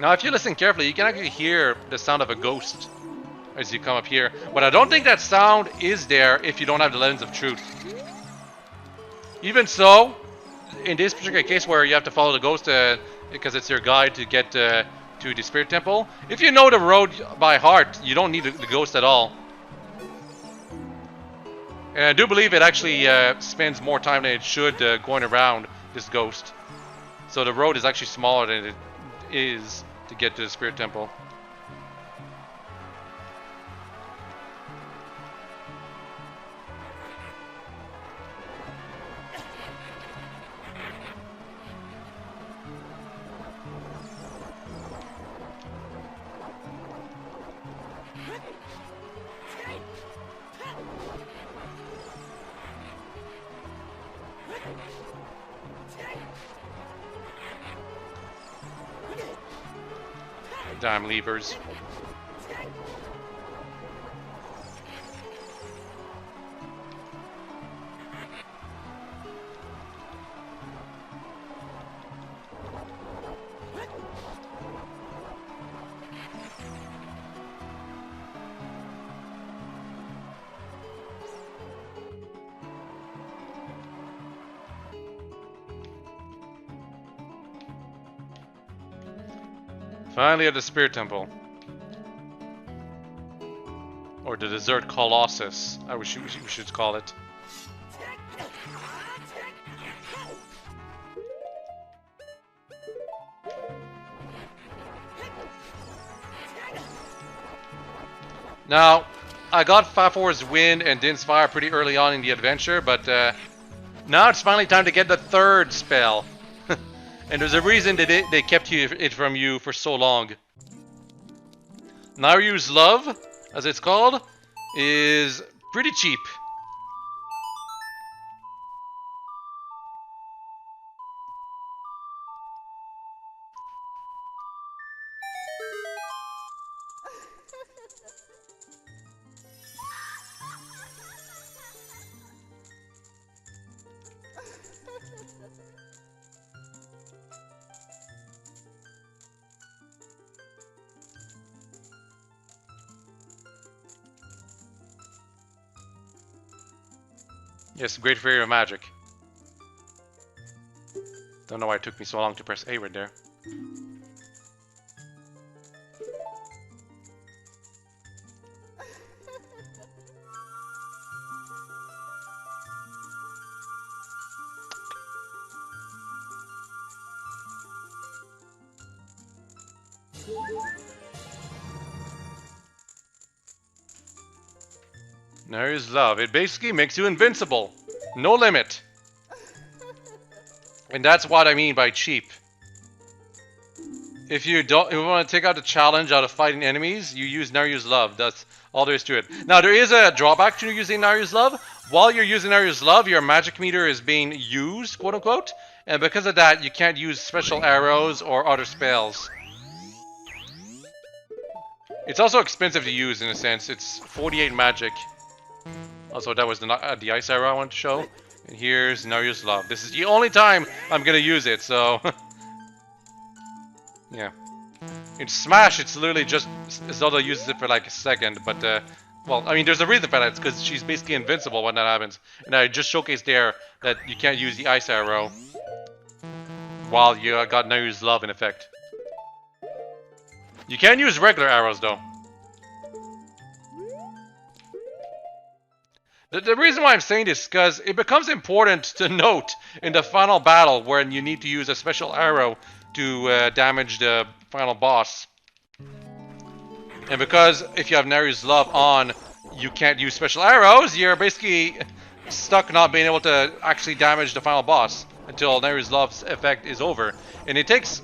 [SPEAKER 1] Now, if you listen carefully, you can actually hear the sound of a ghost as you come up here. But I don't think that sound is there if you don't have the Lens of Truth. Even so, in this particular case where you have to follow the ghost because it's your guide to get to the Spirit Temple, if you know the road by heart, you don't need the ghost at all. And I do believe it actually spends more time than it should going around this ghost. So the road is actually smaller than it is to get to the Spirit Temple. Damn levers. Finally at the Spirit Temple. Or the Desert Colossus, I wish we should call it. Now, I got Fafor's Wind and Din's Fire pretty early on in the adventure, but now it's finally time to get the third spell. And there's a reason that they kept it from you for so long. Naryu's Love, as it's called, is pretty cheap. Yes, Great Fairy of Magic. Don't know why it took me so long to press A right there. Naryu's Love. It basically makes you invincible. No limit. And that's what I mean by cheap. If you want to take out the challenge out of fighting enemies, you use Naryu's Love. That's all there is to it. Now, there is a drawback to using Naryu's Love. While you're using Naryu's Love, your magic meter is being used, quote unquote. And because of that, you can't use special arrows or other spells. It's also expensive to use in a sense. It's 48 magic. Also, that was the ice arrow I wanted to show. And here's Naryu's Love. This is the only time I'm gonna use it, so... yeah. In Smash, it's literally just... Zelda uses it for like a second, but... well, I mean, there's a reason for that. It's because she's basically invincible when that happens. And I just showcased there that you can't use the ice arrow while you got Naryu's Love in effect. You can use regular arrows, though. The reason why I'm saying this is because it becomes important to note in the final battle when you need to use a special arrow to damage the final boss. And because if you have Naryu's Love on, you can't use special arrows, you're basically stuck not being able to actually damage the final boss until Naryu's Love's effect is over. And it takes...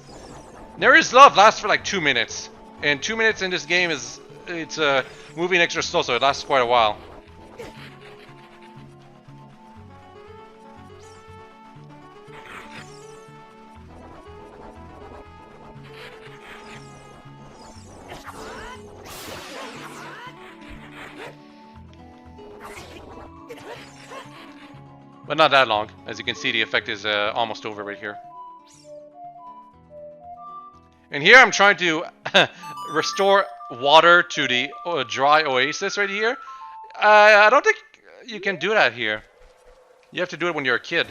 [SPEAKER 1] Naryu's Love lasts for like 2 minutes. And 2 minutes in this game is... It's moving extra slow, so it lasts quite a while. But not that long. As you can see, the effect is almost over right here. And here I'm trying to restore water to the dry oasis right here. I don't think you can do that here. You have to do it when you're a kid.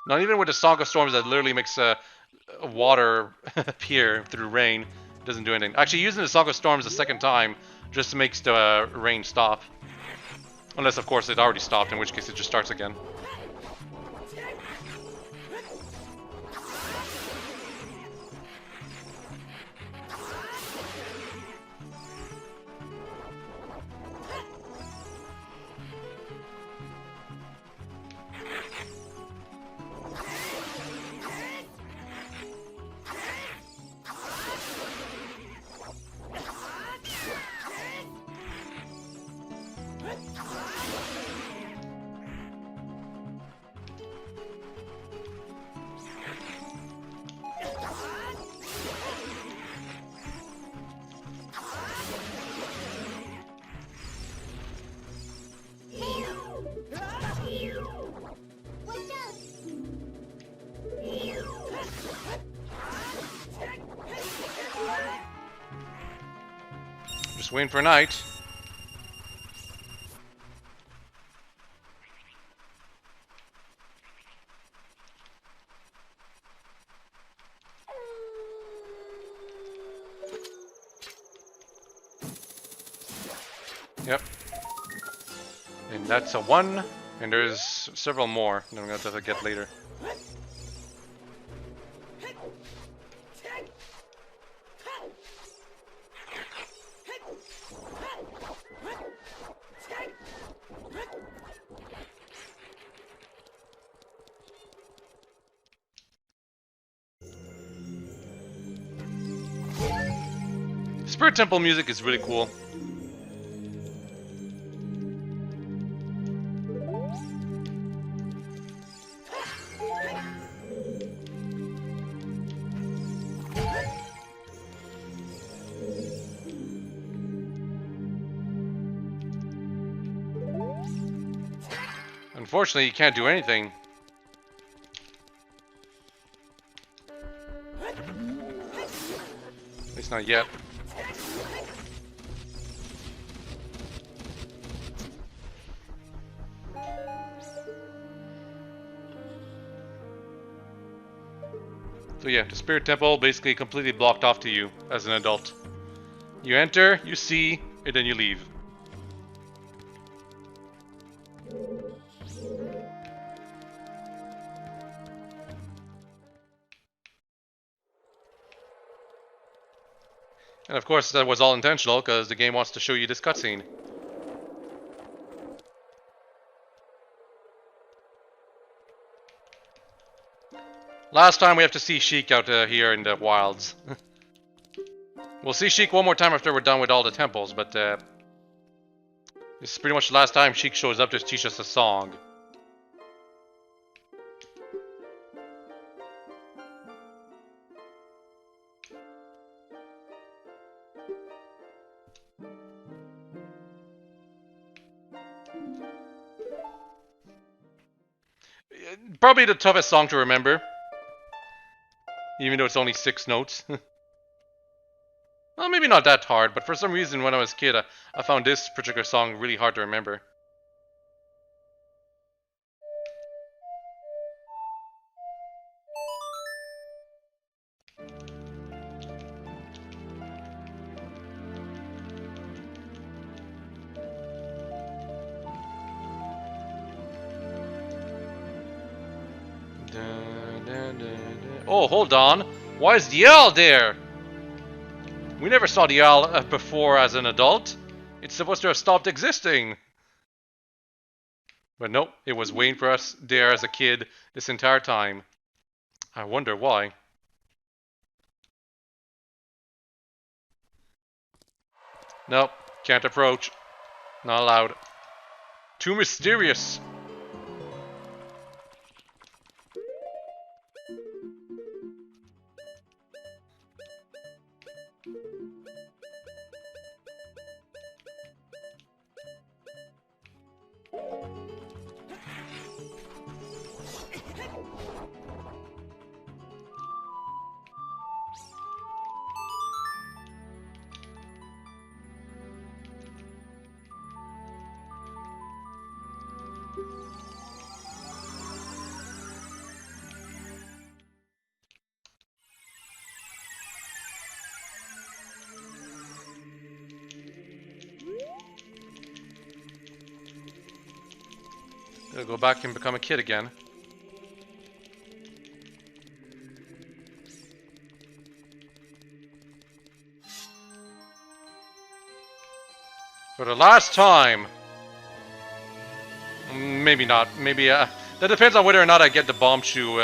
[SPEAKER 1] Not even with the Song of Storms that literally makes water appear through rain. Doesn't do anything. Actually, using the Song of Storms a second time just makes the rain stop. Unless, of course, it already stopped, in which case it just starts again. Just waiting for night. Yep. And that's a 1, and there's several more that I'm gonna have to get later. Spirit Temple music is really cool. Unfortunately, you can't do anything. At least not yet. So yeah, the Spirit Temple basically completely blocked off to you as an adult. You enter, you see, and then you leave. And of course that was all intentional, because the game wants to show you this cutscene. Last time we have to see Sheik out here in the wilds. We'll see Sheik one more time after we're done with all the temples, but this is pretty much the last time Sheik shows up to teach us a song. Probably the toughest song to remember. Even though it's only 6 notes. Well, maybe not that hard, but for some reason when I was a kid, I found this particular song really hard to remember. Oh, hold on. Why is the owl there? We never saw the owl before as an adult. It's supposed to have stopped existing. But nope, it was waiting for us there as a kid this entire time. I wonder why. Nope, can't approach. Not allowed. Too mysterious. Gotta go back and become a kid again. For the last time. Maybe not. Maybe, that depends on whether or not I get the bomb shoe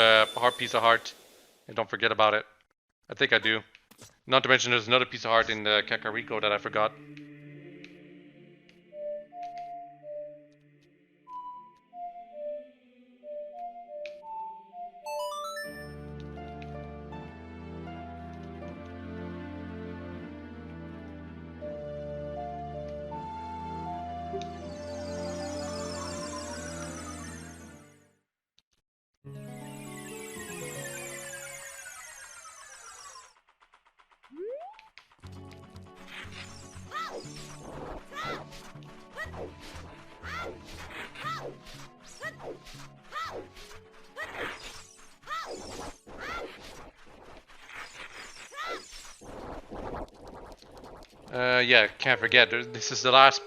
[SPEAKER 1] piece of heart. And don't forget about it. I think I do. Not to mention there's another piece of heart in the Kakariko that I forgot. yeah, can't forget. This is the last.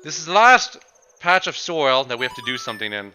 [SPEAKER 1] This is the last patch of soil that we have to do something in.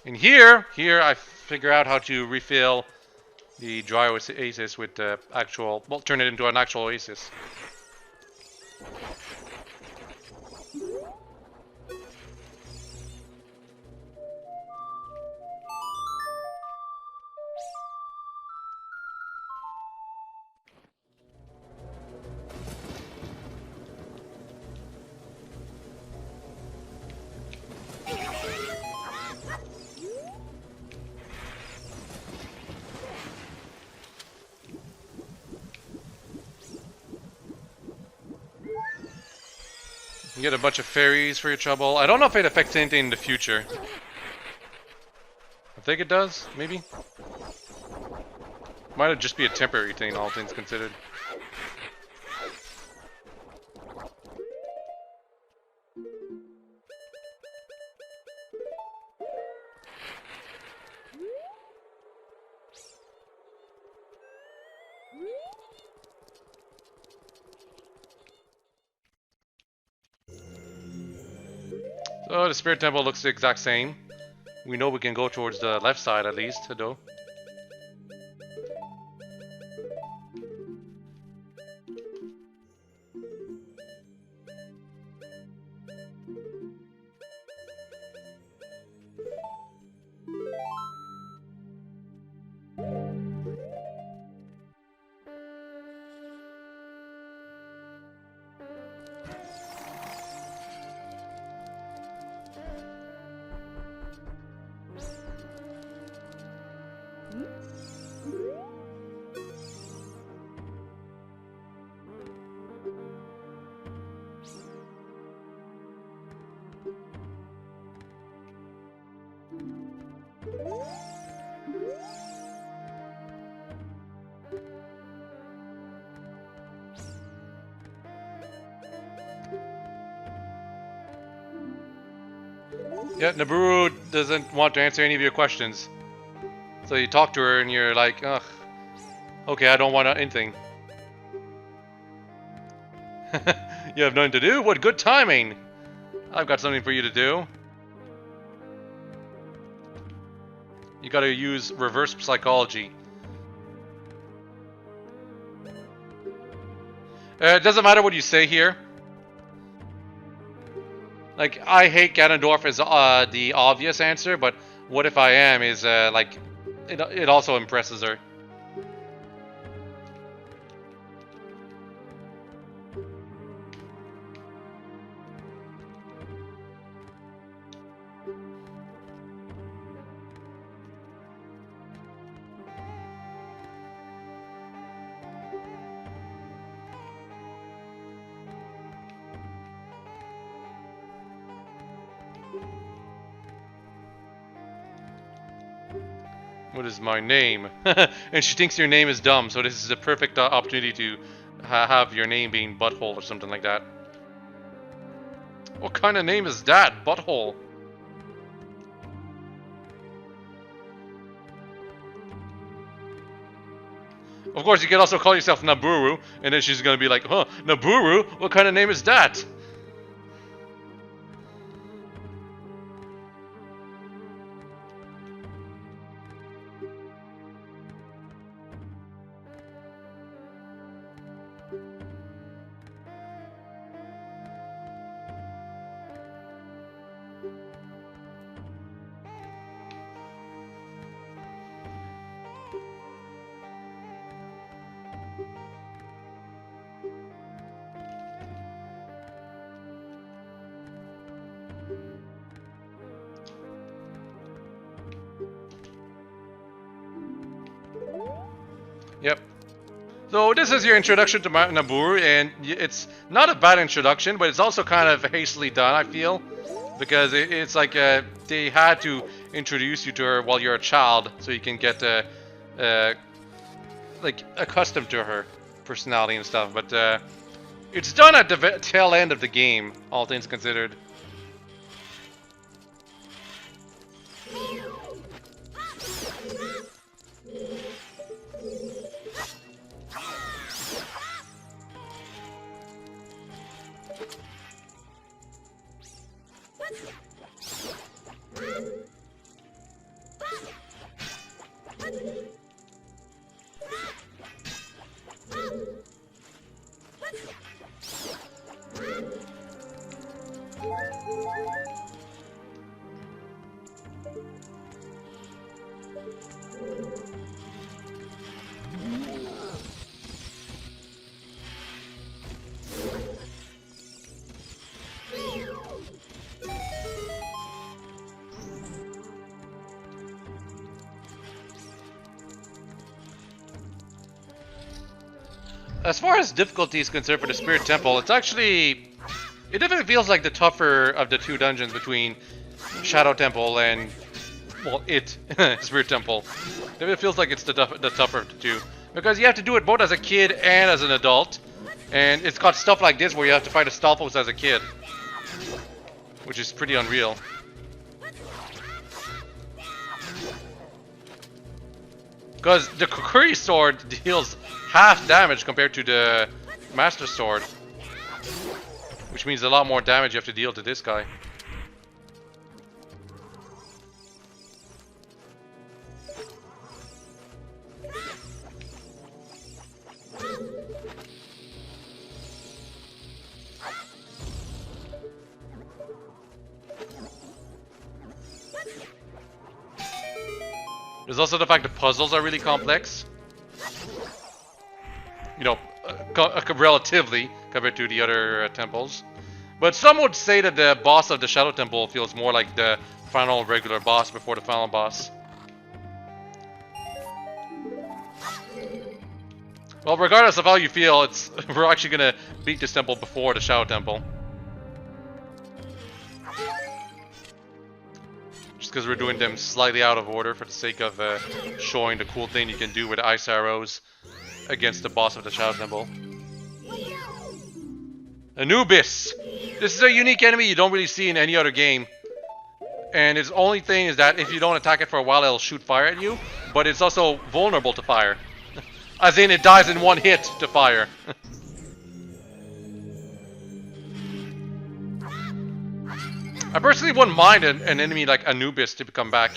[SPEAKER 1] And here I figure out how to refill the dry oasis with the actual, well, turn it into an actual oasis. You get a bunch of fairies for your trouble. I don't know if it affects anything in the future. I think it does, maybe? Might just be a temporary thing, all things considered. So the spirit temple looks the exact same. We know we can go towards the left side at least, though. Yeah, Naburu doesn't want to answer any of your questions. So you talk to her and you're like, ugh, okay, I don't want anything. You have nothing to do? What good timing! I've got something for you to do. You gotta use reverse psychology. It doesn't matter what you say here. Like, I hate Ganondorf is the obvious answer, but what if I am is, like, it also impresses her. What is my name? And she thinks your name is dumb, so this is a perfect opportunity to have your name being Butthole or something like that. What kind of name is that? Butthole. Of course, you can also call yourself Naburu, and then she's gonna be like, huh, Naburu? What kind of name is that? So this is your introduction to Nabooru, and it's not a bad introduction, but it's also kind of hastily done, I feel. Because it's like they had to introduce you to her while you're a child, so you can get like accustomed to her personality and stuff. But it's done at the tail end of the game, all things considered. As far as difficulty is concerned for the Spirit Temple, it's actually... It definitely feels like the tougher of the two dungeons between Shadow Temple and... Well, Spirit Temple. It definitely feels like it's the tougher of the two. Because you have to do it both as a kid and as an adult. And it's got stuff like this where you have to fight a Stalfos as a kid. Which is pretty unreal. Because the Kukuri sword deals half damage compared to the Master Sword. Which means a lot more damage you have to deal to this guy. There's also the fact that puzzles are really complex. You know, relatively compared to the other temples. But some would say that the boss of the Shadow Temple feels more like the final regular boss before the final boss. Well, regardless of how you feel, we're actually gonna beat this temple before the Shadow Temple. Just because we're doing them slightly out of order for the sake of showing the cool thing you can do with ice arrows against the boss of the Shadow Temple. Anubis! This is a unique enemy you don't really see in any other game. And its only thing is that if you don't attack it for a while, it'll shoot fire at you. But it's also vulnerable to fire. As in, it dies in one hit to fire. I personally wouldn't mind an enemy like Anubis to come back.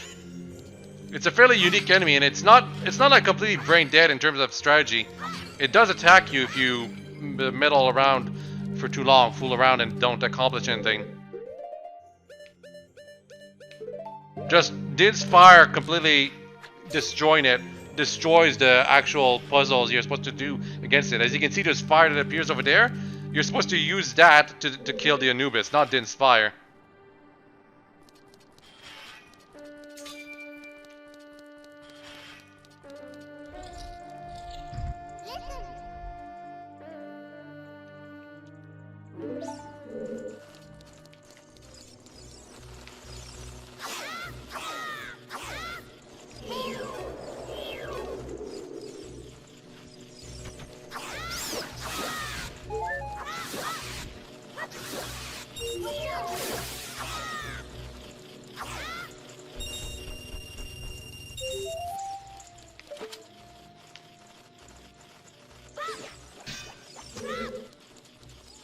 [SPEAKER 1] It's a fairly unique enemy, and it's not like completely brain dead in terms of strategy. It does attack you if you meddle around for too long, fool around, and don't accomplish anything. Just Din's fire completely destroying it destroys the actual puzzles you're supposed to do against it. As you can see, there's fire that appears over there. You're supposed to use that to kill the Anubis, not Din's fire.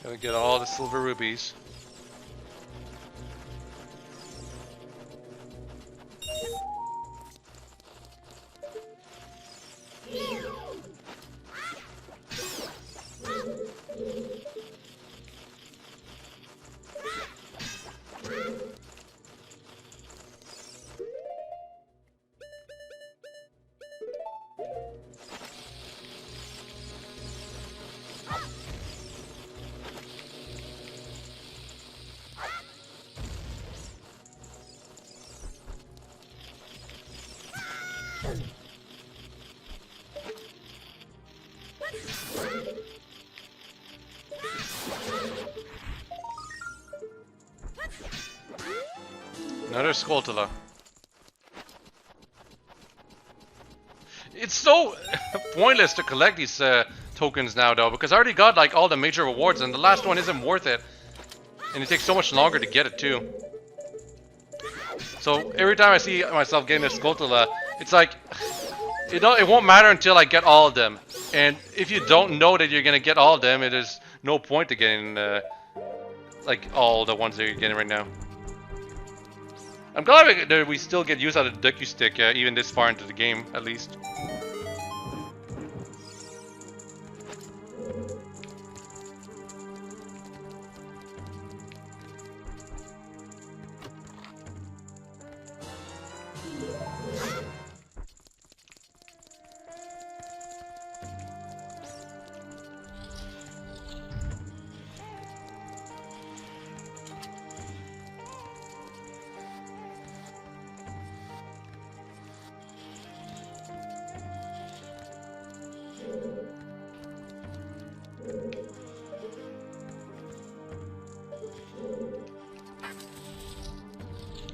[SPEAKER 1] Gotta get all the silver rubies. Another Skulltula. It's so pointless to collect these tokens now, though, because I already got like all the major rewards, and the last one isn't worth it, and it takes so much longer to get it too. So every time I see myself getting a Skulltula, it's like it won't matter until I get all of them, and if you don't know that you're gonna get all of them, it is no point to getting like all the ones that you're getting right now. I'm glad that we still get use out of the Deku Stick even this far into the game, at least.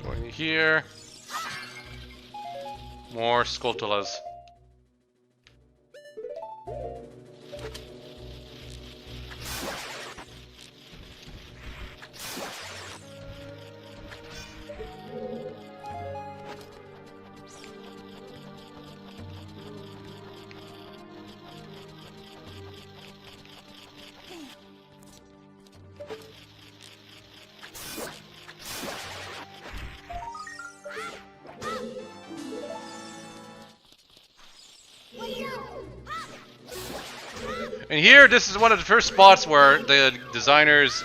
[SPEAKER 1] Going here. More Skulltulas. And here, this is one of the first spots where the designers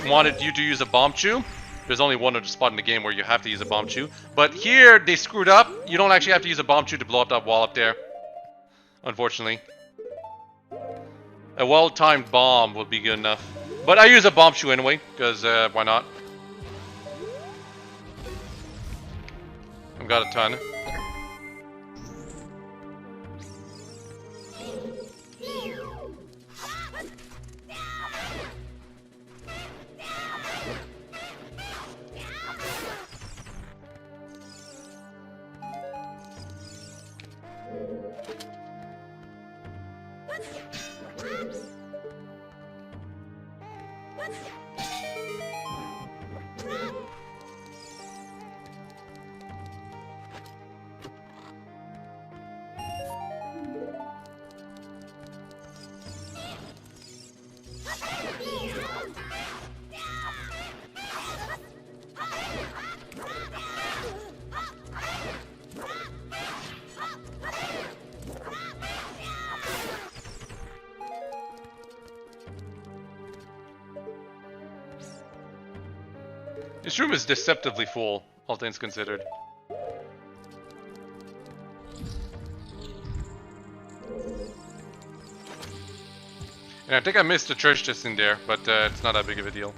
[SPEAKER 1] wanted you to use a bomb chew. There's only one other spot in the game where you have to use a bomb chew. But here, they screwed up. You don't actually have to use a bomb chew to blow up that wall up there. Unfortunately. A well-timed bomb would be good enough. But I use a bomb chew anyway, because why not? I've got a ton. This room is deceptively full, all things considered. And I think I missed the church just in there, but it's not that big of a deal.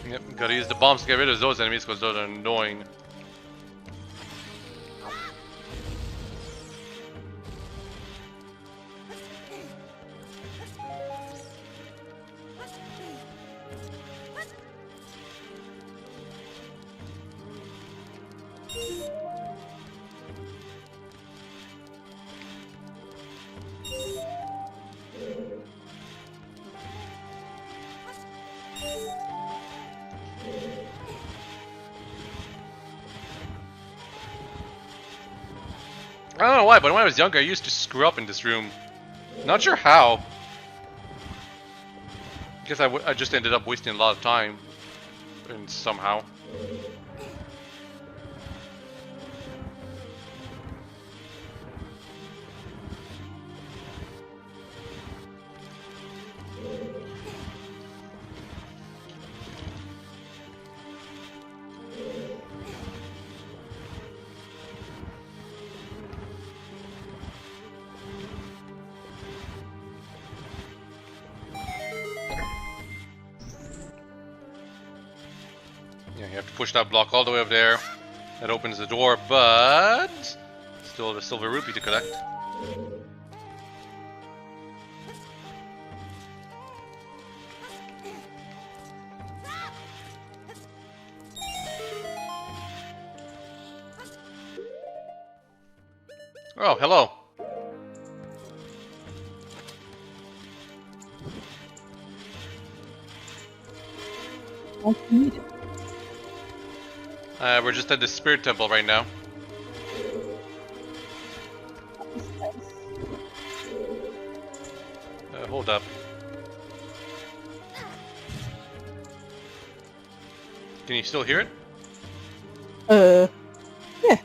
[SPEAKER 1] Yep, gotta use the bombs to get rid of those enemies because those are annoying. don't know why, but when I was younger, I used to screw up in this room. Not sure how. Guess I just ended up wasting a lot of time. And somehow. Yeah, you have to push that block all the way over there. That opens the door, but still the silver rupee to collect. Oh, hello. We're just at the spirit temple right now. Hold up. Can you still hear it?
[SPEAKER 2] Yeah.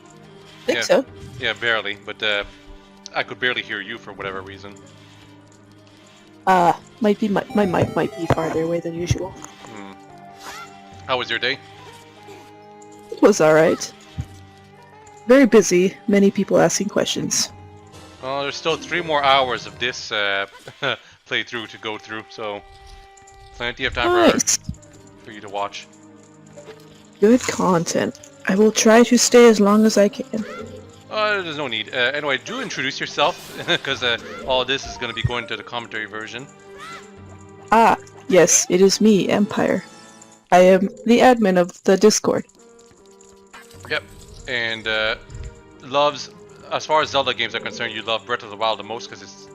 [SPEAKER 2] Think so.
[SPEAKER 1] Yeah, barely, but I could barely hear you for whatever reason.
[SPEAKER 2] Might be my mic might be farther away than usual.
[SPEAKER 1] How was your day?
[SPEAKER 2] It was alright. Very busy, many people asking questions.
[SPEAKER 1] Well, there's still 3 more hours of this playthrough to go through, so plenty of time for you to watch.
[SPEAKER 2] Good content. I will try to stay as long as I can.
[SPEAKER 1] There's no need. Anyway, do introduce yourself, because all this is going to be going to the commentary version.
[SPEAKER 2] Ah, yes, it is me, Empire. I am the admin of the Discord.
[SPEAKER 1] Yep, and loves, as far as Zelda games are concerned, you love Breath of the Wild the most because it's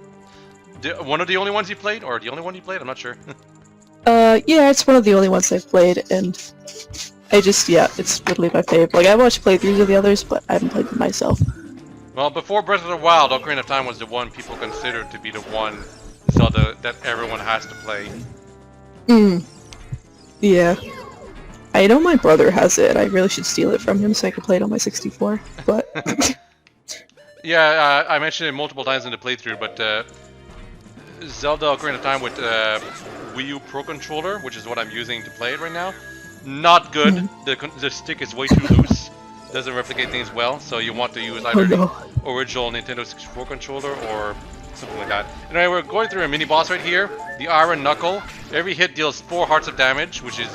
[SPEAKER 1] one of the only ones you played, or the only one you played? I'm not sure.
[SPEAKER 2] Yeah, it's one of the only ones I've played, and I just, yeah, it's literally my favorite. Like, I watched playthroughs of the others, but I haven't played them myself.
[SPEAKER 1] Well, before Breath of the Wild, Ocarina of Time was the one people considered to be the one Zelda that everyone has to play.
[SPEAKER 2] Yeah. I know my brother has it. I really should steal it from him so I can play it on my 64, but...
[SPEAKER 1] Yeah, I mentioned it multiple times in the playthrough, but Zelda Ocarina of Time with Wii U Pro Controller, which is what I'm using to play it right now, not good. The stick is way too loose, doesn't replicate things well, so you want to use either the original Nintendo 64 controller or something like that. Anyway, we're going through a mini-boss right here, the Iron Knuckle. Every hit deals 4 hearts of damage, which is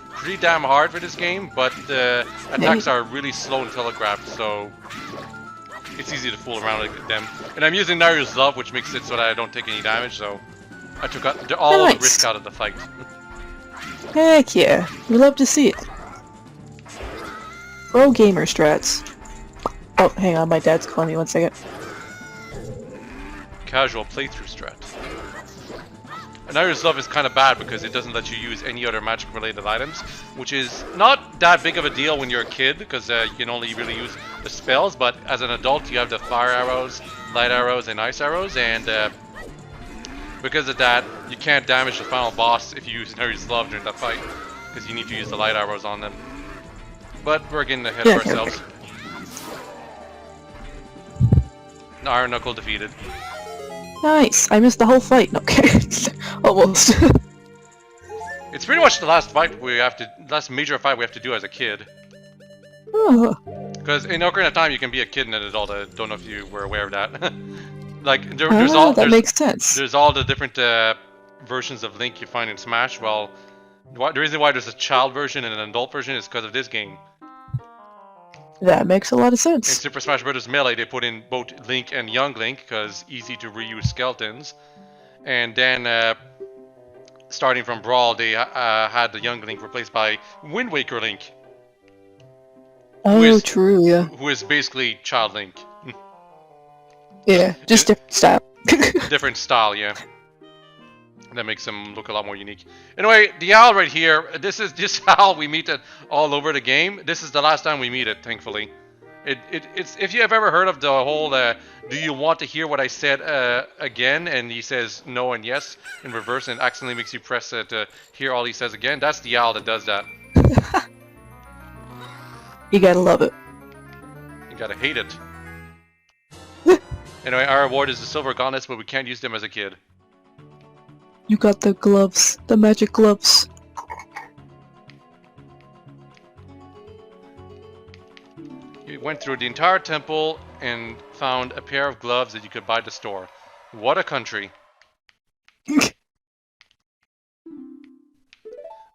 [SPEAKER 1] pretty damn hard for this game, but the attacks are really slow and telegraphed, so it's easy to fool around with them. And I'm using Naryu's Love, which makes it so that I don't take any damage, so I took all the risk out of the fight.
[SPEAKER 2] Heck yeah, we love to see it. Pro gamer strats. Oh, hang on, my dad's calling me 1 second.
[SPEAKER 1] Casual playthrough strat. Naryu's Love is kind of bad because it doesn't let you use any other magic related items, which is not that big of a deal when you're a kid because you can only really use the spells, but as an adult you have the fire arrows, light arrows, and ice arrows, and because of that you can't damage the final boss if you use Naryu's Love during that fight because you need to use the light arrows on them. But we're getting ahead of ourselves. Iron Knuckle defeated.
[SPEAKER 2] Nice! I missed the whole fight. Okay. Almost.
[SPEAKER 1] It's pretty much the last fight last major fight we have to do as a kid. Because in Ocarina of Time you can be a kid and an adult. I don't know if you were aware of that. Like
[SPEAKER 2] that makes sense.
[SPEAKER 1] There's all the different versions of Link you find in Smash. Well, the reason why there's a child version and an adult version is because of this game.
[SPEAKER 2] That makes a lot of sense.
[SPEAKER 1] In Super Smash Bros. Melee, they put in both Link and Young Link because easy to reuse skeletons. And then, starting from Brawl, they had the Young Link replaced by Wind Waker Link.
[SPEAKER 2] Oh, true, yeah.
[SPEAKER 1] Who is basically Child Link.
[SPEAKER 2] Yeah, just different style.
[SPEAKER 1] Different style, yeah. That makes him look a lot more unique. Anyway, the owl right here, this is this owl we meet it all over the game. This is the last time we meet it, thankfully. It's if you have ever heard of the whole do you want to hear what I said again, and he says no and yes in reverse and accidentally makes you press to hear all he says again. That's the owl that does that.
[SPEAKER 2] You gotta love it.
[SPEAKER 1] You gotta hate it. Anyway, our reward is the silver gauntlets, but we can't use them as a kid.
[SPEAKER 2] You got the gloves, the magic gloves.
[SPEAKER 1] You went through the entire temple and found a pair of gloves that you could buy at the store. What a country.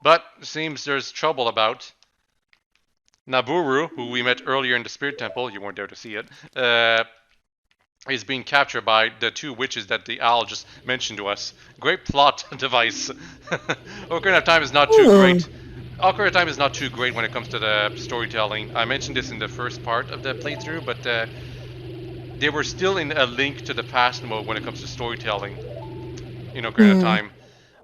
[SPEAKER 1] But seems there's trouble about. Naburu, who we met earlier in the Spirit Temple, you weren't there to see it, is being captured by the two witches that the owl just mentioned to us. Great plot device. Ocarina of Time is not too great. Ocarina of Time is not too great when it comes to the storytelling. I mentioned this in the first part of the playthrough, but they were still in a link to the past mode when it comes to storytelling in Ocarina of Time.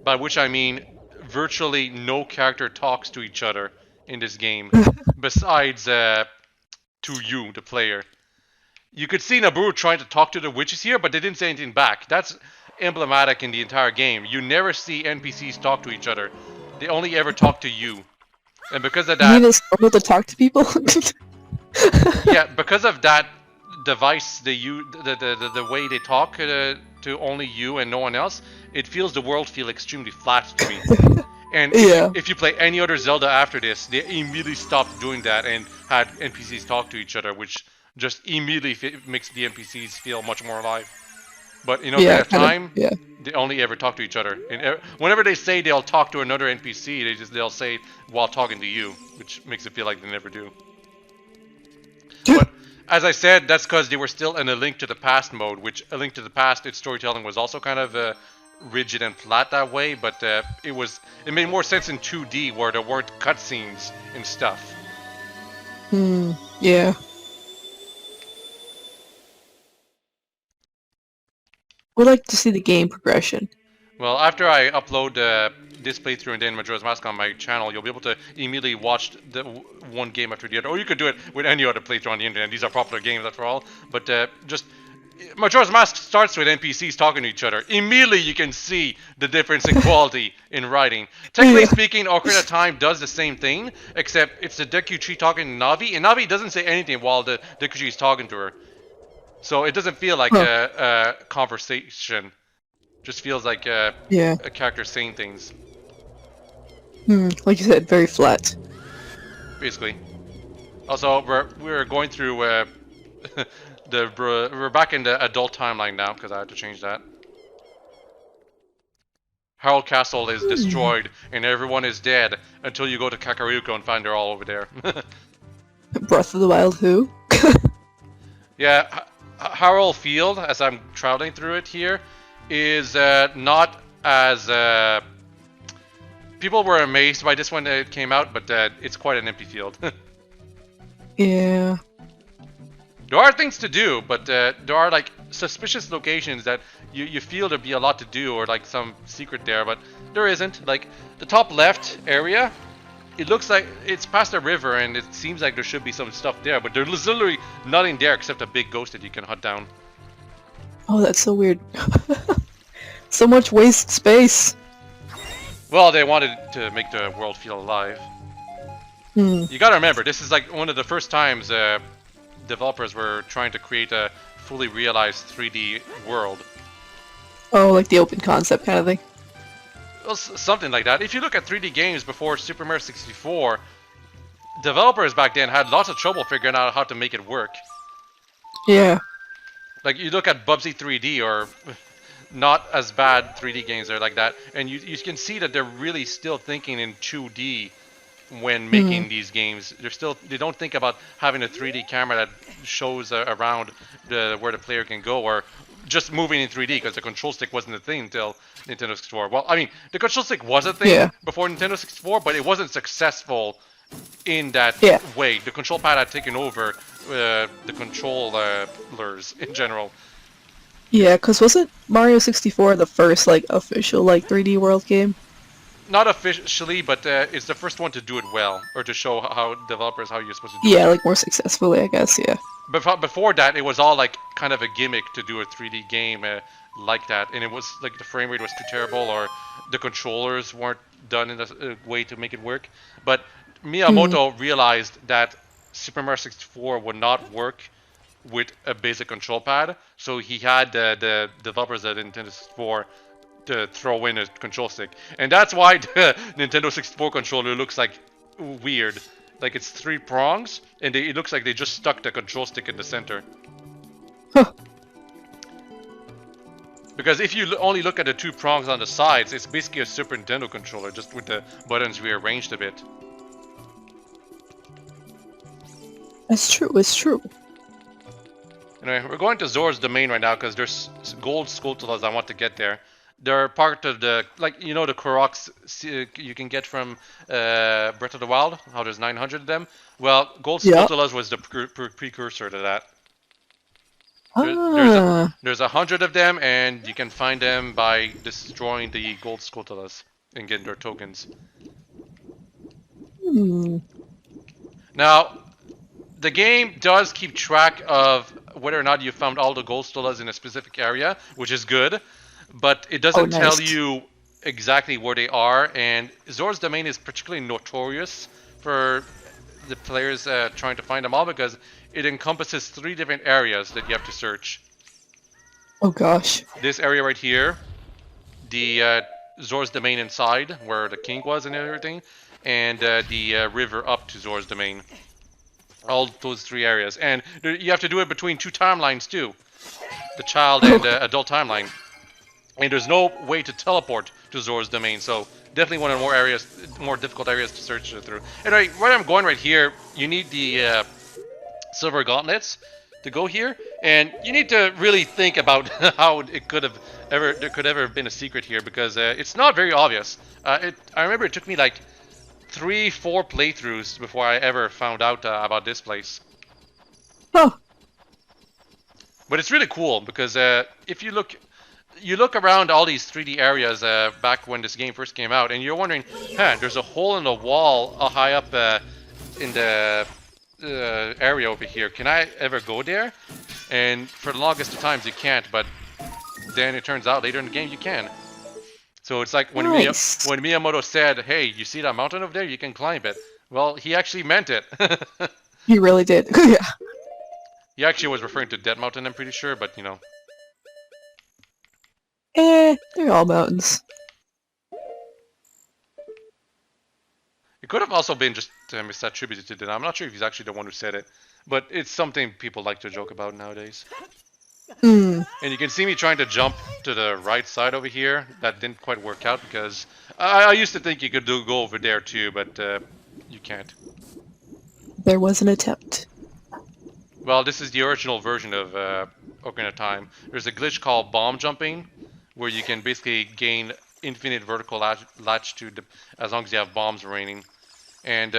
[SPEAKER 1] By which I mean virtually no character talks to each other in this game, besides to you, the player. You could see Naburu trying to talk to the witches here, but they didn't say anything back. That's emblematic in the entire game. You never see NPCs talk to each other. They only ever talk to you. And because of that...
[SPEAKER 2] You mean it's able to talk to people?
[SPEAKER 1] Yeah, because of that device, the way they talk to only you and no one else, it feels the world feel extremely flat to me. And if you play any other Zelda after this, they immediately stopped doing that and had NPCs talk to each other, which just immediately makes the NPCs feel much more alive. But in Ocarina of Time, they only ever talk to each other. And whenever they say they'll talk to another NPC, they'll say it while talking to you, which makes it feel like they never do. But as I said, that's because they were still in a Link to the Past mode, which A Link to the Past, its storytelling was also kind of rigid and flat that way, but it made more sense in 2D where there weren't cutscenes and stuff.
[SPEAKER 2] Yeah. Would like to see the game progression.
[SPEAKER 1] Well, after I upload this playthrough and then Majora's Mask on my channel, you'll be able to immediately watch the one game after the other. Or you could do it with any other playthrough on the internet. These are popular games after all. But just... Majora's Mask starts with NPCs talking to each other. Immediately you can see the difference in quality in writing. Technically speaking, Ocarina of Time does the same thing, except it's the Deku Tree talking to Navi, and Navi doesn't say anything while the Deku Tree is talking to her. So it doesn't feel like a conversation. Just feels like a character saying things.
[SPEAKER 2] Like you said, very flat.
[SPEAKER 1] Basically. Also, we're going through we're back in the adult timeline now because I had to change that. Hyrule Castle is destroyed and everyone is dead until you go to Kakariko and find they're all over there.
[SPEAKER 2] Breath of the Wild who?
[SPEAKER 1] Yeah, Hyrule Field, as I'm traveling through it here, is not as... people were amazed by this when it came out, but it's quite an empty field.
[SPEAKER 2] Yeah.
[SPEAKER 1] There are things to do, but there are like suspicious locations that you feel there'd be a lot to do or like some secret there, but there isn't. Like the top left area, it looks like it's past a river and it seems like there should be some stuff there, but there's literally nothing there except a big ghost that you can hunt down.
[SPEAKER 2] Oh, that's so weird. So much waste space.
[SPEAKER 1] Well, they wanted to make the world feel alive. You gotta remember, this is like one of the first times developers were trying to create a fully realized 3D world.
[SPEAKER 2] Oh, like the open concept kind of thing?
[SPEAKER 1] Well, something like that. If you look at 3D games before Super Mario 64, developers back then had lots of trouble figuring out how to make it work.
[SPEAKER 2] Yeah.
[SPEAKER 1] Like, you look at Bubsy 3D or not as bad 3D games are like that, and you can see that they're really still thinking in 2D when making these games. They don't think about having a 3D camera that shows around where the player can go, or just moving in 3D because the control stick wasn't a thing until Nintendo 64. Well, I mean, the control stick was a thing before Nintendo 64, but it wasn't successful in that way. The control pad had taken over the controllers in general.
[SPEAKER 2] Yeah, because wasn't Mario 64 the first, like, official, like, 3D world game?
[SPEAKER 1] not officially, but it's the first one to do it well, or to show how developers how you're supposed to do
[SPEAKER 2] Yeah,
[SPEAKER 1] it.
[SPEAKER 2] like more successfully, I guess. Yeah.
[SPEAKER 1] Before that, it was all like kind of a gimmick to do a 3D game like that, and it was like the frame rate was too terrible, or the controllers weren't done in a way to make it work. But Miyamoto realized that Super Mario 64 would not work with a basic control pad, so he had the developers at Nintendo 64 to throw in a control stick, and that's why the Nintendo 64 controller looks like weird. Like it's 3 prongs, and it looks like they just stuck the control stick in the center.
[SPEAKER 2] Huh.
[SPEAKER 1] Because if you only look at the 2 prongs on the sides, it's basically a Super Nintendo controller, just with the buttons rearranged a bit.
[SPEAKER 2] It's true. It's true.
[SPEAKER 1] Anyway, we're going to Zora's Domain right now because there's gold Skulltulas I want to get there. They're part of the, like, you know, the Koroks you can get from Breath of the Wild, how there's 900 of them? Well, gold Skulltulas was the precursor to that. There's 100 of them, and you can find them by destroying the gold Skulltulas and getting their tokens. Now, the game does keep track of whether or not you found all the gold Skulltulas in a specific area, which is good, but it doesn't tell you exactly where they are, and Zora's Domain is particularly notorious for the players trying to find them all because it encompasses 3 different areas that you have to search.
[SPEAKER 2] Oh gosh.
[SPEAKER 1] This area right here, the Zora's Domain inside, where the king was and everything, and the river up to Zora's Domain. All those 3 areas. And you have to do it between 2 timelines too. The child and adult timeline. And there's no way to teleport to Zora's Domain, so definitely one of the more difficult areas to search through. Anyway, where I'm going right here, you need the silver gauntlets to go here, and you need to really think about how it could have ever been a secret here, because it's not very obvious. I remember it took me like 3-4 playthroughs before I ever found out about this place.
[SPEAKER 2] Oh.
[SPEAKER 1] But it's really cool because if you look around all these 3D areas back when this game first came out, and you're wondering, there's a hole in the wall high up in the area over here. Can I ever go there? And for the longest of times you can't, but then it turns out later in the game you can. So it's like when when Miyamoto said, "Hey, you see that mountain over there? You can climb it." Well, he actually meant it.
[SPEAKER 2] He really did. Yeah.
[SPEAKER 1] He actually was referring to Dead Mountain, I'm pretty sure, but you know.
[SPEAKER 2] They're all mountains.
[SPEAKER 1] It could have also been just misattributed to Dead. I'm not sure if he's actually the one who said it, but it's something people like to joke about nowadays. And you can see me trying to jump to the right side over here. That didn't quite work out because I used to think you could go over there too, but you can't.
[SPEAKER 2] There was an attempt.
[SPEAKER 1] Well, this is the original version of Ocarina of Time. There's a glitch called bomb jumping, where you can basically gain infinite vertical latitude as long as you have bombs raining. And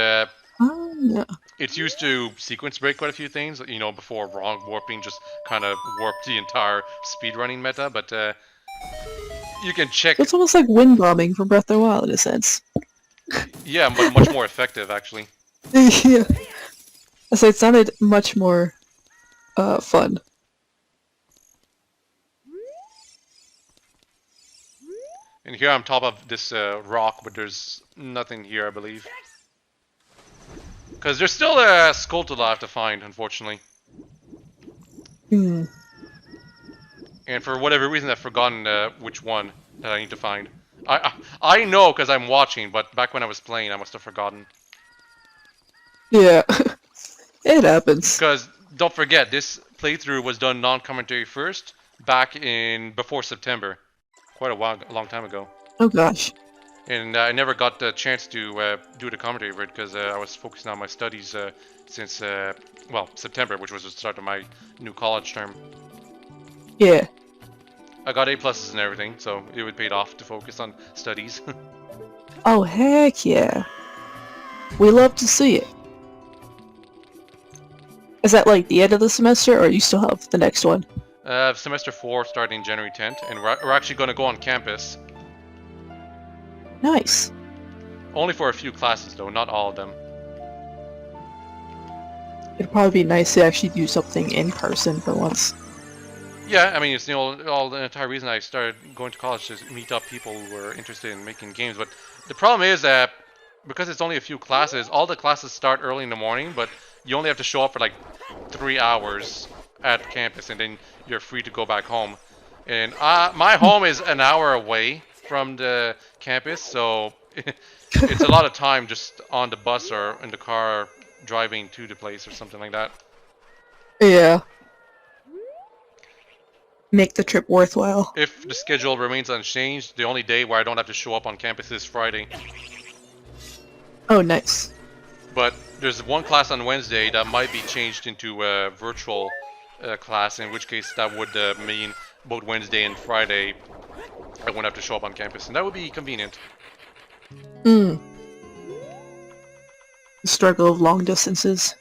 [SPEAKER 1] it's used to sequence break quite a few things, you know, before wrong warping just kind of warped the entire speedrunning meta, but you can check...
[SPEAKER 2] It's almost like wind bombing from Breath of the Wild in a sense.
[SPEAKER 1] Yeah, but much more effective, actually.
[SPEAKER 2] Yeah. So it sounded much more fun.
[SPEAKER 1] And here I'm top of this rock, but there's nothing here, I believe. Because there's still a Skulltula I have to find, unfortunately. And for whatever reason, I've forgotten which one that I need to find. I know because I'm watching, but back when I was playing, I must have forgotten. Yeah.
[SPEAKER 2] It happens.
[SPEAKER 1] Because, don't forget, this playthrough was done non-commentary first, back in before September. Quite a long time ago.
[SPEAKER 2] Oh gosh.
[SPEAKER 1] And I never got the chance to do the commentary for it because I was focusing on my studies since, well, September, which was the start of my new college term.
[SPEAKER 2] Yeah.
[SPEAKER 1] I got A+ and everything, so it would paid off to focus on studies.
[SPEAKER 2] Oh, heck yeah. We love to see it. Is that like the end of the semester, or you still have the next one?
[SPEAKER 1] Semester 4 starting January 10th, and we're actually going to go on campus.
[SPEAKER 2] Nice.
[SPEAKER 1] Only for a few classes though, not all of them.
[SPEAKER 2] It'd probably be nice to actually do something in person for once.
[SPEAKER 1] Yeah, I mean, it's the entire reason I started going to college to meet up people who were interested in making games. But the problem is that because it's only a few classes, all the classes start early in the morning, but you only have to show up for like 3 hours at campus, and then you're free to go back home. And my home is an hour away from the campus, so it's a lot of time just on the bus or in the car driving to the place or something like that.
[SPEAKER 2] Yeah. Make the trip worthwhile.
[SPEAKER 1] If the schedule remains unchanged, the only day where I don't have to show up on campus is Friday.
[SPEAKER 2] Oh, nice.
[SPEAKER 1] But there's one class on Wednesday that might be changed into a virtual class, in which case that would mean both Wednesday and Friday I won't have to show up on campus, and that would be convenient.
[SPEAKER 2] The struggle of long distances.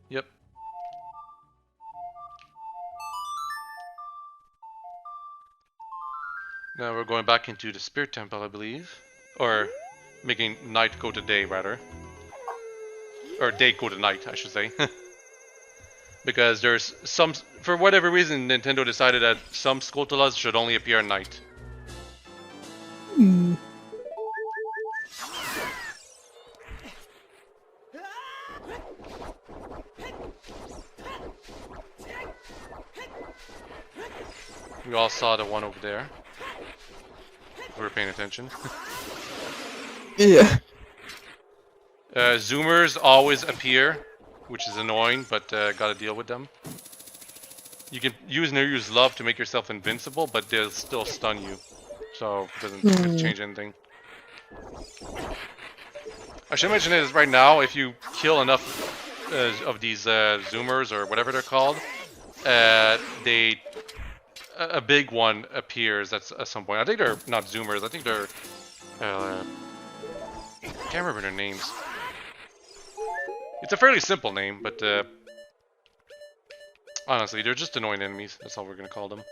[SPEAKER 1] Yep. Now we're going back into the Spirit Temple, I believe. Or making night go to day, rather. Or day go to night, I should say. Because there's some... For whatever reason, Nintendo decided that some Skulltulas should only appear at night. We all saw the one over there. If we were paying attention.
[SPEAKER 2] Yeah.
[SPEAKER 1] Zoomers always appear, which is annoying, but gotta deal with them. You can use Naryu's love to make yourself invincible, but they'll still stun you. So, it doesn't change anything. I should mention is right now, if you kill enough of these Zoomers, or whatever they're called, a big one appears at some point. I think they're not Zoomers, I think they're... I can't remember their names. It's a fairly simple name, but honestly, they're just annoying enemies. That's all we're gonna call them.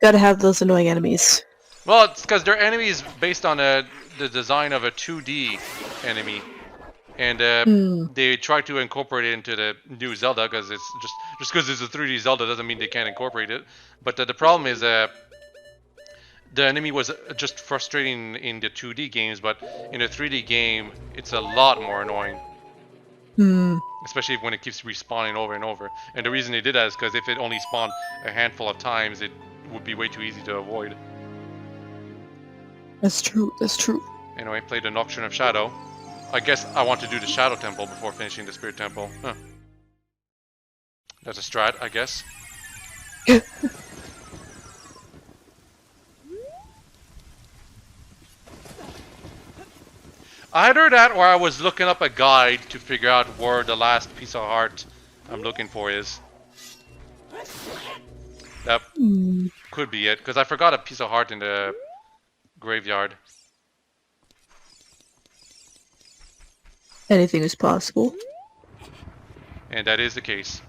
[SPEAKER 2] Gotta have those annoying enemies.
[SPEAKER 1] Well, it's because they're enemies based on the design of a 2D enemy, and they try to incorporate it into the new Zelda because it's just because it's a 3D Zelda doesn't mean they can't incorporate it. But the problem is the enemy was just frustrating in the 2D games, but in a 3D game, it's a lot more annoying. Especially when it keeps respawning over and over. And the reason they did that is because if it only spawned a handful of times, it would be way too easy to avoid.
[SPEAKER 2] That's true, that's true.
[SPEAKER 1] Anyway, played the Nocturne of Shadow. I guess I want to do the Shadow Temple before finishing the Spirit Temple. Huh. That's a strat, I guess. Either that or I was looking up a guide to figure out where the last piece of heart I'm looking for is. That could be it, because I forgot a piece of heart in the graveyard.
[SPEAKER 2] Anything is possible.
[SPEAKER 1] And that is the case.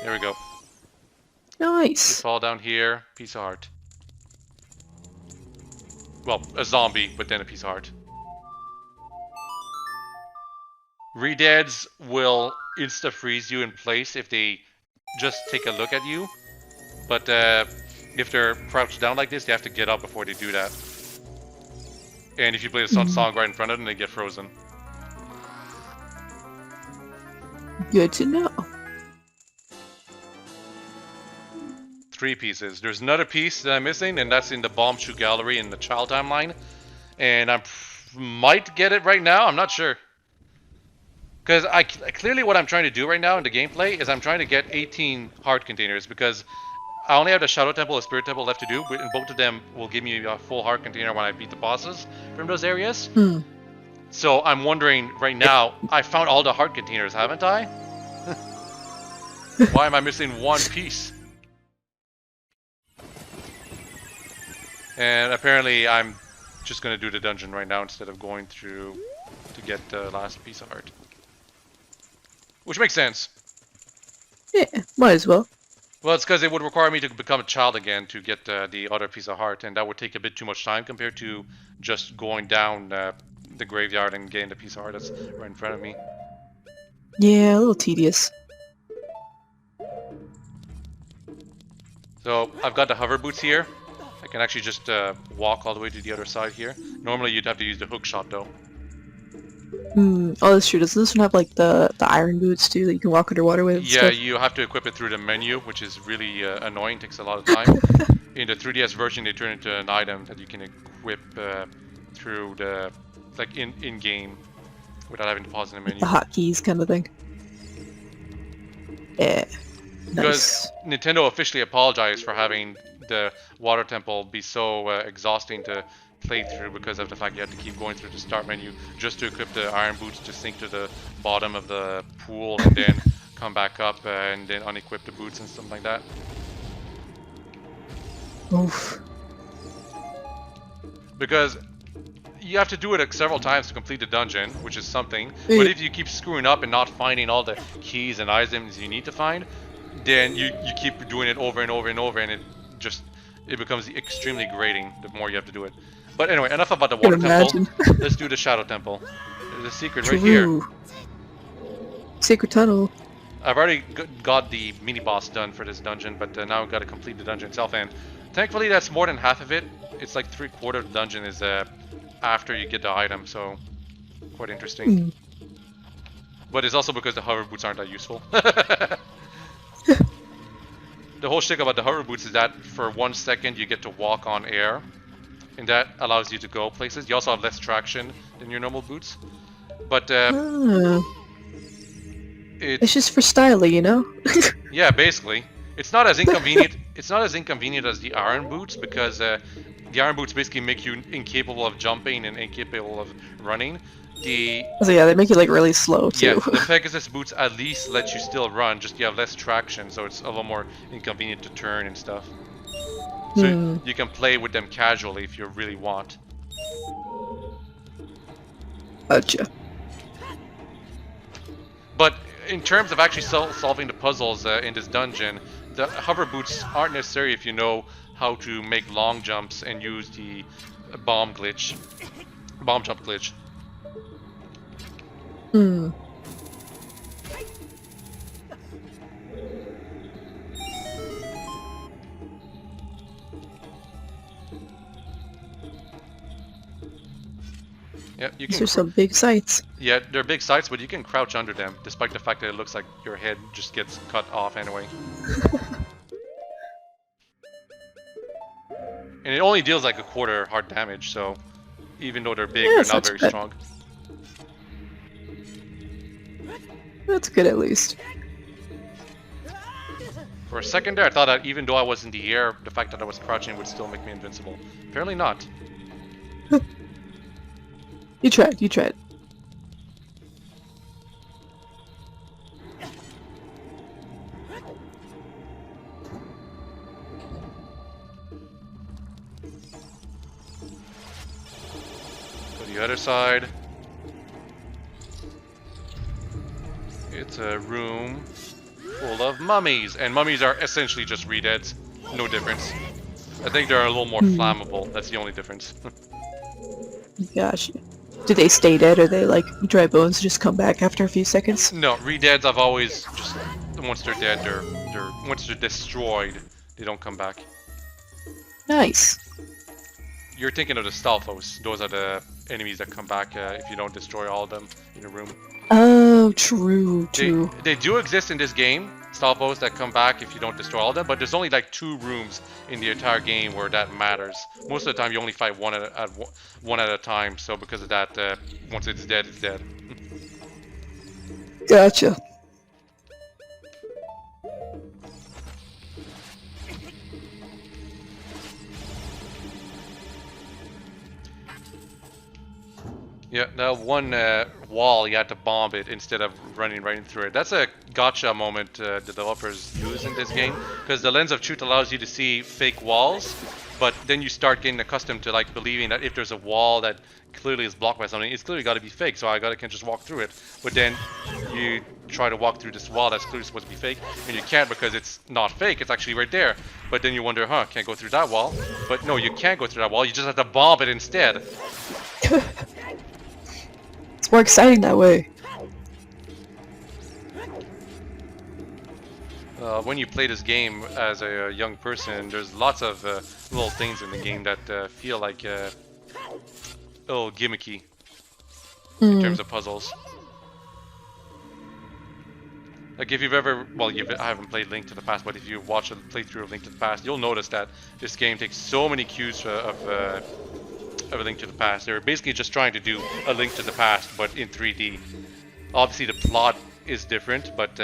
[SPEAKER 1] There we go.
[SPEAKER 2] Nice.
[SPEAKER 1] Just fall down here, piece of heart. Well, a zombie, but then a piece of heart. Redeads will insta-freeze you in place if they just take a look at you. But if they're crouched down like this, they have to get up before they do that. And if you play the song right in front of them, they get frozen.
[SPEAKER 2] Good to know.
[SPEAKER 1] 3 pieces. There's another piece that I'm missing, and that's in the Bomb Shoe Gallery in the Child Timeline. And I might get it right now, I'm not sure. Because clearly what I'm trying to do right now in the gameplay is I'm trying to get 18 heart containers, because I only have the Shadow Temple and Spirit Temple left to do, and both of them will give me a full heart container when I beat the bosses from those areas. So I'm wondering right now, I found all the heart containers, haven't I? Why am I missing one piece? And apparently I'm just going to do the dungeon right now instead of going through get the last piece of heart. Which makes sense.
[SPEAKER 2] Yeah, might as well.
[SPEAKER 1] Well, it's because it would require me to become a child again to get the other piece of heart, and that would take a bit too much time compared to just going down the graveyard and getting the piece of heart that's right in front of me.
[SPEAKER 2] Yeah, a little tedious.
[SPEAKER 1] So I've got the hover boots here. I can actually just walk all the way to the other side here. Normally you'd have to use the hook shot though.
[SPEAKER 2] Oh, that's true. Doesn't this one have like the iron boots too that you can walk underwater with?
[SPEAKER 1] Yeah, you have to equip it through the menu, which is really annoying. Takes a lot of time. In the 3DS version, they turn into an item that you can equip through the in game without having to pause in the menu.
[SPEAKER 2] The hotkeys kind of thing. Yeah.
[SPEAKER 1] Because
[SPEAKER 2] Nice.
[SPEAKER 1] Nintendo officially apologized for having the water temple be so exhausting to play through because of the fact you have to keep going through the start menu just to equip the iron boots to sink to the bottom of the pool and then come back up and then unequip the boots and stuff like that.
[SPEAKER 2] Oof.
[SPEAKER 1] Because you have to do it several times to complete the dungeon, which is something. But if you keep screwing up and not finding all the keys and items you need to find, then you keep doing it over and over and over, and it becomes extremely grating the more you have to do it. But anyway, enough about the water temple. Let's do the shadow temple. There's a secret right here.
[SPEAKER 2] Secret tunnel.
[SPEAKER 1] I've already got the mini boss done for this dungeon, but now I've got to complete the dungeon itself, and thankfully that's more than half of it. It's like 3/4 of the dungeon is after you get the item, so quite interesting. But it's also because the hover boots aren't that useful. The whole shtick about the hover boots is that for 1 second you get to walk on air, and that allows you to go places. You also have less traction than your normal boots, but
[SPEAKER 2] it's just for styling, you know.
[SPEAKER 1] Yeah, basically, it's not as inconvenient. It's not as inconvenient as the iron boots because the iron boots basically make you incapable of jumping and incapable of running.
[SPEAKER 2] So yeah, they make you like really slow too.
[SPEAKER 1] Yeah, the Pegasus boots at least let you still run, just you have less traction, so it's a little more inconvenient to turn and stuff. So you can play with them casually if you really want.
[SPEAKER 2] Gotcha.
[SPEAKER 1] But in terms of actually solving the puzzles in this dungeon, the hover boots aren't necessary if you know how to make long jumps and use the bomb jump glitch. Yeah, you can.
[SPEAKER 2] These are some big sights.
[SPEAKER 1] Yeah, they're big sights, but you can crouch under them, despite the fact that it looks like your head just gets cut off anyway. And it only deals like 1/4 heart damage, so even though they're big, they're not very strong.
[SPEAKER 2] That's good at least.
[SPEAKER 1] For a second there, I thought that even though I was in the air, the fact that I was crouching would still make me invincible. Apparently not.
[SPEAKER 2] You tried.
[SPEAKER 1] Go to the other side. It's a room full of mummies, and mummies are essentially just re-deads. No difference. I think they're a little more flammable. That's the only difference.
[SPEAKER 2] Gosh. Do they stay dead, or they like dry bones just come back after a few seconds?
[SPEAKER 1] No, re-deads I've always just once they're dead, they're once they're destroyed, they don't come back.
[SPEAKER 2] Nice.
[SPEAKER 1] You're thinking of the Stalfos. Those are the enemies that come back if you don't destroy all of them in a room.
[SPEAKER 2] Oh, true.
[SPEAKER 1] They do exist in this game, Stalfos that come back if you don't destroy all of them, but there's only like 2 rooms in the entire game where that matters. Most of the time you only fight one at a time, so because of that, once it's dead, it's dead.
[SPEAKER 2] Gotcha.
[SPEAKER 1] Yeah, that one wall, you had to bomb it instead of running right through it. That's a gotcha moment the developers use in this game, because the lens of truth allows you to see fake walls, but then you start getting accustomed to like believing that if there's a wall that clearly is blocked by something, it's clearly got to be fake, so can just walk through it. But then you try to walk through this wall that's clearly supposed to be fake, and you can't because it's not fake, it's actually right there. But then you wonder, can't go through that wall. But no, you can't go through that wall, you just have to bomb it instead.
[SPEAKER 2] It's more exciting that way.
[SPEAKER 1] When you play this game as a young person, there's lots of little things in the game that feel like a little gimmicky in terms of puzzles. Like if you've ever, well, I haven't played Link to the Past, but if you watch a playthrough of Link to the Past, you'll notice that this game takes so many cues of a Link to the Past. They're basically just trying to do a Link to the Past, but in 3D. Obviously, the plot is different, but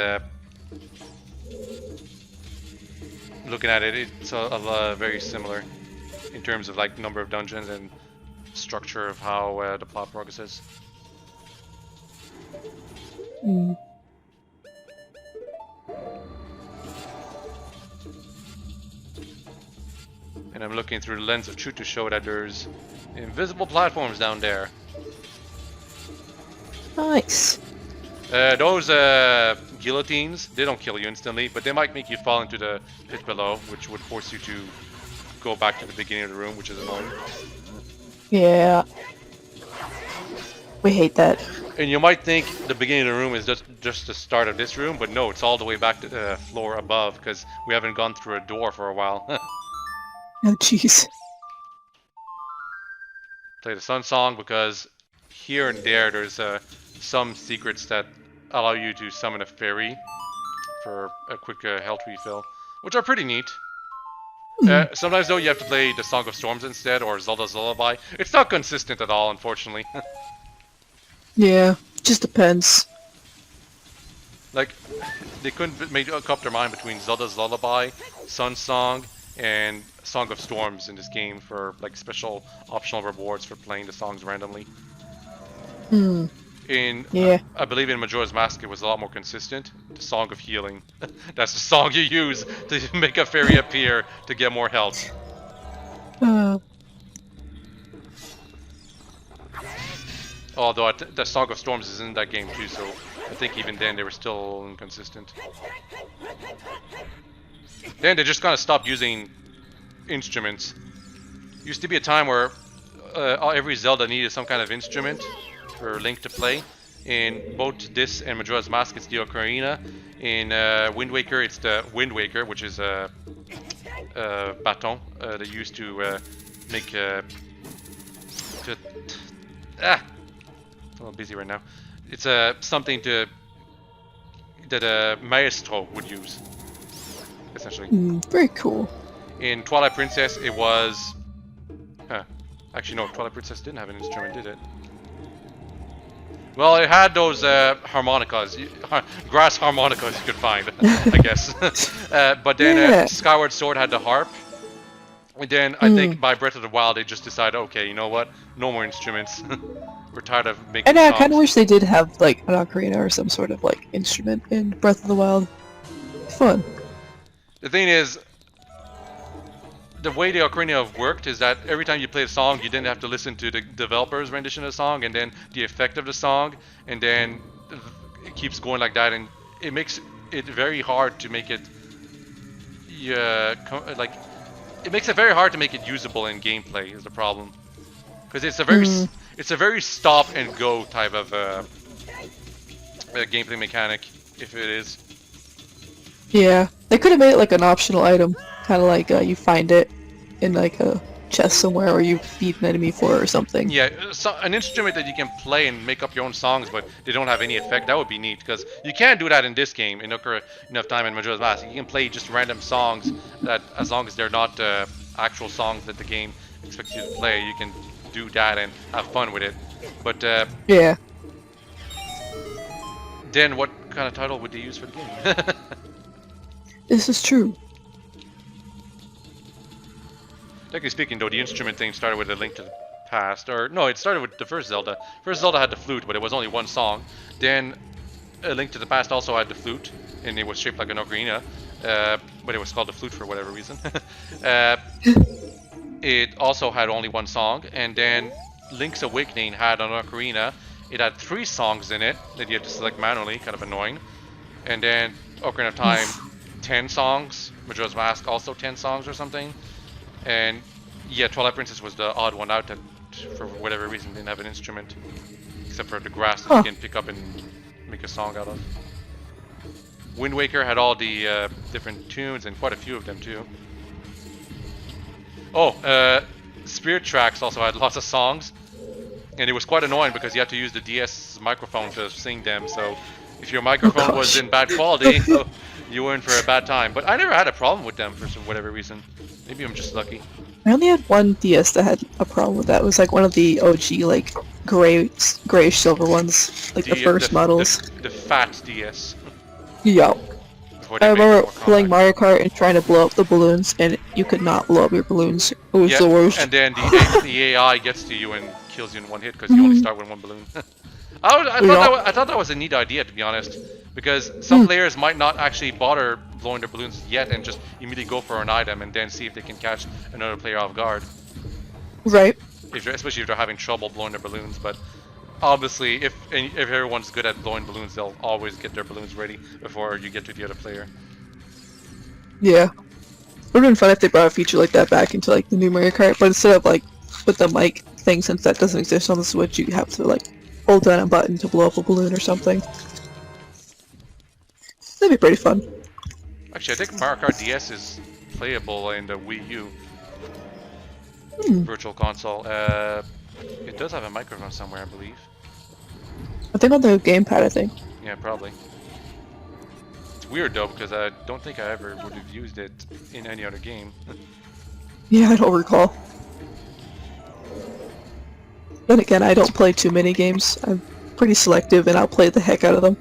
[SPEAKER 1] looking at it, it's very similar in terms of like number of dungeons and structure of how the plot progresses. And I'm looking through the lens of truth to show that there's invisible platforms down there.
[SPEAKER 2] Nice.
[SPEAKER 1] Those guillotines, they don't kill you instantly, but they might make you fall into the pit below, which would force you to go back to the beginning of the room, which is annoying.
[SPEAKER 2] Yeah. We hate that.
[SPEAKER 1] And you might think the beginning of the room is just the start of this room, but no, it's all the way back to the floor above, because we haven't gone through a door for a while.
[SPEAKER 2] Oh jeez.
[SPEAKER 1] Play the Sun Song, because here and there's some secrets that allow you to summon a fairy for a quick health refill, which are pretty neat. Sometimes though you have to play the Song of Storms instead, or Zelda's Lullaby. It's not consistent at all, unfortunately.
[SPEAKER 2] Yeah, just depends.
[SPEAKER 1] Like, they couldn't make up their mind between Zelda's Lullaby, Sun Song, and Song of Storms in this game for like special optional rewards for playing the songs randomly. I believe in Majora's Mask it was a lot more consistent. The Song of Healing. That's the song you use to make a fairy appear to get more health. Although the Song of Storms is in that game too, so I think even then they were still inconsistent. Then they just kind of stopped using instruments. Used to be a time where every Zelda needed some kind of instrument for Link to play. In both this and Majora's Mask, it's the Ocarina. In Wind Waker, it's the Wind Waker, which is a baton they used to make. I'm a little busy right now. It's something that a maestro would use, essentially.
[SPEAKER 2] Very cool.
[SPEAKER 1] In Twilight Princess, it was. Actually, no. Twilight Princess didn't have an instrument, did it? Well, it had those harmonicas, grass harmonicas you could find, I guess. But then Skyward Sword had the harp. And then I think by Breath of the Wild they just decided, okay, you know what? No more instruments. We're tired of making
[SPEAKER 2] And I
[SPEAKER 1] songs.
[SPEAKER 2] kind of wish they did have like an ocarina or some sort of like instrument in Breath of the Wild. Fun.
[SPEAKER 1] The thing is, the way the Ocarina worked is that every time you play a song, you didn't have to listen to the developer's rendition of the song and then the effect of the song, and then it keeps going like that, and it makes it very hard to make it. It makes it very hard to make it usable in gameplay. Is the problem, because it's a very stop and go type of gameplay mechanic, if it is.
[SPEAKER 2] Yeah, they could have made it like an optional item, kind of like you find it in like a chest somewhere, or you beat an enemy for it or something.
[SPEAKER 1] Yeah, so an instrument that you can play and make up your own songs, but they don't have any effect. That would be neat, because you can't do that in this game in enough time in Majora's Mask. You can play just random songs that, as long as they're not actual songs that the game expects you to play, you can do that and have fun with it. But
[SPEAKER 2] yeah.
[SPEAKER 1] Then what kind of title would they use for the game?
[SPEAKER 2] This is true.
[SPEAKER 1] Technically speaking, though, the instrument thing started with A Link to the Past. Or, no, it started with the first Zelda. First Zelda had the flute, but it was only one song. Then, A Link to the Past also had the flute, and it was shaped like an ocarina, but it was called the flute for whatever reason. It also had only one song, and then Link's Awakening had an ocarina. It had 3 songs in it that you had to select manually, kind of annoying. And then Ocarina of Time, 10 songs. Majora's Mask also 10 songs or something. And yeah, Twilight Princess was the odd one out that, for whatever reason, didn't have an instrument. Except for the grass that you can pick up and make a song out of. Wind Waker had all the different tunes, and quite a few of them too. Oh, Spirit Tracks also had lots of songs. And it was quite annoying because you had to use the DS microphone to sing them, so if your microphone was in bad quality, you were in for a bad time. But I never had a problem with them for whatever reason. Maybe I'm just lucky.
[SPEAKER 2] I only had one DS that had a problem with that. It was like one of the OG, like, grayish silver ones, like the first models.
[SPEAKER 1] The fat DS.
[SPEAKER 2] Yeah. I remember playing Mario Kart and trying to blow up the balloons, and you could not blow up your balloons. It was the worst.
[SPEAKER 1] And then the AI gets to you and kills you in one hit because you only start with one balloon. I thought that was a neat idea, to be honest, because some players might not actually bother blowing their balloons yet and just immediately go for an item and then see if they can catch another player off guard.
[SPEAKER 2] Right.
[SPEAKER 1] Especially if they're having trouble blowing their balloons, but obviously if everyone's good at blowing balloons, they'll always get their balloons ready before you get to the other player.
[SPEAKER 2] Yeah. It would have been fun if they brought a feature like that back into like the new Mario Kart, but instead of like with the mic thing, since that doesn't exist on the Switch, you have to like hold down a button to blow up a balloon or something. That'd be pretty fun.
[SPEAKER 1] Actually, I think Mario Kart DS is playable in the Wii U Virtual Console. It does have a microphone somewhere, I believe.
[SPEAKER 2] I think on the gamepad, I think.
[SPEAKER 1] Yeah, probably. It's weird though, because I don't think I ever would have used it in any other game.
[SPEAKER 2] Yeah, I don't recall. Then again, I don't play too many games. I'm pretty selective, and I'll play the heck out of them.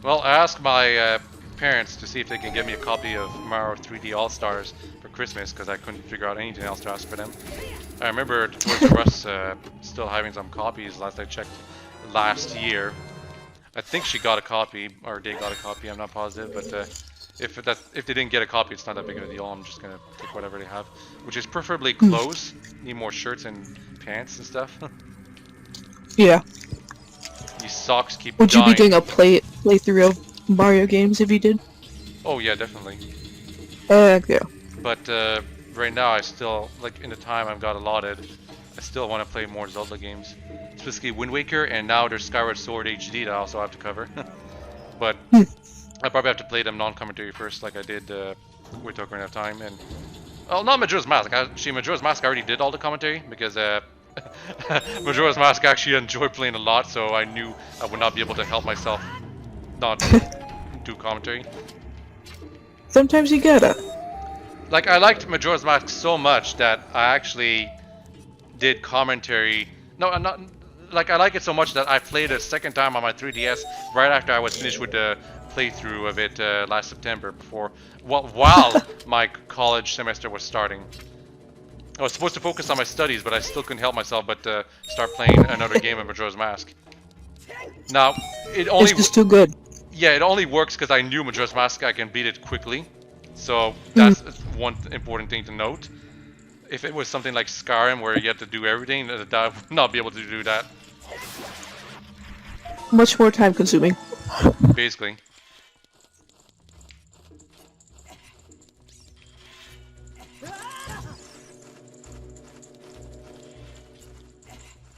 [SPEAKER 1] Well, I asked my parents to see if they can get me a copy of Mario 3D All-Stars for Christmas, because I couldn't figure out anything else to ask for them. I remember Toys R Us still having some copies last I checked last year. I think she got a copy, or they got a copy, I'm not positive, but if they didn't get a copy, it's not that big of a deal. I'm just gonna take whatever they have, which is preferably clothes. Need more shirts and pants and stuff.
[SPEAKER 2] Yeah.
[SPEAKER 1] These socks keep
[SPEAKER 2] Would
[SPEAKER 1] dying.
[SPEAKER 2] you be doing a playthrough of Mario games if you did?
[SPEAKER 1] Oh yeah, definitely.
[SPEAKER 2] Yeah.
[SPEAKER 1] But right now, I still, like in the time I've got allotted, I still want to play more Zelda games. Specifically Wind Waker, and now there's Skyward Sword HD that I also have to cover. But I probably have to play them non-commentary first, like I did with Ocarina of Time. And well, not Majora's Mask. Actually, Majora's Mask I already did all the commentary because Majora's Mask I actually enjoyed playing a lot, so I knew I would not be able to help myself not do commentary.
[SPEAKER 2] Sometimes you gotta.
[SPEAKER 1] Like, I liked Majora's Mask so much that I actually did commentary. No, I'm not. Like, I like it so much that I played a second time on my 3DS right after I was finished with the playthrough of it last September, while my college semester was starting. I was supposed to focus on my studies, but I still couldn't help myself but start playing another game of Majora's Mask. Now,
[SPEAKER 2] it's just too good.
[SPEAKER 1] Yeah, it only works because I knew Majora's Mask I can beat it quickly. So that's one important thing to note. If it was something like Skyrim where you had to do everything, I would not be able to do that.
[SPEAKER 2] Much more time consuming.
[SPEAKER 1] Basically.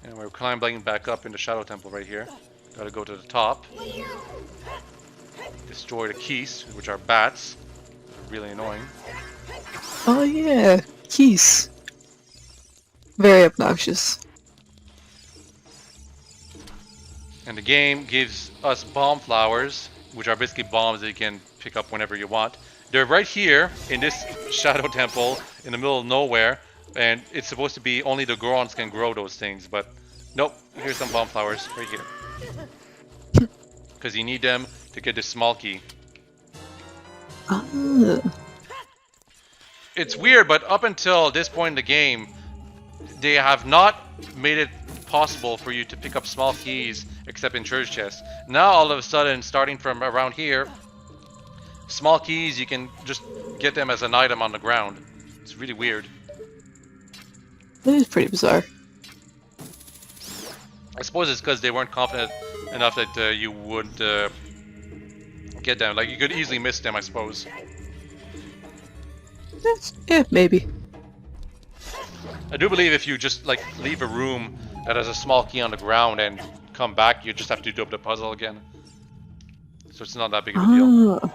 [SPEAKER 1] And we're climbing back up in the Shadow Temple right here. Gotta go to the top. Destroy the keys, which are bats. Really annoying.
[SPEAKER 2] Oh yeah, keys. Very obnoxious.
[SPEAKER 1] And the game gives us bomb flowers, which are basically bombs that you can pick up whenever you want. They're right here in this Shadow Temple in the middle of nowhere, and it's supposed to be only the Gorons can grow those things, but nope, here's some bomb flowers right here. Because you need them to get the small key. It's weird, but up until this point in the game, they have not made it possible for you to pick up small keys except in treasure chests. Now all of a sudden, starting from around here, small keys, you can just get them as an item on the ground. It's really weird.
[SPEAKER 2] It is pretty bizarre.
[SPEAKER 1] I suppose it's because they weren't confident enough that you would get them. Like, you could easily miss them, I suppose.
[SPEAKER 2] Yeah, maybe.
[SPEAKER 1] I do believe if you just, like, leave a room that has a small key on the ground and come back, you just have to do up the puzzle again. So it's not that big of a deal.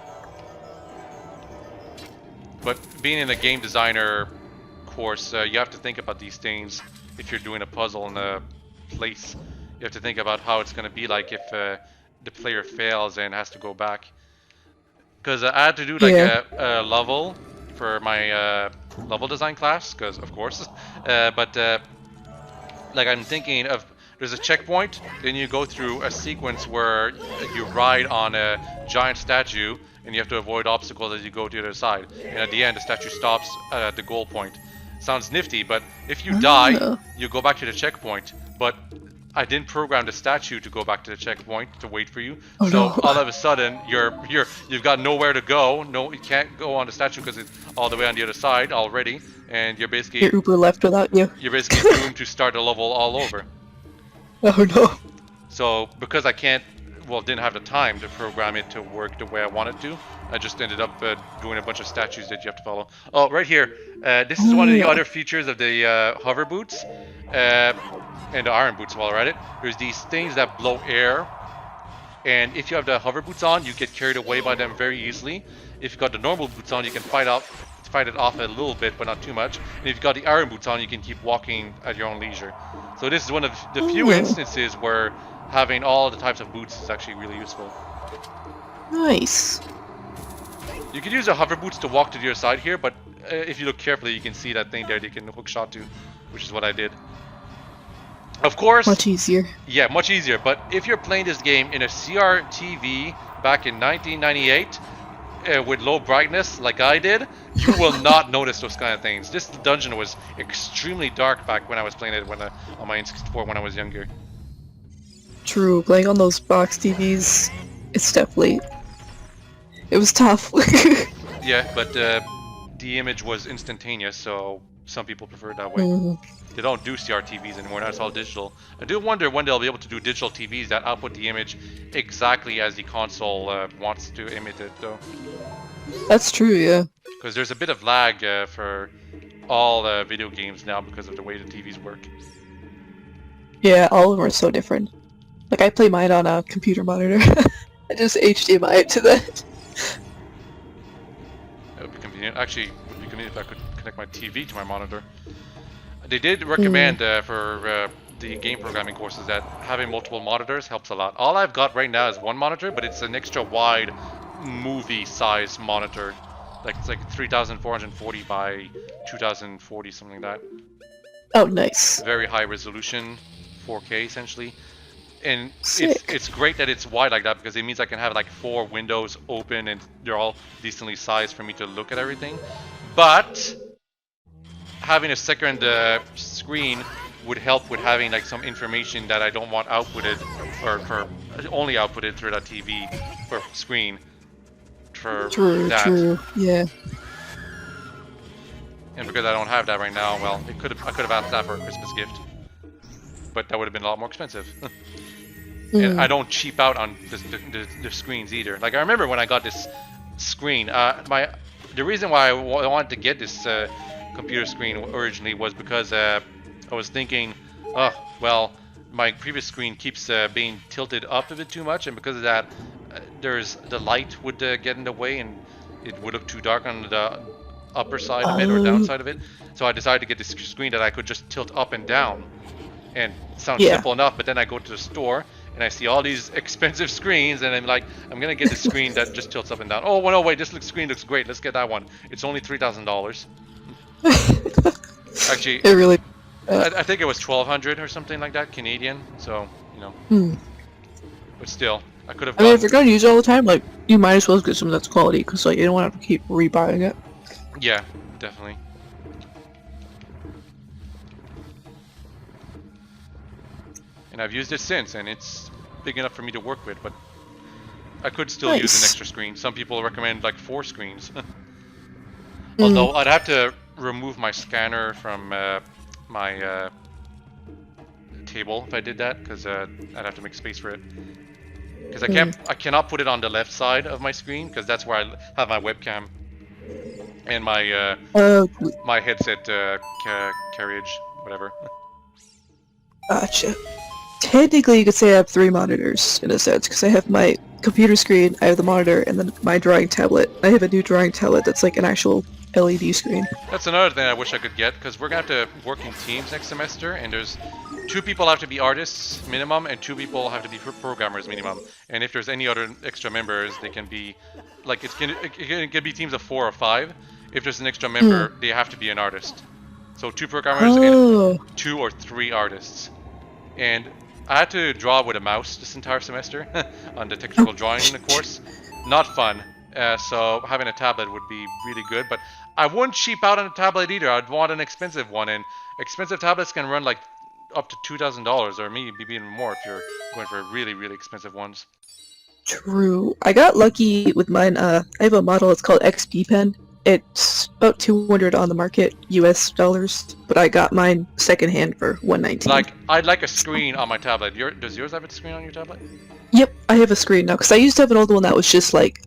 [SPEAKER 1] But being in a game designer course, you have to think about these things if you're doing a puzzle in a place. You have to think about how it's going to be like if the player fails and has to go back. Because I had to do like a level for my level design class, because of course. But like I'm thinking of, there's a checkpoint, then you go through a sequence where you ride on a giant statue and you have to avoid obstacles as you go to the other side. And at the end, the statue stops at the goal point. Sounds nifty, but if you die, you go back to the checkpoint. But I didn't program the statue to go back to the checkpoint to wait for you. So all of a sudden, you've got nowhere to go. No, you can't go on the statue because it's all the way on the other side already, and you're basically
[SPEAKER 2] your Uber left without you.
[SPEAKER 1] You're basically doomed to start the level all over.
[SPEAKER 2] Oh no.
[SPEAKER 1] So because I didn't have the time to program it to work the way I wanted to, I just ended up doing a bunch of statues that you have to follow. Oh, right here. This is one of the other features of the hover boots. And the iron boots while we're at it. There's these things that blow air. And if you have the hover boots on, you get carried away by them very easily. If you've got the normal boots on, you can fight it off a little bit, but not too much. And if you've got the iron boots on, you can keep walking at your own leisure. So this is one of the few instances where having all the types of boots is actually really useful.
[SPEAKER 2] Nice.
[SPEAKER 1] You can use the hover boots to walk to the other side here, but if you look carefully, you can see that thing there that you can hook shot to, which is what I did. Of course,
[SPEAKER 2] much easier.
[SPEAKER 1] Yeah, much easier. But if you're playing this game in a CRTV back in 1998 with low brightness, like I did, you will not notice those kind of things. This dungeon was extremely dark back when I was playing it on my N64 when I was younger.
[SPEAKER 2] True, playing on those box TVs, it's definitely. It was tough.
[SPEAKER 1] Yeah, but the image was instantaneous, so some people prefer it that way. They don't do CRTVs anymore, now it's all digital. I do wonder when they'll be able to do digital TVs that output the image exactly as the console wants to emit it, though.
[SPEAKER 2] That's true, yeah.
[SPEAKER 1] Because there's a bit of lag for all video games now because of the way the TVs work.
[SPEAKER 2] Yeah, all of them are so different. Like, I play mine on a computer monitor. I just HDMI it to that.
[SPEAKER 1] That would be convenient. Actually, it would be convenient if I could connect my TV to my monitor. They did recommend for the game programming courses that having multiple monitors helps a lot. All I've got right now is one monitor, but it's an extra wide movie size monitor. Like it's like 3440 by 2040, something like that.
[SPEAKER 2] Oh, nice.
[SPEAKER 1] Very high resolution, 4K essentially. And
[SPEAKER 2] Sick.
[SPEAKER 1] it's great that it's wide like that because it means I can have like 4 windows open and they're all decently sized for me to look at everything. But having a second screen would help with having like some information that I don't want outputted or for only outputted through that TV for screen for that.
[SPEAKER 2] True, yeah.
[SPEAKER 1] And because I don't have that right now, well, I could have asked that for a Christmas gift, but that would have been a lot more expensive. And I don't cheap out on the screens either. Like I remember when I got this screen, the reason why I wanted to get this computer screen originally was because I was thinking, oh well, my previous screen keeps being tilted up a bit too much, and because of that, the light would get in the way, and it would look too dark on the upper side of it or downside of it. So I decided to get this screen that I could just tilt up and down, and it sounds simple enough. But then I go to the store and I see all these expensive screens, and I'm like, I'm gonna get the screen that just tilts up and down. Oh well, no wait, this screen looks great. Let's get that one. It's only $3,000. Actually,
[SPEAKER 2] it really.
[SPEAKER 1] I think it was 1,200 or something like that Canadian. So you know, but still, I could have.
[SPEAKER 2] I mean, if you're gonna use it all the time, like you might as well get some that's quality, because like you don't want to keep rebuying it.
[SPEAKER 1] Yeah, definitely. and I've used it since, and it's big enough for me to work with. But I could still use an extra screen. Some people recommend like 4 screens. Although I'd have to remove my scanner from my table if I did that, because I'd have to make space for it. Because I cannot put it on the left side of my screen, because that's where I have my webcam and my my headset carriage, whatever.
[SPEAKER 2] Gotcha. Technically, you could say I have 3 monitors in a sense, because I have my computer screen, I have the monitor, and then my drawing tablet. I have a new drawing tablet that's like an actual LED screen.
[SPEAKER 1] That's another thing I wish I could get, because we're going to have to work in teams next semester, and there's 2 people have to be artists minimum, and 2 people have to be programmers minimum. And if there's any other extra members, they can be, like, it can be teams of 4 or 5. If there's an extra member, they have to be an artist. So 2 programmers and 2 or 3 artists. And I had to draw with a mouse this entire semester on the technical drawing course. Not fun. So having a tablet would be really good, but I wouldn't cheap out on a tablet either. I'd want an expensive one, and expensive tablets can run like up to $2,000, or maybe even more if you're going for really, really expensive ones.
[SPEAKER 2] True. I got lucky with mine. I have a model, it's called XP Pen. It's about $200 on the market, US dollars, but I got mine secondhand for $119.
[SPEAKER 1] Like, I'd like a screen on my tablet. Does yours have a screen on your tablet?
[SPEAKER 2] Yep, I have a screen now, because I used to have an old one that was just like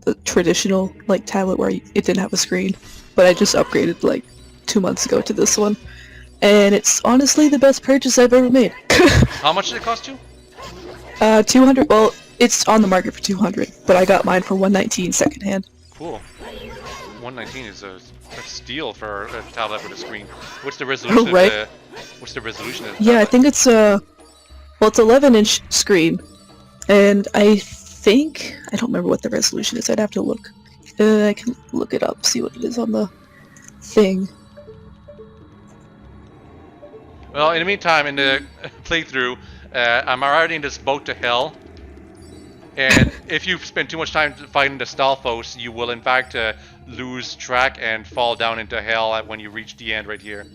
[SPEAKER 2] the traditional like tablet where it didn't have a screen, but I just upgraded like 2 months ago to this one, and it's honestly the best purchase I've ever made.
[SPEAKER 1] How much did it cost you?
[SPEAKER 2] 200. Well, it's on the market for 200, but I got mine for 119 secondhand.
[SPEAKER 1] Cool. 119 is a steal for a tablet with a screen. What's the resolution?
[SPEAKER 2] Oh, right.
[SPEAKER 1] What's the resolution of the
[SPEAKER 2] Yeah,
[SPEAKER 1] tablet?
[SPEAKER 2] I think it's well, it's 11-inch screen, and I think I don't remember what the resolution is. I'd have to look. I can look it up, see what it is on the thing.
[SPEAKER 1] Well, in the meantime, in the playthrough, I'm already in this boat to hell. And if you spend too much time fighting the Stalfos, you will in fact lose track and fall down into hell when you reach the end right here.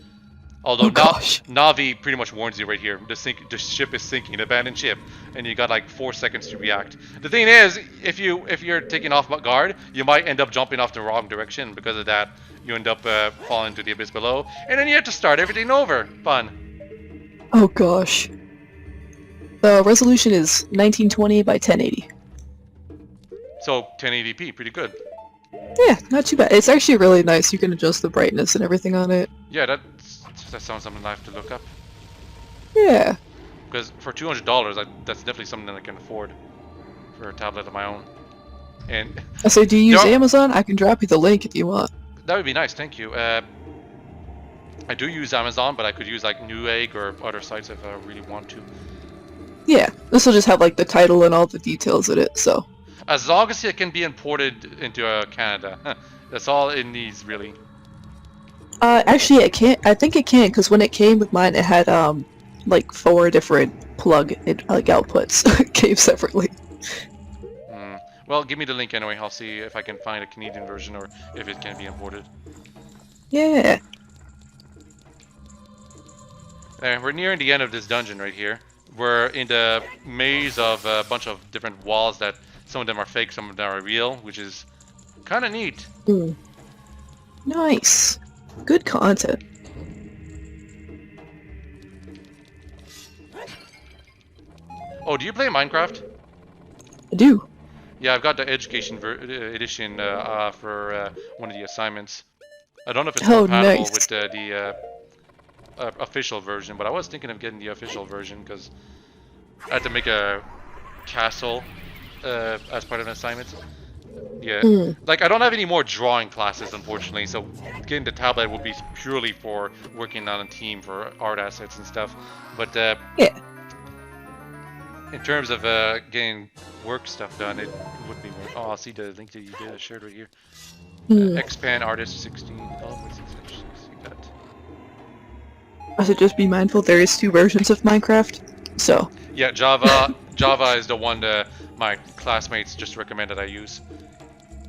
[SPEAKER 1] Although Navi pretty much warns you right here. The ship is sinking, an abandoned ship, and you got like 4 seconds to react. The thing is, if you're taking off guard, you might end up jumping off the wrong direction. Because of that, you end up falling into the abyss below, and then you have to start everything over. Fun.
[SPEAKER 2] Oh gosh. The resolution is 1920 by 1080. So
[SPEAKER 1] 1080p, pretty good.
[SPEAKER 2] Yeah, not too bad. It's actually really nice. You can adjust the brightness and everything on it.
[SPEAKER 1] Yeah, that sounds something I have to look up.
[SPEAKER 2] Yeah.
[SPEAKER 1] Because for $200, that's definitely something I can afford for a tablet of my own. And
[SPEAKER 2] I say, do you use Amazon? I can drop you the link if you want.
[SPEAKER 1] That would be nice, thank you. I do use Amazon, but I could use like Newegg or other sites if I really want to.
[SPEAKER 2] Yeah, this will just have like the title and all the details in it, so.
[SPEAKER 1] As long as it can be imported into Canada. That's all it needs, really.
[SPEAKER 2] Actually, it can't. I think it can, because when it came with mine, it had like 4 different plug outputs came separately.
[SPEAKER 1] Well, give me the link anyway. I'll see if I can find a Canadian version or if it can be imported.
[SPEAKER 2] Yeah.
[SPEAKER 1] We're nearing the end of this dungeon right here. We're in the maze of a bunch of different walls that some of them are fake, some of them are real, which is kind of neat.
[SPEAKER 2] Nice. Good content.
[SPEAKER 1] Oh, do you play Minecraft?
[SPEAKER 2] I do.
[SPEAKER 1] Yeah, I've got the education edition for one of the assignments. I don't know if it's compatible with the official version, but I was thinking of getting the official version because I had to make a castle as part of an assignment. Yeah, like I don't have any more drawing classes, unfortunately, so getting the tablet would be purely for working on a team for art assets and stuff. But
[SPEAKER 2] yeah, in
[SPEAKER 1] terms of getting work stuff done, it would be more. Oh, I'll see the link that you did shared right here. Expand artist 16. Oh, see that.
[SPEAKER 2] I should just be mindful there is 2 versions of Minecraft, so.
[SPEAKER 1] Yeah, Java is the one that my classmates just recommended I use.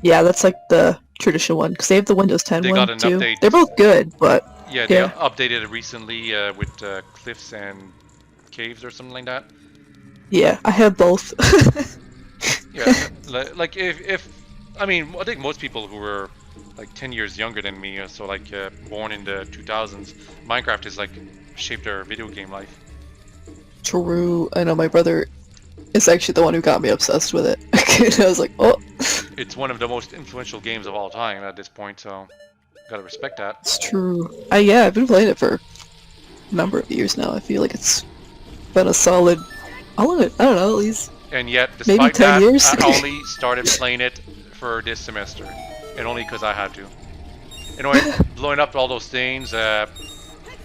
[SPEAKER 2] Yeah, that's like the traditional one, because they have the Windows 10
[SPEAKER 1] one got an
[SPEAKER 2] too.
[SPEAKER 1] Update.
[SPEAKER 2] They're both good, but
[SPEAKER 1] yeah, they updated it recently with Cliffs and caves or something like that.
[SPEAKER 2] Yeah, I have both.
[SPEAKER 1] Yeah, like if I mean, I think most people who were like 10 years younger than me, so like born in the 2000s, Minecraft is like shaped their video game life.
[SPEAKER 2] True. I know my brother is actually the one who got me obsessed with it. And I was like, oh.
[SPEAKER 1] It's one of the most influential games of all time at this point, so gotta respect that.
[SPEAKER 2] It's true. Yeah, I've been playing it for a number of years now. I feel like it's been a solid, I don't know, at least
[SPEAKER 1] And yet,
[SPEAKER 2] maybe
[SPEAKER 1] despite
[SPEAKER 2] 10
[SPEAKER 1] that,
[SPEAKER 2] years.
[SPEAKER 1] I only started playing it for this semester, and only because I had to. Anyway, blowing up all those things, get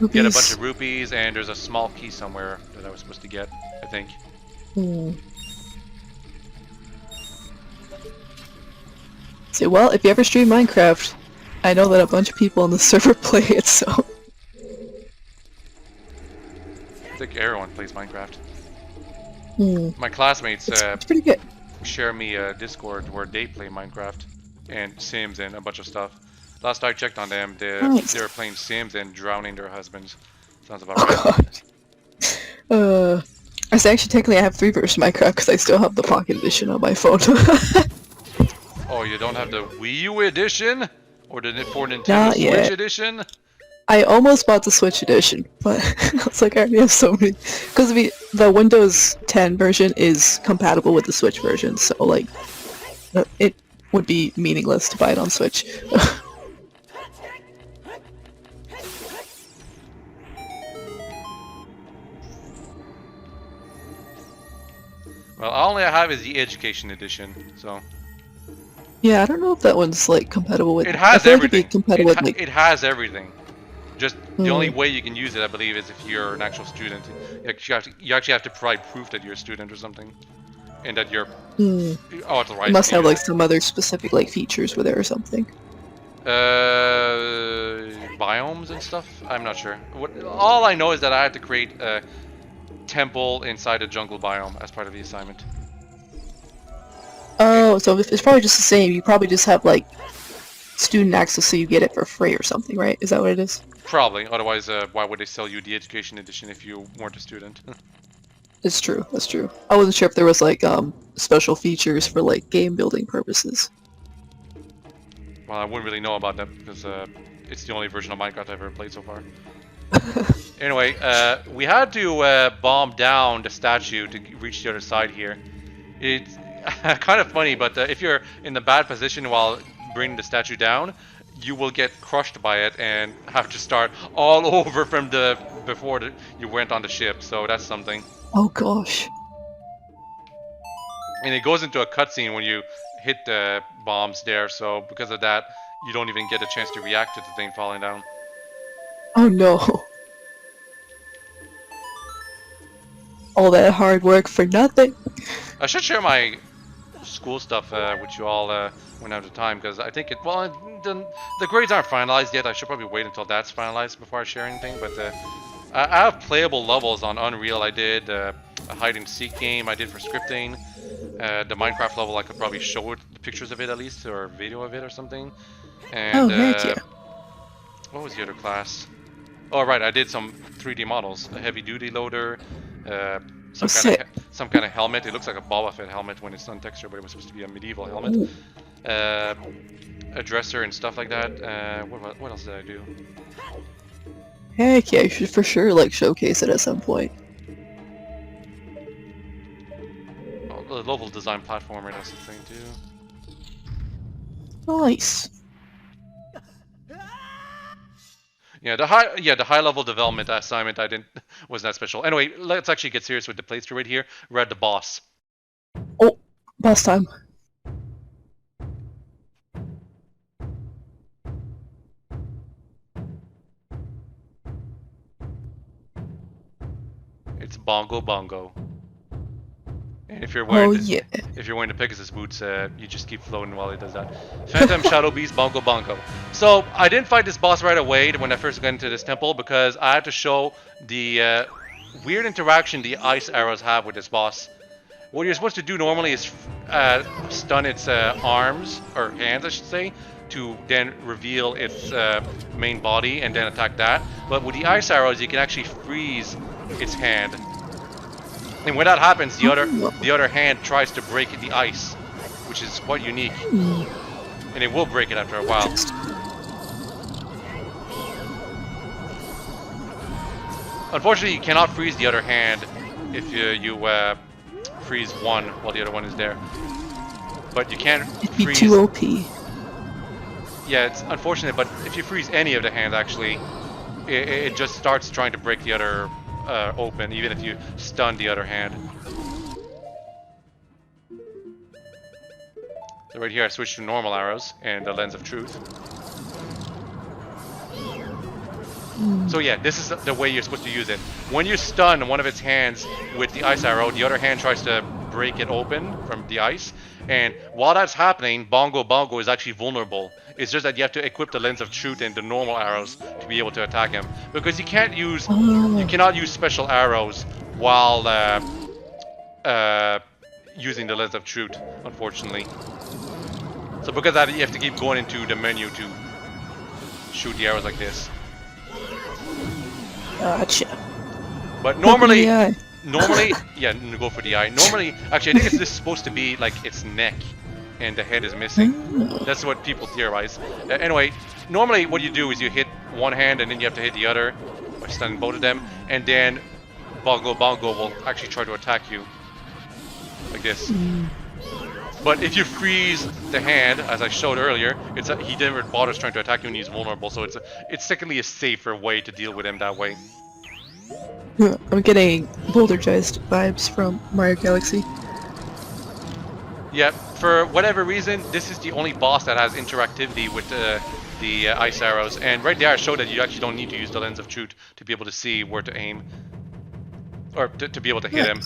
[SPEAKER 1] a bunch of rupees, and there's a small key somewhere that I was supposed to get, I think.
[SPEAKER 2] See, well, if you ever stream Minecraft, I know that a bunch of people on the server play it, so...
[SPEAKER 1] I think everyone plays Minecraft. My classmates
[SPEAKER 2] it's pretty good.
[SPEAKER 1] share me a Discord where they play Minecraft and Sims and a bunch of stuff. Last I checked on them, they were playing Sims and drowning their husbands. Sounds about right.
[SPEAKER 2] I say actually technically I have 3 versions of Minecraft because I still have the Pocket Edition on my phone.
[SPEAKER 1] Oh, you don't have the Wii U edition? Or the Nintendo
[SPEAKER 2] Not
[SPEAKER 1] Switch
[SPEAKER 2] yet.
[SPEAKER 1] edition?
[SPEAKER 2] I almost bought the Switch edition, but I was like, I already have so many. Because the Windows 10 version is compatible with the Switch version, so like, it would be meaningless to buy it on Switch.
[SPEAKER 1] Well, all I have is the Education edition, so...
[SPEAKER 2] Yeah, I don't know if that one's like compatible with...
[SPEAKER 1] It has everything.
[SPEAKER 2] It
[SPEAKER 1] has everything. Just the only way you can use it, I believe, is if you're an actual student. You actually have to provide proof that you're a student or something, and that you're authorized.
[SPEAKER 2] It must have like some other specific like features with it or something.
[SPEAKER 1] Biomes and stuff. I'm not sure. All I know is that I had to create a temple inside a jungle biome as part of the assignment.
[SPEAKER 2] Oh, so it's probably just the same. You probably just have like student access, so you get it for free or something, right? Is that what it is?
[SPEAKER 1] Probably. Otherwise, why would they sell you the Education edition if you weren't a student?
[SPEAKER 2] It's true. That's true. I wasn't sure if there was like special features for like game building purposes.
[SPEAKER 1] Well, I wouldn't really know about that because it's the only version of Minecraft I've ever played so far. Anyway, we had to bomb down the statue to reach the other side here. It's kind of funny, but if you're in the bad position while bringing the statue down, you will get crushed by it and have to start all over from before you went on the ship. So that's something.
[SPEAKER 2] Oh gosh.
[SPEAKER 1] And it goes into a cutscene when you hit the bombs there. So because of that, you don't even get a chance to react to the thing falling down.
[SPEAKER 2] Oh no. All that hard work for nothing.
[SPEAKER 1] I should share my school stuff with you all when I have the time, because I think the grades aren't finalized yet. I should probably wait until that's finalized before I share anything. But I have playable levels on Unreal. I did a hide and seek game I did for scripting. The Minecraft level, I could probably show the pictures of it at least, or video of it or something. And
[SPEAKER 2] heck yeah.
[SPEAKER 1] What was the other class? Oh right, I did some 3D models, a heavy duty loader, some kind of helmet. It looks like a Boba Fett helmet when it's untextured, but it was supposed to be a medieval helmet. A dresser and stuff like that. What else did I do?
[SPEAKER 2] Heck yeah, you should for sure like showcase it at some point.
[SPEAKER 1] Oh, the level design platformer, that's the thing too.
[SPEAKER 2] Nice.
[SPEAKER 1] Yeah, the high level development assignment wasn't that special. Anyway, let's actually get serious with the playthrough right here. We're at the boss.
[SPEAKER 2] Oh, boss time.
[SPEAKER 1] It's Bongo Bongo. And if you're wearing
[SPEAKER 2] yeah.
[SPEAKER 1] If you're wearing the Pegasus boots, you just keep floating while he does that. Phantom Shadow Beast Bongo Bongo. So I didn't fight this boss right away when I first got into this temple because I had to show the weird interaction the ice arrows have with this boss. What you're supposed to do normally is stun its arms, or hands I should say, to then reveal its main body and then attack that. But with the ice arrows you can actually freeze its hand And when that happens, the other hand tries to break the ice, which is quite unique. And it will break it after a while. Unfortunately, you cannot freeze the other hand if you freeze one while the other one is there. But you can't freeze...
[SPEAKER 2] too OP.
[SPEAKER 1] Yeah, it's unfortunate, but if you freeze any of the hands, actually, it just starts trying to break the other open, even if you stun the other hand. So right here I switched to normal arrows and the Lens of Truth. So yeah, this is the way you're supposed to use it. When you stun one of its hands with the ice arrow, the other hand tries to break it open from the ice. And while that's happening, Bongo Bongo is actually vulnerable. It's just that you have to equip the Lens of Truth and the normal arrows to be able to attack him. Because you cannot use special arrows while using the Lens of Truth, unfortunately. So because of that, you have to keep going into the menu to shoot the arrows like this.
[SPEAKER 2] Gotcha.
[SPEAKER 1] But normally, yeah, go for the eye. Normally, actually, I think this is supposed to be like its neck, and the head is missing. That's what people theorize. Anyway, normally what you do is you hit one hand, and then you have to hit the other by stunning both of them, and then Bongo Bongo will actually try to attack you like this. But if you freeze the hand, as I showed earlier, he never bothers trying to attack you when he's vulnerable. So it's technically a safer way to deal with him that way.
[SPEAKER 2] I'm getting Boulder Geist vibes from Mario Galaxy.
[SPEAKER 1] Yeah, for whatever reason, this is the only boss that has interactivity with the ice arrows. And right there I showed that you actually don't need to use the Lens of Truth to be able to see where to aim. Or to be able to hit him.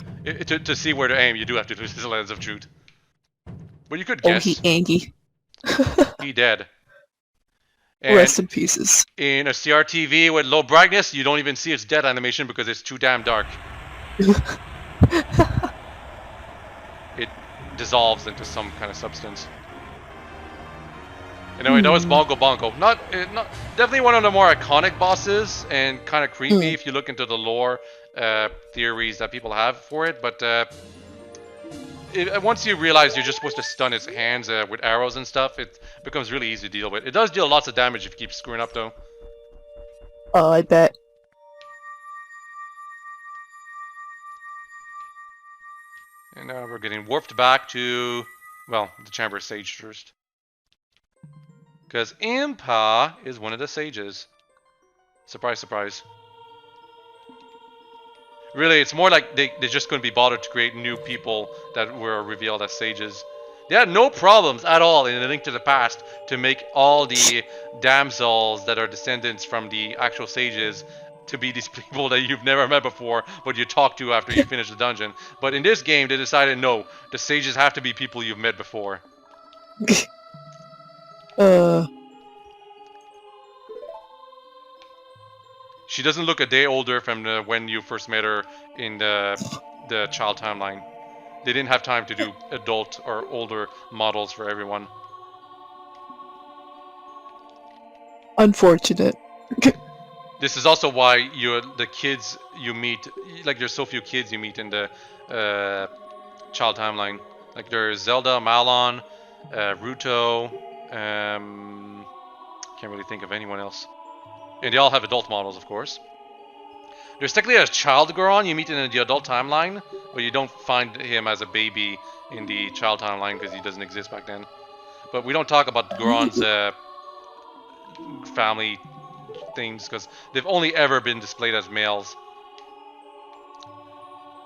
[SPEAKER 1] To see where to aim, you do have to use the Lens of Truth. But you could guess.
[SPEAKER 2] Oh, he Angie.
[SPEAKER 1] He dead. And
[SPEAKER 2] rest in pieces.
[SPEAKER 1] In a CRTV with low brightness, you don't even see its death animation because it's too damn dark. It dissolves into some kind of substance. Anyway, that was Bongo Bongo. Not definitely one of the more iconic bosses and kind of creepy if you look into the lore theories that people have for it. But once you realize you're just supposed to stun its hands with arrows and stuff, it becomes really easy to deal with. It does deal lots of damage if you keep screwing up, though.
[SPEAKER 2] Oh, I bet.
[SPEAKER 1] And now we're getting warped back to, well, the Chamber of Sage first. Because Impa is one of the sages. Surprise, surprise. Really, it's more like they're just going to be bothered to create new people that were revealed as sages. They had no problems at all in A Link to the Past to make all the damsels that are descendants from the actual sages to be these people that you've never met before, but you talk to after you finish the dungeon. But in this game, they decided, no, the sages have to be people you've met before. She doesn't look a day older from when you first met her in the child timeline. They didn't have time to do adult or older models for everyone.
[SPEAKER 2] Unfortunate.
[SPEAKER 1] This is also why the kids you meet, like there's so few kids you meet in the child timeline. Like there's Zelda, Malon, Ruto, can't really think of anyone else. And they all have adult models, of course. There's technically a child Goron you meet in the adult timeline, but you don't find him as a baby in the child timeline because he doesn't exist back then. But we don't talk about Goron's family things because they've only ever been displayed as males.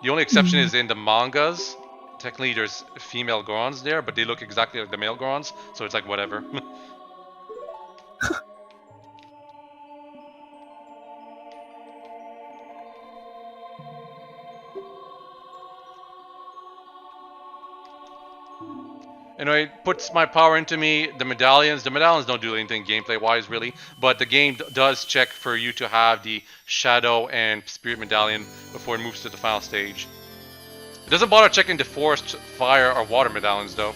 [SPEAKER 1] The only exception is in the mangas. Technically, there's female Gorons there, but they look exactly like the male Gorons, so it's like whatever. Anyway, it puts my power into me. The medallions don't do anything gameplay-wise, really. But the game does check for you to have the Shadow and Spirit Medallion before it moves to the final stage. It doesn't bother checking the Forest, Fire, or Water Medallions, though.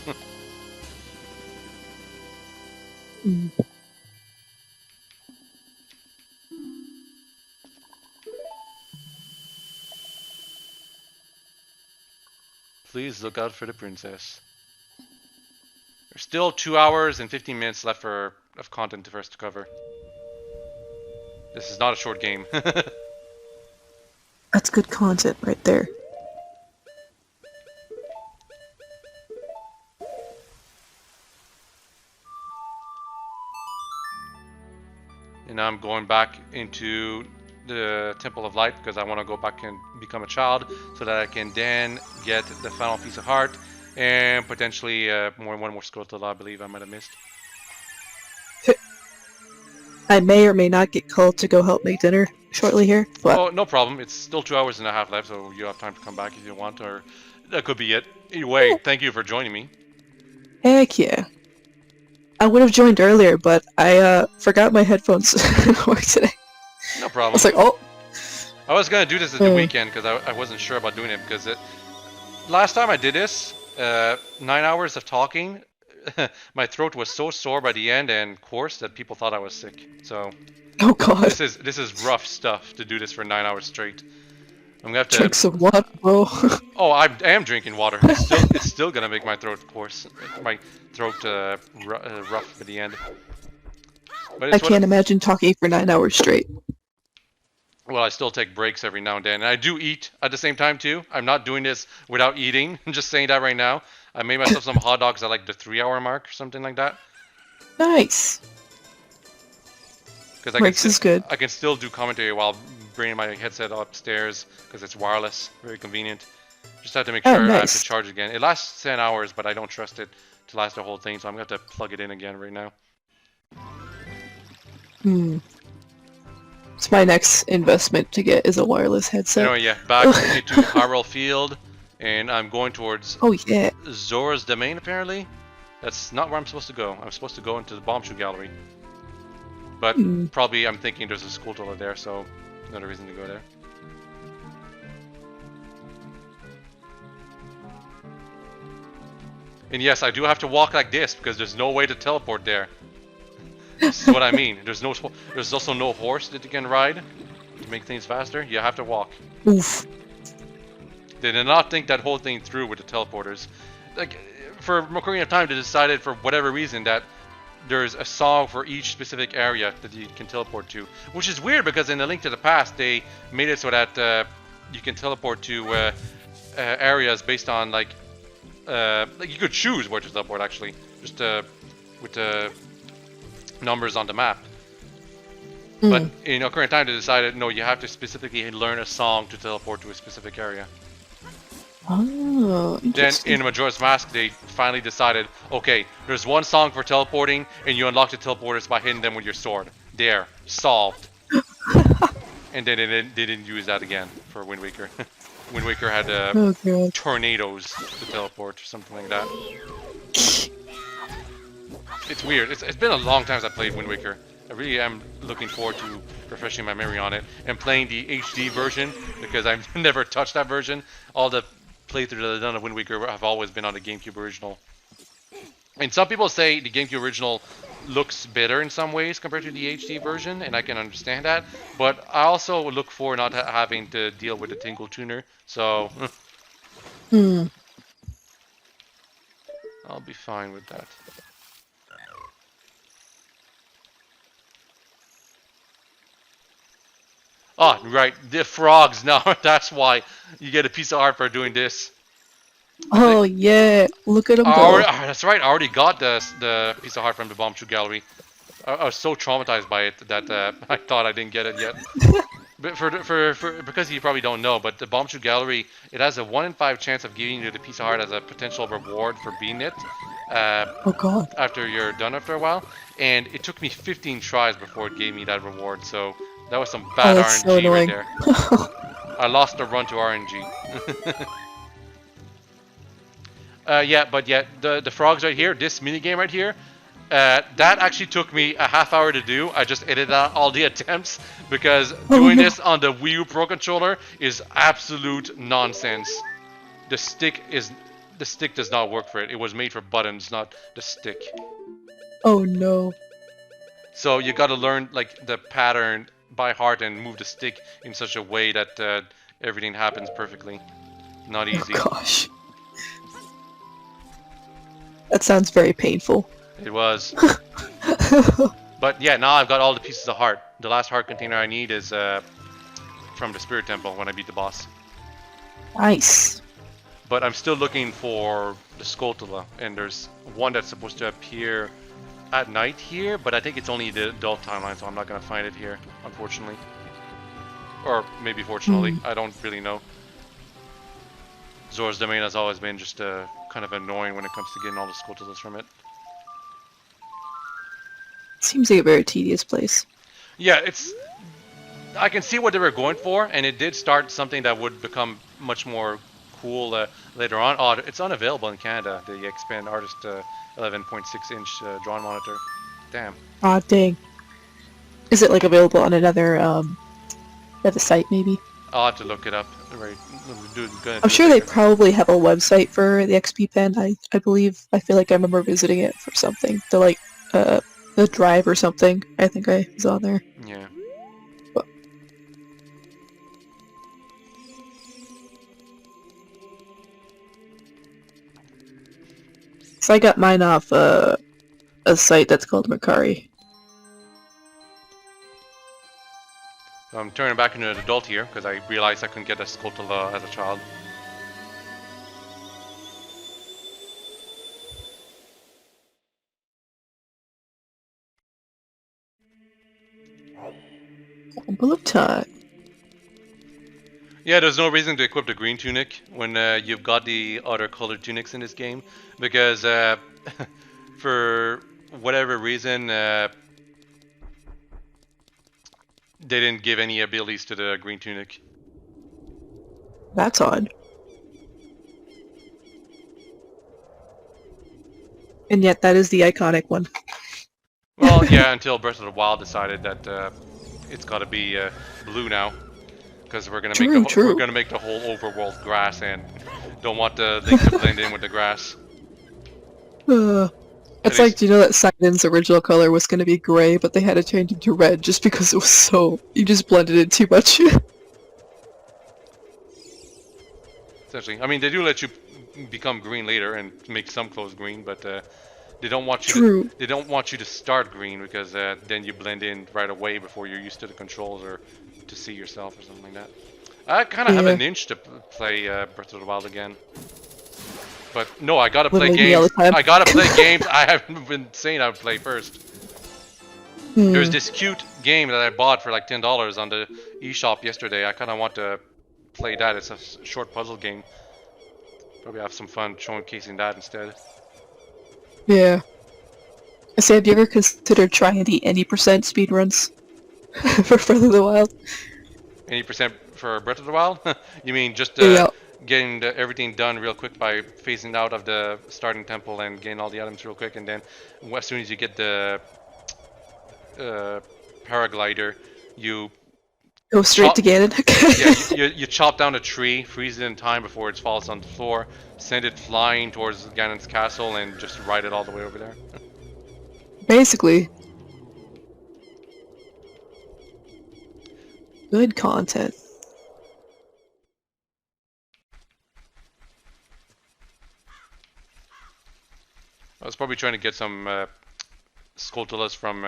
[SPEAKER 1] Please look out for the princess. There's still 2 hours and 15 minutes left of content for us to cover. This is not a short game.
[SPEAKER 2] That's good content right there.
[SPEAKER 1] And now I'm going back into the Temple of Light because I want to go back and become a child so that I can then get the final piece of heart and potentially one more Skulltula I believe I might have missed.
[SPEAKER 2] I may or may not get called to go help make dinner shortly here. But...
[SPEAKER 1] Oh, no problem. It's still 2 hours and a half left, so you have time to come back if you want, or that could be it. Either way, thank you for joining me.
[SPEAKER 2] Heck yeah. I would have joined earlier, but I forgot my headphones at work today.
[SPEAKER 1] No problem.
[SPEAKER 2] I was like, oh.
[SPEAKER 1] I was gonna do this at the weekend because I wasn't sure about doing it because last time I did this, 9 hours of talking, my throat was so sore by the end and coarse that people thought I was sick. So,
[SPEAKER 2] oh god,
[SPEAKER 1] this is rough stuff to do this for 9 hours straight. I'm gonna have to
[SPEAKER 2] drink some water, bro.
[SPEAKER 1] Oh, I am drinking water. It's still gonna make my throat coarse, my throat rough by the end. But
[SPEAKER 2] I can't imagine talking for 9 hours straight.
[SPEAKER 1] Well, I still take breaks every now and then, and I do eat at the same time too. I'm not doing this without eating. I'm just saying that right now. I made myself some hot dogs at like the 3-hour mark or something like that.
[SPEAKER 2] Nice.
[SPEAKER 1] Because
[SPEAKER 2] breaks is good.
[SPEAKER 1] I can still do commentary while bringing my headset upstairs because it's wireless, very convenient. Just have to make sure I have to charge again. It lasts 10 hours, but I don't trust it to last the whole thing, so I'm gonna have to plug it in again right now.
[SPEAKER 2] It's my next investment to get is a wireless headset.
[SPEAKER 1] Anyway, yeah, back into Hyrule Field, and I'm going towards Zora's domain, apparently. That's not where I'm supposed to go. I'm supposed to go into the Bombshell Gallery. But probably I'm thinking there's a Skulltula there, so another reason to go there. And yes, I do have to walk like this because there's no way to teleport there. This is what I mean. There's also no horse that you can ride to make things faster. You have to walk.
[SPEAKER 2] Oof.
[SPEAKER 1] They did not think that whole thing through with the teleporters. Like, for Ocarina of Time, they decided for whatever reason that there's a song for each specific area that you can teleport to. Which is weird because in A Link to the Past, they made it so that you can teleport to areas based on like you could choose where to teleport actually, just with the numbers on the map. But in Ocarina of Time, they decided no, you have to specifically learn a song to teleport to a specific area.
[SPEAKER 2] Oh,
[SPEAKER 1] then in Majora's Mask, they finally decided, okay, there's one song for teleporting, and you unlock the teleporters by hitting them with your sword. There, solved. And then they didn't use that again for Wind Waker. Wind Waker had tornadoes to teleport or something like that. It's weird. It's been a long time since I played Wind Waker. I really am looking forward to refreshing my memory on it and playing the HD version because I've never touched that version. All the playthroughs that I've done of Wind Waker have always been on the GameCube original. And some people say the GameCube original looks better in some ways compared to the HD version, and I can understand that. But I also look forward not having to deal with the Tingle Tuner, so I'll be fine with that. Oh, right, the frogs. Now that's why you get a piece of art for doing this.
[SPEAKER 2] Oh yeah, look at them go.
[SPEAKER 1] That's right. I already got the piece of art from the Bombshell Gallery. I was so traumatized by it that I thought I didn't get it yet. But because you probably don't know, but the Bombshell Gallery, it has a 1 in 5 chance of giving you the piece of art as a potential reward for beating it.
[SPEAKER 2] Oh god.
[SPEAKER 1] After you're done after a while, and it took me 15 tries before it gave me that reward. So that was some bad RNG
[SPEAKER 2] so
[SPEAKER 1] right there. I lost the run to RNG. The frogs right here, this minigame right here, that actually took me a half hour to do. I just edited out all the attempts because doing this on the Wii U Pro Controller is absolute nonsense. The stick does not work for it. It was made for buttons, not the stick.
[SPEAKER 2] Oh no.
[SPEAKER 1] So you got to learn like the pattern by heart and move the stick in such a way that everything happens perfectly. Not easy.
[SPEAKER 2] Oh gosh. That sounds very painful.
[SPEAKER 1] It was. But yeah, now I've got all the pieces of heart. The last heart container I need is from the Spirit Temple when I beat the boss.
[SPEAKER 2] Nice.
[SPEAKER 1] But I'm still looking for the Skulltula, and there's one that's supposed to appear at night here, but I think it's only the adult timeline, so I'm not going to find it here, unfortunately. Or maybe fortunately, I don't really know. Zora's Domain has always been just kind of annoying when it comes to getting all the Skulltulas from it.
[SPEAKER 2] Seems like a very tedious place.
[SPEAKER 1] Yeah, it's... I can see what they were going for, and it did start something that would become much more cool later on. Oh, it's unavailable in Canada, the Expand Artist 11.6-inch drawn monitor. Damn.
[SPEAKER 2] Aw, dang. Is it like available on another site maybe?
[SPEAKER 1] I'll have to look it up.
[SPEAKER 2] I'm sure they probably have a website for the XP Pen. I believe. I feel like I remember visiting it for something. The like the drive or something. I think I was on there.
[SPEAKER 1] Yeah.
[SPEAKER 2] But... So I got mine off a site that's called Mercari.
[SPEAKER 1] I'm turning back into an adult here because I realized I couldn't get a Skulltula as a child.
[SPEAKER 2] Temple of Time.
[SPEAKER 1] Yeah, there's no reason to equip the green tunic when you've got the other colored tunics in this game, because for whatever reason they didn't give any abilities to the green tunic.
[SPEAKER 2] That's odd. And yet that is the iconic one.
[SPEAKER 1] Well, yeah, until Breath of the Wild decided that it's got to be blue now, because we're gonna make the whole overworld grass, and don't want the Link to blend in with the grass.
[SPEAKER 2] It's like, do you know that Sidon's original color was going to be gray, but they had to change it to red just because it was so... You just blended it too much.
[SPEAKER 1] Essentially, I mean, they do let you become green later and make some clothes green, but they don't want you. They don't want you to start green because then you blend in right away before you're used to the controls or to see yourself or something like that. I kind of have an itch to play Breath of the Wild again. But no, I gotta play games. I gotta play games I haven't been saying I would play first. There's this cute game that I bought for like $10 on the eShop yesterday. I kind of want to play that. It's a short puzzle game. Probably have some fun showcasing that instead.
[SPEAKER 2] Yeah. I say, have you ever considered trying the any % speedruns for Breath of the Wild?
[SPEAKER 1] Any % for Breath of the Wild? You mean just getting everything done real quick by phasing out of the starting temple and getting all the items real quick, and then as soon as you get the paraglider, you
[SPEAKER 2] go straight to Ganon.
[SPEAKER 1] Yeah, you chop down a tree, freeze it in time before it falls on the floor, send it flying towards Ganon's castle, and just ride it all the way over there.
[SPEAKER 2] Basically. Good content.
[SPEAKER 1] I was probably trying to get some Skulltulas from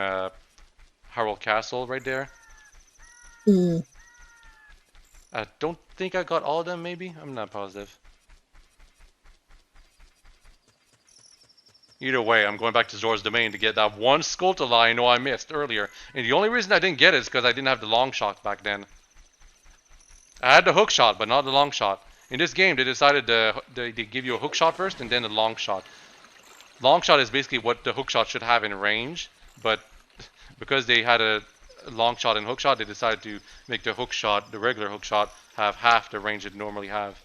[SPEAKER 1] Hyrule Castle right there. I don't think I got all of them, maybe? I'm not positive. Either way, I'm going back to Zora's Domain to get that one Skulltula I know I missed earlier. And the only reason I didn't get it is because I didn't have the long shot back then. I had the hook shot, but not the long shot. In this game, they decided they give you a hook shot first and then a long shot. Long shot is basically what the hook shot should have in range, but because they had a long shot and hook shot, they decided to make the hook shot, the regular hook shot, have half the range it normally have,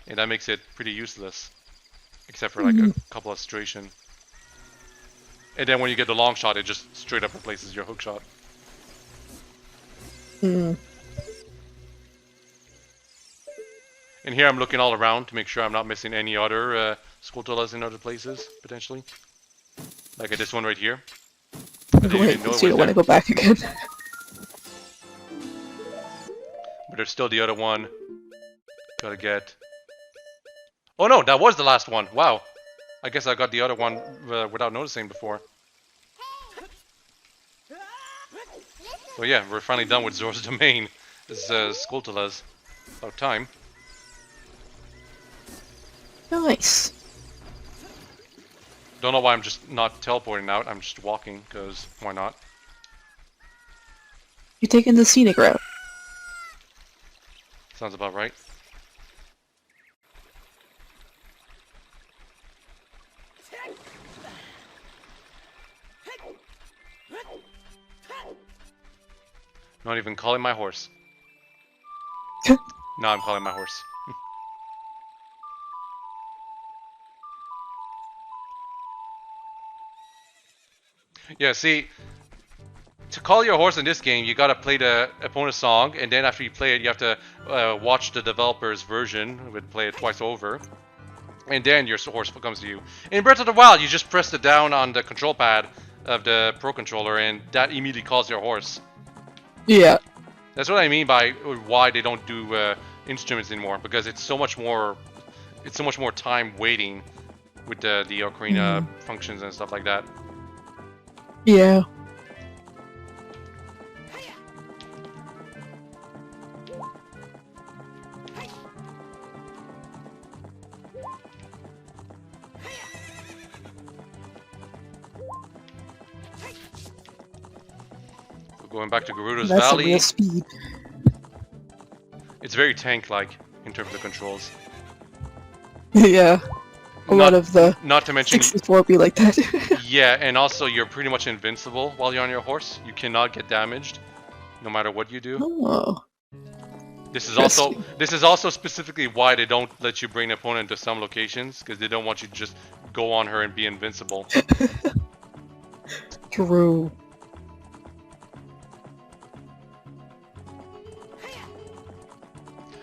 [SPEAKER 1] and that makes it pretty useless, except for like a couple of situation. And then when you get the long shot, it just straight up replaces your hook shot. And here I'm looking all around to make sure I'm not missing any other Skulltulas in other places, potentially. Like at this one right here.
[SPEAKER 2] Wait, so you don't want to go back again.
[SPEAKER 1] But there's still the other one. Gotta get... Oh no, that was the last one. Wow. I guess I got the other one without noticing before. So yeah, we're finally done with Zora's domain. This is Skulltulas. About time.
[SPEAKER 2] Nice.
[SPEAKER 1] Don't know why I'm just not teleporting out. I'm just walking, because why not?
[SPEAKER 2] You're taking the scenic route.
[SPEAKER 1] Sounds about right. Not even calling my horse. No, I'm calling my horse. Yeah, see, to call your horse in this game, you gotta play the opponent's song, and then after you play it, you have to watch the developer's version, would play it twice over, and then your horse comes to you. In Breath of the Wild, you just press it down on the control pad of the Pro Controller, and that immediately calls your horse.
[SPEAKER 2] Yeah.
[SPEAKER 1] That's what I mean by why they don't do instruments anymore, because it's so much more time waiting with the Ocarina functions and stuff like that.
[SPEAKER 2] Yeah.
[SPEAKER 1] Going back to Gerudo
[SPEAKER 2] That's
[SPEAKER 1] Valley.
[SPEAKER 2] some real speed.
[SPEAKER 1] It's very tank-like in terms of controls.
[SPEAKER 2] Yeah. A lot of the
[SPEAKER 1] not to mention
[SPEAKER 2] 64 be like that.
[SPEAKER 1] yeah, and also you're pretty much invincible while you're on your horse. You cannot get damaged, no matter what you do.
[SPEAKER 2] Oh.
[SPEAKER 1] This is also specifically why they don't let you bring an opponent to some locations, because they don't want you to just go on her and be invincible.
[SPEAKER 2] True.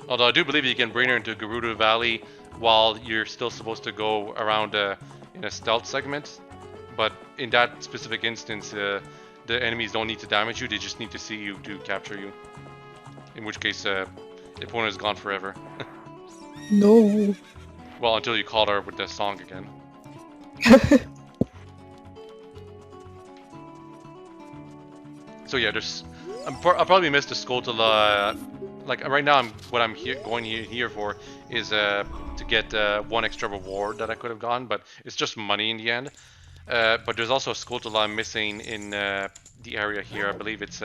[SPEAKER 1] Although I do believe you can bring her into Gerudo Valley while you're still supposed to go around in a stealth segment. But in that specific instance, the enemies don't need to damage you, they just need to see you to capture you. In which case, the opponent is gone forever.
[SPEAKER 2] No.
[SPEAKER 1] Well, until you call her with the song again. So yeah, I'll probably miss the Skulltula. Like right now, what I'm going here for is to get one extra reward that I could have gotten, but it's just money in the end. But there's also a Skulltula I'm missing in the area here. I believe it's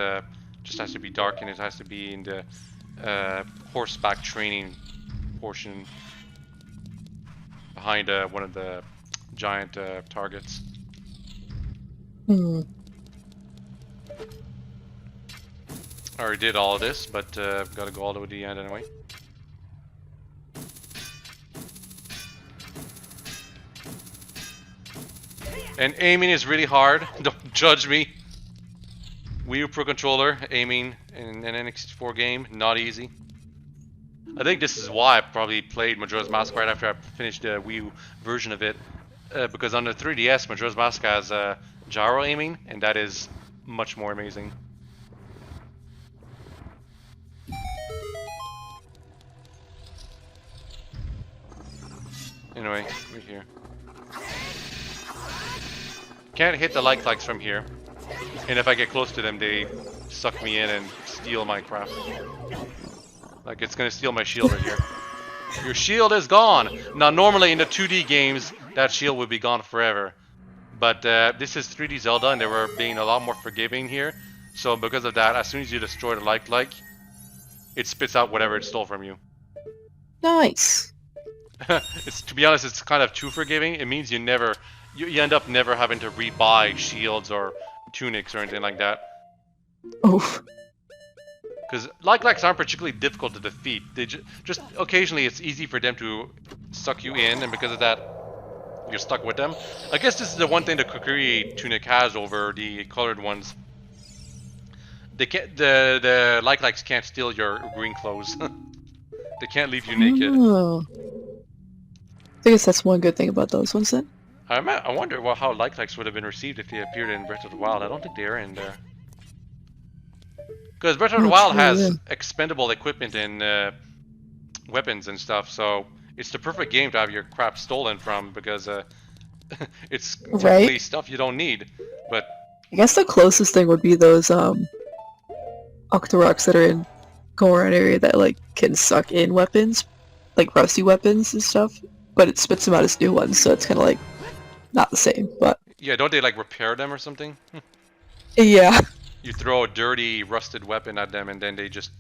[SPEAKER 1] just has to be dark, and it has to be in the horseback training portion behind one of the giant targets. I already did all of this, but gotta go all the way to the end anyway. And aiming is really hard. Don't judge me. Wii U Pro Controller aiming in an N64 game, not easy. I think this is why I probably played Majora's Mask right after I finished the Wii U version of it, because on the 3DS, Majora's Mask has gyro aiming, and that is much more amazing. Anyway, we're here. Can't hit the likes from here. And if I get close to them, they suck me in and steal my crap. Like, it's gonna steal my shield right here. Your shield is gone! Now, normally in the 2D games, that shield would be gone forever. But this is 3D Zelda, and they were being a lot more forgiving here. So because of that, as soon as you destroy the like, it spits out whatever it stole from you.
[SPEAKER 2] Nice.
[SPEAKER 1] To be honest, it's kind of too forgiving. It means you end up never having to rebuy shields or tunics or anything like that.
[SPEAKER 2] Oh.
[SPEAKER 1] Because likes aren't particularly difficult to defeat. They just occasionally it's easy for them to suck you in, and because of that, you're stuck with them. I guess this is the one thing the Kokiri tunic has over the colored ones. They can't. The likes can't steal your green clothes. They can't leave you naked.
[SPEAKER 2] Oh. I guess that's one good thing about those ones then.
[SPEAKER 1] I wonder how likes would have been received if they appeared in Breath of the Wild. I don't think they're in there. Because Breath of the Wild has expendable equipment and weapons and stuff, so it's the perfect game to have your crap stolen from, because It's
[SPEAKER 2] Right?
[SPEAKER 1] typically stuff you don't need. But
[SPEAKER 2] I guess the closest thing would be those Octoroks that are in Goron area that like can suck in weapons, like rusty weapons and stuff, but it spits them out as new ones, so it's kind of like not the same. But
[SPEAKER 1] yeah, don't they like repair them or something?
[SPEAKER 2] yeah,
[SPEAKER 1] You throw a dirty, rusted weapon at them, and then they just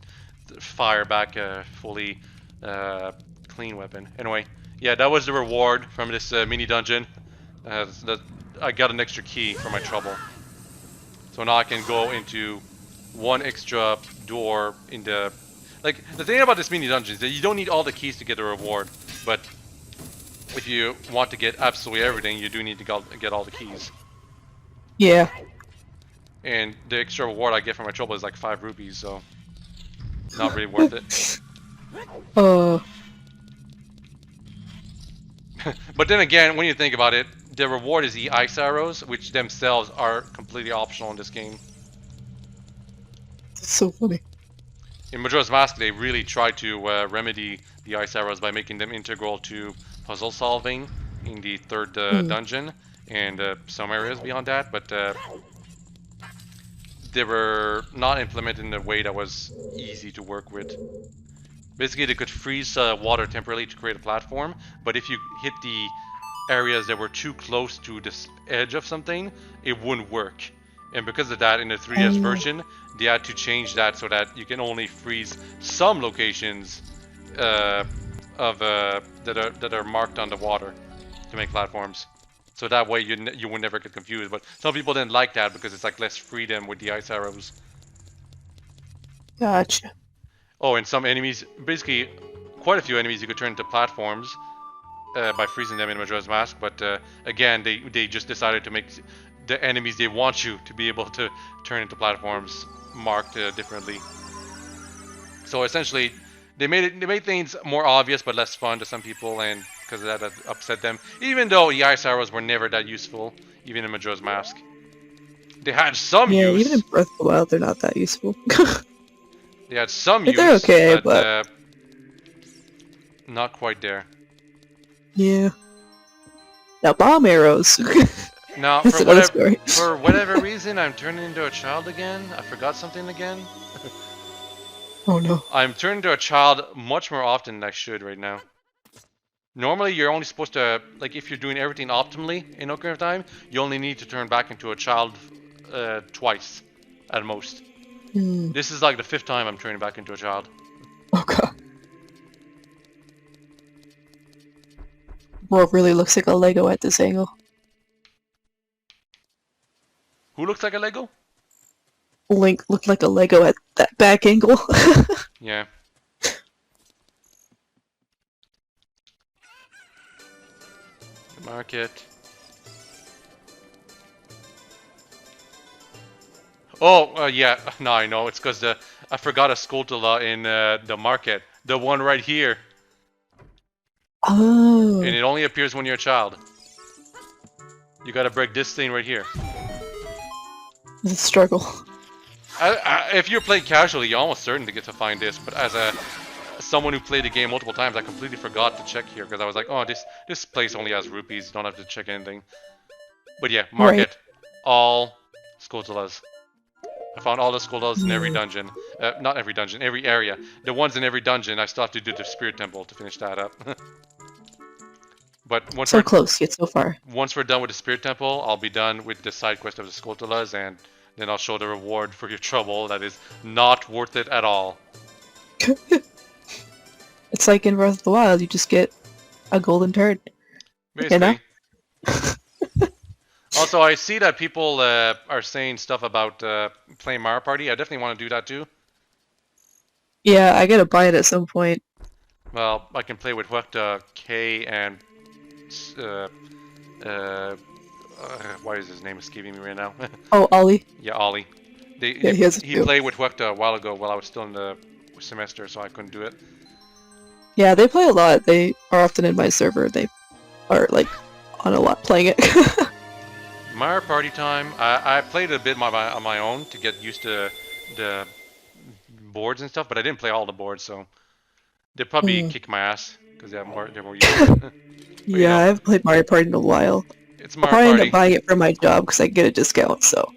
[SPEAKER 1] fire back a fully clean weapon. Anyway, yeah, that was the reward from this mini dungeon. I got an extra key for my trouble. So now I can go into one extra door in the... Like, the thing about this mini dungeon is that you don't need all the keys to get a reward, but if you want to get absolutely everything, you do need to get all the keys.
[SPEAKER 2] yeah.
[SPEAKER 1] And the extra reward I get for my trouble is like 5 rupees, so not really worth it. But then again, when you think about it, the reward is the ice arrows, which themselves are completely optional in this game.
[SPEAKER 2] That's so funny.
[SPEAKER 1] In Majora's Mask, they really tried to remedy the ice arrows by making them integral to puzzle solving in the third dungeon and some areas beyond that, but they were not implemented in a way that was easy to work with. Basically, they could freeze water temporarily to create a platform, but if you hit the areas that were too close to this edge of something, it wouldn't work. And because of that, in the 3DS version, they had to change that so that you can only freeze some locations that are marked on the water to make platforms. So that way you would never get confused. But some people didn't like that because it's like less freedom with the ice arrows.
[SPEAKER 2] Gotcha.
[SPEAKER 1] Oh, and some enemies, basically quite a few enemies you could turn into platforms by freezing them in Majora's Mask. But again, they just decided to make the enemies they want you to be able to turn into platforms marked differently. So essentially, they made things more obvious but less fun to some people, and because of that upset them. Even though the ice arrows were never that useful, even in Majora's Mask, they had some use.
[SPEAKER 2] Yeah, even in Breath of the Wild, they're not that useful.
[SPEAKER 1] They had some use,
[SPEAKER 2] they're okay, but
[SPEAKER 1] not quite there.
[SPEAKER 2] Yeah. Now bomb arrows.
[SPEAKER 1] Now, for whatever reason, I'm turning into a child again. I forgot something again.
[SPEAKER 2] Oh no.
[SPEAKER 1] I'm turning into a child much more often than I should right now. Normally, you're only supposed to, like, if you're doing everything optimally in Ocarina of Time, you only need to turn back into a child twice, at most. This is like the 5th time I'm turning back into a child.
[SPEAKER 2] Oh god. World really looks like a Lego at this angle.
[SPEAKER 1] Who looks like a Lego?
[SPEAKER 2] Link looked like a Lego at that back angle.
[SPEAKER 1] Yeah. The market. Oh, yeah. Now I know. It's because I forgot a Skulltula in the market. The one right here.
[SPEAKER 2] Oh.
[SPEAKER 1] And it only appears when you're a child. You gotta break this thing right here.
[SPEAKER 2] It's a struggle.
[SPEAKER 1] If you're playing casually, you're almost certain to get to find this. But as someone who played the game multiple times, I completely forgot to check here because I was like, oh, this place only has rupees. You don't have to check anything. But yeah, market.
[SPEAKER 2] Right.
[SPEAKER 1] All Skulltulas. I found all the Skulltulas in every dungeon. Not every dungeon, every area. The ones in every dungeon, I still have to do the Spirit Temple to finish that up. But once
[SPEAKER 2] So close, yet so far.
[SPEAKER 1] Once we're done with the Spirit Temple, I'll be done with the side quest of the Skulltulas, and then I'll show the reward for your trouble that is not worth it at all.
[SPEAKER 2] It's like in Breath of the Wild, you just get a golden turd.
[SPEAKER 1] Basically. Also, I see that people are saying stuff about playing Mario Party. I definitely want to do that too.
[SPEAKER 2] Yeah, I gotta buy it at some point.
[SPEAKER 1] Well, I can play with K and why is his name escaping me right now?
[SPEAKER 2] Oh, Ollie.
[SPEAKER 1] Yeah, Ollie. He played with Huecta a while ago while I was still in the semester, so I couldn't do it.
[SPEAKER 2] Yeah, they play a lot. They are often in my server. They are like on a lot playing it.
[SPEAKER 1] Mario Party time. I played a bit on my own to get used to the boards and stuff, but I didn't play all the boards, so they'd probably kick my ass because they're more used to it.
[SPEAKER 2] Yeah, I haven't played Mario Party in a while.
[SPEAKER 1] It's
[SPEAKER 2] I'll
[SPEAKER 1] Mario
[SPEAKER 2] probably end
[SPEAKER 1] Party.
[SPEAKER 2] up buying it for my job because I get a discount. So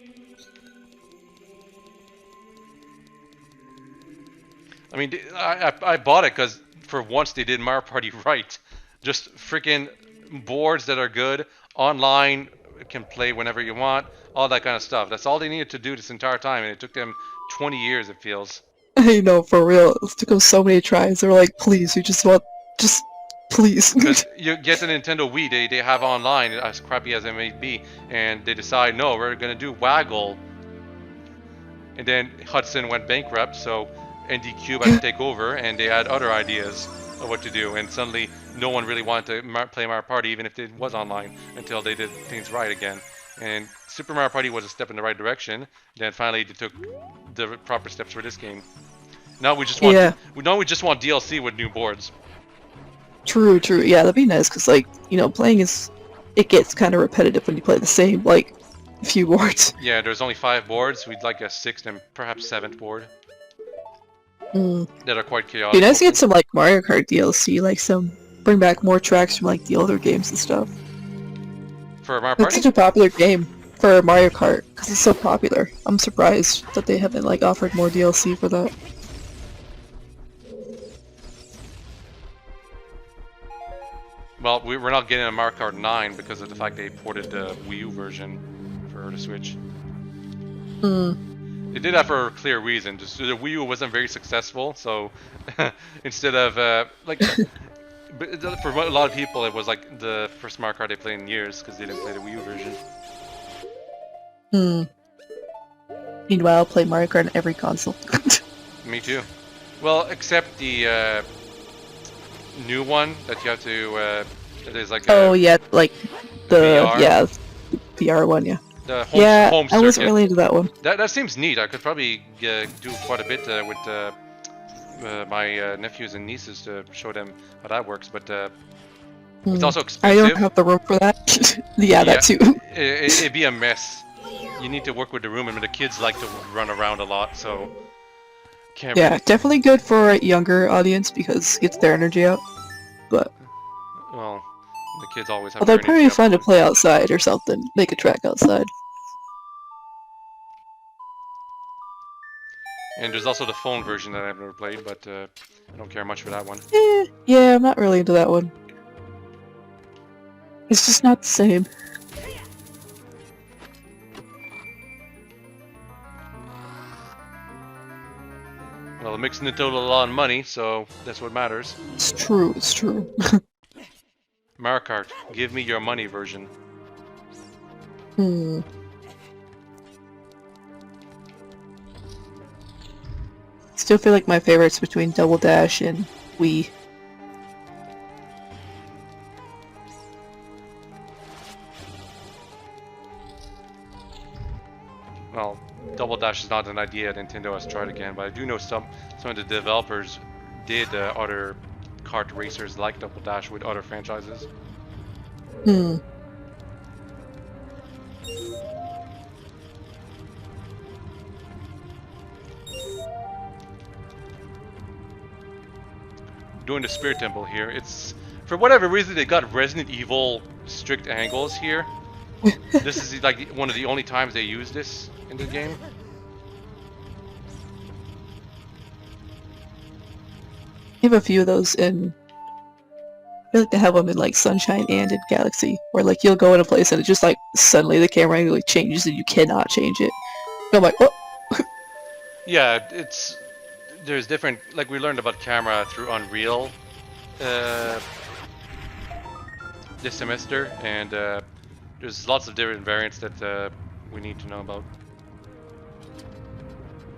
[SPEAKER 1] I mean, I bought it because for once they did Mario Party right. Just freaking boards that are good, online, can play whenever you want, all that kind of stuff. That's all they needed to do this entire time, and it took them 20 years, it feels.
[SPEAKER 2] I know for real. It took them so many tries. They were like, "Please, we just want, just please."
[SPEAKER 1] Because you get the Nintendo Wii, they have online, as crappy as it may be, and they decide, no, we're going to do Waggle. And then Hudson went bankrupt, so ND Cube had to take over, and they had other ideas of what to do, and suddenly no one really wanted to play Mario Party, even if it was online, until they did things right again. And Super Mario Party was a step in the right direction. Then finally they took the proper steps for this game. Now we just want now we just want DLC with new boards.
[SPEAKER 2] True, true. Yeah, that'd be nice because, like, you know, playing it gets kind of repetitive when you play the same, like, few boards.
[SPEAKER 1] Yeah, there's only 5 boards. We'd like a 6th and perhaps 7th board. That are quite chaotic.
[SPEAKER 2] Be nice to get some, like, Mario Kart DLC, like bring back more tracks from, like, the older games and stuff.
[SPEAKER 1] For Mario Party?
[SPEAKER 2] It's such a popular game for Mario Kart because it's so popular. I'm surprised that they haven't, like, offered more DLC for that.
[SPEAKER 1] Well, we're not getting a Mario Kart 9 because of the fact they ported the Wii U version for the Switch. They did that for a clear reason. Just the Wii U wasn't very successful, so instead of like, for a lot of people, it was like the first Mario Kart they played in years because they didn't play the Wii U version.
[SPEAKER 2] Meanwhile, I'll play Mario Kart on every console.
[SPEAKER 1] Me too. Well, except the new one that you have to. It is like.
[SPEAKER 2] Oh yeah, like the
[SPEAKER 1] VR?
[SPEAKER 2] VR one, yeah.
[SPEAKER 1] The home
[SPEAKER 2] I wasn't
[SPEAKER 1] circuit.
[SPEAKER 2] really into that one.
[SPEAKER 1] That seems neat. I could probably do quite a bit with my nephews and nieces to show them how that works, but it's also expensive.
[SPEAKER 2] I don't have the room for that. yeah, that too.
[SPEAKER 1] It'd be a mess. You need to work with the room, and the kids like to run around a lot, so...
[SPEAKER 2] Yeah, definitely good for a younger audience because it gets their energy out, but...
[SPEAKER 1] Well, the kids always have
[SPEAKER 2] Although it'd probably be fun to play outside or something, make a track outside.
[SPEAKER 1] And there's also the phone version that I've never played, but I don't care much for that one.
[SPEAKER 2] Yeah, I'm not really into that one. It's just not the same.
[SPEAKER 1] Well, it makes Nintendo a lot of money, so that's what matters.
[SPEAKER 2] It's true, it's true.
[SPEAKER 1] Mario Kart, give me your money version.
[SPEAKER 2] Still feel like my favorites between Double Dash and Wii.
[SPEAKER 1] Well, Double Dash is not an idea Nintendo has tried again, but I do know some of the developers did other kart racers like Double Dash with other franchises. Doing the Spirit Temple here. It's, for whatever reason, they got Resident Evil strict angles here. This is like one of the only times they use this in the game.
[SPEAKER 2] You have a few of those in... I feel like they have them in like Sunshine and in Galaxy, where like you'll go in a place and it just like suddenly the camera angle like changes and you cannot change it. And I'm like, what?
[SPEAKER 1] Yeah, there's different, like we learned about camera through Unreal this semester, and there's lots of different variants that we need to know about.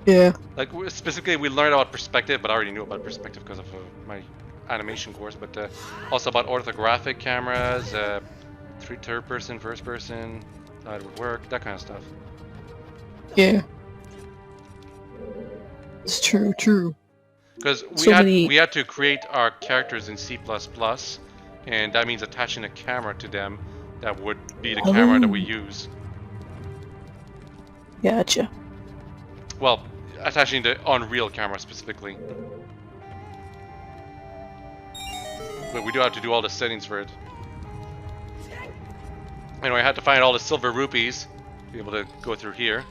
[SPEAKER 2] Yeah.
[SPEAKER 1] Like specifically, we learned about perspective, but I already knew about perspective because of my animation course. But also about orthographic cameras, third person, first person, how it would work, that kind of stuff.
[SPEAKER 2] Yeah. It's true, true.
[SPEAKER 1] Because we had to create our characters in C++, and that means attaching a camera to them that would be the camera that we use.
[SPEAKER 2] Gotcha.
[SPEAKER 1] Well, attaching the Unreal camera specifically. But we do have to do all the settings for it. Anyway, I had to find all the silver rupees to be able to go through here.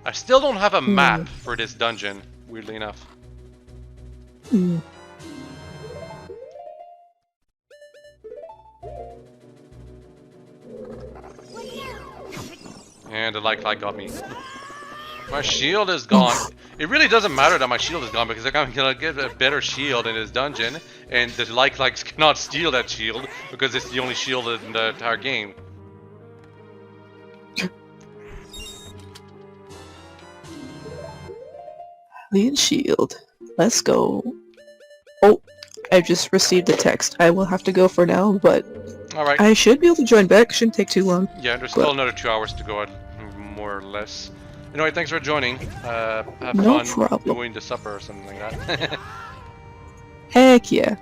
[SPEAKER 1] I still don't have a map for this dungeon, weirdly enough. And the like got me. My shield is gone. It really doesn't matter that my shield is gone because I'm gonna get a better shield in this dungeon, and the likes cannot steal that shield because it's the only shield in the entire game.
[SPEAKER 2] Lead shield. Let's go. Oh, I just received a text. I will have to go for now, but
[SPEAKER 1] Alright.
[SPEAKER 2] I should be able to join back. Shouldn't take too long.
[SPEAKER 1] Yeah, there's still another 2 hours to go, more or less. Anyway, thanks for joining. Have
[SPEAKER 2] No
[SPEAKER 1] fun
[SPEAKER 2] problem.
[SPEAKER 1] doing the supper or something like that.
[SPEAKER 2] Heck yeah.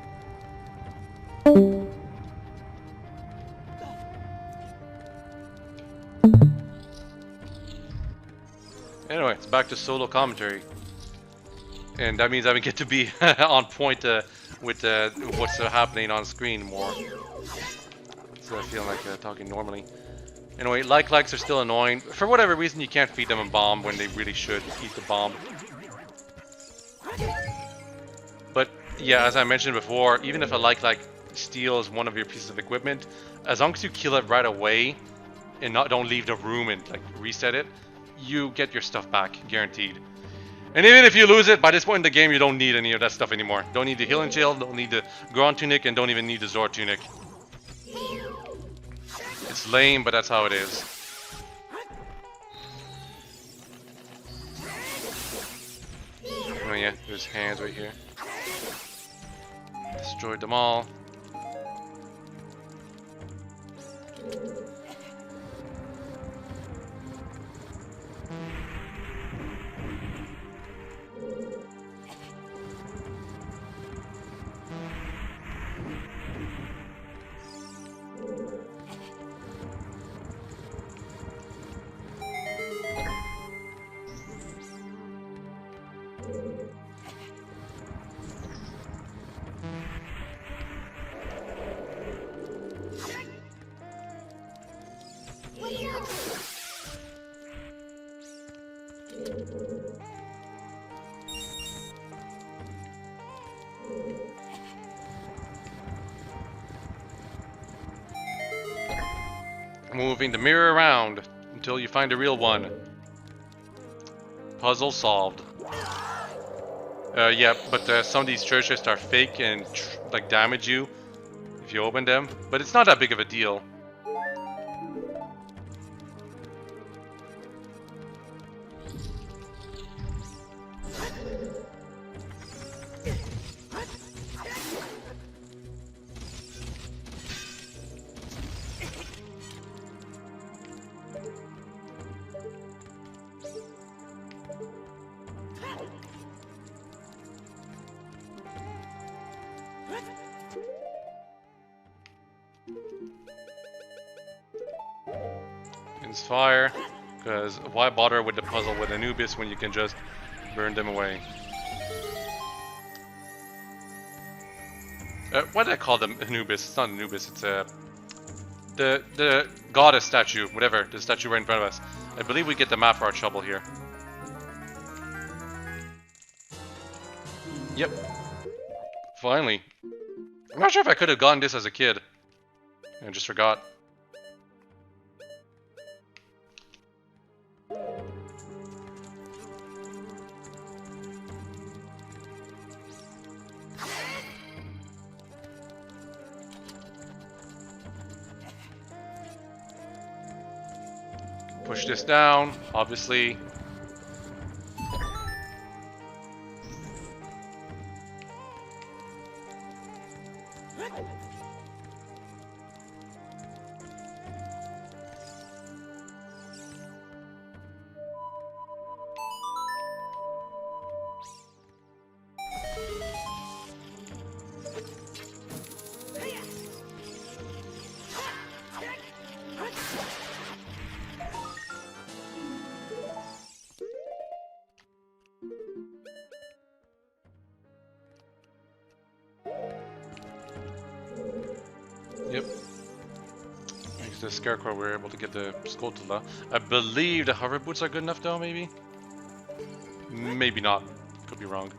[SPEAKER 1] Anyway, it's back to solo commentary. And that means I get to be on point with what's happening on screen more. So I feel like talking normally. Anyway, likes are still annoying. For whatever reason, you can't feed them a bomb when they really should eat the bomb. But yeah, as I mentioned before, even if a like steals one of your pieces of equipment, as long as you kill it right away and don't leave the room and like reset it, you get your stuff back, guaranteed. And even if you lose it, by this point in the game, you don't need any of that stuff anymore. Don't need the healing shield, don't need the Goron tunic, and don't even need the Zora tunic. It's lame, but that's how it is. Oh yeah, there's hands right here. Destroyed them all. Moving the mirror around until you find a real one. Puzzle solved. Yeah, but some of these treasures are fake and like damage you if you open them. But it's not that big of a deal. It's fire, because why bother with the puzzle with Anubis when you can just burn them away? Why did I call them Anubis? It's not Anubis, it's the goddess statue, whatever, the statue right in front of us. I believe we get the map for our trouble here. Yep. Finally. I'm not sure if I could have gotten this as a kid. I just forgot. Push this down, obviously. to the Scarecrow, we were able to get the Skulltula. I believe the hover boots are good enough though, maybe? Maybe not. Could be wrong.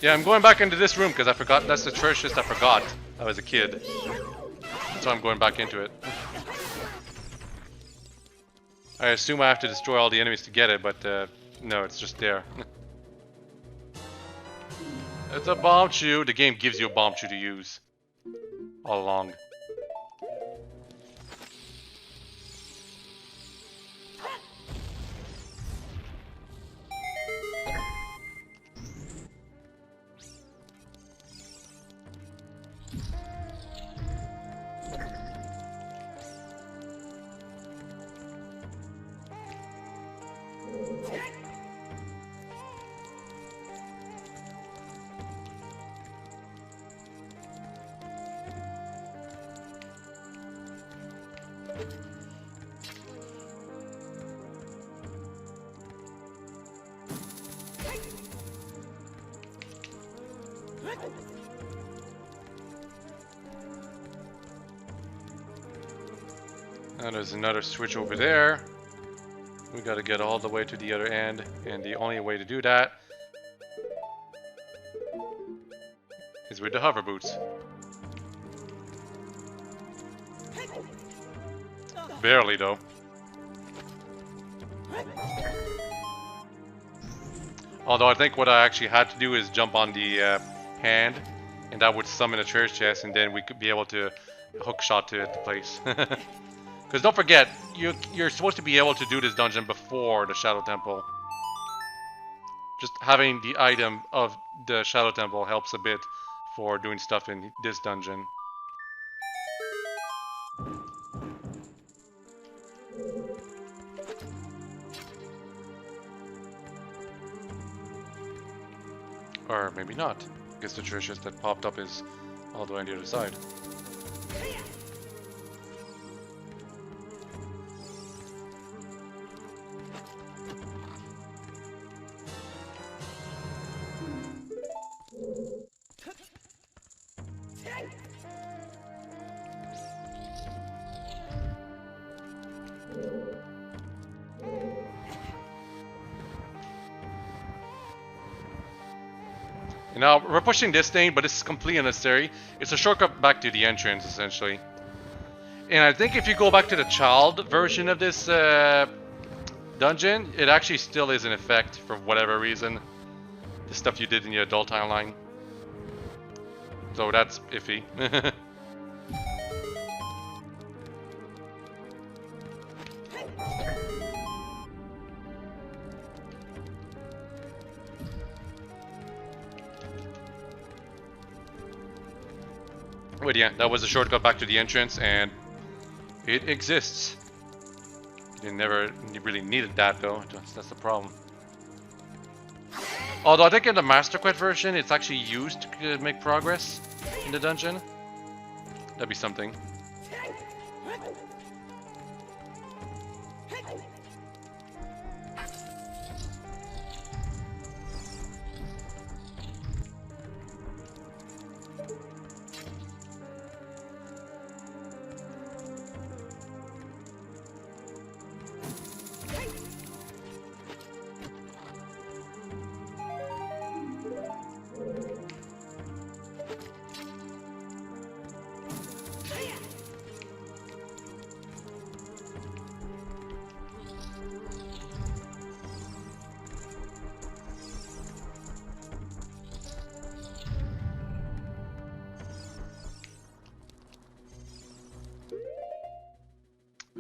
[SPEAKER 1] Yeah, I'm going back into this room because I forgot. That's the treasure chest I forgot I was a kid. That's why I'm going back into it. I assume I have to destroy all the enemies to get it, but no, it's just there. It's a bomb chew. The game gives you a bomb chew to use all along. Now there's another switch over there. We gotta get all the way to the other end, and the only way to do that is with the hover boots. Barely though. Although I think what I actually had to do is jump on the hand, and that would summon a treasure chest, and then we could be able to hook shot to the place. Because don't forget, you're supposed to be able to do this dungeon before the Shadow Temple. Just having the item of the Shadow Temple helps a bit for doing stuff in this dungeon. Or maybe not. I guess the treasure chest that popped up is all the way on the other side. Now, we're pushing this thing, but it's completely unnecessary. It's a shortcut back to the entrance, essentially. And I think if you go back to the child version of this dungeon, it actually still is in effect for whatever reason. The stuff you did in the adult timeline. So that's iffy. But yeah, that was a shortcut back to the entrance, and it exists. You never really needed that though, that's the problem. Although I think in the Master Quest version, it's actually used to make progress in the dungeon. That'd be something.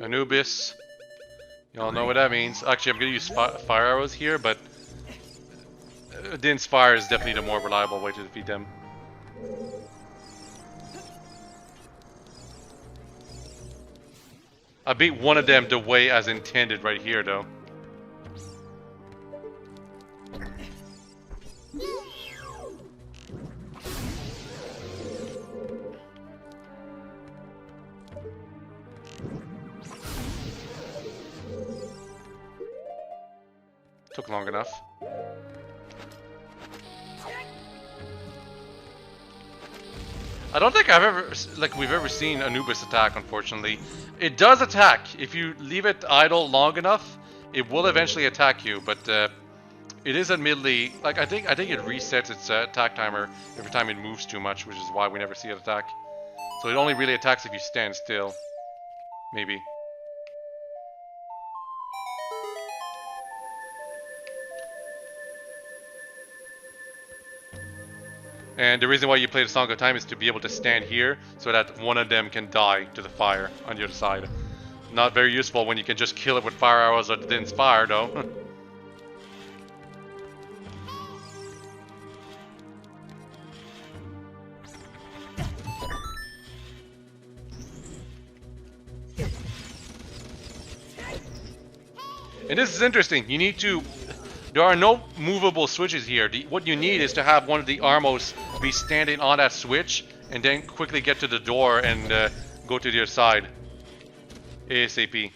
[SPEAKER 1] Anubis. Y'all know what that means. Actually, I'm going to use fire arrows here, but Din's fire is definitely the more reliable way to defeat them. I beat one of them the way as intended right here, though. Took long enough. I don't think we've ever seen Anubis attack, unfortunately. It does attack. If you leave it idle long enough, it will eventually attack you, but it is admittedly, like, I think it resets its attack timer every time it moves too much, which is why we never see it attack. So it only really attacks if you stand still. Maybe. And the reason why you play the Song of Time is to be able to stand here so that one of them can die to the fire on the other side. Not very useful when you can just kill it with fire arrows that didn't fire, though. And this is interesting. You need to... There are no movable switches here. What you need is to have one of the Armos be standing on that switch and then quickly get to the door and go to the other side. ASAP.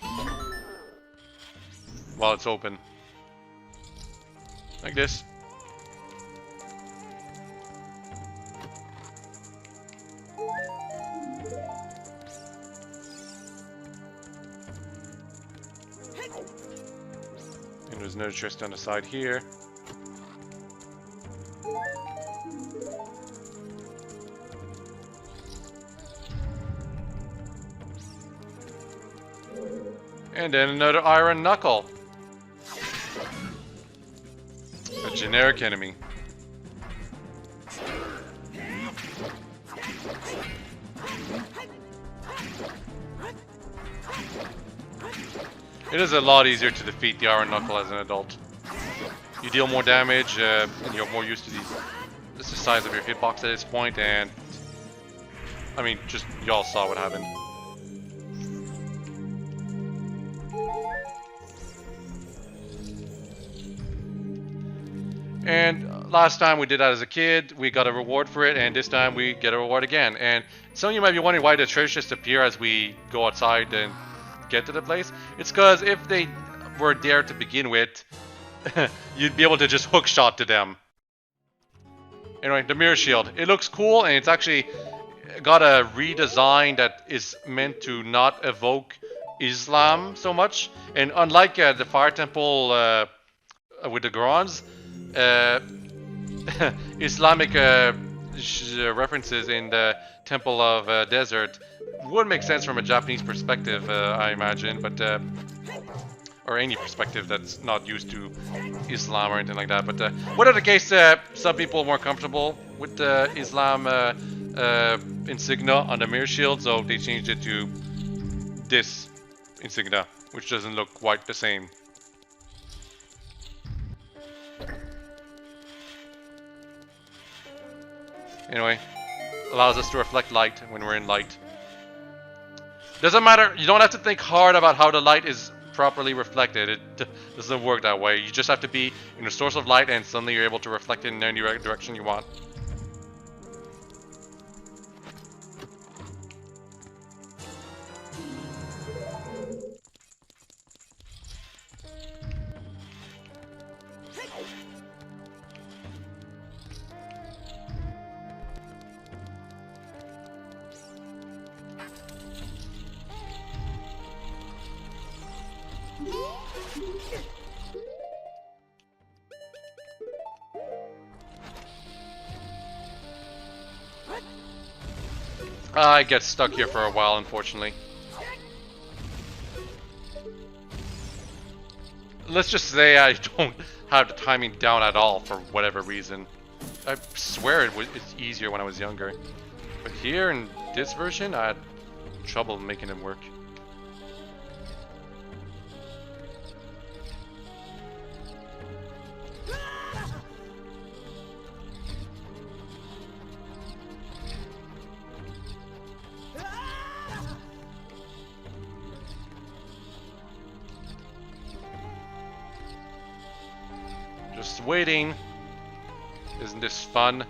[SPEAKER 1] While it's open. Like this. And there's another chest on the side here. And then another iron knuckle. A generic enemy. It is a lot easier to defeat the Iron Knuckle as an adult. You deal more damage, and you're more used to these. This is the size of your hitbox at this point, and I mean, just y'all saw what happened. And last time we did that as a kid, we got a reward for it, and this time we get a reward again. And some of you might be wondering why the treasures just appear as we go outside and get to the place. It's because if they were there to begin with, you'd be able to just hookshot to them. Anyway, the mirror shield. It looks cool, and it's actually got a redesign that is meant to not evoke Islam so much. And unlike the fire temple with the Gorons, Islamic references in the Temple of Desert would make sense from a Japanese perspective, I imagine, but or any perspective that's not used to Islam or anything like that. But whatever the case, some people are more comfortable with the Islam insignia on the mirror shield, so they changed it to this insignia, which doesn't look quite the same. Anyway, allows us to reflect light when we're in light. Doesn't matter, you don't have to think hard about how the light is properly reflected. It doesn't work that way. You just have to be in a source of light and suddenly you're able to reflect it in any direction you want. I get stuck here for a while, unfortunately. Let's just say I don't have the timing down at all for whatever reason. I swear it's easier when I was younger. But here in this version, I had trouble making it work. Just waiting. Isn't this fun?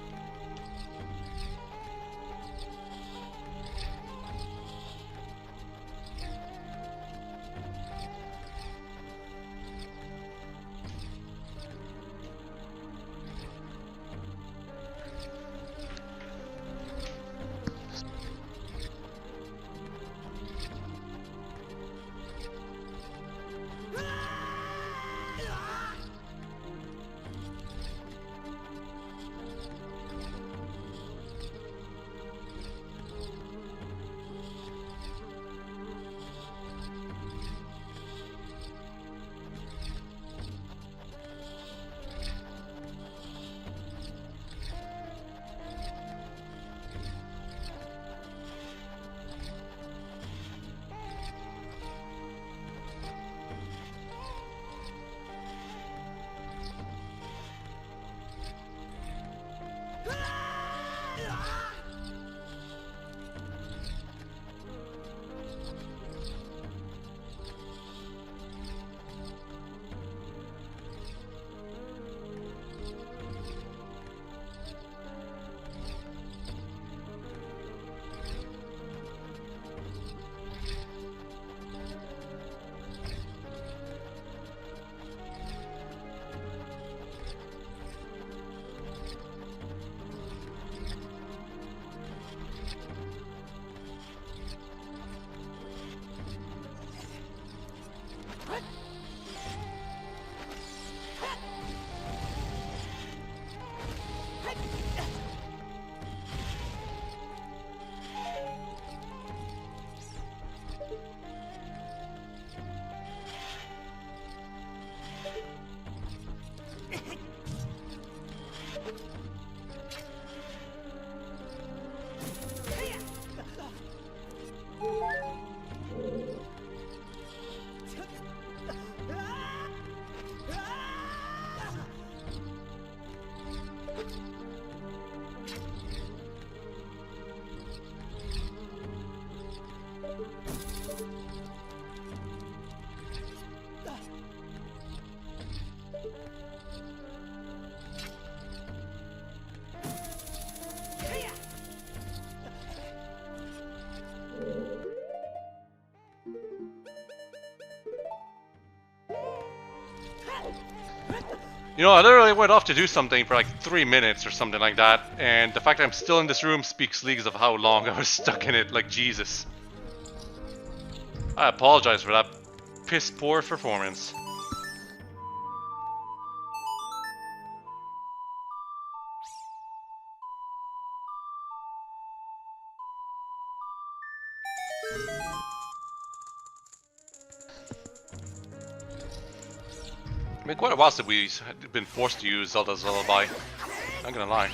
[SPEAKER 1] You know, I literally went off to do something for like 3 minutes or something like that, and the fact that I'm still in this room speaks leagues of how long I was stuck in it, like Jesus. I apologize for that piss poor performance. I mean, quite a while since we've been forced to use Zelda's Lullaby. Not gonna lie.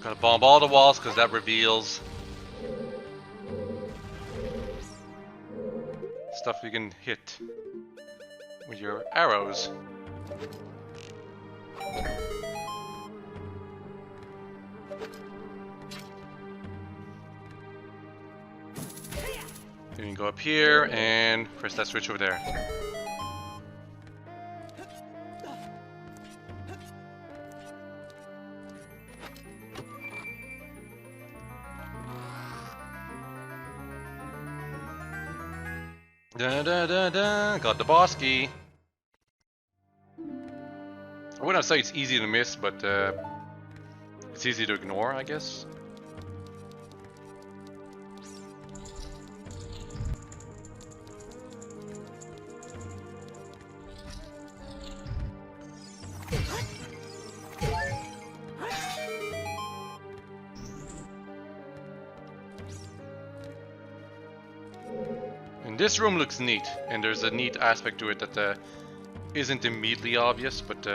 [SPEAKER 1] Gotta bomb all the walls because that reveals stuff you can hit with your arrows. You can go up here and press that switch over there. Da da da da, got the boss key. I wouldn't say it's easy to miss, but it's easy to ignore, I guess. And this room looks neat, and there's a neat aspect to it that isn't immediately obvious, but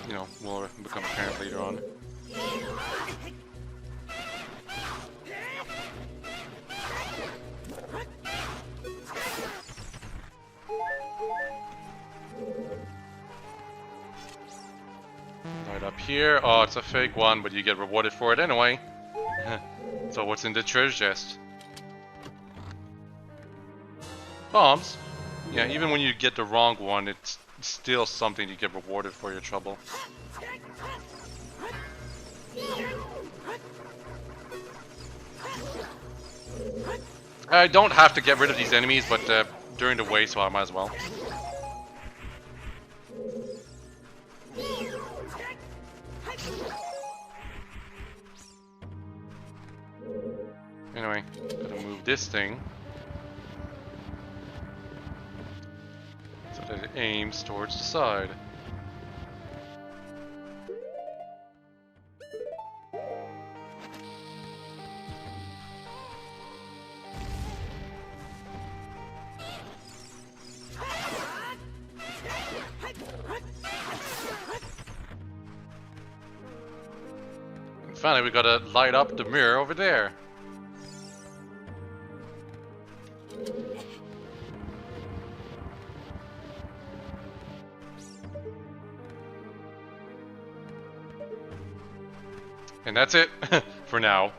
[SPEAKER 1] you know, will become apparent later on. Right up here. Oh, it's a fake one, but you get rewarded for it anyway. So what's in the treasure chest? Bombs. Yeah, even when you get the wrong one, it's still something you get rewarded for your trouble. I don't have to get rid of these enemies, but during the way, so I might as well. Anyway, gotta move this thing so that it aims towards the side. And finally, we gotta light up the mirror over there. And that's it for now.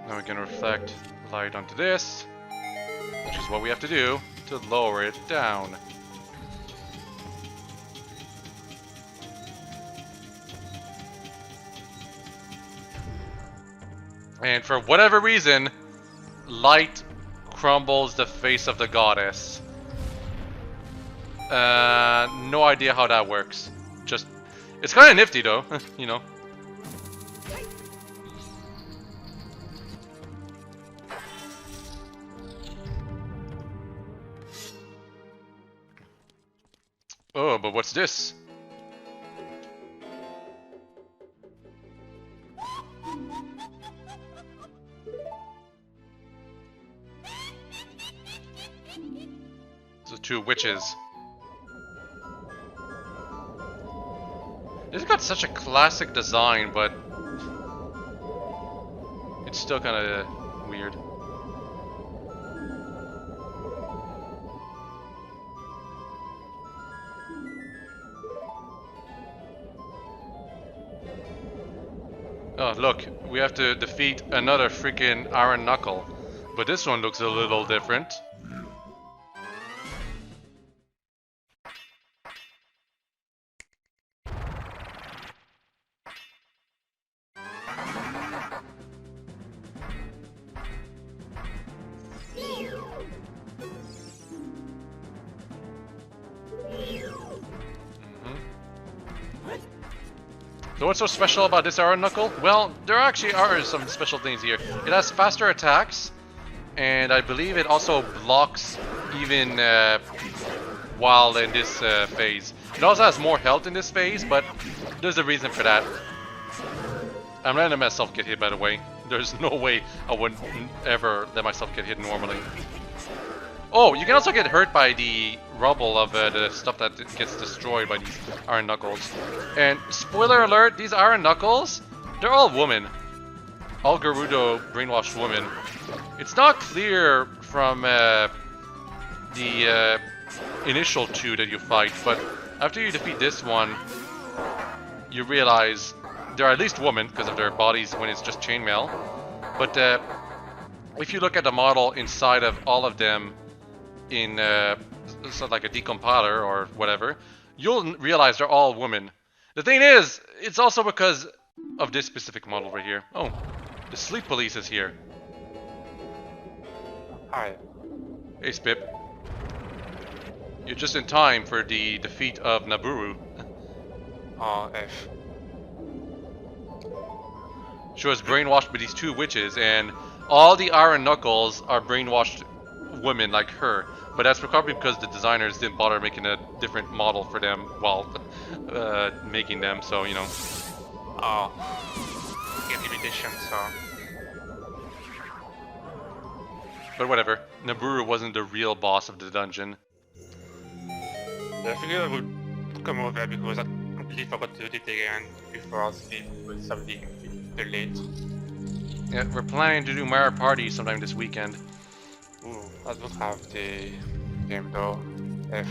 [SPEAKER 1] Now we can reflect light onto this, which is what we have to do to lower it down. And for whatever reason, light crumbles the face of the goddess. No idea how that works. Just, it's kind of nifty though, you know. Oh, but what's this? The two witches. It's got such a classic design, but it's still kind of weird. Oh, look, we have to defeat another freaking Iron Knuckle. But this one looks a little different. So what's so special about this Iron Knuckle? Well, there actually are some special things here. It has faster attacks, and I believe it also blocks even while in this phase. It also has more health in this phase, but there's a reason for that. I'm letting myself get hit, by the way. There's no way I would ever let myself get hit normally. Oh, you can also get hurt by the rubble of the stuff that gets destroyed by these Iron Knuckles. And spoiler alert, these Iron Knuckles, they're all women. All Gerudo brainwashed women. It's not clear from the initial two that you fight, but after you defeat this one, you realize they're at least women because of their bodies when it's just chainmail. But if you look at the model inside of all of them in sort of like a decompiler or whatever, you'll realize they're all women. The thing is, it's also because of this specific model right here. Oh, the sleep police is here.
[SPEAKER 3] Hi.
[SPEAKER 1] Hey, Spip. You're just in time for the defeat of Nabooru.
[SPEAKER 3] Oh, F.
[SPEAKER 1] She was brainwashed by these two witches, and all the Iron Knuckles are brainwashed women like her. But that's probably because the designers didn't bother making a different model for them while making them, so you know.
[SPEAKER 3] Oh. Get limitation, so.
[SPEAKER 1] But whatever. Nabooru wasn't the real boss of the dungeon.
[SPEAKER 3] I figured I would come over because I completely forgot to do it again before sleep with something too late.
[SPEAKER 1] Yeah, we're planning to do Mario Party sometime this weekend.
[SPEAKER 3] Ooh, I don't have the game though. F.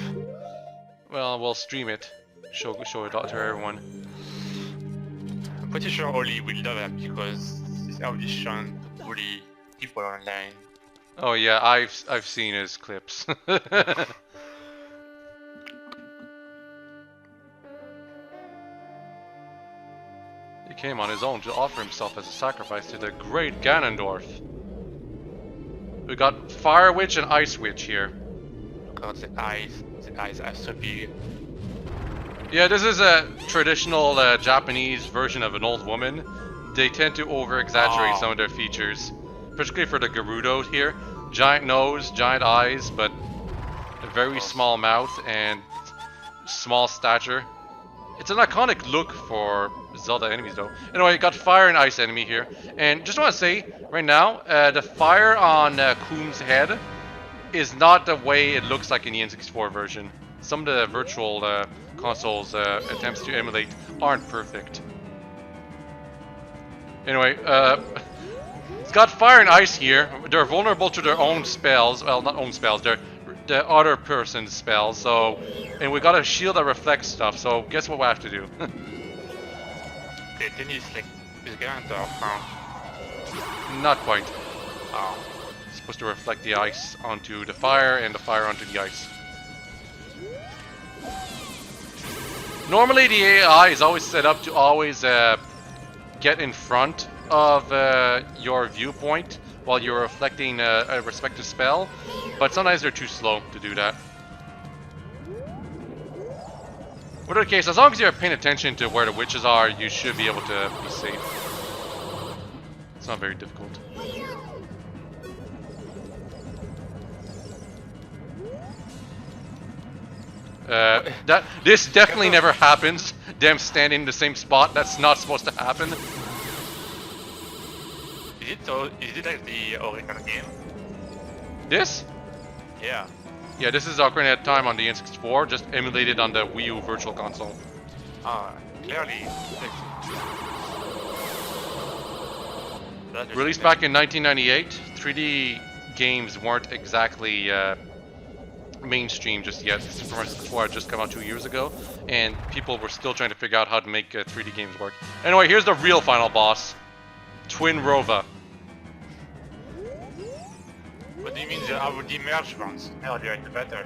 [SPEAKER 1] Well, we'll stream it. Show it out to everyone.
[SPEAKER 3] I'm pretty sure Oli will love it because this audition to bully people online.
[SPEAKER 1] Oh yeah, I've seen his clips. He came on his own to offer himself as a sacrifice to the great Ganondorf. We got Fire Witch and Ice Witch here.
[SPEAKER 3] God, the eyes are so big.
[SPEAKER 1] Yeah, this is a traditional Japanese version of an old woman. They tend to over-exaggerate some of their features. Particularly for the Gerudo here. Giant nose, giant eyes, but a very small mouth and small stature. It's an iconic look for Zelda enemies though. Anyway, got fire and ice enemy here. And just want to say, right now, the fire on Koume's head is not the way it looks like in the N64 version. Some of the virtual consoles attempts to emulate aren't perfect. Anyway, it's got fire and ice here. They're vulnerable to their own spells. Well, not own spells. They're the other person's spells. So, and we got a shield that reflects stuff. So, guess what we have to do?
[SPEAKER 3] Then it's like this Ganondorf, huh?
[SPEAKER 1] Not quite.
[SPEAKER 3] Oh.
[SPEAKER 1] It's supposed to reflect the ice onto the fire and the fire onto the ice. Normally, the AI is always set up to always get in front of your viewpoint while you're reflecting a respective spell, but sometimes they're too slow to do that. Whatever the case, as long as you're paying attention to where the witches are, you should be able to be safe. It's not very difficult. This definitely never happens. Them standing in the same spot. That's not supposed to happen.
[SPEAKER 3] Is it like the original game?
[SPEAKER 1] This?
[SPEAKER 3] Yeah.
[SPEAKER 1] Yeah, this is Ocarina of Time on the N64, just emulated on the Wii U Virtual Console.
[SPEAKER 3] Clearly.
[SPEAKER 1] Released back in 1998, 3D games weren't exactly mainstream just yet. Super Mario 64 had just come out 2 years ago, and people were still trying to figure out how to make 3D games work. Anyway, here's the real final boss, Twinrova.
[SPEAKER 3] What do you mean the merged ones? Earlier, the better.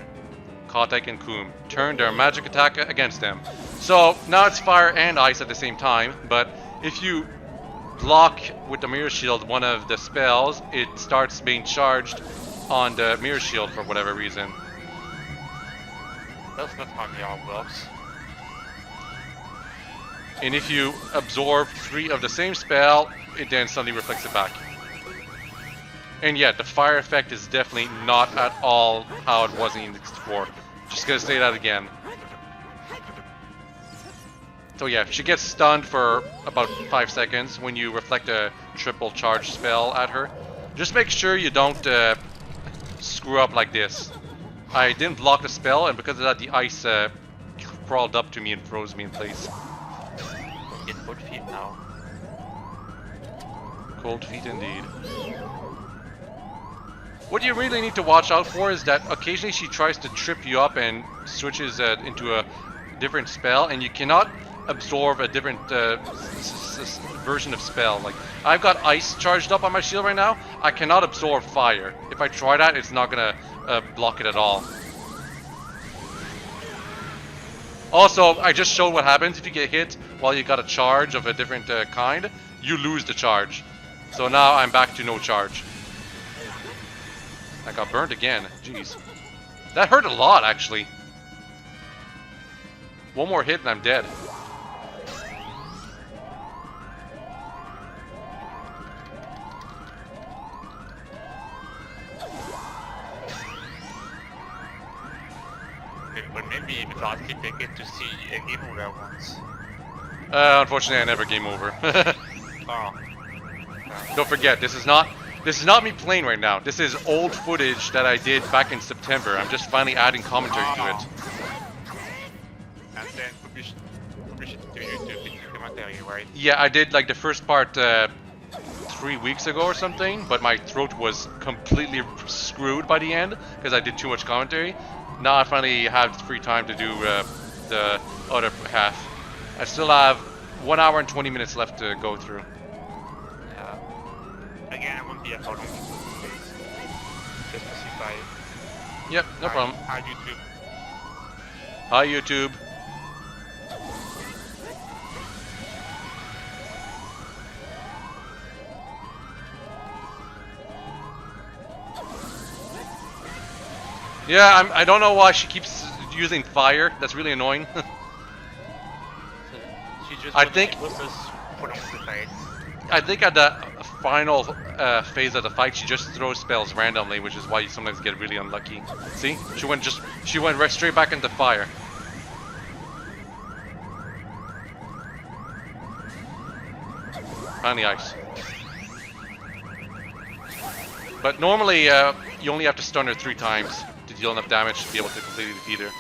[SPEAKER 1] Kotake and Koume turn their magic attack against them. So now it's fire and ice at the same time, but if you block with the mirror shield one of the spells, it starts being charged on the mirror shield for whatever reason.
[SPEAKER 3] That's not how mirror works.
[SPEAKER 1] And if you absorb 3 of the same spell, it then suddenly reflects it back. And yeah, the fire effect is definitely not at all how it was in 64. Just gonna say that again. So yeah, she gets stunned for about 5 seconds when you reflect a triple charge spell at her. Just make sure you don't screw up like this. I didn't block the spell, and because of that, the ice crawled up to me and froze me in place.
[SPEAKER 3] Get cold feet now.
[SPEAKER 1] Cold feet indeed. What you really need to watch out for is that occasionally she tries to trip you up and switches into a different spell, and you cannot absorb a different version of spell. Like, I've got ice charged up on my shield right now. I cannot absorb fire. If I try that, it's not gonna block it at all. Also, I just showed what happens if you get hit while you got a charge of a different kind. You lose the charge. So now I'm back to no charge. I got burned again. Jeez. That hurt a lot, actually. One more hit and I'm dead.
[SPEAKER 3] But maybe with last clip I get to see a game over once.
[SPEAKER 1] Unfortunately, I never game over.
[SPEAKER 3] Oh.
[SPEAKER 1] Don't forget, this is not me playing right now. This is old footage that I did back in September. I'm just finally adding commentary to it.
[SPEAKER 3] And then publish it to YouTube with commentary, right?
[SPEAKER 1] Yeah, I did like the first part 3 weeks ago or something, but my throat was completely screwed by the end because I did too much commentary. Now I finally have free time to do the other half. I still have 1 hour and 20 minutes left to go through.
[SPEAKER 3] Again, I won't be at how long just to see by.
[SPEAKER 1] Yep, no problem.
[SPEAKER 3] Hi YouTube.
[SPEAKER 1] Hi YouTube. Yeah, I don't know why she keeps using fire. That's really annoying.
[SPEAKER 3] She just
[SPEAKER 1] I think at the final phase of the fight, she just throws spells randomly, which is why you sometimes get really unlucky. See, she went right straight back into fire. On the ice. But normally, you only have to stun her 3 times to deal enough damage to be able to completely defeat her.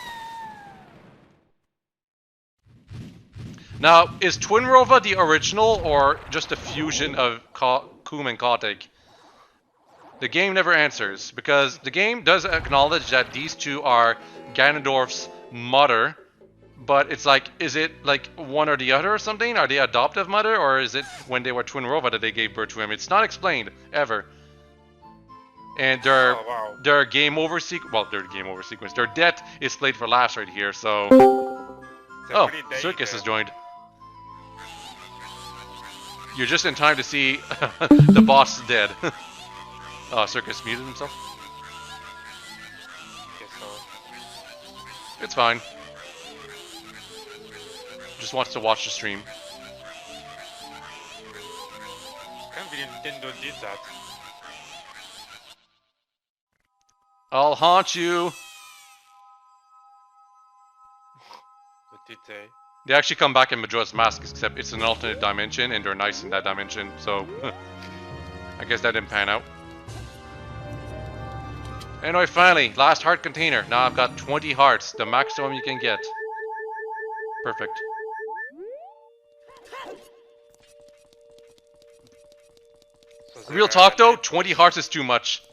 [SPEAKER 1] Now, is Twinrova the original or just a fusion of Koume and Kotake? The game never answers, because the game does acknowledge that these two are Ganondorf's mother, but it's like, is it like one or the other or something? Are they adoptive mother, or is it when they were Twinrova that they gave birth to him? It's not explained, ever. And their game over sequence, well, their game over sequence, their death is played for laughs right here, so... Oh, Circus has joined. You're just in time to see the boss is dead. Oh, Circus muted himself? It's fine. Just wants to watch the stream.
[SPEAKER 3] Can't believe Nintendo did that.
[SPEAKER 1] I'll haunt you.
[SPEAKER 3] But did they?
[SPEAKER 1] They actually come back in Majora's Mask, except it's an alternate dimension, and they're nice in that dimension, so I guess that didn't pan out. Anyway, finally, last heart container. Now I've got 20 hearts, the maximum you can get. Perfect.
[SPEAKER 3] So
[SPEAKER 1] Real talk though, 20 hearts is too much.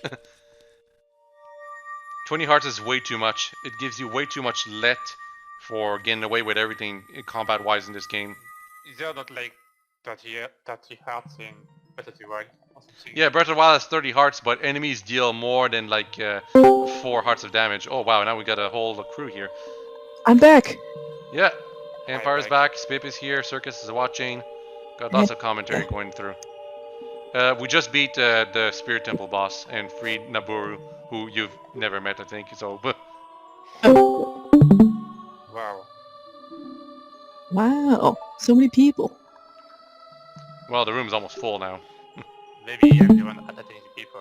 [SPEAKER 1] 20 hearts is way too much. It gives you way too much let for getting away with everything combat-wise in this game.
[SPEAKER 3] Is there not like 30 hearts in Breath of the Wild or something?
[SPEAKER 1] Yeah, Breath of the Wild has 30 hearts, but enemies deal more than like 4 hearts of damage. Oh wow, now we got a whole crew here.
[SPEAKER 2] I'm back.
[SPEAKER 1] Yeah, Empire's back, Spip is here, Circus is watching. Got lots of commentary going through. We just beat the Spirit Temple boss and freed Naburu, who you've never met, I think. So,
[SPEAKER 2] Oh,
[SPEAKER 3] Wow.
[SPEAKER 2] wow. So many people.
[SPEAKER 1] well, the room's almost full now.
[SPEAKER 3] Maybe everyone attacking the people.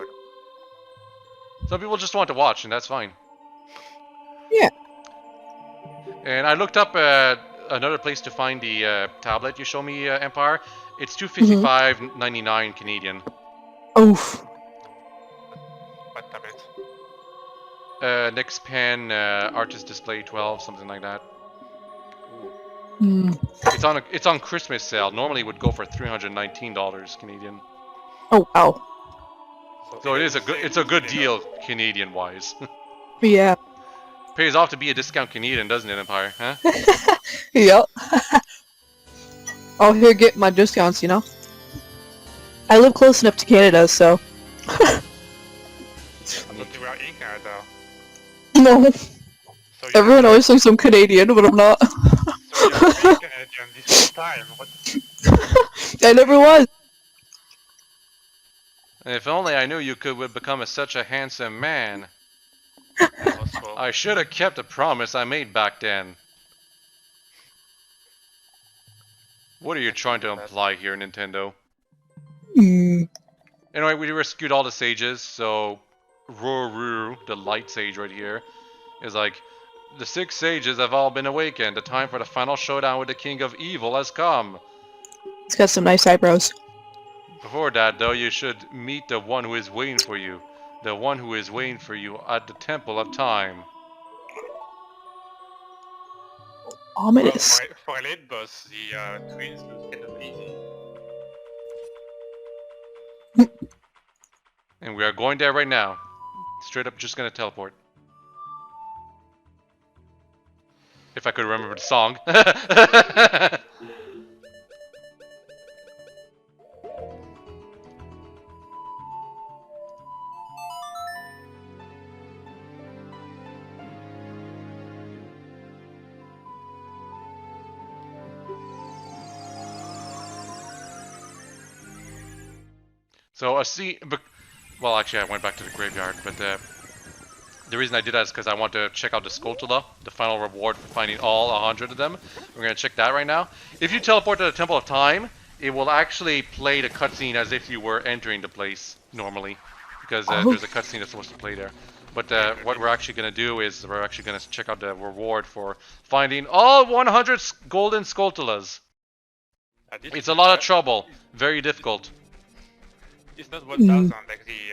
[SPEAKER 1] Some people just want to watch, and that's fine.
[SPEAKER 2] Yeah.
[SPEAKER 1] And I looked up another place to find the tablet you show me, Empire. It's $255.99 Canadian.
[SPEAKER 2] Oof.
[SPEAKER 3] What tablet?
[SPEAKER 1] Next Pen Artist Display 12, something like that.
[SPEAKER 2] Hmm.
[SPEAKER 1] It's on Christmas sale. Normally it would go for $319 Canadian.
[SPEAKER 2] Oh, wow.
[SPEAKER 1] So it's a good deal Canadian wise.
[SPEAKER 2] Yeah.
[SPEAKER 1] Pays off to be a discount Canadian, doesn't it, Empire? Huh?
[SPEAKER 2] Yep. I'll here get my discounts, you know? I live close enough to Canada, so...
[SPEAKER 3] I thought you were in Canada.
[SPEAKER 2] No.
[SPEAKER 3] So
[SPEAKER 2] Everyone always thinks I'm Canadian, but I'm not.
[SPEAKER 3] So you're Canadian this whole time. What?
[SPEAKER 2] I never was.
[SPEAKER 1] If only I knew you could become such a handsome man.
[SPEAKER 3] Also,
[SPEAKER 1] I should have kept a promise I made back then. What are you trying to imply here, Nintendo?
[SPEAKER 2] Hmm.
[SPEAKER 1] Anyway, we rescued all the sages, so Ruru, the light sage right here, is like, the 6 sages have all been awakened. The time for the final showdown with the King of Evil has come.
[SPEAKER 2] He's got some nice eyebrows.
[SPEAKER 1] Before that, though, you should meet the one who is waiting for you. The one who is waiting for you at the Temple of Time.
[SPEAKER 2] Ominous.
[SPEAKER 3] for a late boss, the twins look kind of easy.
[SPEAKER 1] And we are going there right now. Straight up just gonna teleport. If I could remember the song. So well, actually, I went back to the graveyard, but the reason I did that is because I want to check out the Skulltula, the final reward for finding all 100 of them. We're gonna check that right now. If you teleport to the Temple of Time, it will actually play the cutscene as if you were entering the place normally, because there's a cutscene that's supposed to play there. But what we're actually gonna do is we're actually gonna check out the reward for finding all 100 golden Skulltulas. It's a lot of trouble, very difficult.
[SPEAKER 3] It's not 1,000 like the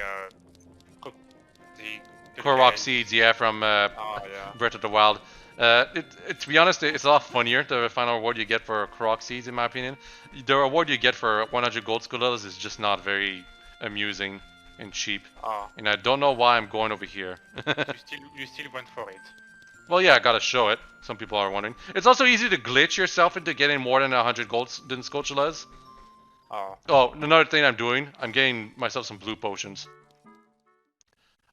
[SPEAKER 1] Korok seeds, yeah, from Breath of the Wild. To be honest, it's a lot funnier, the final reward you get for Korok seeds, in my opinion. The reward you get for 100 gold Skulltulas is just not very amusing and cheap. And I don't know why I'm going over here.
[SPEAKER 3] you still went for it.
[SPEAKER 1] Well, yeah, I gotta show it. Some people are wondering. It's also easy to glitch yourself into getting more than 100 golden Skulltulas. Oh, another thing I'm doing, I'm getting myself some blue potions.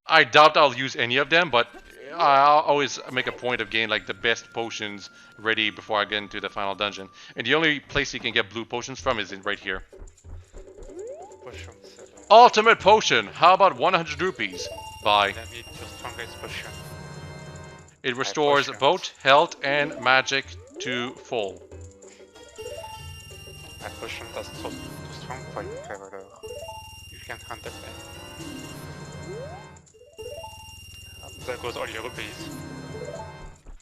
[SPEAKER 1] I doubt I'll use any of them, but I'll always make a point of getting like the best potions ready before I get into the final dungeon. And the only place you can get blue potions from is right here. Ultimate potion! How about 100 rupees? Buy. It restores both health and magic to full.
[SPEAKER 3] My potion is too strong for you, Traveler. You can't handle them. There goes all your rupees.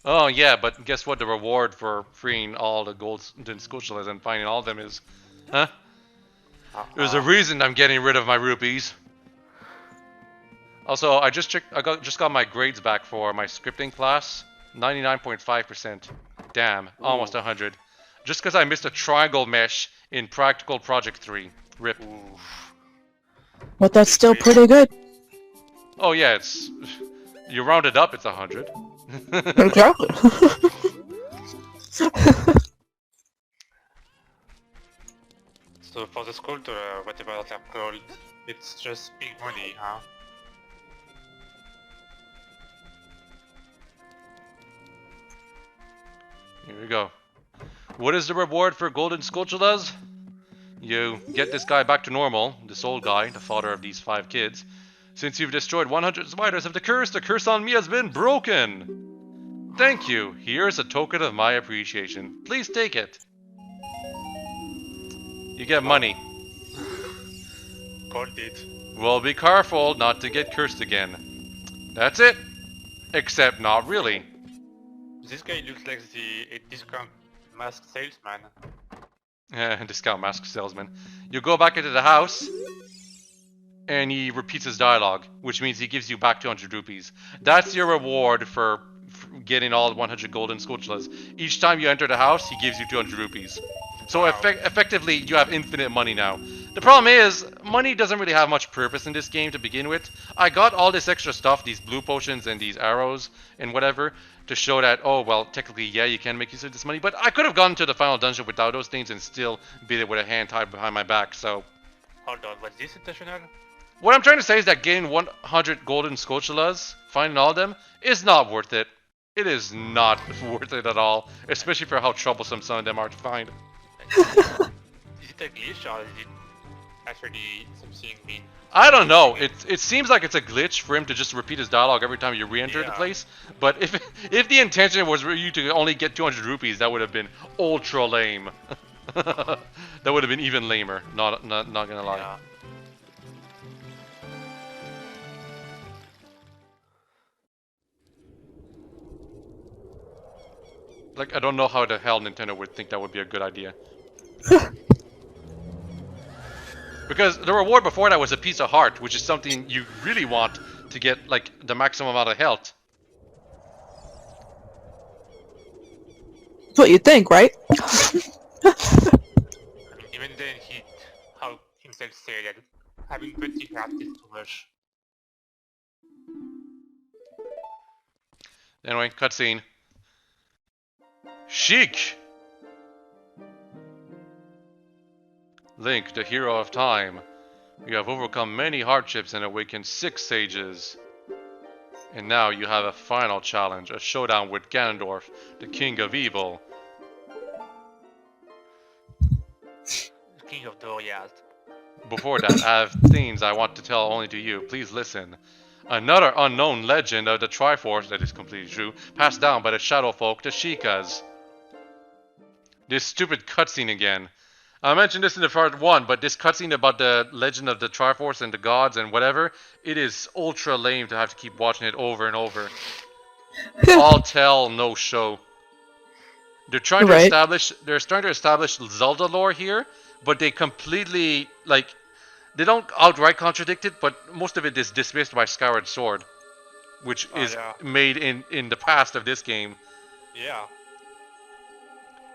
[SPEAKER 1] Oh yeah, but guess what the reward for freeing all the golden Skulltulas and finding all of them is? Huh? There's a reason I'm getting rid of my rupees. Also, I just checked. Just got my grades back for my scripting class. 99.5%. Damn, almost 100. Just because I missed a triangle mesh in Practical Project 3. RIP.
[SPEAKER 3] Ooh.
[SPEAKER 2] But that's still pretty good.
[SPEAKER 1] Oh yeah, it's... You round it up, it's 100.
[SPEAKER 2] Exactly.
[SPEAKER 3] So for the Skulltula, whatever they're called, it's just big money, huh?
[SPEAKER 1] Here we go. What is the reward for golden Skulltulas? You get this guy back to normal, this old guy, the father of these 5 kids. Since you've destroyed 100 spiders of the curse on me has been broken! Thank you, here's a token of my appreciation. Please take it. You get money.
[SPEAKER 3] Called it.
[SPEAKER 1] Well, be careful not to get cursed again. That's it. Except not really.
[SPEAKER 3] This guy looks like a discount mask salesman.
[SPEAKER 1] Discount mask salesman. You go back into the house, and he repeats his dialogue, which means he gives you back 200 rupees. That's your reward for getting all 100 golden Skulltulas. Each time you enter the house, he gives you 200 rupees. So
[SPEAKER 3] Wow.
[SPEAKER 1] Effectively, you have infinite money now. The problem is, money doesn't really have much purpose in this game to begin with. I got all this extra stuff, these blue potions and these arrows and whatever, to show that, oh, well, technically, yeah, you can make use of this money, but I could have gone to the final dungeon without those things and still be there with a hand tied behind my back, so...
[SPEAKER 3] Hold on, was this intentional?
[SPEAKER 1] What I'm trying to say is that getting 100 golden Skulltulas, finding all of them, is not worth it. It is not worth it at all, especially for how troublesome some of them are to find.
[SPEAKER 3] Is it a glitch or is it actually something mean?
[SPEAKER 1] I don't know. It seems like it's a glitch for him to just repeat his dialogue every time you re-enter the
[SPEAKER 3] Yeah.
[SPEAKER 1] place. But if the intention was for you to only get 200 rupees, that would have been ultra lame. That would have been even lamer. Not gonna lie.
[SPEAKER 3] Yeah.
[SPEAKER 1] Like, I don't know how the hell Nintendo would think that would be a good idea. Because the reward before that was a piece of heart, which is something you really want to get, like, the maximum amount of health.
[SPEAKER 2] That's what you think, right?
[SPEAKER 3] Even then, how himself said that having 20 hearts is too much.
[SPEAKER 1] Anyway, cutscene. Sheik! Link, the hero of time. You have overcome many hardships and awakened 6 sages. And now you have a final challenge, a showdown with Ganondorf, the king of evil.
[SPEAKER 3] King of Dorias.
[SPEAKER 1] Before that, I have things I want to tell only to you. Please listen. Another unknown legend of the Triforce, that is completely true, passed down by the Shadow Folk, the Sheikahs. This stupid cutscene again. I mentioned this in the part 1, but this cutscene about the legend of the Triforce and the gods and whatever, it is ultra lame to have to keep watching it over and over. All tell, no show. They're trying to establish Zelda lore here, but they completely, like, they don't outright contradict it, but most of it is dismissed by Skyward Sword, which is made in the past of this game.
[SPEAKER 3] Yeah.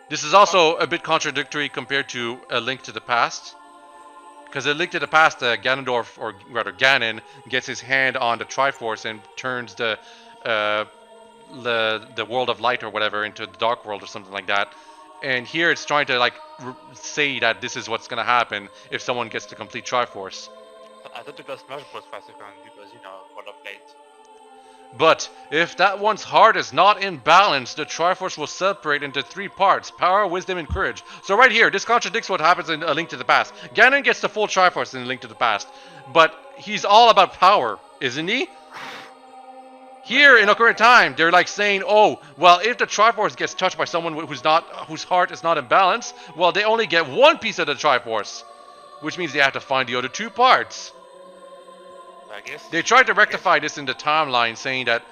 [SPEAKER 1] This is also a bit contradictory compared to A Link to the Past. Because A Link to the Past, Ganondorf, or rather Ganon, gets his hand on the Triforce and turns the world of light or whatever into the dark world or something like that. And here it's trying to like say that this is what's going to happen if someone gets the complete Triforce.
[SPEAKER 3] I thought it was Smash Bros. For a second because, you know, what a plate.
[SPEAKER 1] But if that one's heart is not in balance, the Triforce will separate into 3 parts: power, wisdom, and courage. So right here, this contradicts what happens in A Link to the Past. Ganon gets the full Triforce in A Link to the Past, but he's all about power, isn't he? Here in Ocarina of Time, they're like saying, oh, well, if the Triforce gets touched by someone whose heart is not in balance, well, they only get 1 piece of the Triforce, which means they have to find the other 2 parts.
[SPEAKER 3] I guess
[SPEAKER 1] They tried to rectify this in the timeline, saying that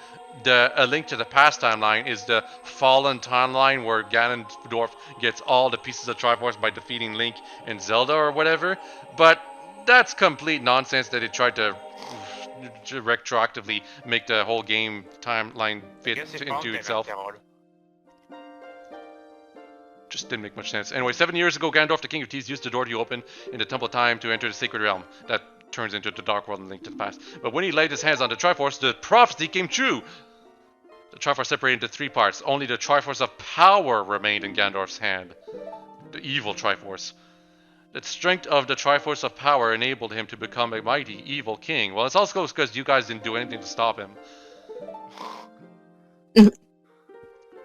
[SPEAKER 1] the A Link to the Past timeline is the fallen timeline where Ganondorf gets all the pieces of Triforce by defeating Link and Zelda or whatever. But that's complete nonsense that they tried to retroactively make the whole game timeline fit into itself. Just didn't make much sense. Anyway, 7 years ago, Gandalf, the King of Thieves, used the door to open in the Temple of Time to enter the Sacred Realm. That turns into the Dark World and Link to the Past. But when he laid his hands on the Triforce, the prophecy came true. The Triforce separated into 3 parts. Only the Triforce of Power remained in Gandalf's hand. The evil Triforce. The strength of the Triforce of Power enabled him to become a mighty, evil king. Well, it's also because you guys didn't do anything to stop him.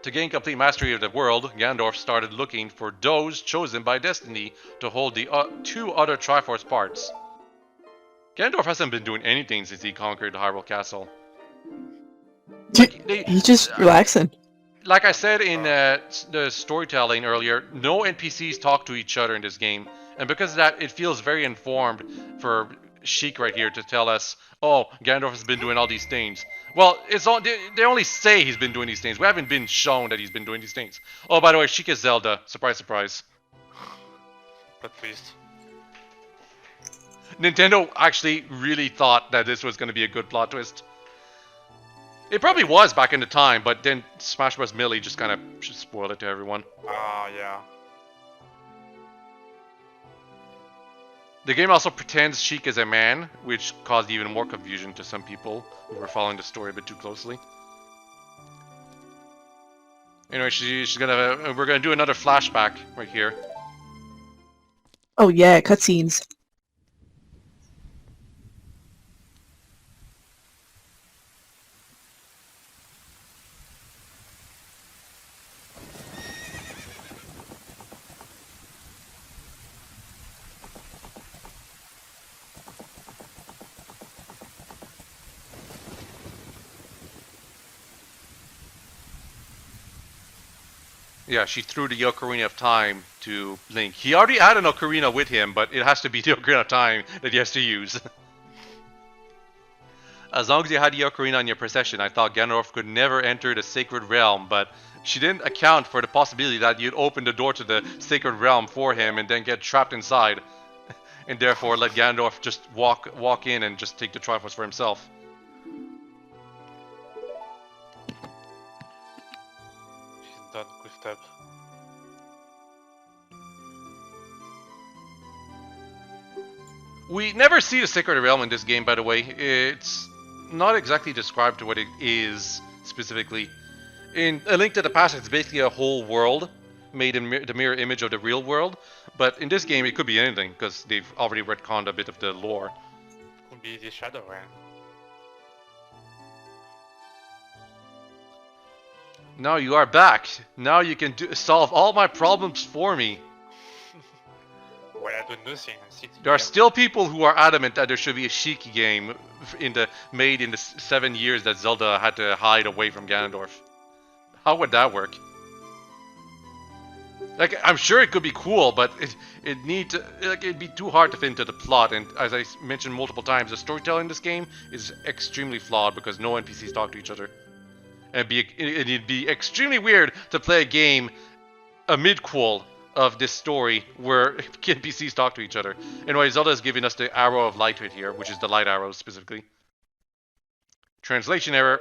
[SPEAKER 1] To gain complete mastery of the world, Gandalf started looking for those chosen by destiny to hold the 2 other Triforce parts. Gandalf hasn't been doing anything since he conquered Hyrule Castle.
[SPEAKER 2] He's just relaxing.
[SPEAKER 1] Like I said in the storytelling earlier, no NPCs talk to each other in this game. And because of that, it feels very informed for Sheik right here to tell us, oh, Gandalf has been doing all these things. Well, it's all, they only say he's been doing these things. We haven't been shown that he's been doing these things. Oh, by the way, Sheik is Zelda. Surprise, surprise.
[SPEAKER 3] Plot twist.
[SPEAKER 1] Nintendo actually really thought that this was going to be a good plot twist. It probably was back in the time, but then Smash Bros. Melee just kind of spoiled it to everyone.
[SPEAKER 3] Yeah.
[SPEAKER 1] The game also pretends Sheik is a man, which caused even more confusion to some people who were following the story a bit too closely. Anyway, we're gonna do another flashback right here.
[SPEAKER 2] Oh yeah, cutscenes.
[SPEAKER 1] Yeah, she threw the Ocarina of Time to Link. He already had an Ocarina with him, but it has to be the Ocarina of Time that he has to use. As long as you had the Ocarina in your possession, I thought Ganondorf could never enter the Sacred Realm, but she didn't account for the possibility that you'd open the door to the Sacred Realm for him and then get trapped inside. And therefore let Ganondorf just walk in and just take the Triforce for himself.
[SPEAKER 3] She's done with that.
[SPEAKER 1] We never see the Sacred Realm in this game, by the way. It's not exactly described to what it is specifically. In A Link to the Past, it's basically a whole world made in the mirror image of the real world. But in this game, it could be anything, because they've already retconned a bit of the lore.
[SPEAKER 3] Could be the Shadow Realm.
[SPEAKER 1] Now you are back. Now you can solve all my problems for me.
[SPEAKER 3] Well, I do nothing and sit
[SPEAKER 1] There are
[SPEAKER 3] here.
[SPEAKER 1] still people who are adamant that there should be a Sheik game made in the 7 years that Zelda had to hide away from Ganondorf. How would that work? Like, I'm sure it could be cool, but it'd be too hard to fit into the plot. And as I mentioned multiple times, the storytelling in this game is extremely flawed because no NPCs talk to each other. And it'd be extremely weird to play a game, a midquel of this story, where NPCs talk to each other. Anyway, Zelda is giving us the arrow of light right here, which is the light arrow specifically. Translation error.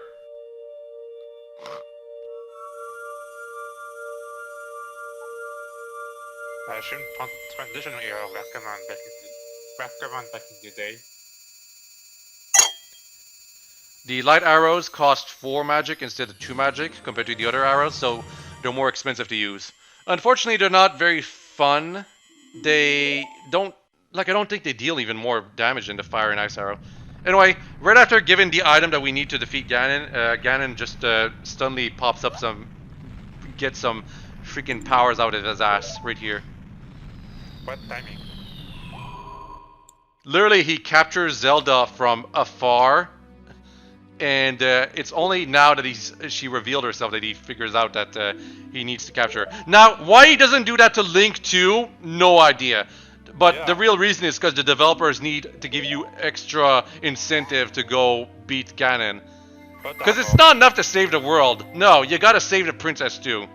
[SPEAKER 3] I shouldn't transition error recommend back in the day.
[SPEAKER 1] The light arrows cost 4 magic instead of 2 magic compared to the other arrows, so they're more expensive to use. Unfortunately, they're not very fun. I don't think they deal even more damage than the fire and ice arrow. Anyway, right after giving the item that we need to defeat Ganon, Ganon just suddenly pops up gets some freaking powers out of his ass right here.
[SPEAKER 3] What timing?
[SPEAKER 1] Literally, he captures Zelda from afar. And it's only now that she revealed herself that he figures out that he needs to capture her. Now, why he doesn't do that to Link too, no idea. But the real reason is because the developers need to give you extra incentive to go beat Ganon. Because it's not enough to save the world. No, you gotta save the princess too.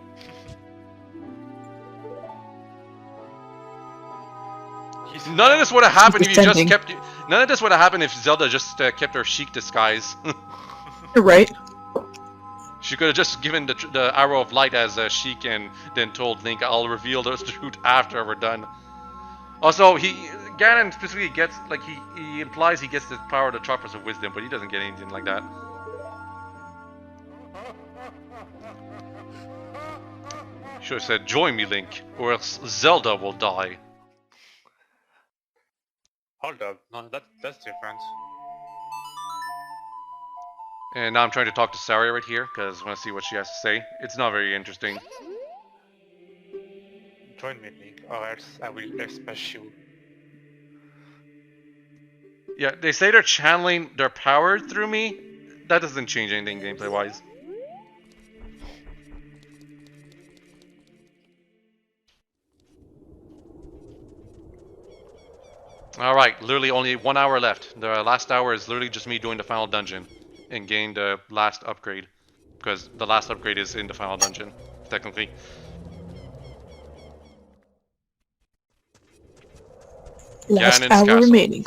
[SPEAKER 1] None of this would have happened if you just kept. None of this would have happened if Zelda just kept her Sheik disguise.
[SPEAKER 2] You're right.
[SPEAKER 1] She could have just given the Arrow of Light as Sheik and then told Link, I'll reveal the truth after we're done. Also, Ganon specifically gets, like, he implies he gets the power of the Chakras of Wisdom, but he doesn't get anything like that. Should have said, join me, Link, or else Zelda will die.
[SPEAKER 3] Hold up, no, that's different.
[SPEAKER 1] And now I'm trying to talk to Saria right here, because I want to see what she has to say. It's not very interesting.
[SPEAKER 3] Join me, Link, or else I will smash you.
[SPEAKER 1] Yeah, they say they're channeling their power through me. That doesn't change anything gameplay-wise. Alright, literally only 1 hour left. The last hour is literally just me doing the final dungeon and getting the last upgrade. Because the last upgrade is in the final dungeon, technically.
[SPEAKER 2] Last
[SPEAKER 1] Ganon's
[SPEAKER 2] hour
[SPEAKER 1] castle.
[SPEAKER 2] remaining.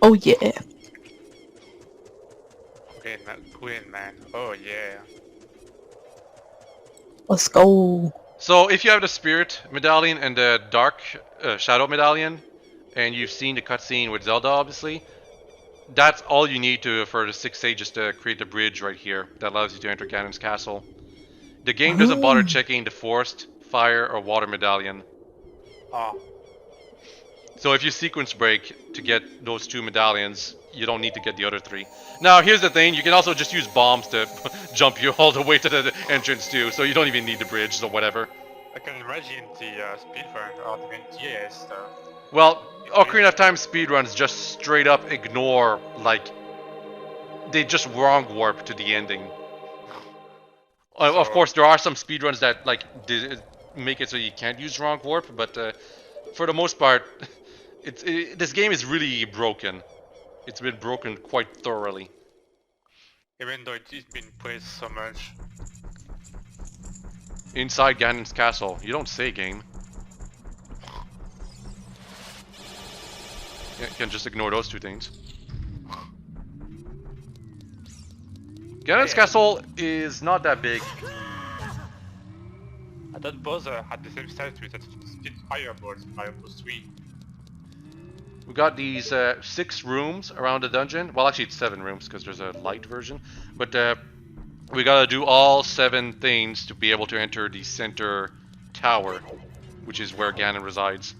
[SPEAKER 2] Oh yeah.
[SPEAKER 3] Queen, man. Oh yeah.
[SPEAKER 2] Let's go.
[SPEAKER 1] So if you have the Spirit Medallion and the Dark Shadow Medallion, and you've seen the cutscene with Zelda, obviously, that's all you need for the 6 stages to create the bridge right here that allows you to enter Ganon's castle. The game doesn't bother checking the Forest, Fire, or Water Medallion.
[SPEAKER 3] Oh.
[SPEAKER 1] So if you sequence break to get those 2 medallions, you don't need to get the other 3. Now, here's the thing, you can also just use bombs to jump you all the way to the entrance too, so you don't even need the bridge, so whatever.
[SPEAKER 3] I can imagine the speedrun or the NTA stuff.
[SPEAKER 1] Well, Ocarina of Time speedruns just straight up ignore, like, they just wrong warp to the ending. Of course, there are some speedruns that, like, make it so you can't use wrong warp, but for the most part, this game is really broken. It's been broken quite thoroughly.
[SPEAKER 3] Even though it's been praised so much.
[SPEAKER 1] Inside Ganon's castle. You don't say, game. Yeah, you can just ignore those 2 things. Ganon's castle is not that big.
[SPEAKER 3] I thought both had the same statue that split fireballs by almost 3.
[SPEAKER 1] We got these 6 rooms around the dungeon. Well, actually it's 7 rooms because there's a light version. But we gotta do all 7 things to be able to enter the center tower, which is where Ganon resides.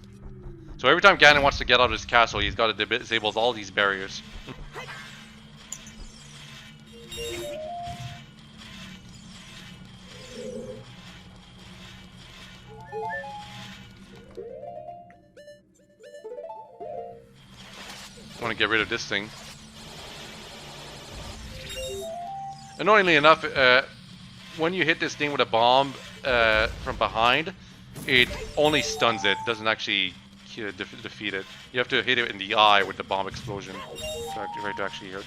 [SPEAKER 1] So every time Ganon wants to get out of his castle, he's got to disable all these barriers. I want to get rid of this thing. Annoyingly enough, when you hit this thing with a bomb from behind, it only stuns it, doesn't actually defeat it. You have to hit it in the eye with the bomb explosion to actually hurt.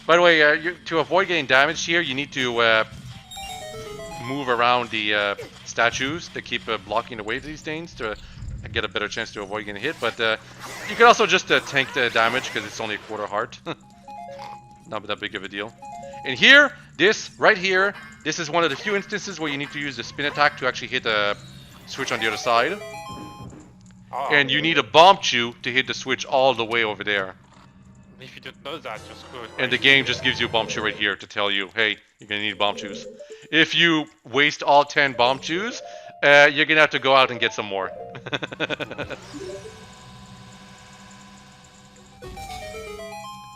[SPEAKER 1] By the way, to avoid getting damaged here, you need to move around the statues to keep blocking the way to these things to get a better chance to avoid getting hit. But you can also just tank the damage because it's only a quarter heart. Not that big of a deal. And here, right here, this is one of the few instances where you need to use the spin attack to actually hit a switch on the other side.
[SPEAKER 3] Oh.
[SPEAKER 1] And you need a bomb chew to hit the switch all the way over there.
[SPEAKER 3] If you don't know that, just go.
[SPEAKER 1] And the game just gives you a bomb chew right here to tell you, hey, you're gonna need bomb chews. If you waste all 10 bomb chews, you're gonna have to go out and get some more.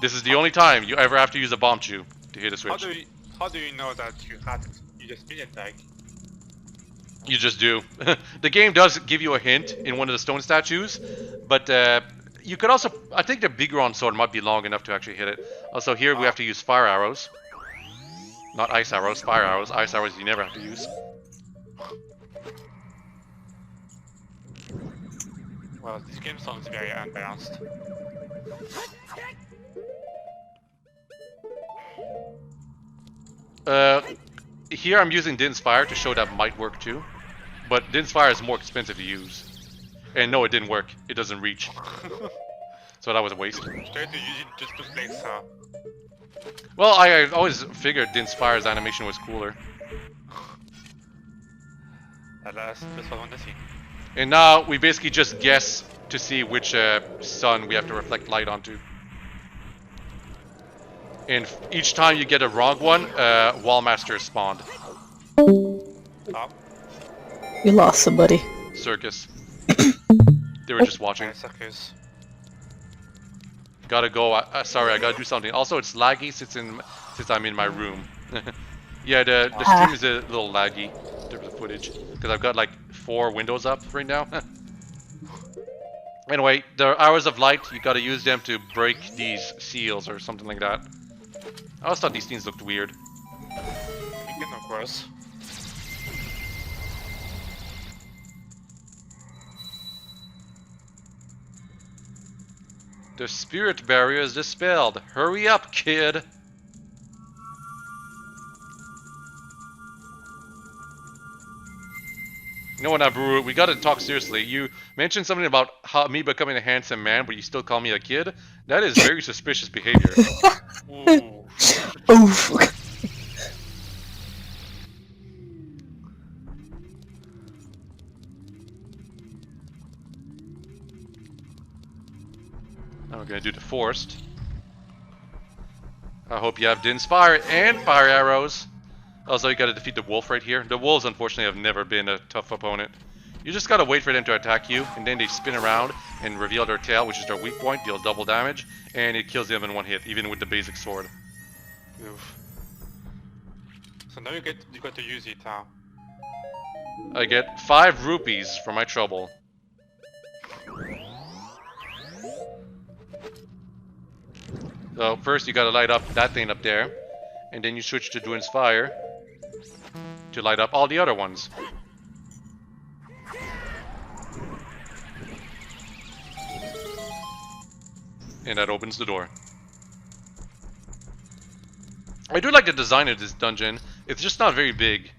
[SPEAKER 1] This is the only time you ever have to use a bomb chew to hit a switch.
[SPEAKER 3] How do you know that you had it? You just spin attack.
[SPEAKER 1] You just do. The game does give you a hint in one of the stone statues, but you could also, I think the big Goron sword might be long enough to actually hit it. Also here we have to use fire arrows. Not ice arrows, fire arrows. Ice arrows you never have to use.
[SPEAKER 3] Well, this game sounds very unbalanced.
[SPEAKER 1] Here I'm using Din's Fire to show that might work too. But Din's Fire is more expensive to use. And no, it didn't work. It doesn't reach. So that was a waste.
[SPEAKER 3] Try to use it just to flex her.
[SPEAKER 1] Well, I always figured Din's Fire's animation was cooler.
[SPEAKER 3] Alas, that's what I want to see.
[SPEAKER 1] And now we basically just guess to see which sun we have to reflect light onto. And each time you get a wrong one, Wallmaster is spawned.
[SPEAKER 3] Oh,
[SPEAKER 2] You lost somebody.
[SPEAKER 1] Circus. They were just watching.
[SPEAKER 3] circus.
[SPEAKER 1] Gotta go. Sorry, I gotta do something. Also, it's laggy since I'm in my room. Yeah, the stream is a little laggy in terms of footage because I've got like 4 windows up right now. Anyway, the hours of light, you gotta use them to break these seals or something like that. I always thought these things looked weird.
[SPEAKER 3] Again, of course.
[SPEAKER 1] The spirit barrier is dispelled. Hurry up, kid! You know what, Naburu, we gotta talk seriously. You mentioned something about me becoming a handsome man, but you still call me a kid? That is very suspicious behavior.
[SPEAKER 3] Ooh.
[SPEAKER 2] Oof.
[SPEAKER 1] Now we're gonna do the forced. I hope you have Din's Fire and Fire Arrows. Also, you gotta defeat the wolf right here. The wolves, unfortunately, have never been a tough opponent. You just gotta wait for them to attack you, and then they spin around and reveal their tail, which is their weak point, deals double damage, and it kills them in 1 hit, even with the basic sword.
[SPEAKER 3] Oof. So now you got to use it, huh?
[SPEAKER 1] I get 5 rupees for my trouble. So first you gotta light up that thing up there, and then you switch to Din's Fire to light up all the other ones. And that opens the door. I do like the design of this dungeon. It's just not very big.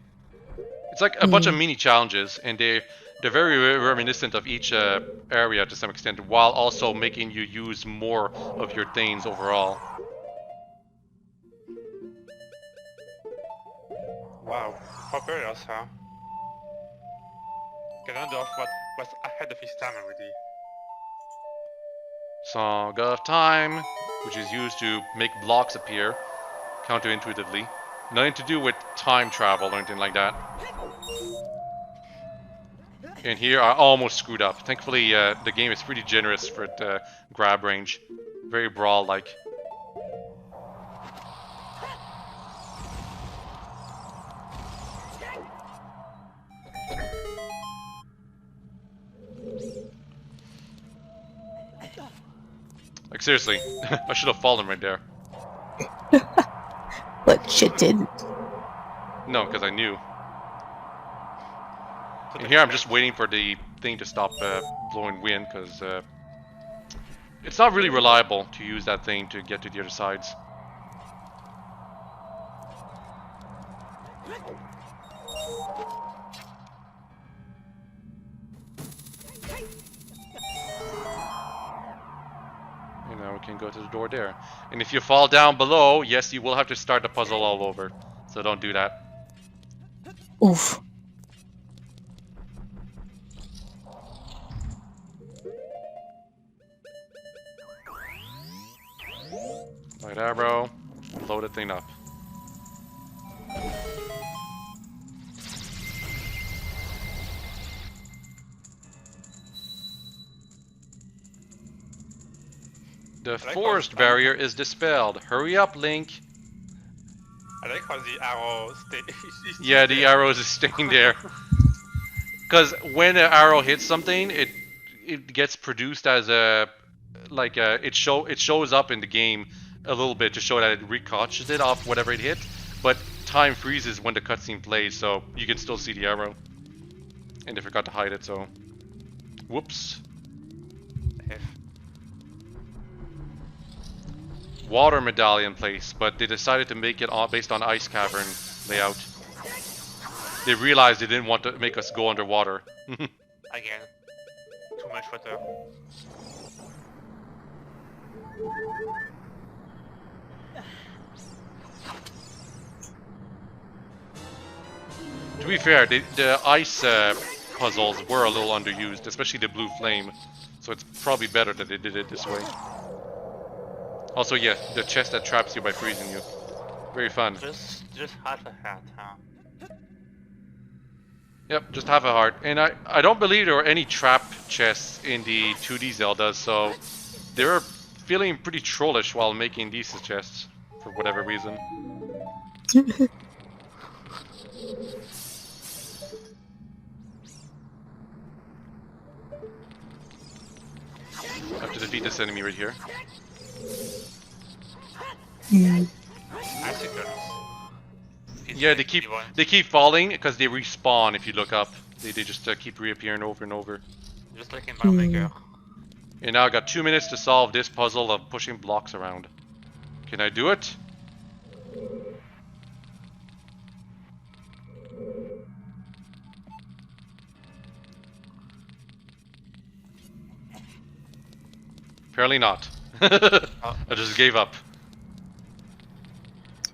[SPEAKER 1] It's like a bunch of mini challenges, and they're very reminiscent of each area to some extent, while also making you use more of your things overall.
[SPEAKER 3] Wow. Carpenters, huh? Ganon was ahead of his time already.
[SPEAKER 1] Song of Time, which is used to make blocks appear counterintuitively. Nothing to do with time travel or anything like that. And here I almost screwed up. Thankfully, the game is pretty generous for the grab range. Very brawl-like. Like seriously, I should have fallen right there.
[SPEAKER 2] But you didn't.
[SPEAKER 1] No, because I knew. And here I'm just waiting for the thing to stop blowing wind, because it's not really reliable to use that thing to get to the other sides. And now we can go to the door there. And if you fall down below, yes, you will have to start the puzzle all over. So don't do that.
[SPEAKER 2] Oof.
[SPEAKER 1] Light arrow, load the thing up. The forest barrier is dispelled. Hurry up, Link.
[SPEAKER 3] I like how the arrow stay.
[SPEAKER 1] Yeah, the arrows is staying there. Because when an arrow hits something, it gets produced as a it shows up in the game a little bit to show that it ricochets it off whatever it hit, but time freezes when the cutscene plays, so you can still see the arrow. And they forgot to hide it, so whoops.
[SPEAKER 3] F.
[SPEAKER 1] Water medallion place, but they decided to make it all based on ice cavern layout. They realized they didn't want to make us go underwater.
[SPEAKER 3] Again. Too much water.
[SPEAKER 1] To be fair, the ice puzzles were a little underused, especially the blue flame. So it's probably better that they did it this way. Also, yeah, the chest that traps you by freezing you. Very fun.
[SPEAKER 3] Just half a hat, huh?
[SPEAKER 1] Yep, just half a heart. And I don't believe there were any trap chests in the 2D Zelda, so they were feeling pretty trollish while making these chests, for whatever reason. I have to defeat this enemy right here. Yeah, they keep falling because they respawn if you look up. They just keep reappearing over and over.
[SPEAKER 3] Just like in Mario.
[SPEAKER 1] And now I got 2 minutes to solve this puzzle of pushing blocks around. Can I do it? Apparently not. I just gave up.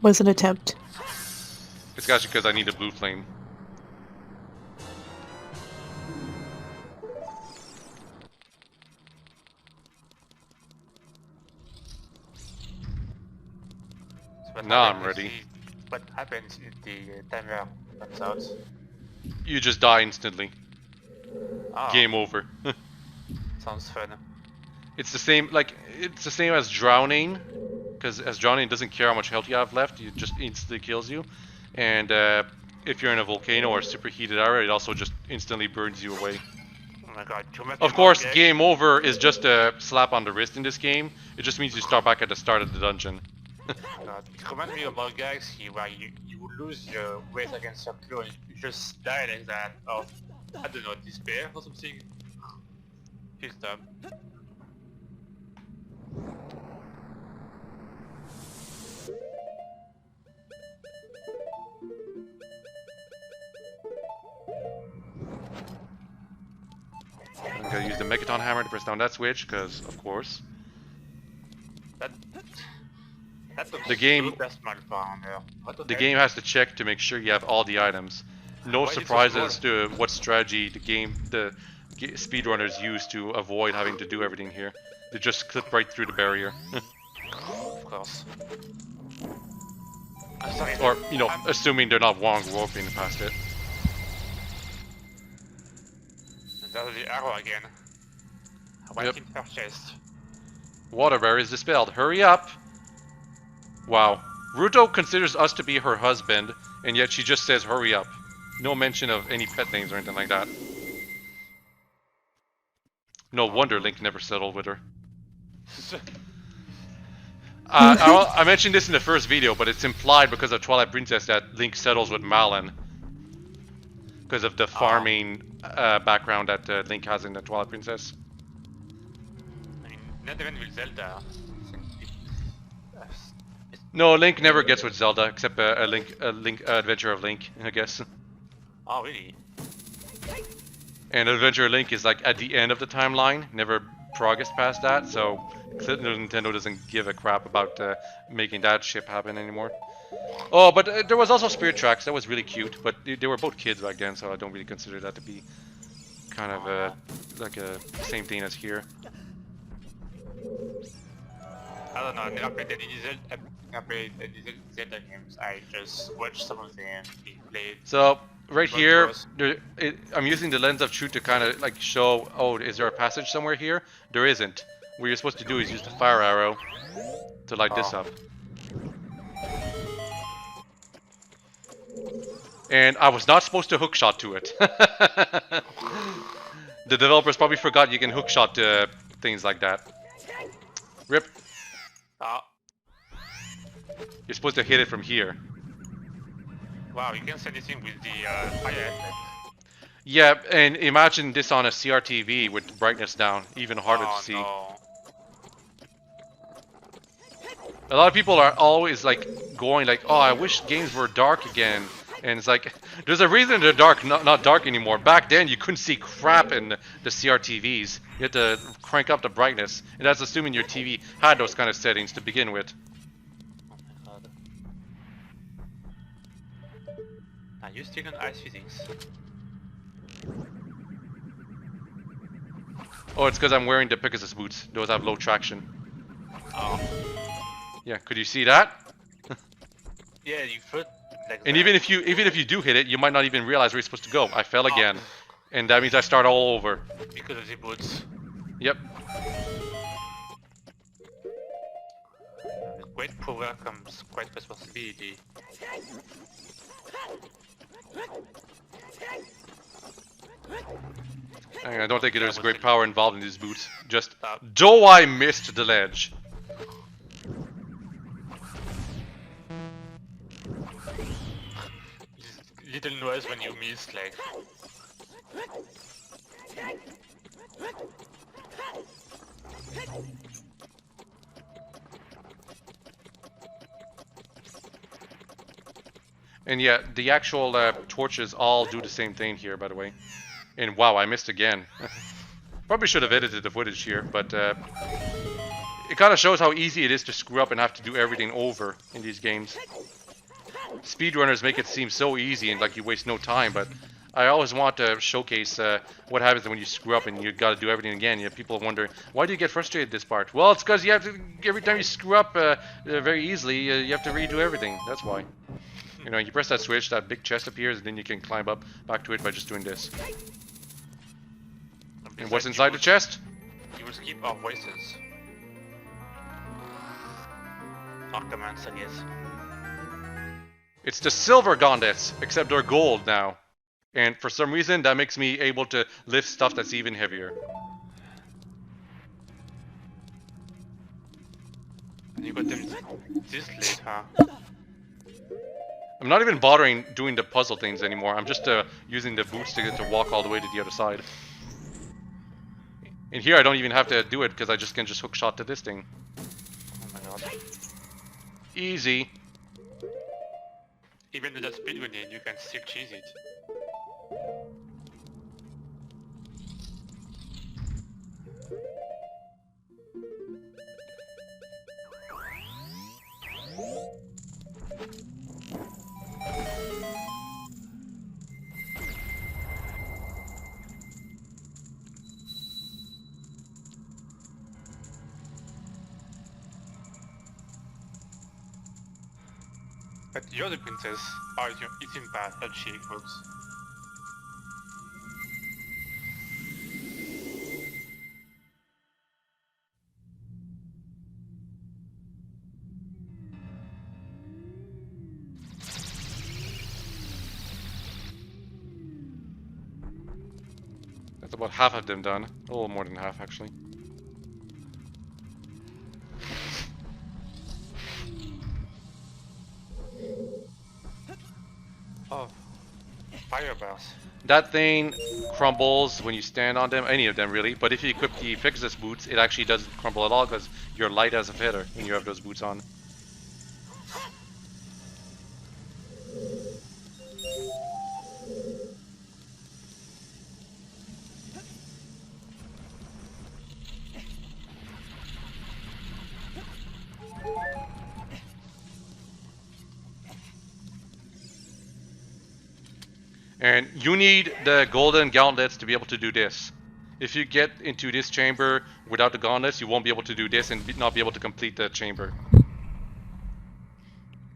[SPEAKER 2] Was an attempt.
[SPEAKER 1] It's actually because I need a blue flame. Now I'm ready.
[SPEAKER 3] What happens if the timer runs out?
[SPEAKER 1] You just die instantly.
[SPEAKER 3] Oh,
[SPEAKER 1] Game over.
[SPEAKER 3] sounds fun.
[SPEAKER 1] It's the same, it's the same as drowning, because as drowning doesn't care how much health you have left, it just instantly kills you. And if you're in a volcano or superheated area, it also just instantly burns you away.
[SPEAKER 3] Oh my god,
[SPEAKER 1] of course, game over is just a slap on the wrist in this game. It just means you start back at the start of the dungeon.
[SPEAKER 3] It reminds me about Galaxy where you would lose your weight against your clone, you just die like that of, I don't know, despair or something. Feels dumb.
[SPEAKER 1] I'm gonna use the Megaton hammer to press down that switch, because of course. The game has to check to make sure you have all the items. No surprises to what strategy the speedrunners use to avoid having to do everything here. They just clip right through the barrier.
[SPEAKER 3] Of course.
[SPEAKER 1] Or, you know, assuming they're not warping past it.
[SPEAKER 3] There's the arrow again. Waiting for chest.
[SPEAKER 1] Water barrier is dispelled. Hurry up! Wow. Ruto considers us to be her husband, and yet she just says hurry up. No mention of any pet names or anything like that. No wonder Link never settled with her. I mentioned this in the first video, but it's implied because of Twilight Princess that Link settles with Malon. Because of the farming background that Link has in the Twilight Princess.
[SPEAKER 3] I mean, not even with Zelda.
[SPEAKER 1] No, Link never gets with Zelda, except a Link Adventure of Link, I guess.
[SPEAKER 3] Oh, really?
[SPEAKER 1] And Adventure of Link is like at the end of the timeline, never progressed past that, so Nintendo doesn't give a crap about making that ship happen anymore. Oh, but there was also Spirit Tracks, that was really cute, but they were both kids back then, so I don't really consider that to be kind of like a same thing as here.
[SPEAKER 3] I don't know, I never played any Zelda games, I just watched some of them being played.
[SPEAKER 1] So, right here, I'm using the lens of truth to kind of like show, oh, is there a passage somewhere here? There isn't. What you're supposed to do is use the fire arrow to light this up. And I was not supposed to hookshot to it. The developers probably forgot you can hookshot things like that. Rip. You're supposed to hit it from here.
[SPEAKER 3] Wow, you can see anything with the fire effect.
[SPEAKER 1] Yeah, and imagine this on a CRTV with brightness down, even harder to see.
[SPEAKER 3] No.
[SPEAKER 1] A lot of people are always like going like, oh, I wish games were dark again, And it's like, there's a reason they're dark, not dark anymore. Back then, you couldn't see crap in the CRTVs. You had to crank up the brightness. And that's assuming your TV had those kind of settings to begin with.
[SPEAKER 3] Oh my god. Are you still on ice physics?
[SPEAKER 1] Oh, it's because I'm wearing the Pegasus boots. Those have low traction.
[SPEAKER 3] Oh.
[SPEAKER 1] Yeah, could you see that?
[SPEAKER 3] Yeah, you float like
[SPEAKER 1] And
[SPEAKER 3] that.
[SPEAKER 1] even if you do hit it, you might not even realize where you're supposed to go. I fell again. And that means I start all over.
[SPEAKER 3] Because of the boots.
[SPEAKER 1] Yep.
[SPEAKER 3] With great power comes great responsibility.
[SPEAKER 1] I don't think there's great power involved in these boots. Just, though I missed the ledge.
[SPEAKER 3] Little noise when you miss, like...
[SPEAKER 1] And yeah, the actual torches all do the same thing here, by the way. And wow, I missed again. Probably should have edited the footage here, but it kind of shows how easy it is to screw up and have to do everything over in these games. Speedrunners make it seem so easy and like you waste no time, but I always want to showcase what happens when you screw up and you got to do everything again. You have people wonder, why do you get frustrated this part? Well, it's because you have to, every time you screw up very easily, you have to redo everything. That's why. You know, you press that switch, that big chest appears, and then you can climb up back to it by just doing this. And what's inside the chest?
[SPEAKER 3] You will skip our voices. Our commands, I guess.
[SPEAKER 1] It's the silver gauntlets, except they're gold now. And for some reason, that makes me able to lift stuff that's even heavier.
[SPEAKER 3] And you got them this late, huh?
[SPEAKER 1] I'm not even bothering doing the puzzle things anymore. I'm just using the boots to walk all the way to the other side. And here I don't even have to do it because I just can just hook shot to this thing.
[SPEAKER 3] Oh my god.
[SPEAKER 1] Easy.
[SPEAKER 3] Even with that speedrunning, you can still cheese it. But you're the princess. Oh, it's in path, not she, folks.
[SPEAKER 1] That's about half of them done. A little more than half, actually.
[SPEAKER 3] Oh, fireballs.
[SPEAKER 1] That thing crumbles when you stand on them, any of them really, but if you equip the Pegasus boots, it actually doesn't crumble at all because you're light as a feather when you have those boots on. And you need the golden gauntlets to be able to do this. If you get into this chamber without the gauntlets, you won't be able to do this and not be able to complete the chamber.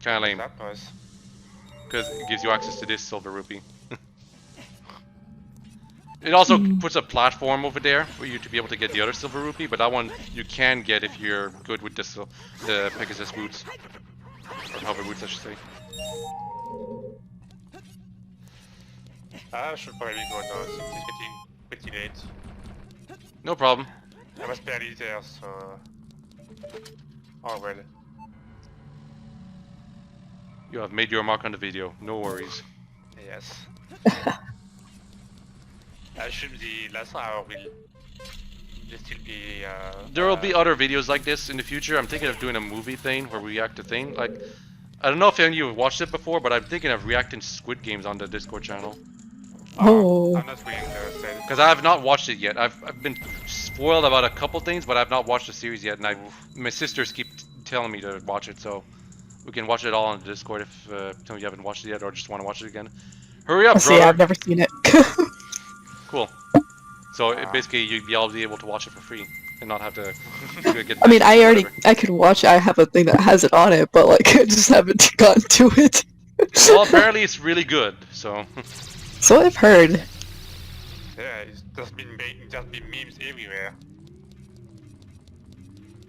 [SPEAKER 1] Kinda lame.
[SPEAKER 3] That was.
[SPEAKER 1] Because it gives you access to this silver rupee. It also puts a platform over there for you to be able to get the other silver rupee, but that one you can get if you're good with this, the Pegasus boots. Or hover boots, I should say.
[SPEAKER 3] I should probably go now, since it's getting pretty late.
[SPEAKER 1] No problem.
[SPEAKER 3] I was barely there, so... Oh well.
[SPEAKER 1] You have made your mark on the video, no worries.
[SPEAKER 3] Yes. I assume the last hour will still be...
[SPEAKER 1] There will be other videos like this in the future. I'm thinking of doing a movie thing where we react to things. Like, I don't know if any of you have watched it before, but I'm thinking of reacting to Squid Games on the Discord channel.
[SPEAKER 2] Oh.
[SPEAKER 3] I'm not really interested.
[SPEAKER 1] Because I have not watched it yet. I've been spoiled about a couple things, but I've not watched the series yet. And my sisters keep telling me to watch it, so we can watch it all on the Discord if some of you haven't watched it yet or just want to watch it again. Hurry up,
[SPEAKER 2] See,
[SPEAKER 1] brother!
[SPEAKER 2] I've never seen it.
[SPEAKER 1] Cool. So basically, you'd be able to watch it for free and not have to get.
[SPEAKER 2] I mean, I could watch it. I have a thing that has it on it, but like, I just haven't gotten to it.
[SPEAKER 1] Well, apparently it's really good. So.
[SPEAKER 2] So I've heard.
[SPEAKER 3] Yeah, it's just been memes everywhere.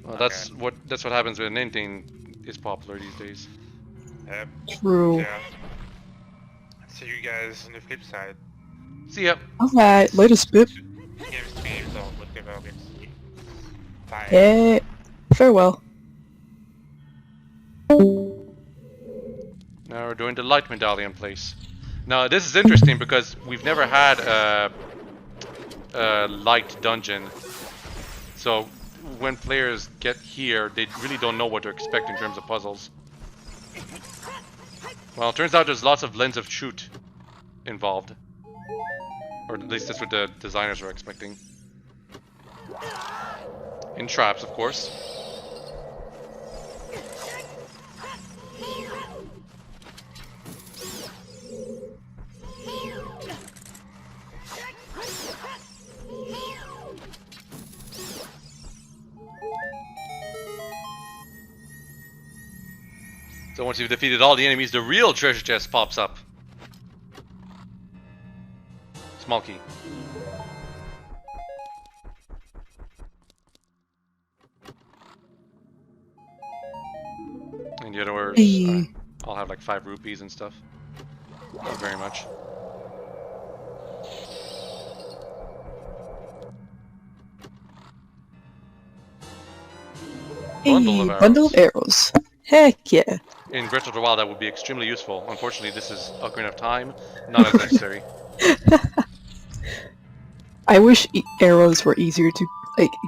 [SPEAKER 1] Well, that's what happens when anything is popular these days.
[SPEAKER 3] Yep.
[SPEAKER 2] True.
[SPEAKER 3] Yeah. See you guys on the flip side.
[SPEAKER 1] See ya.
[SPEAKER 2] Alright, later, Spip.
[SPEAKER 3] Game streams or whatever. Let's see. Bye.
[SPEAKER 2] Yeah. Farewell.
[SPEAKER 1] Now we're doing the light medallion place. Now this is interesting because we've never had a light dungeon. So when players get here, they really don't know what to expect in terms of puzzles. Well, it turns out there's lots of lens of truth involved. Or at least that's what the designers were expecting. In traps, of course. So once you've defeated all the enemies, the real treasure chest pops up. Small key. And the other words, I'll have like 5 rupees and stuff. Not very much.
[SPEAKER 2] Bundle of arrows. Heck yeah.
[SPEAKER 1] In Breath of the Wild, that would be extremely useful. Unfortunately, this is Ocarina of Time, not as necessary.
[SPEAKER 2] I wish arrows were easier to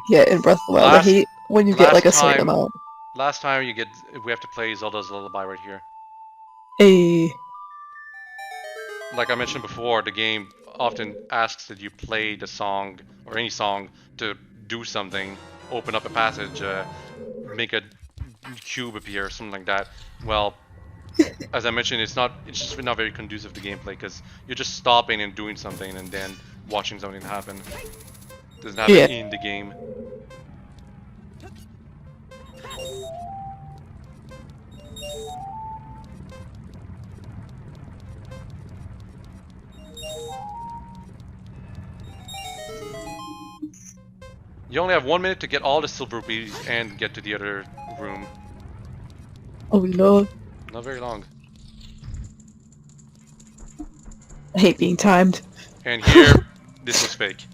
[SPEAKER 2] get in Breath of the Wild. I hate when you get like a certain amount.
[SPEAKER 1] Last time we have to play Zelda's Lullaby right here.
[SPEAKER 2] Hey.
[SPEAKER 1] Like I mentioned before, the game often asks that you play the song or any song to do something, open up a passage, make a cube appear, something like that. Well, as I mentioned, it's just not very conducive to gameplay because you're just stopping and doing something and then watching something happen. It doesn't happen in the game. You only have 1 minute to get all the silver rupees and get to the other room.
[SPEAKER 2] Oh lord.
[SPEAKER 1] Not very long.
[SPEAKER 2] I hate being timed.
[SPEAKER 1] And here, this was fake.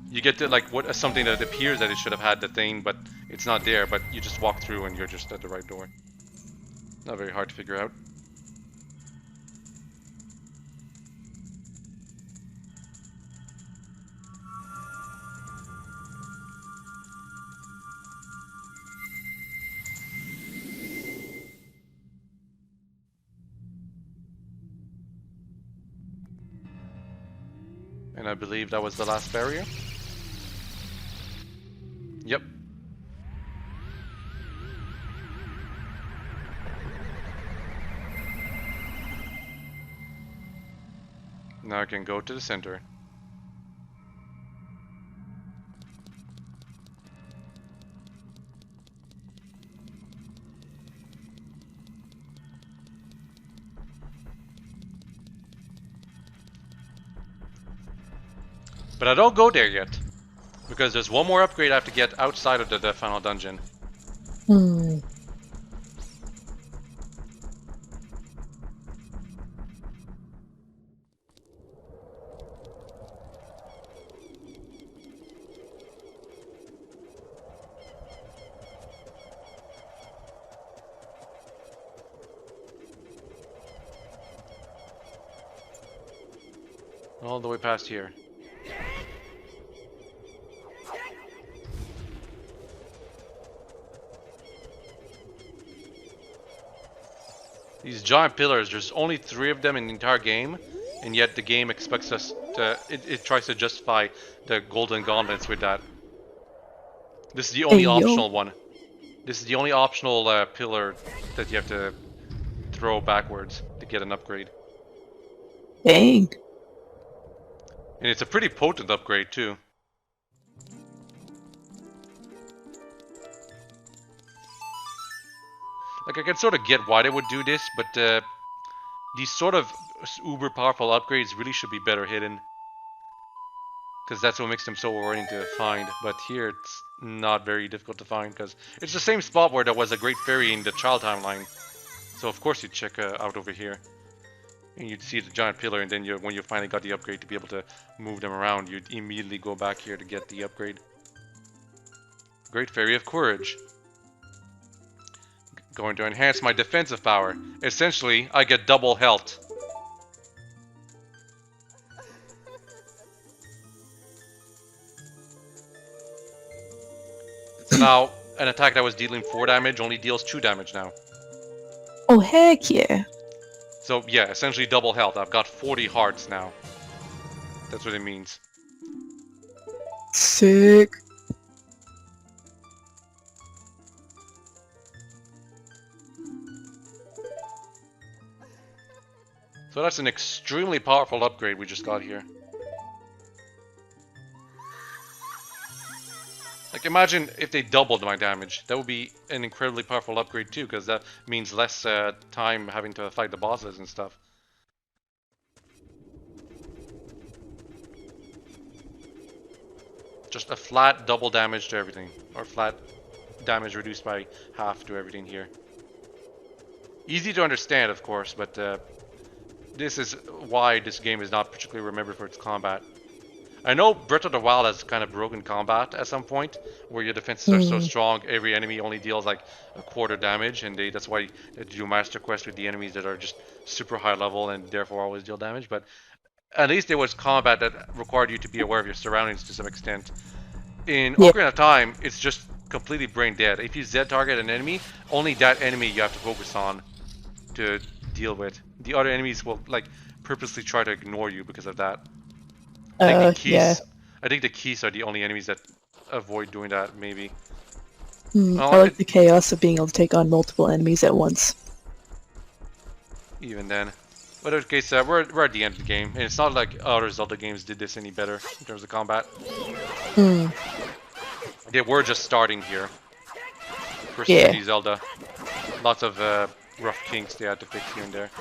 [SPEAKER 1] You get to like something that appears that it should have had the thing, but it's not there. But you just walk through and you're just at the right door. Not very hard to figure out. And I believe that was the last barrier. Yep. Now I can go to the center. But I don't go there yet, because there's one more upgrade I have to get outside of the final dungeon.
[SPEAKER 2] Hmm.
[SPEAKER 1] All the way past here. These giant pillars, there's only 3 of them in the entire game, and yet the game expects us to... It tries to justify the golden gauntlets with that. This is the only optional one. This is the only optional pillar that you have to throw backwards to get an upgrade.
[SPEAKER 2] Dang.
[SPEAKER 1] And it's a pretty potent upgrade too. Like, I can sort of get why they would do this, but these sort of uber powerful upgrades really should be better hidden. Because that's what makes them so rewarding to find. But here it's not very difficult to find, because it's the same spot where there was a great fairy in the child timeline. So of course you'd check out over here. And you'd see the giant pillar, and then when you finally got the upgrade to be able to move them around, you'd immediately go back here to get the upgrade. Great Fairy of Courage. Going to enhance my defensive power. Essentially, I get double health. So now, an attack that was dealing 4 damage only deals 2 damage now.
[SPEAKER 2] Oh, heck yeah.
[SPEAKER 1] So yeah, essentially double health. I've got 40 hearts now. That's what it means.
[SPEAKER 2] Sick.
[SPEAKER 1] So that's an extremely powerful upgrade we just got here. Like, imagine if they doubled my damage. That would be an incredibly powerful upgrade too, because that means less time having to fight the bosses and stuff. Just a flat double damage to everything. Or flat damage reduced by half to everything here. Easy to understand, of course, but this is why this game is not particularly remembered for its combat. I know Breath of the Wild has kind of broken combat at some point, where your defenses are so strong, every enemy only deals like a quarter damage, and that's why they do Master Quest with the enemies that are just super high level and therefore always deal damage, but at least there was combat that required you to be aware of your surroundings to some extent. In Ocarina of Time, it's just completely brain dead. If you Z-target an enemy, only that enemy you have to focus on to deal with. The other enemies will like purposely try to ignore you because of that. I think the keys are the only enemies that avoid doing that, maybe.
[SPEAKER 2] I like the chaos of being able to take on multiple enemies at once.
[SPEAKER 1] Even then. But in case, we're at the end of the game, and it's not like other Zelda games did this any better in terms of combat. They were just starting here. First 3D Zelda. Lots of rough kinks they had to fix here and there.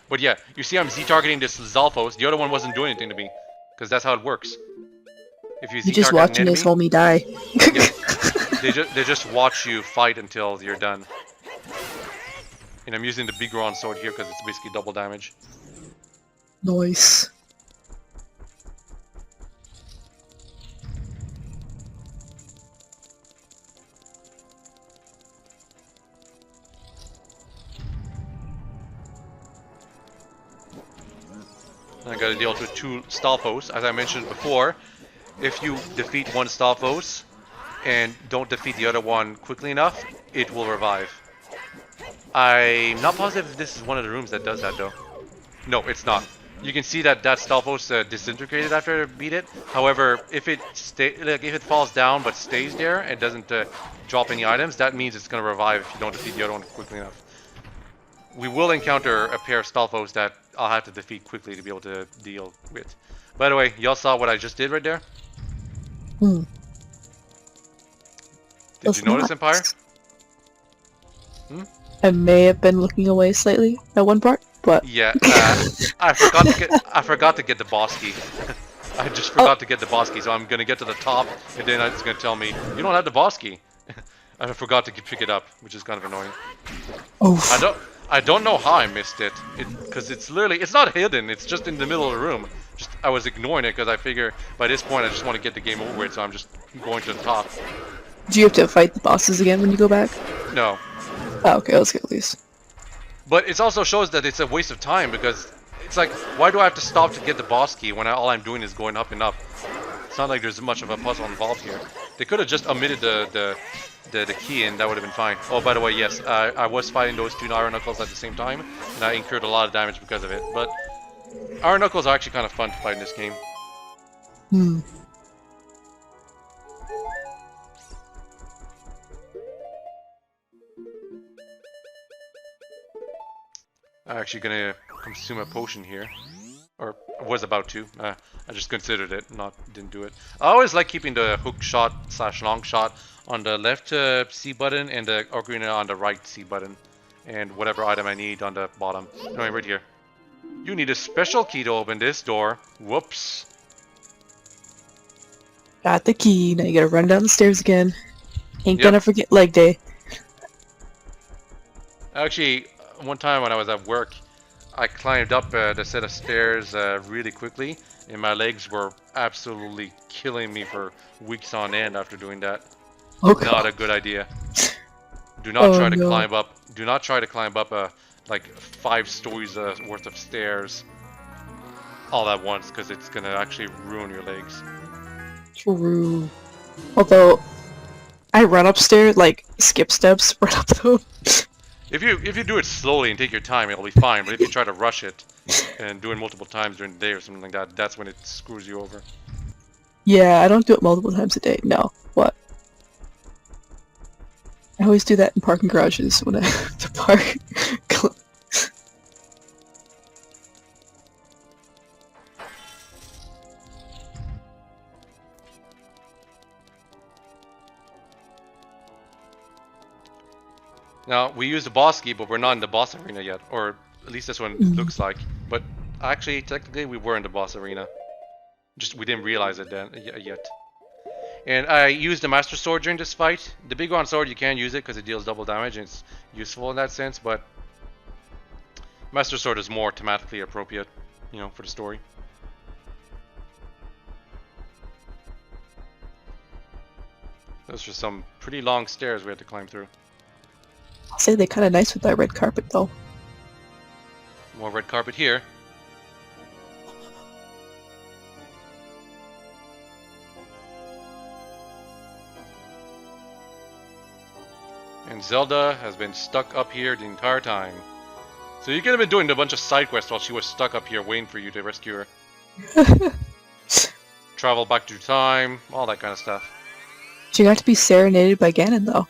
[SPEAKER 1] But yeah, you see I'm Z-targeting this Zalfos. The other one wasn't doing anything to me. Because that's how it works. If you
[SPEAKER 2] just watching this homie die.
[SPEAKER 1] they just watch you fight until you're done. And I'm using the big Goron sword here because it's basically double damage.
[SPEAKER 2] Nice.
[SPEAKER 1] I gotta deal with 2 Stalfos. As I mentioned before, if you defeat one Stalfos and don't defeat the other one quickly enough, it will revive. I'm not positive if this is one of the rooms that does that though. No, it's not. You can see that Stalfos disintegrated after I beat it. However, if it falls down but stays there and doesn't drop any items, that means it's gonna revive if you don't defeat the other one quickly enough. We will encounter a pair of Stalfos that I'll have to defeat quickly to be able to deal with. By the way, y'all saw what I just did right there? Did you notice, Empire?
[SPEAKER 2] I may have been looking away slightly at one part, but
[SPEAKER 1] yeah, I forgot to get the boss key. I just forgot to get the boss key, so I'm gonna get to the top, and then it's gonna tell me you don't have the boss key. I forgot to pick it up, which is kind of annoying. I don't know how I missed it, because it's not hidden, it's just in the middle of the room. I was ignoring it because I figure by this point I just want to get the game over with, so I'm just going to the top.
[SPEAKER 2] Do you have to fight the bosses again when you go back?
[SPEAKER 1] No.
[SPEAKER 2] Oh, okay, let's get at least.
[SPEAKER 1] But it also shows that it's a waste of time, because it's like, why do I have to stop to get the boss key when all I'm doing is going up and up? It's not like there's much of a puzzle involved here. They could have just omitted the key and that would have been fine. Oh, by the way, yes, I was fighting those two Iron Knuckles at the same time, and I incurred a lot of damage because of it. But Iron Knuckles are actually kind of fun to fight in this game.
[SPEAKER 2] Hmm.
[SPEAKER 1] I'm actually gonna consume a potion here. Or was about to. I just considered it, didn't do it. I always like keeping the hook shot / long shot on the left C button and the Ocarina on the right C button. And whatever item I need on the bottom. Anyway, right here. You need a special key to open this door. Whoops.
[SPEAKER 2] Got the key. Now you gotta run down the stairs again. Ain't gonna forget leg day.
[SPEAKER 1] Actually, one time when I was at work, I climbed up the set of stairs really quickly, and my legs were absolutely killing me for weeks on end after doing that.
[SPEAKER 2] Okay.
[SPEAKER 1] Not a good idea. Do not try to climb up. Do not try to climb up like 5 stories worth of stairs all at once, because it's gonna actually ruin your legs.
[SPEAKER 2] True. Although, I run upstairs, like skip steps, run up them.
[SPEAKER 1] If you do it slowly and take your time, it'll be fine. But if you try to rush it and do it multiple times during the day or something like that, that's when it screws you over.
[SPEAKER 2] Yeah, I don't do it multiple times a day. No. What? I always do that in parking garages when I have to park.
[SPEAKER 1] Now, we use the boss key, but we're not in the boss arena yet. Or at least that's what it looks like. But actually, technically, we were in the boss arena. Just we didn't realize it then yet. And I used the Master Sword during this fight. The Big Round Sword, you can use it because it deals double damage and it's useful in that sense. But Master Sword is more thematically appropriate, you know, for the story. Those are some pretty long stairs we had to climb through.
[SPEAKER 2] I'll say they're kind of nice with that red carpet, though.
[SPEAKER 1] More red carpet here. And Zelda has been stuck up here the entire time. So you could have been doing a bunch of side quests while she was stuck up here waiting for you to rescue her. Travel back through time, all that kind of stuff.
[SPEAKER 2] She got to be serenaded by Ganon, though.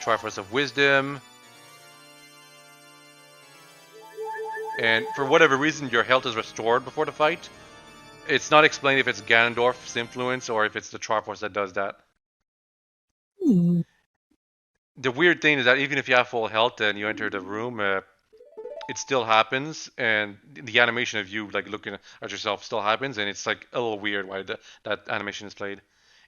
[SPEAKER 1] Triforce of Wisdom. And for whatever reason, your health is restored before the fight. It's not explained if it's Ganondorf's influence or if it's the Triforce that does that. The weird thing is that even if you have full health and you enter the room, it still happens, and the animation of you like looking at yourself still happens, and it's like a little weird why that animation is played.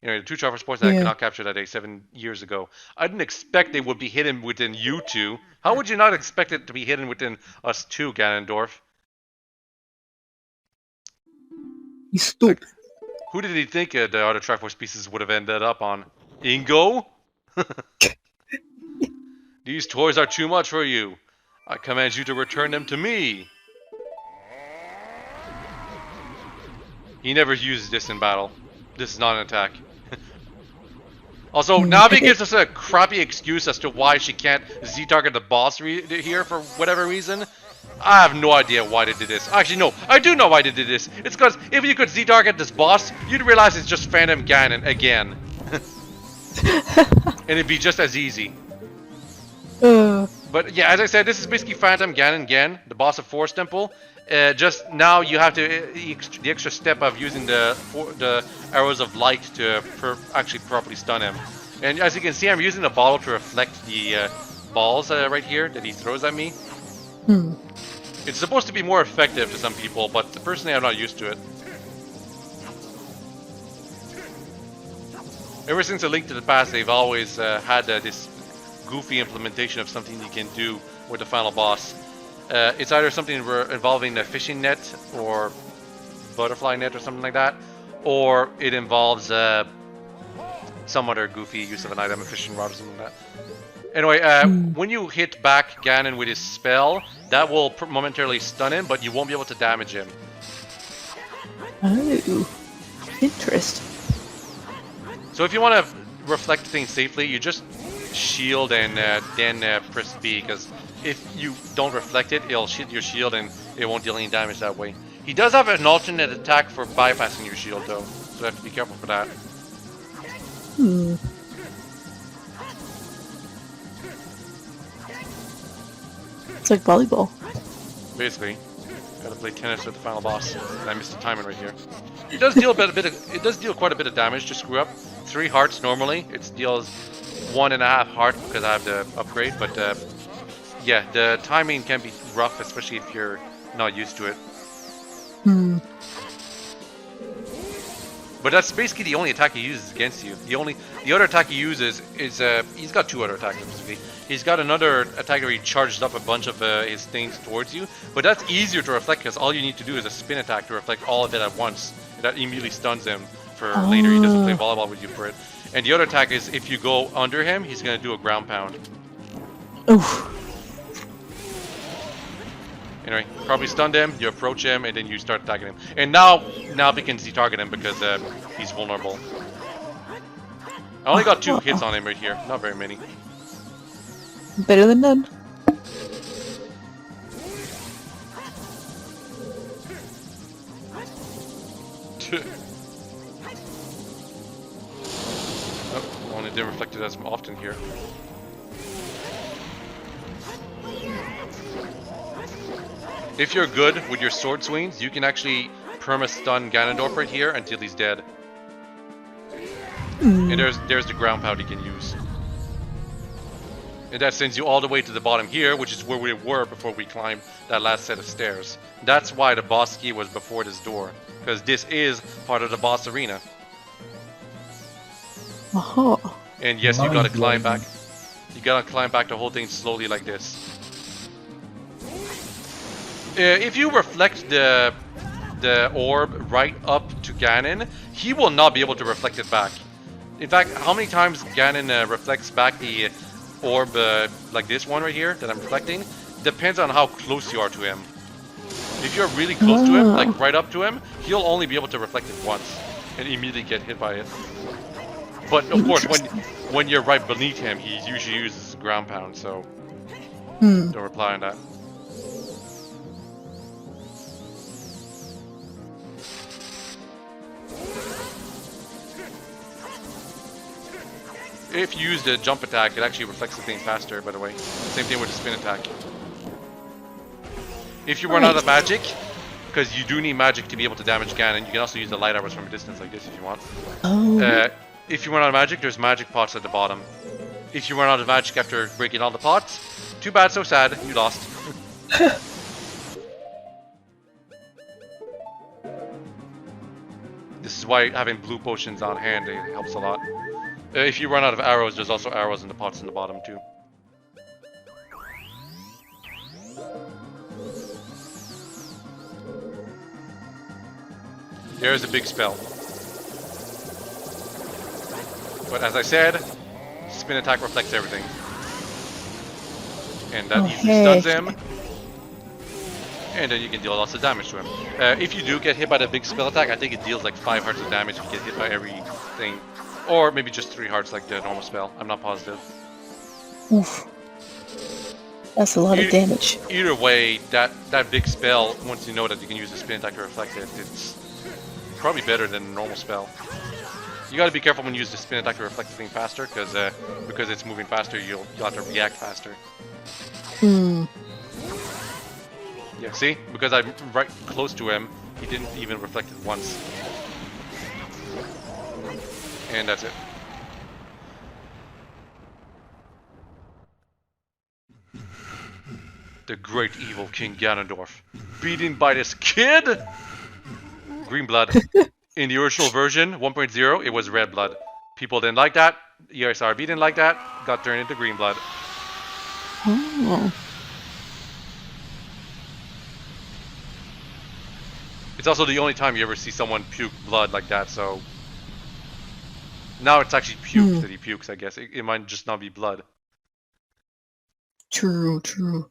[SPEAKER 1] Anyway, the 2 Triforce points that I could not capture that day 7 years ago. I didn't expect they would be hidden within you two. How would you not expect it to be hidden within us two, Ganondorf?
[SPEAKER 2] You stupid.
[SPEAKER 1] Like, who did he think the other Triforce pieces would have ended up on? Ingo? These toys are too much for you. I command you to return them to me. He never uses this in battle. This is not an attack. Also, Navi gives us a crappy excuse as to why she can't Z-target the boss here for whatever reason. I have no idea why they did this. Actually, no, I do know why they did this. It's because if you could Z-target this boss, you'd realize it's just Phantom Ganon again. And it'd be just as easy. But yeah, as I said, this is basically Phantom Ganon again, the boss of Forest Temple. Just now you have to the extra step of using the arrows of light to actually properly stun him. And as you can see, I'm using the bottle to reflect the balls right here that he throws at me. It's supposed to be more effective to some people, but personally I'm not used to it. Ever since A Link to the Past, they've always had this goofy implementation of something you can do with the final boss. It's either something involving a fishing net or butterfly net or something like that, or it involves some other goofy use of an item, a fishing rod or something like that. Anyway, when you hit back Ganon with his spell, that will momentarily stun him, but you won't be able to damage him.
[SPEAKER 2] Oh, interest.
[SPEAKER 1] So if you want to reflect things safely, you just shield and then press B, because if you don't reflect it, it'll hit your shield and it won't deal any damage that way. He does have an alternate attack for bypassing your shield though, so you have to be careful for that.
[SPEAKER 2] It's like volleyball.
[SPEAKER 1] Basically, gotta play tennis with the final boss. And I missed the timing right here. It does deal it does deal quite a bit of damage to screw up. 3 hearts normally. It deals 1.5 heart because I have the upgrade, but yeah, the timing can be rough, especially if you're not used to it. But that's basically the only attack he uses against you. The other attack he uses is he's got 2 other attacks basically. He's got another attack where he charges up a bunch of his things towards you, but that's easier to reflect because all you need to do is a spin attack to reflect all of it at once. That immediately stuns him for later. He doesn't play volleyball with you for it. And the other attack is if you go under him, he's gonna do a ground pound.
[SPEAKER 2] Oof.
[SPEAKER 1] Anyway, probably stunned him, you approach him, and then you start attacking him. And now we can target him because he's vulnerable. I only got 2 hits on him right here, not very many.
[SPEAKER 2] Better than none.
[SPEAKER 1] Oh, only didn't reflect it as often here. If you're good with your sword swings, you can actually perma-stun Ganondorf right here until he's dead. And there's the ground pound he can use. And that sends you all the way to the bottom here, which is where we were before we climbed that last set of stairs. That's why the boss key was before this door, because this is part of the boss arena. And yes, you gotta climb back. You gotta climb back the whole thing slowly like this. If you reflect the orb right up to Ganon, he will not be able to reflect it back. In fact, how many times Ganon reflects back the orb like this one right here that I'm reflecting depends on how close you are to him. If you're really close to him, like right up to him, he'll only be able to reflect it once and immediately get hit by it. But of course, when you're right beneath him, he usually uses ground pound, so don't reply on that. If you use the jump attack, it actually reflects the thing faster, by the way. Same thing with the spin attack. If you run out of magic, because you do need magic to be able to damage Ganon, you can also use the light arrows from a distance like this if you want. If you run out of magic, there's magic pots at the bottom. If you run out of magic after breaking all the pots, too bad, so sad, you lost. This is why having blue potions on hand helps a lot. If you run out of arrows, there's also arrows in the pots in the bottom too. There's a big spell. But as I said, spin attack reflects everything. And that easily stuns him. And then you can deal lots of damage to him. If you do get hit by the big spell attack, I think it deals like 5 hearts of damage if you get hit by everything. Or maybe just 3 hearts like the normal spell. I'm not positive.
[SPEAKER 2] Oof. That's a lot of damage.
[SPEAKER 1] Either way, that big spell, once you know that you can use the spin attack to reflect it, it's probably better than a normal spell. You gotta be careful when you use the spin attack to reflect the thing faster, because it's moving faster, you'll have to react faster. Yeah, see? Because I'm right close to him, he didn't even reflect it once. And that's it. The great evil King Ganondorf, beaten by this kid! Green blood. In the original version, 1.0, it was red blood. People didn't like that. ESRB didn't like that. Got turned into green blood.
[SPEAKER 2] Oh.
[SPEAKER 1] It's also the only time you ever see someone puke blood like that, so... Now it's actually puke that he pukes, I guess. It might just not be blood.
[SPEAKER 2] True, true.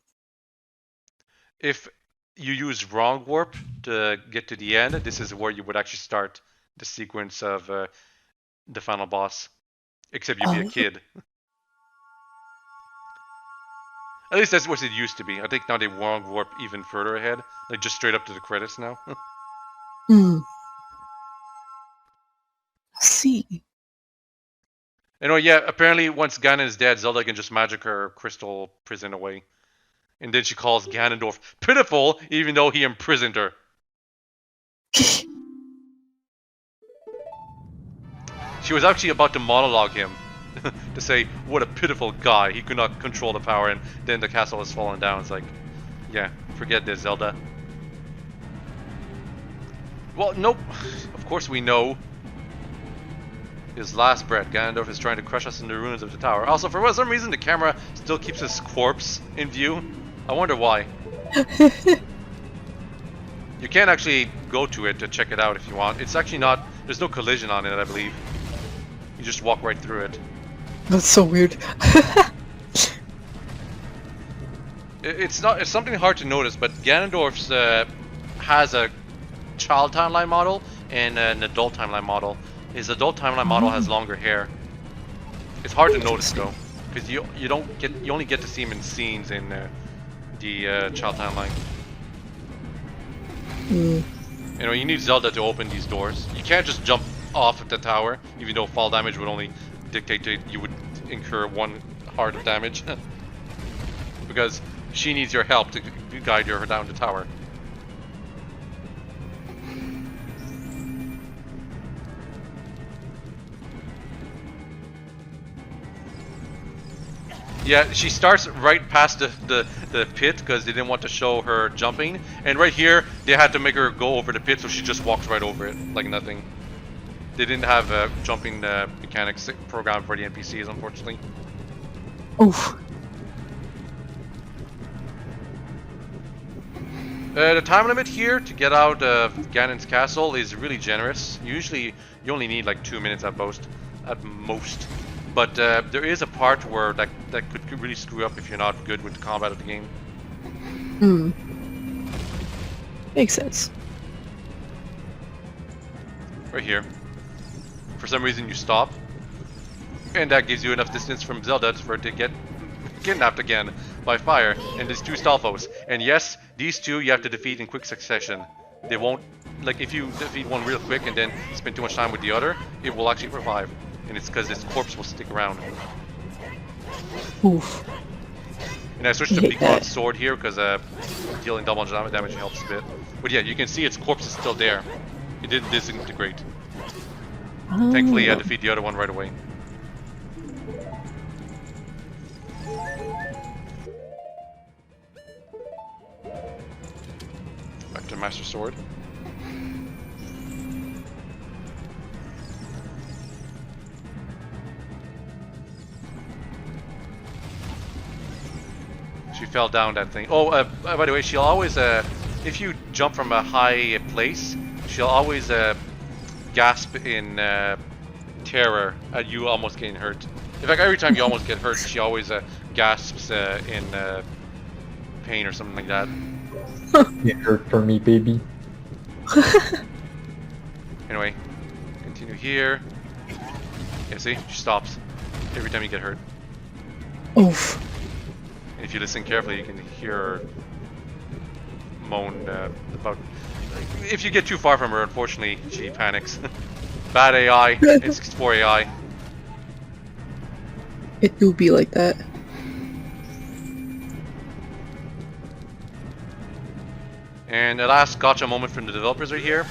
[SPEAKER 1] If you use wrong warp to get to the end, this is where you would actually start the sequence of the final boss. Except you'd be a kid. At least that's what it used to be. I think now they wrong warp even further ahead. Like just straight up to the credits now.
[SPEAKER 2] Hmm. I see.
[SPEAKER 1] And oh yeah, apparently once Ganon is dead, Zelda can just magic her crystal prison away. And then she calls Ganondorf pitiful, even though he imprisoned her. She was actually about to monologue him. To say, what a pitiful guy, he could not control the power, and then the castle has fallen down. It's like, yeah, forget this, Zelda. Well, nope. Of course we know. His last breath, Ganondorf is trying to crush us in the ruins of the tower. Also, for some reason, the camera still keeps his corpse in view. I wonder why. You can actually go to it to check it out if you want. It's actually not... There's no collision on it, I believe. You just walk right through it.
[SPEAKER 2] That's so weird.
[SPEAKER 1] It's something hard to notice, but Ganondorf's has a child timeline model and an adult timeline model. His adult timeline model has longer hair. It's hard to notice though, because you only get to see him in scenes in the child timeline. You know, you need Zelda to open these doors. You can't just jump off of the tower, even though fall damage would only dictate that you would incur 1 heart of damage. Because she needs your help to guide her down the tower. Yeah, she starts right past the pit because they didn't want to show her jumping. And right here, they had to make her go over the pit, so she just walks right over it like nothing. They didn't have jumping mechanics programmed for the NPCs, unfortunately.
[SPEAKER 2] Oof.
[SPEAKER 1] The time limit here to get out of Ganon's castle is really generous. Usually, you only need like 2 minutes at most. But there is a part where that could really screw up if you're not good with the combat of the game.
[SPEAKER 2] Makes sense.
[SPEAKER 1] Right here. For some reason you stop. And that gives you enough distance from Zelda for it to get kidnapped again by fire. And there's 2 Stalfos. And yes, these 2 you have to defeat in quick succession. They won't, like if you defeat one real quick and then spend too much time with the other, it will actually revive. And it's because its corpse will stick around.
[SPEAKER 2] Oof.
[SPEAKER 1] And I switched to Big Rod's sword here because dealing double damage helps a bit. But yeah, you can see its corpse is still there. It didn't disintegrate. Thankfully, I defeat the other one right away. Back to Master Sword. She fell down that thing. Oh, by the way, she'll always, if you jump from a high place, she'll always gasp in terror at you almost getting hurt. In fact, every time you almost get hurt, she always gasps in pain or something like that.
[SPEAKER 4] It hurt for me, baby.
[SPEAKER 1] Anyway, continue here. Yeah, see? She stops every time you get hurt.
[SPEAKER 2] Oof.
[SPEAKER 1] And if you listen carefully, you can hear her moan about... If you get too far from her, unfortunately, she panics. Bad AI. It's for AI.
[SPEAKER 2] It do be like that.
[SPEAKER 1] And the last gotcha moment from the developers right here.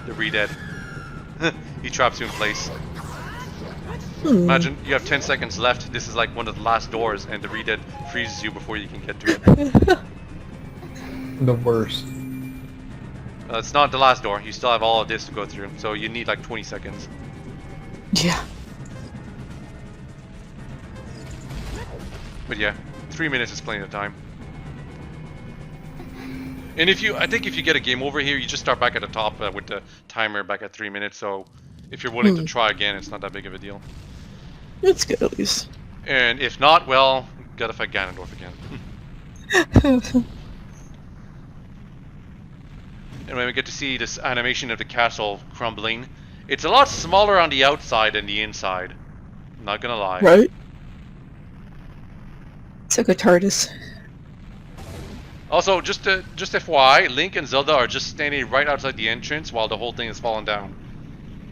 [SPEAKER 1] The re-dead. He traps you in place. Imagine you have 10 seconds left. This is like one of the last doors, and the re-dead freezes you before you can get to it.
[SPEAKER 4] The worst.
[SPEAKER 1] It's not the last door. You still have all of this to go through, so you need like 20 seconds.
[SPEAKER 2] Yeah.
[SPEAKER 1] But yeah, 3 minutes is plenty of time. And I think if you get a game over here, you just start back at the top with the timer back at 3 minutes. So if you're willing to try again, it's not that big of a deal.
[SPEAKER 2] It's good at least.
[SPEAKER 1] And if not, well, gotta fight Ganondorf again. And when we get to see this animation of the castle crumbling, it's a lot smaller on the outside than the inside. Not gonna lie.
[SPEAKER 2] Right? It's like a TARDIS.
[SPEAKER 1] Also, just FYI, Link and Zelda are just standing right outside the entrance while the whole thing is falling down.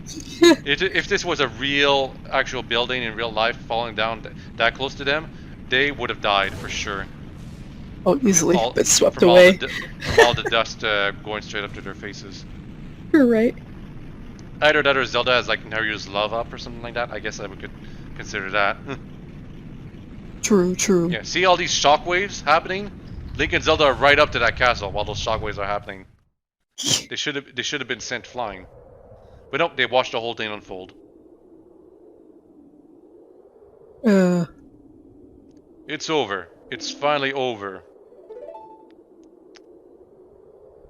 [SPEAKER 1] If this was a real, actual building in real life falling down that close to them, they would have died for sure.
[SPEAKER 2] Oh, easily, but swept
[SPEAKER 1] from
[SPEAKER 2] away.
[SPEAKER 1] From all the dust going straight up to their faces.
[SPEAKER 2] You're right.
[SPEAKER 1] Either that or Zelda has like Naryu's love up or something like that. I guess I could consider that.
[SPEAKER 2] True, true.
[SPEAKER 1] Yeah, see all these shockwaves happening? Link and Zelda are right up to that castle while those shockwaves are happening. They should have been sent flying. But nope, they watched the whole thing unfold. It's over. It's finally over.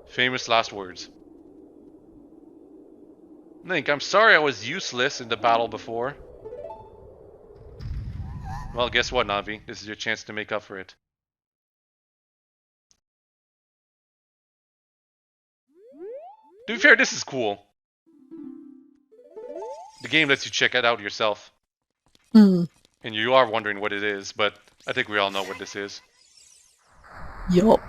[SPEAKER 1] Famous last words. Link, I'm sorry I was useless in the battle before. Well, guess what, Navi? This is your chance to make up for it. To be fair, this is cool. The game lets you check it out yourself.
[SPEAKER 2] Mm.
[SPEAKER 1] And you are wondering what it is, but I think we all know what this is.
[SPEAKER 2] Yup.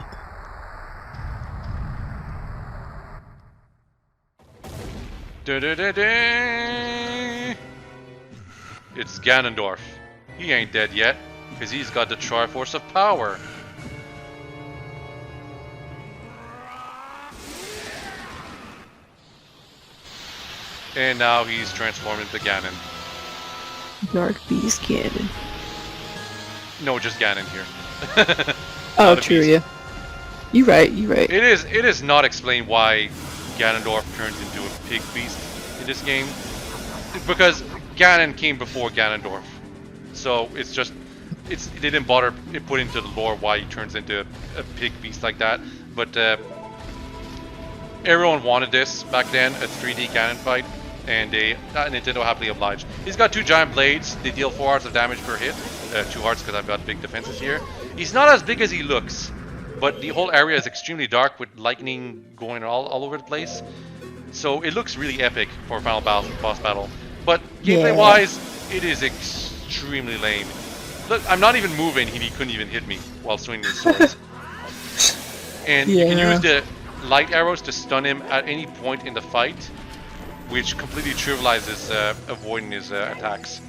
[SPEAKER 1] It's Ganondorf. He ain't dead yet, because he's got the Triforce of Power. And now he's transformed into Ganon.
[SPEAKER 2] Dark Beast Ganon.
[SPEAKER 1] No, just Ganon here.
[SPEAKER 2] Oh, true, yeah. You right, you right.
[SPEAKER 1] It is not explained why Ganondorf turns into a pig beast in this game. Because Ganon came before Ganondorf. So it's just they didn't bother put into the lore why he turns into a pig beast like that. But everyone wanted this back then, a 3D Ganon fight, and Nintendo happily obliged. He's got 2 giant blades. They deal 4 hearts of damage per hit. 2 hearts because I've got big defenses here. He's not as big as he looks, but the whole area is extremely dark with lightning going all over the place. So it looks really epic for a final boss battle. But gameplay-wise, it is extremely lame. Look, I'm not even moving, and he couldn't even hit me while swinging his swords. And you can use the light arrows to stun him at any point in the fight, which completely trivializes avoiding his attacks.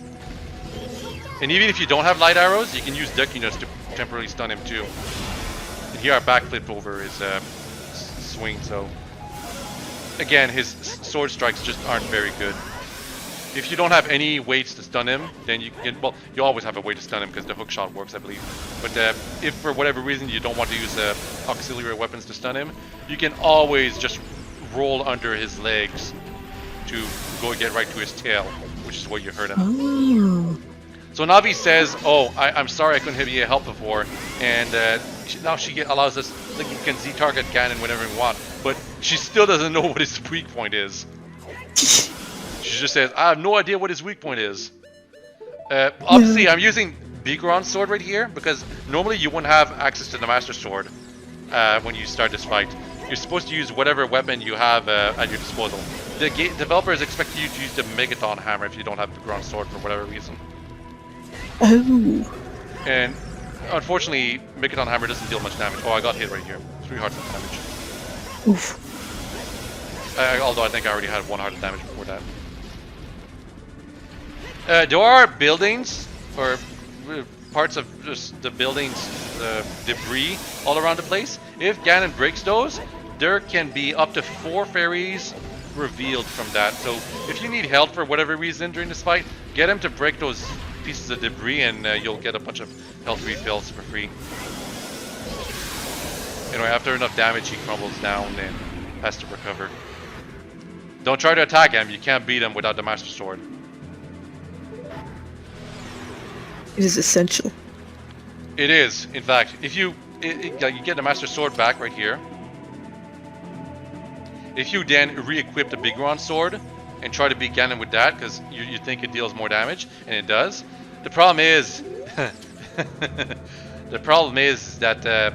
[SPEAKER 1] And even if you don't have light arrows, you can use duckiness to temporarily stun him too. And here I backflipped over his swing, so... Again, his sword strikes just aren't very good. If you don't have any ways to stun him, then you can... Well, you always have a way to stun him because the hook shot works, I believe. But if for whatever reason you don't want to use auxiliary weapons to stun him, you can always just roll under his legs to go get right to his tail, which is where you hurt him.
[SPEAKER 2] Oh.
[SPEAKER 1] So Navi says, "Oh, I'm sorry I couldn't have you help before," and now she allows us, like, you can Z-target Ganon whenever we want, but she still doesn't know what his weak point is. She just says, "I have no idea what his weak point is." Obviously, I'm using Goron's sword right here because normally you wouldn't have access to the Master Sword when you start this fight. You're supposed to use whatever weapon you have at your disposal. The developers expect you to use the Megaton hammer if you don't have the Goron sword for whatever reason.
[SPEAKER 2] Oh.
[SPEAKER 1] And unfortunat't, Megaton hammer doesn't deal much damage. Oh, I got hit right here. 3 hearts of damage.
[SPEAKER 2] Oof.
[SPEAKER 1] Although I think I already had 1 heart of damage before that. There are buildings, or parts of just the buildings, debris all around the place. If Ganon breaks those, there can be up to 4 fairies revealed from that. So if you need help for whatever reason during this fight, get him to break those pieces of debris and you'll get a bunch of health refills for free. Anyway, after enough damage he crumbles down and has to recover. Don't try to attack him, you can't beat him without the Master Sword.
[SPEAKER 2] It is essential.
[SPEAKER 1] It is, in fact. If you get the Master Sword back right here. If you then re-equip the Goron sword and try to beat Ganon with that, because you think it deals more damage, and it does. The problem is, that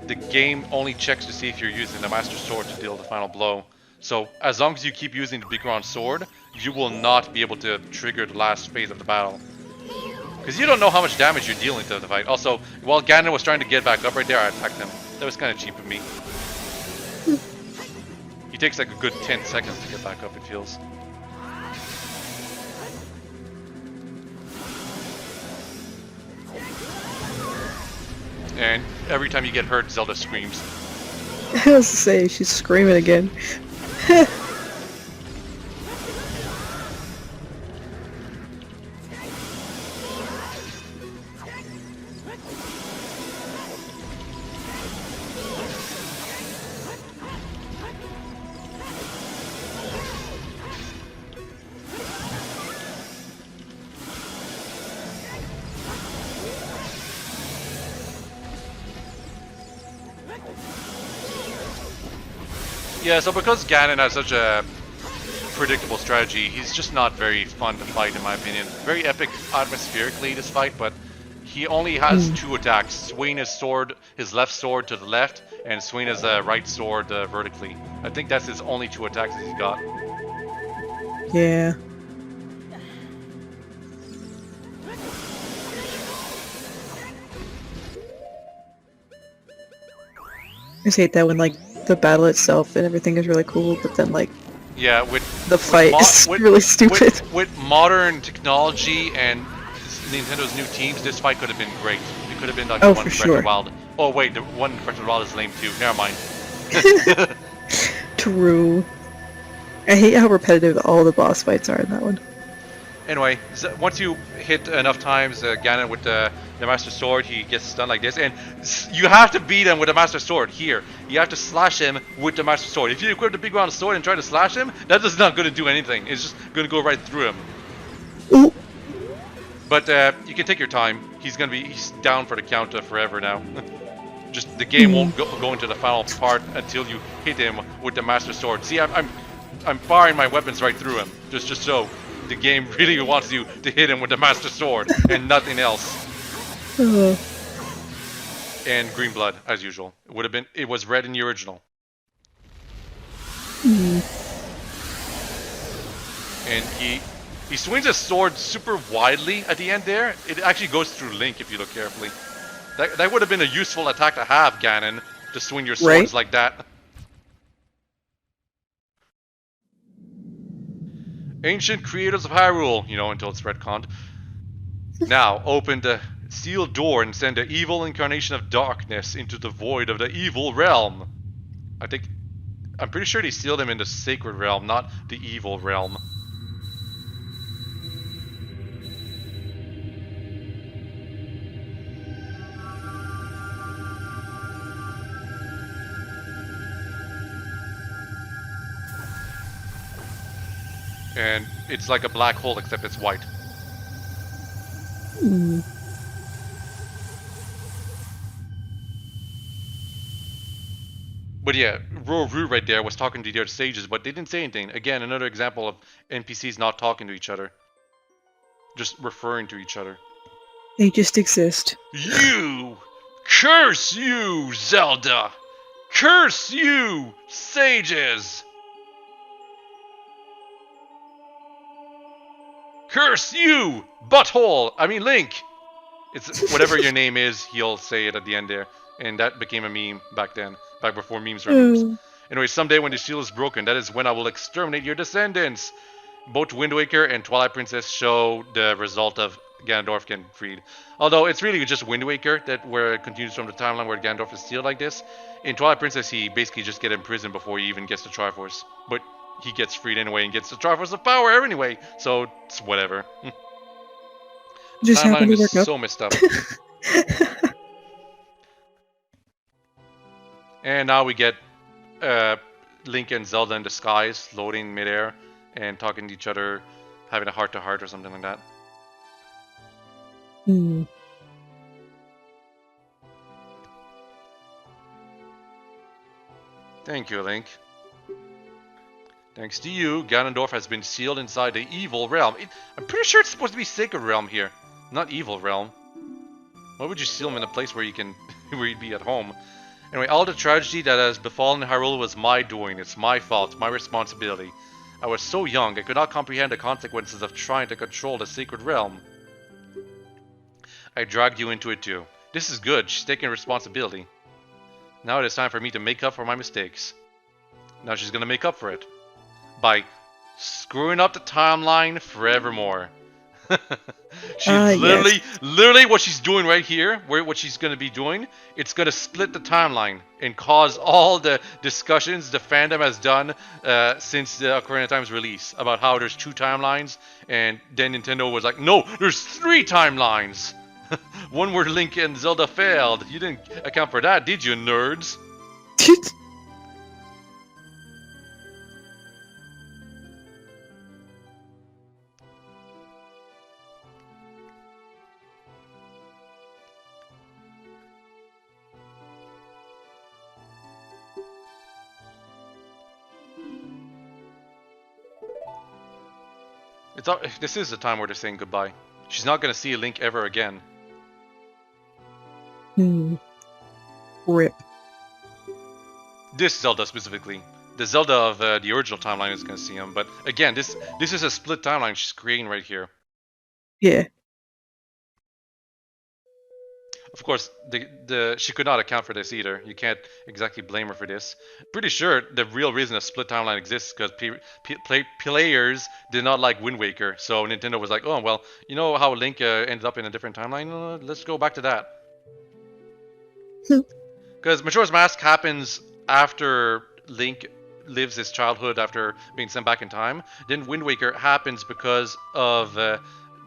[SPEAKER 1] the game only checks to see if you're using the Master Sword to deal the final blow. So as long as you keep using the Big Round Sword, you will not be able to trigger the last phase of the battle. Because you don't know how much damage you're dealing to the fight. Also, while Ganon was trying to get back up right there, I attacked him. That was kind of cheap of me. He takes like a good 10 seconds to get back up, it feels. And every time you get hurt, Zelda screams.
[SPEAKER 2] I was to say, she's screaming again.
[SPEAKER 1] Yeah, so because Ganon has such a predictable strategy, he's just not very fun to fight in my opinion. Very epic atmospherically this fight, but he only has two attacks. Swing his sword, his left sword to the left, and swing his right sword vertically. I think that's his only two attacks that he's got.
[SPEAKER 2] Yeah. I just hate that when like the battle itself and everything is really cool, but then like
[SPEAKER 1] Yeah, with
[SPEAKER 2] the fight is really stupid.
[SPEAKER 1] With modern technology and Nintendo's new teams, this fight could have been great. It could have been like the one in Breath of the Wild. Oh wait, the one in Breath of the Wild is lame too. Never mind.
[SPEAKER 2] True. I hate how repetitive all the boss fights are in that one.
[SPEAKER 1] Anyway, once you hit enough times Ganon with the Master Sword, he gets stunned like this, and you have to beat him with the Master Sword here. You have to slash him with the Master Sword. If you equip the Big Round Sword and try to slash him, that is not going to do anything. It's just going to go right through him.
[SPEAKER 2] Ooh.
[SPEAKER 1] But you can take your time. He's down for the count forever now. Just the game won't go into the final part until you hit him with the Master Sword. See, I'm firing my weapons right through him, just so the game really wants you to hit him with the Master Sword and nothing else. And green blood, as usual. It was red in the original. And he swings his sword super widely at the end there. It actually goes through Link if you look carefully. That would have been a useful attack to have, Ganon, to swing your swords like that. Ancient creators of Hyrule, until it's retconned. Now, open the sealed door and send the evil incarnation of darkness into the void of the evil realm. I'm pretty sure they sealed him in the sacred realm, not the evil realm. And it's like a black hole except it's white. But yeah, Ruru right there was talking to the other sages, but they didn't say anything. Again, another example of NPCs not talking to each other. Just referring to each other.
[SPEAKER 2] They just exist.
[SPEAKER 1] You! Curse you, Zelda! Curse you, sages! Curse you, butthole! I mean Link! It's whatever your name is, he'll say it at the end there. And that became a meme back then. Back before memes were memes. Anyway, someday when the seal is broken, that is when I will exterminate your descendants! Both Wind Waker and Twilight Princess show the result of Ganondorf getting freed. Although it's really just Wind Waker where it continues from the timeline where Ganondorf is sealed like this. In Twilight Princess, he basically just gets imprisoned before he even gets the Triforce. But he gets freed anyway and gets the Triforce of Power anyway, so it's whatever.
[SPEAKER 2] Just happened to work
[SPEAKER 1] is
[SPEAKER 2] up.
[SPEAKER 1] so messed up. And now we get Link and Zelda in the skies, floating midair, and talking to each other, having a heart-to-heart or something like that. Thank you, Link. Thanks to you, Ganondorf has been sealed inside the evil realm. I'm pretty sure it's supposed to be sacred realm here, not evil realm. Why would you seal him in a place where where he'd be at home? Anyway, all the tragedy that has befallen Hyrule was my doing. It's my fault, my responsibility. I was so young, I could not comprehend the consequences of trying to control the sacred realm. I dragged you into it too. This is good, she's taking responsibility. Now it is time for me to make up for my mistakes. Now she's gonna make up for it. By screwing up the timeline forevermore. She's literally what she's doing right here, what she's going to be doing, it's going to split the timeline and cause all the discussions the fandom has done since the Ocarina of Time's release about how there's 2 timelines, and then Nintendo was like, no, there's 3 timelines. One where Link and Zelda failed. You didn't account for that, did you, nerds? This is the time where they're saying goodbye. She's not going to see Link ever again.
[SPEAKER 2] Rip.
[SPEAKER 1] This Zelda specifically. The Zelda of the original timeline is going to see him, but again, this is a split timeline she's creating right here.
[SPEAKER 2] Yeah.
[SPEAKER 1] Of course, she could not account for this either. You can't exactly blame her for this. Pretty sure the real reason a split timeline exists is because players did not like Wind Waker. So Nintendo was like, oh, well, you know how Link ended up in a different timeline? Let's go back to that. Because Majora's Mask happens after Link lives his childhood after being sent back in time. Then Wind Waker happens because of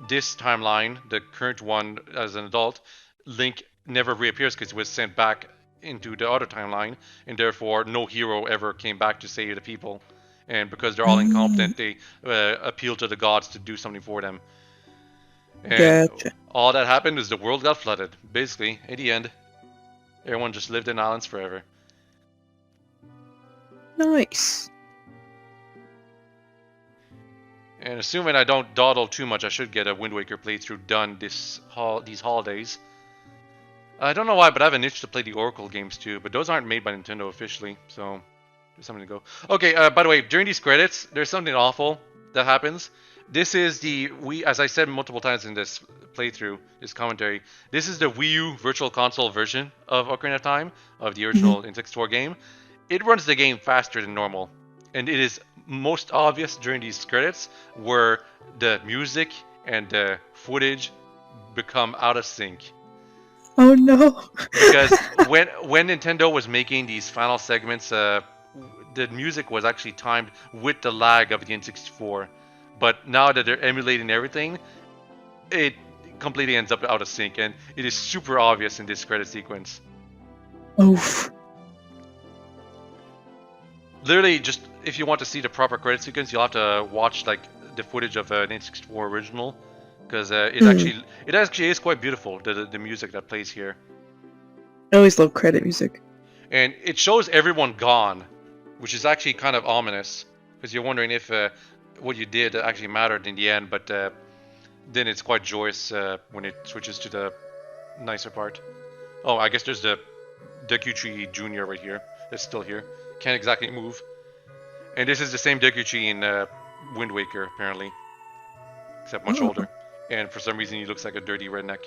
[SPEAKER 1] this timeline, the current one as an adult. Link never reappears because he was sent back into the other timeline, and therefore no hero ever came back to save the people. And because they're all incompetent, they appeal to the gods to do something for them. And
[SPEAKER 2] Gotcha.
[SPEAKER 1] all that happened is the world got flooded. Basically, in the end, everyone just lived in islands forever.
[SPEAKER 2] Nice.
[SPEAKER 1] And assuming I don't dawdle too much, I should get a Wind Waker playthrough done these holidays. I don't know why, but I have an itch to play the Oracle games too, but those aren't made by Nintendo officially, so there's something to go. Okay, by the way, during these credits, there's something awful that happens. This is as I said multiple times in this playthrough, this commentary, this is the Wii U Virtual Console version of Ocarina of Time, of the original N64 game. It runs the game faster than normal, and it is most obvious during these credits where the music and the footage become out of sync.
[SPEAKER 2] Oh no.
[SPEAKER 1] Because when Nintendo was making these final segments, the music was actually timed with the lag of the N64. But now that they're emulating everything, it completely ends up out of sync, and it is super obvious in this credit sequence.
[SPEAKER 2] Oof.
[SPEAKER 1] Literally, just if you want to see the proper credit sequence, you'll have to watch like the footage of an N64 original. Because it actually is quite beautiful, the music that plays here.
[SPEAKER 2] I always love credit music.
[SPEAKER 1] And it shows everyone gone, which is actually kind of ominous. Because you're wondering if what you did actually mattered in the end, but then it's quite joyous when it switches to the nicer part. Oh, I guess there's the Dekuchi Jr. right here. That's still here. Can't exactly move. And this is the same Dekuchi in Wind Waker, apparently. Except much older. And for some reason he looks like a dirty redneck.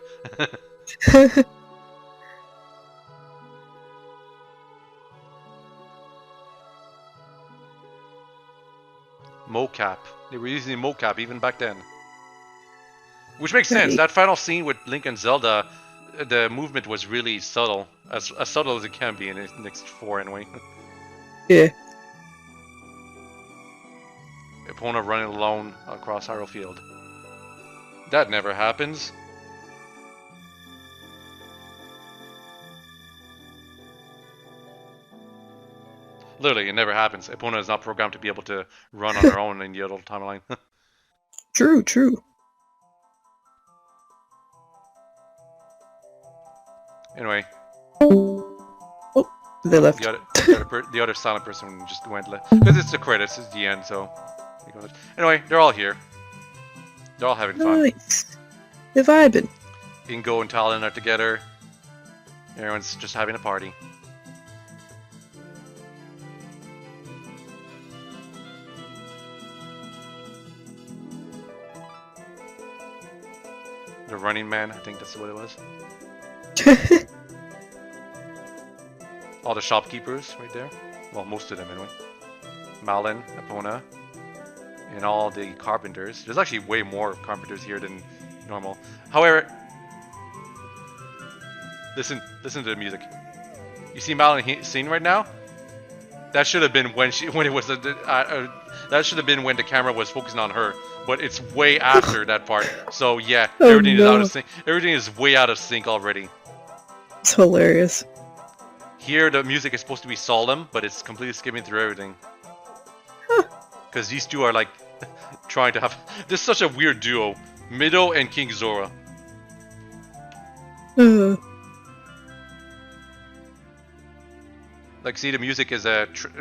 [SPEAKER 1] Mocap. They were using mocap even back then. Which makes sense. That final scene with Link and Zelda, the movement was really subtle. As subtle as it can be in N64 anyway.
[SPEAKER 2] Yeah.
[SPEAKER 1] Epona running alone across Hyrule Field. That never happens. Literally, it never happens. Epona is not programmed to be able to run on her own in the other timeline.
[SPEAKER 2] True.
[SPEAKER 1] Anyway.
[SPEAKER 2] Oh, they left.
[SPEAKER 1] The other silent person just went left. Because it's the credits, it's the end, so... Anyway, they're all here. They're all having fun.
[SPEAKER 2] Nice. They're vibing.
[SPEAKER 1] Ingo and Talon are together. Everyone's just having a party. Running Man, I think that's what it was. All the shopkeepers right there. Well, most of them anyway. Malin, Epona, and all the carpenters. There's actually way more carpenters here than normal. However, listen to the music. You see Malin singing right now? That should have been when it was that should have been when the camera was focusing on her, but it's way after that part. So yeah, everything is out of sync. Everything is way out of sync already.
[SPEAKER 2] It's hilarious.
[SPEAKER 1] Here the music is supposed to be solemn, but it's completely skipping through everything. Because these two are like trying to have. This is such a weird duo, Mido and King Zora. Like, see, the music is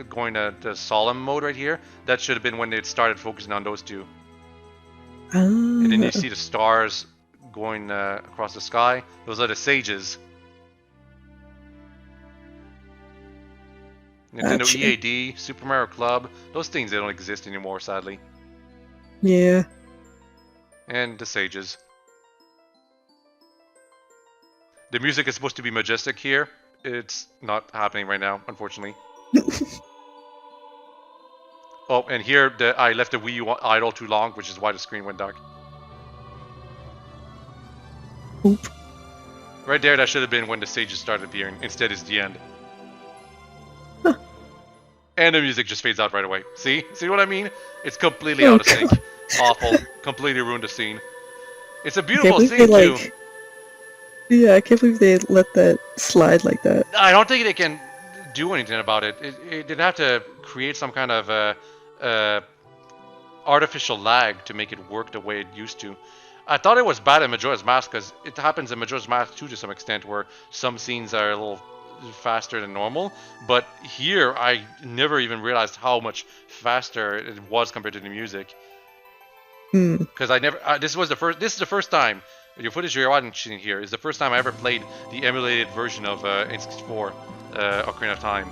[SPEAKER 1] going to the solemn mode right here. That should have been when it started focusing on those two. And then you see the stars going across the sky. Those are the sages. Nintendo
[SPEAKER 2] Gotcha.
[SPEAKER 1] EAD, Super Mario Club. Those things, they don't exist anymore, sadly.
[SPEAKER 2] Yeah.
[SPEAKER 1] And the sages. The music is supposed to be majestic here. It's not happening right now, unfortunately. Oh, and here I left the Wii U idle too long, which is why the screen went dark.
[SPEAKER 2] Oop.
[SPEAKER 1] Right there, that should have been when the sages started appearing. Instead, it's the end.
[SPEAKER 2] Huh.
[SPEAKER 1] And the music just fades out right away. See? See what I mean? It's completely out of sync. Awful. Completely ruined the scene. It's a beautiful scene, too.
[SPEAKER 2] Yeah, I can't believe they let that slide like that.
[SPEAKER 1] I don't think they can do anything about it. They'd have to create some kind of artificial lag to make it work the way it used to. I thought it was bad in Majora's Mask because it happens in Majora's Mask too to some extent, where some scenes are a little faster than normal. But here, I never even realized how much faster it was compared to the music. Because I never. This is the first time. Your footage you're watching here is the first time I ever played the emulated version of N64 Ocarina of Time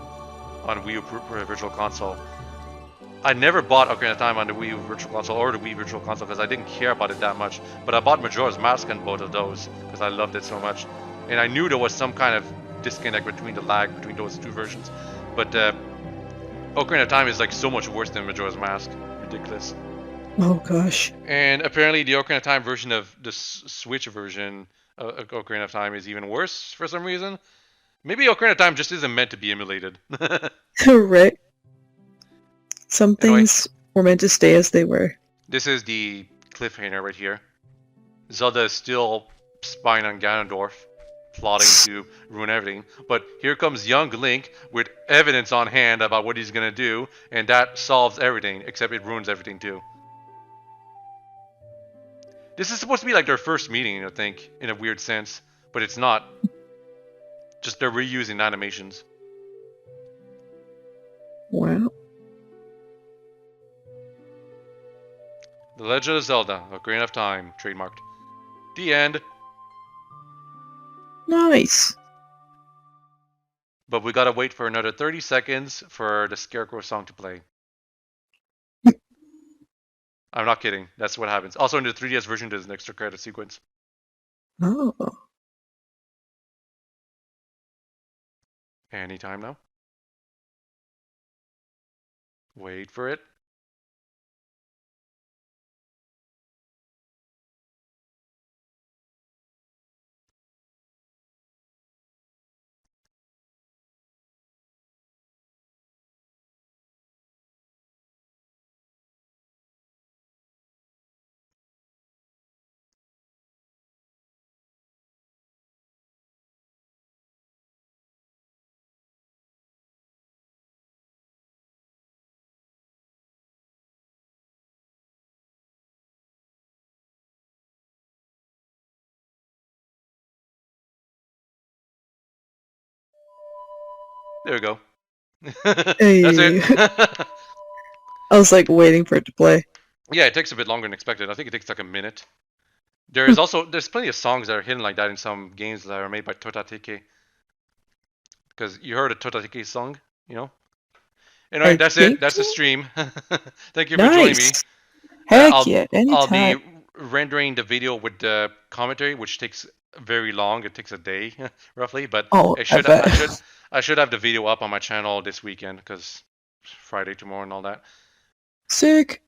[SPEAKER 1] on Wii U Virtual Console. I never bought Ocarina of Time on the Wii U Virtual Console or the Wii Virtual Console because I didn't care about it that much. But I bought Majora's Mask on both of those because I loved it so much. And I knew there was some kind of disconnect between the lag between those two versions. But Ocarina of Time is like so much worse than Majora's Mask. Ridiculous.
[SPEAKER 2] Oh gosh.
[SPEAKER 1] And apparently the Ocarina of Time version of the Switch version of Ocarina of Time is even worse for some reason. Maybe Ocarina of Time just isn't meant to be emulated.
[SPEAKER 2] Right. Some things were meant to stay as they were.
[SPEAKER 1] This is the cliffhanger right here. Zelda is still spying on Ganondorf, plotting to ruin everything. But here comes young Link with evidence on hand about what he's gonna do, and that solves everything, except it ruins everything too. This is supposed to be like their first meeting, I think, in a weird sense, but it's not. Just they're reusing animations.
[SPEAKER 2] Wow.
[SPEAKER 1] The Legend of Zelda, Ocarina of Time, trademarked. The end.
[SPEAKER 2] Nice.
[SPEAKER 1] But we gotta wait for another 30 seconds for the Scarecrow song to play. I'm not kidding. That's what happens. Also, in the 3DS version, there's an extra credit sequence.
[SPEAKER 2] Oh.
[SPEAKER 1] Anytime now. Wait for it. There we go.
[SPEAKER 2] Hey.
[SPEAKER 1] That's it.
[SPEAKER 2] I was like waiting for it to play.
[SPEAKER 1] Yeah, it takes a bit longer than expected. I think it takes like a minute. There's plenty of songs that are hidden like that in some games that are made by Totateke. Because you heard a Totateke song, you know? Anyway, that's it. That's the stream. Thank you for joining me.
[SPEAKER 2] Heck yeah, anytime.
[SPEAKER 1] rendering the video with the commentary, which takes very long. It takes a day roughly, but
[SPEAKER 2] Oh,
[SPEAKER 1] I
[SPEAKER 2] I
[SPEAKER 1] should
[SPEAKER 2] bet.
[SPEAKER 1] I should have the video up on my channel this weekend because Friday tomorrow and all that.
[SPEAKER 2] Sick.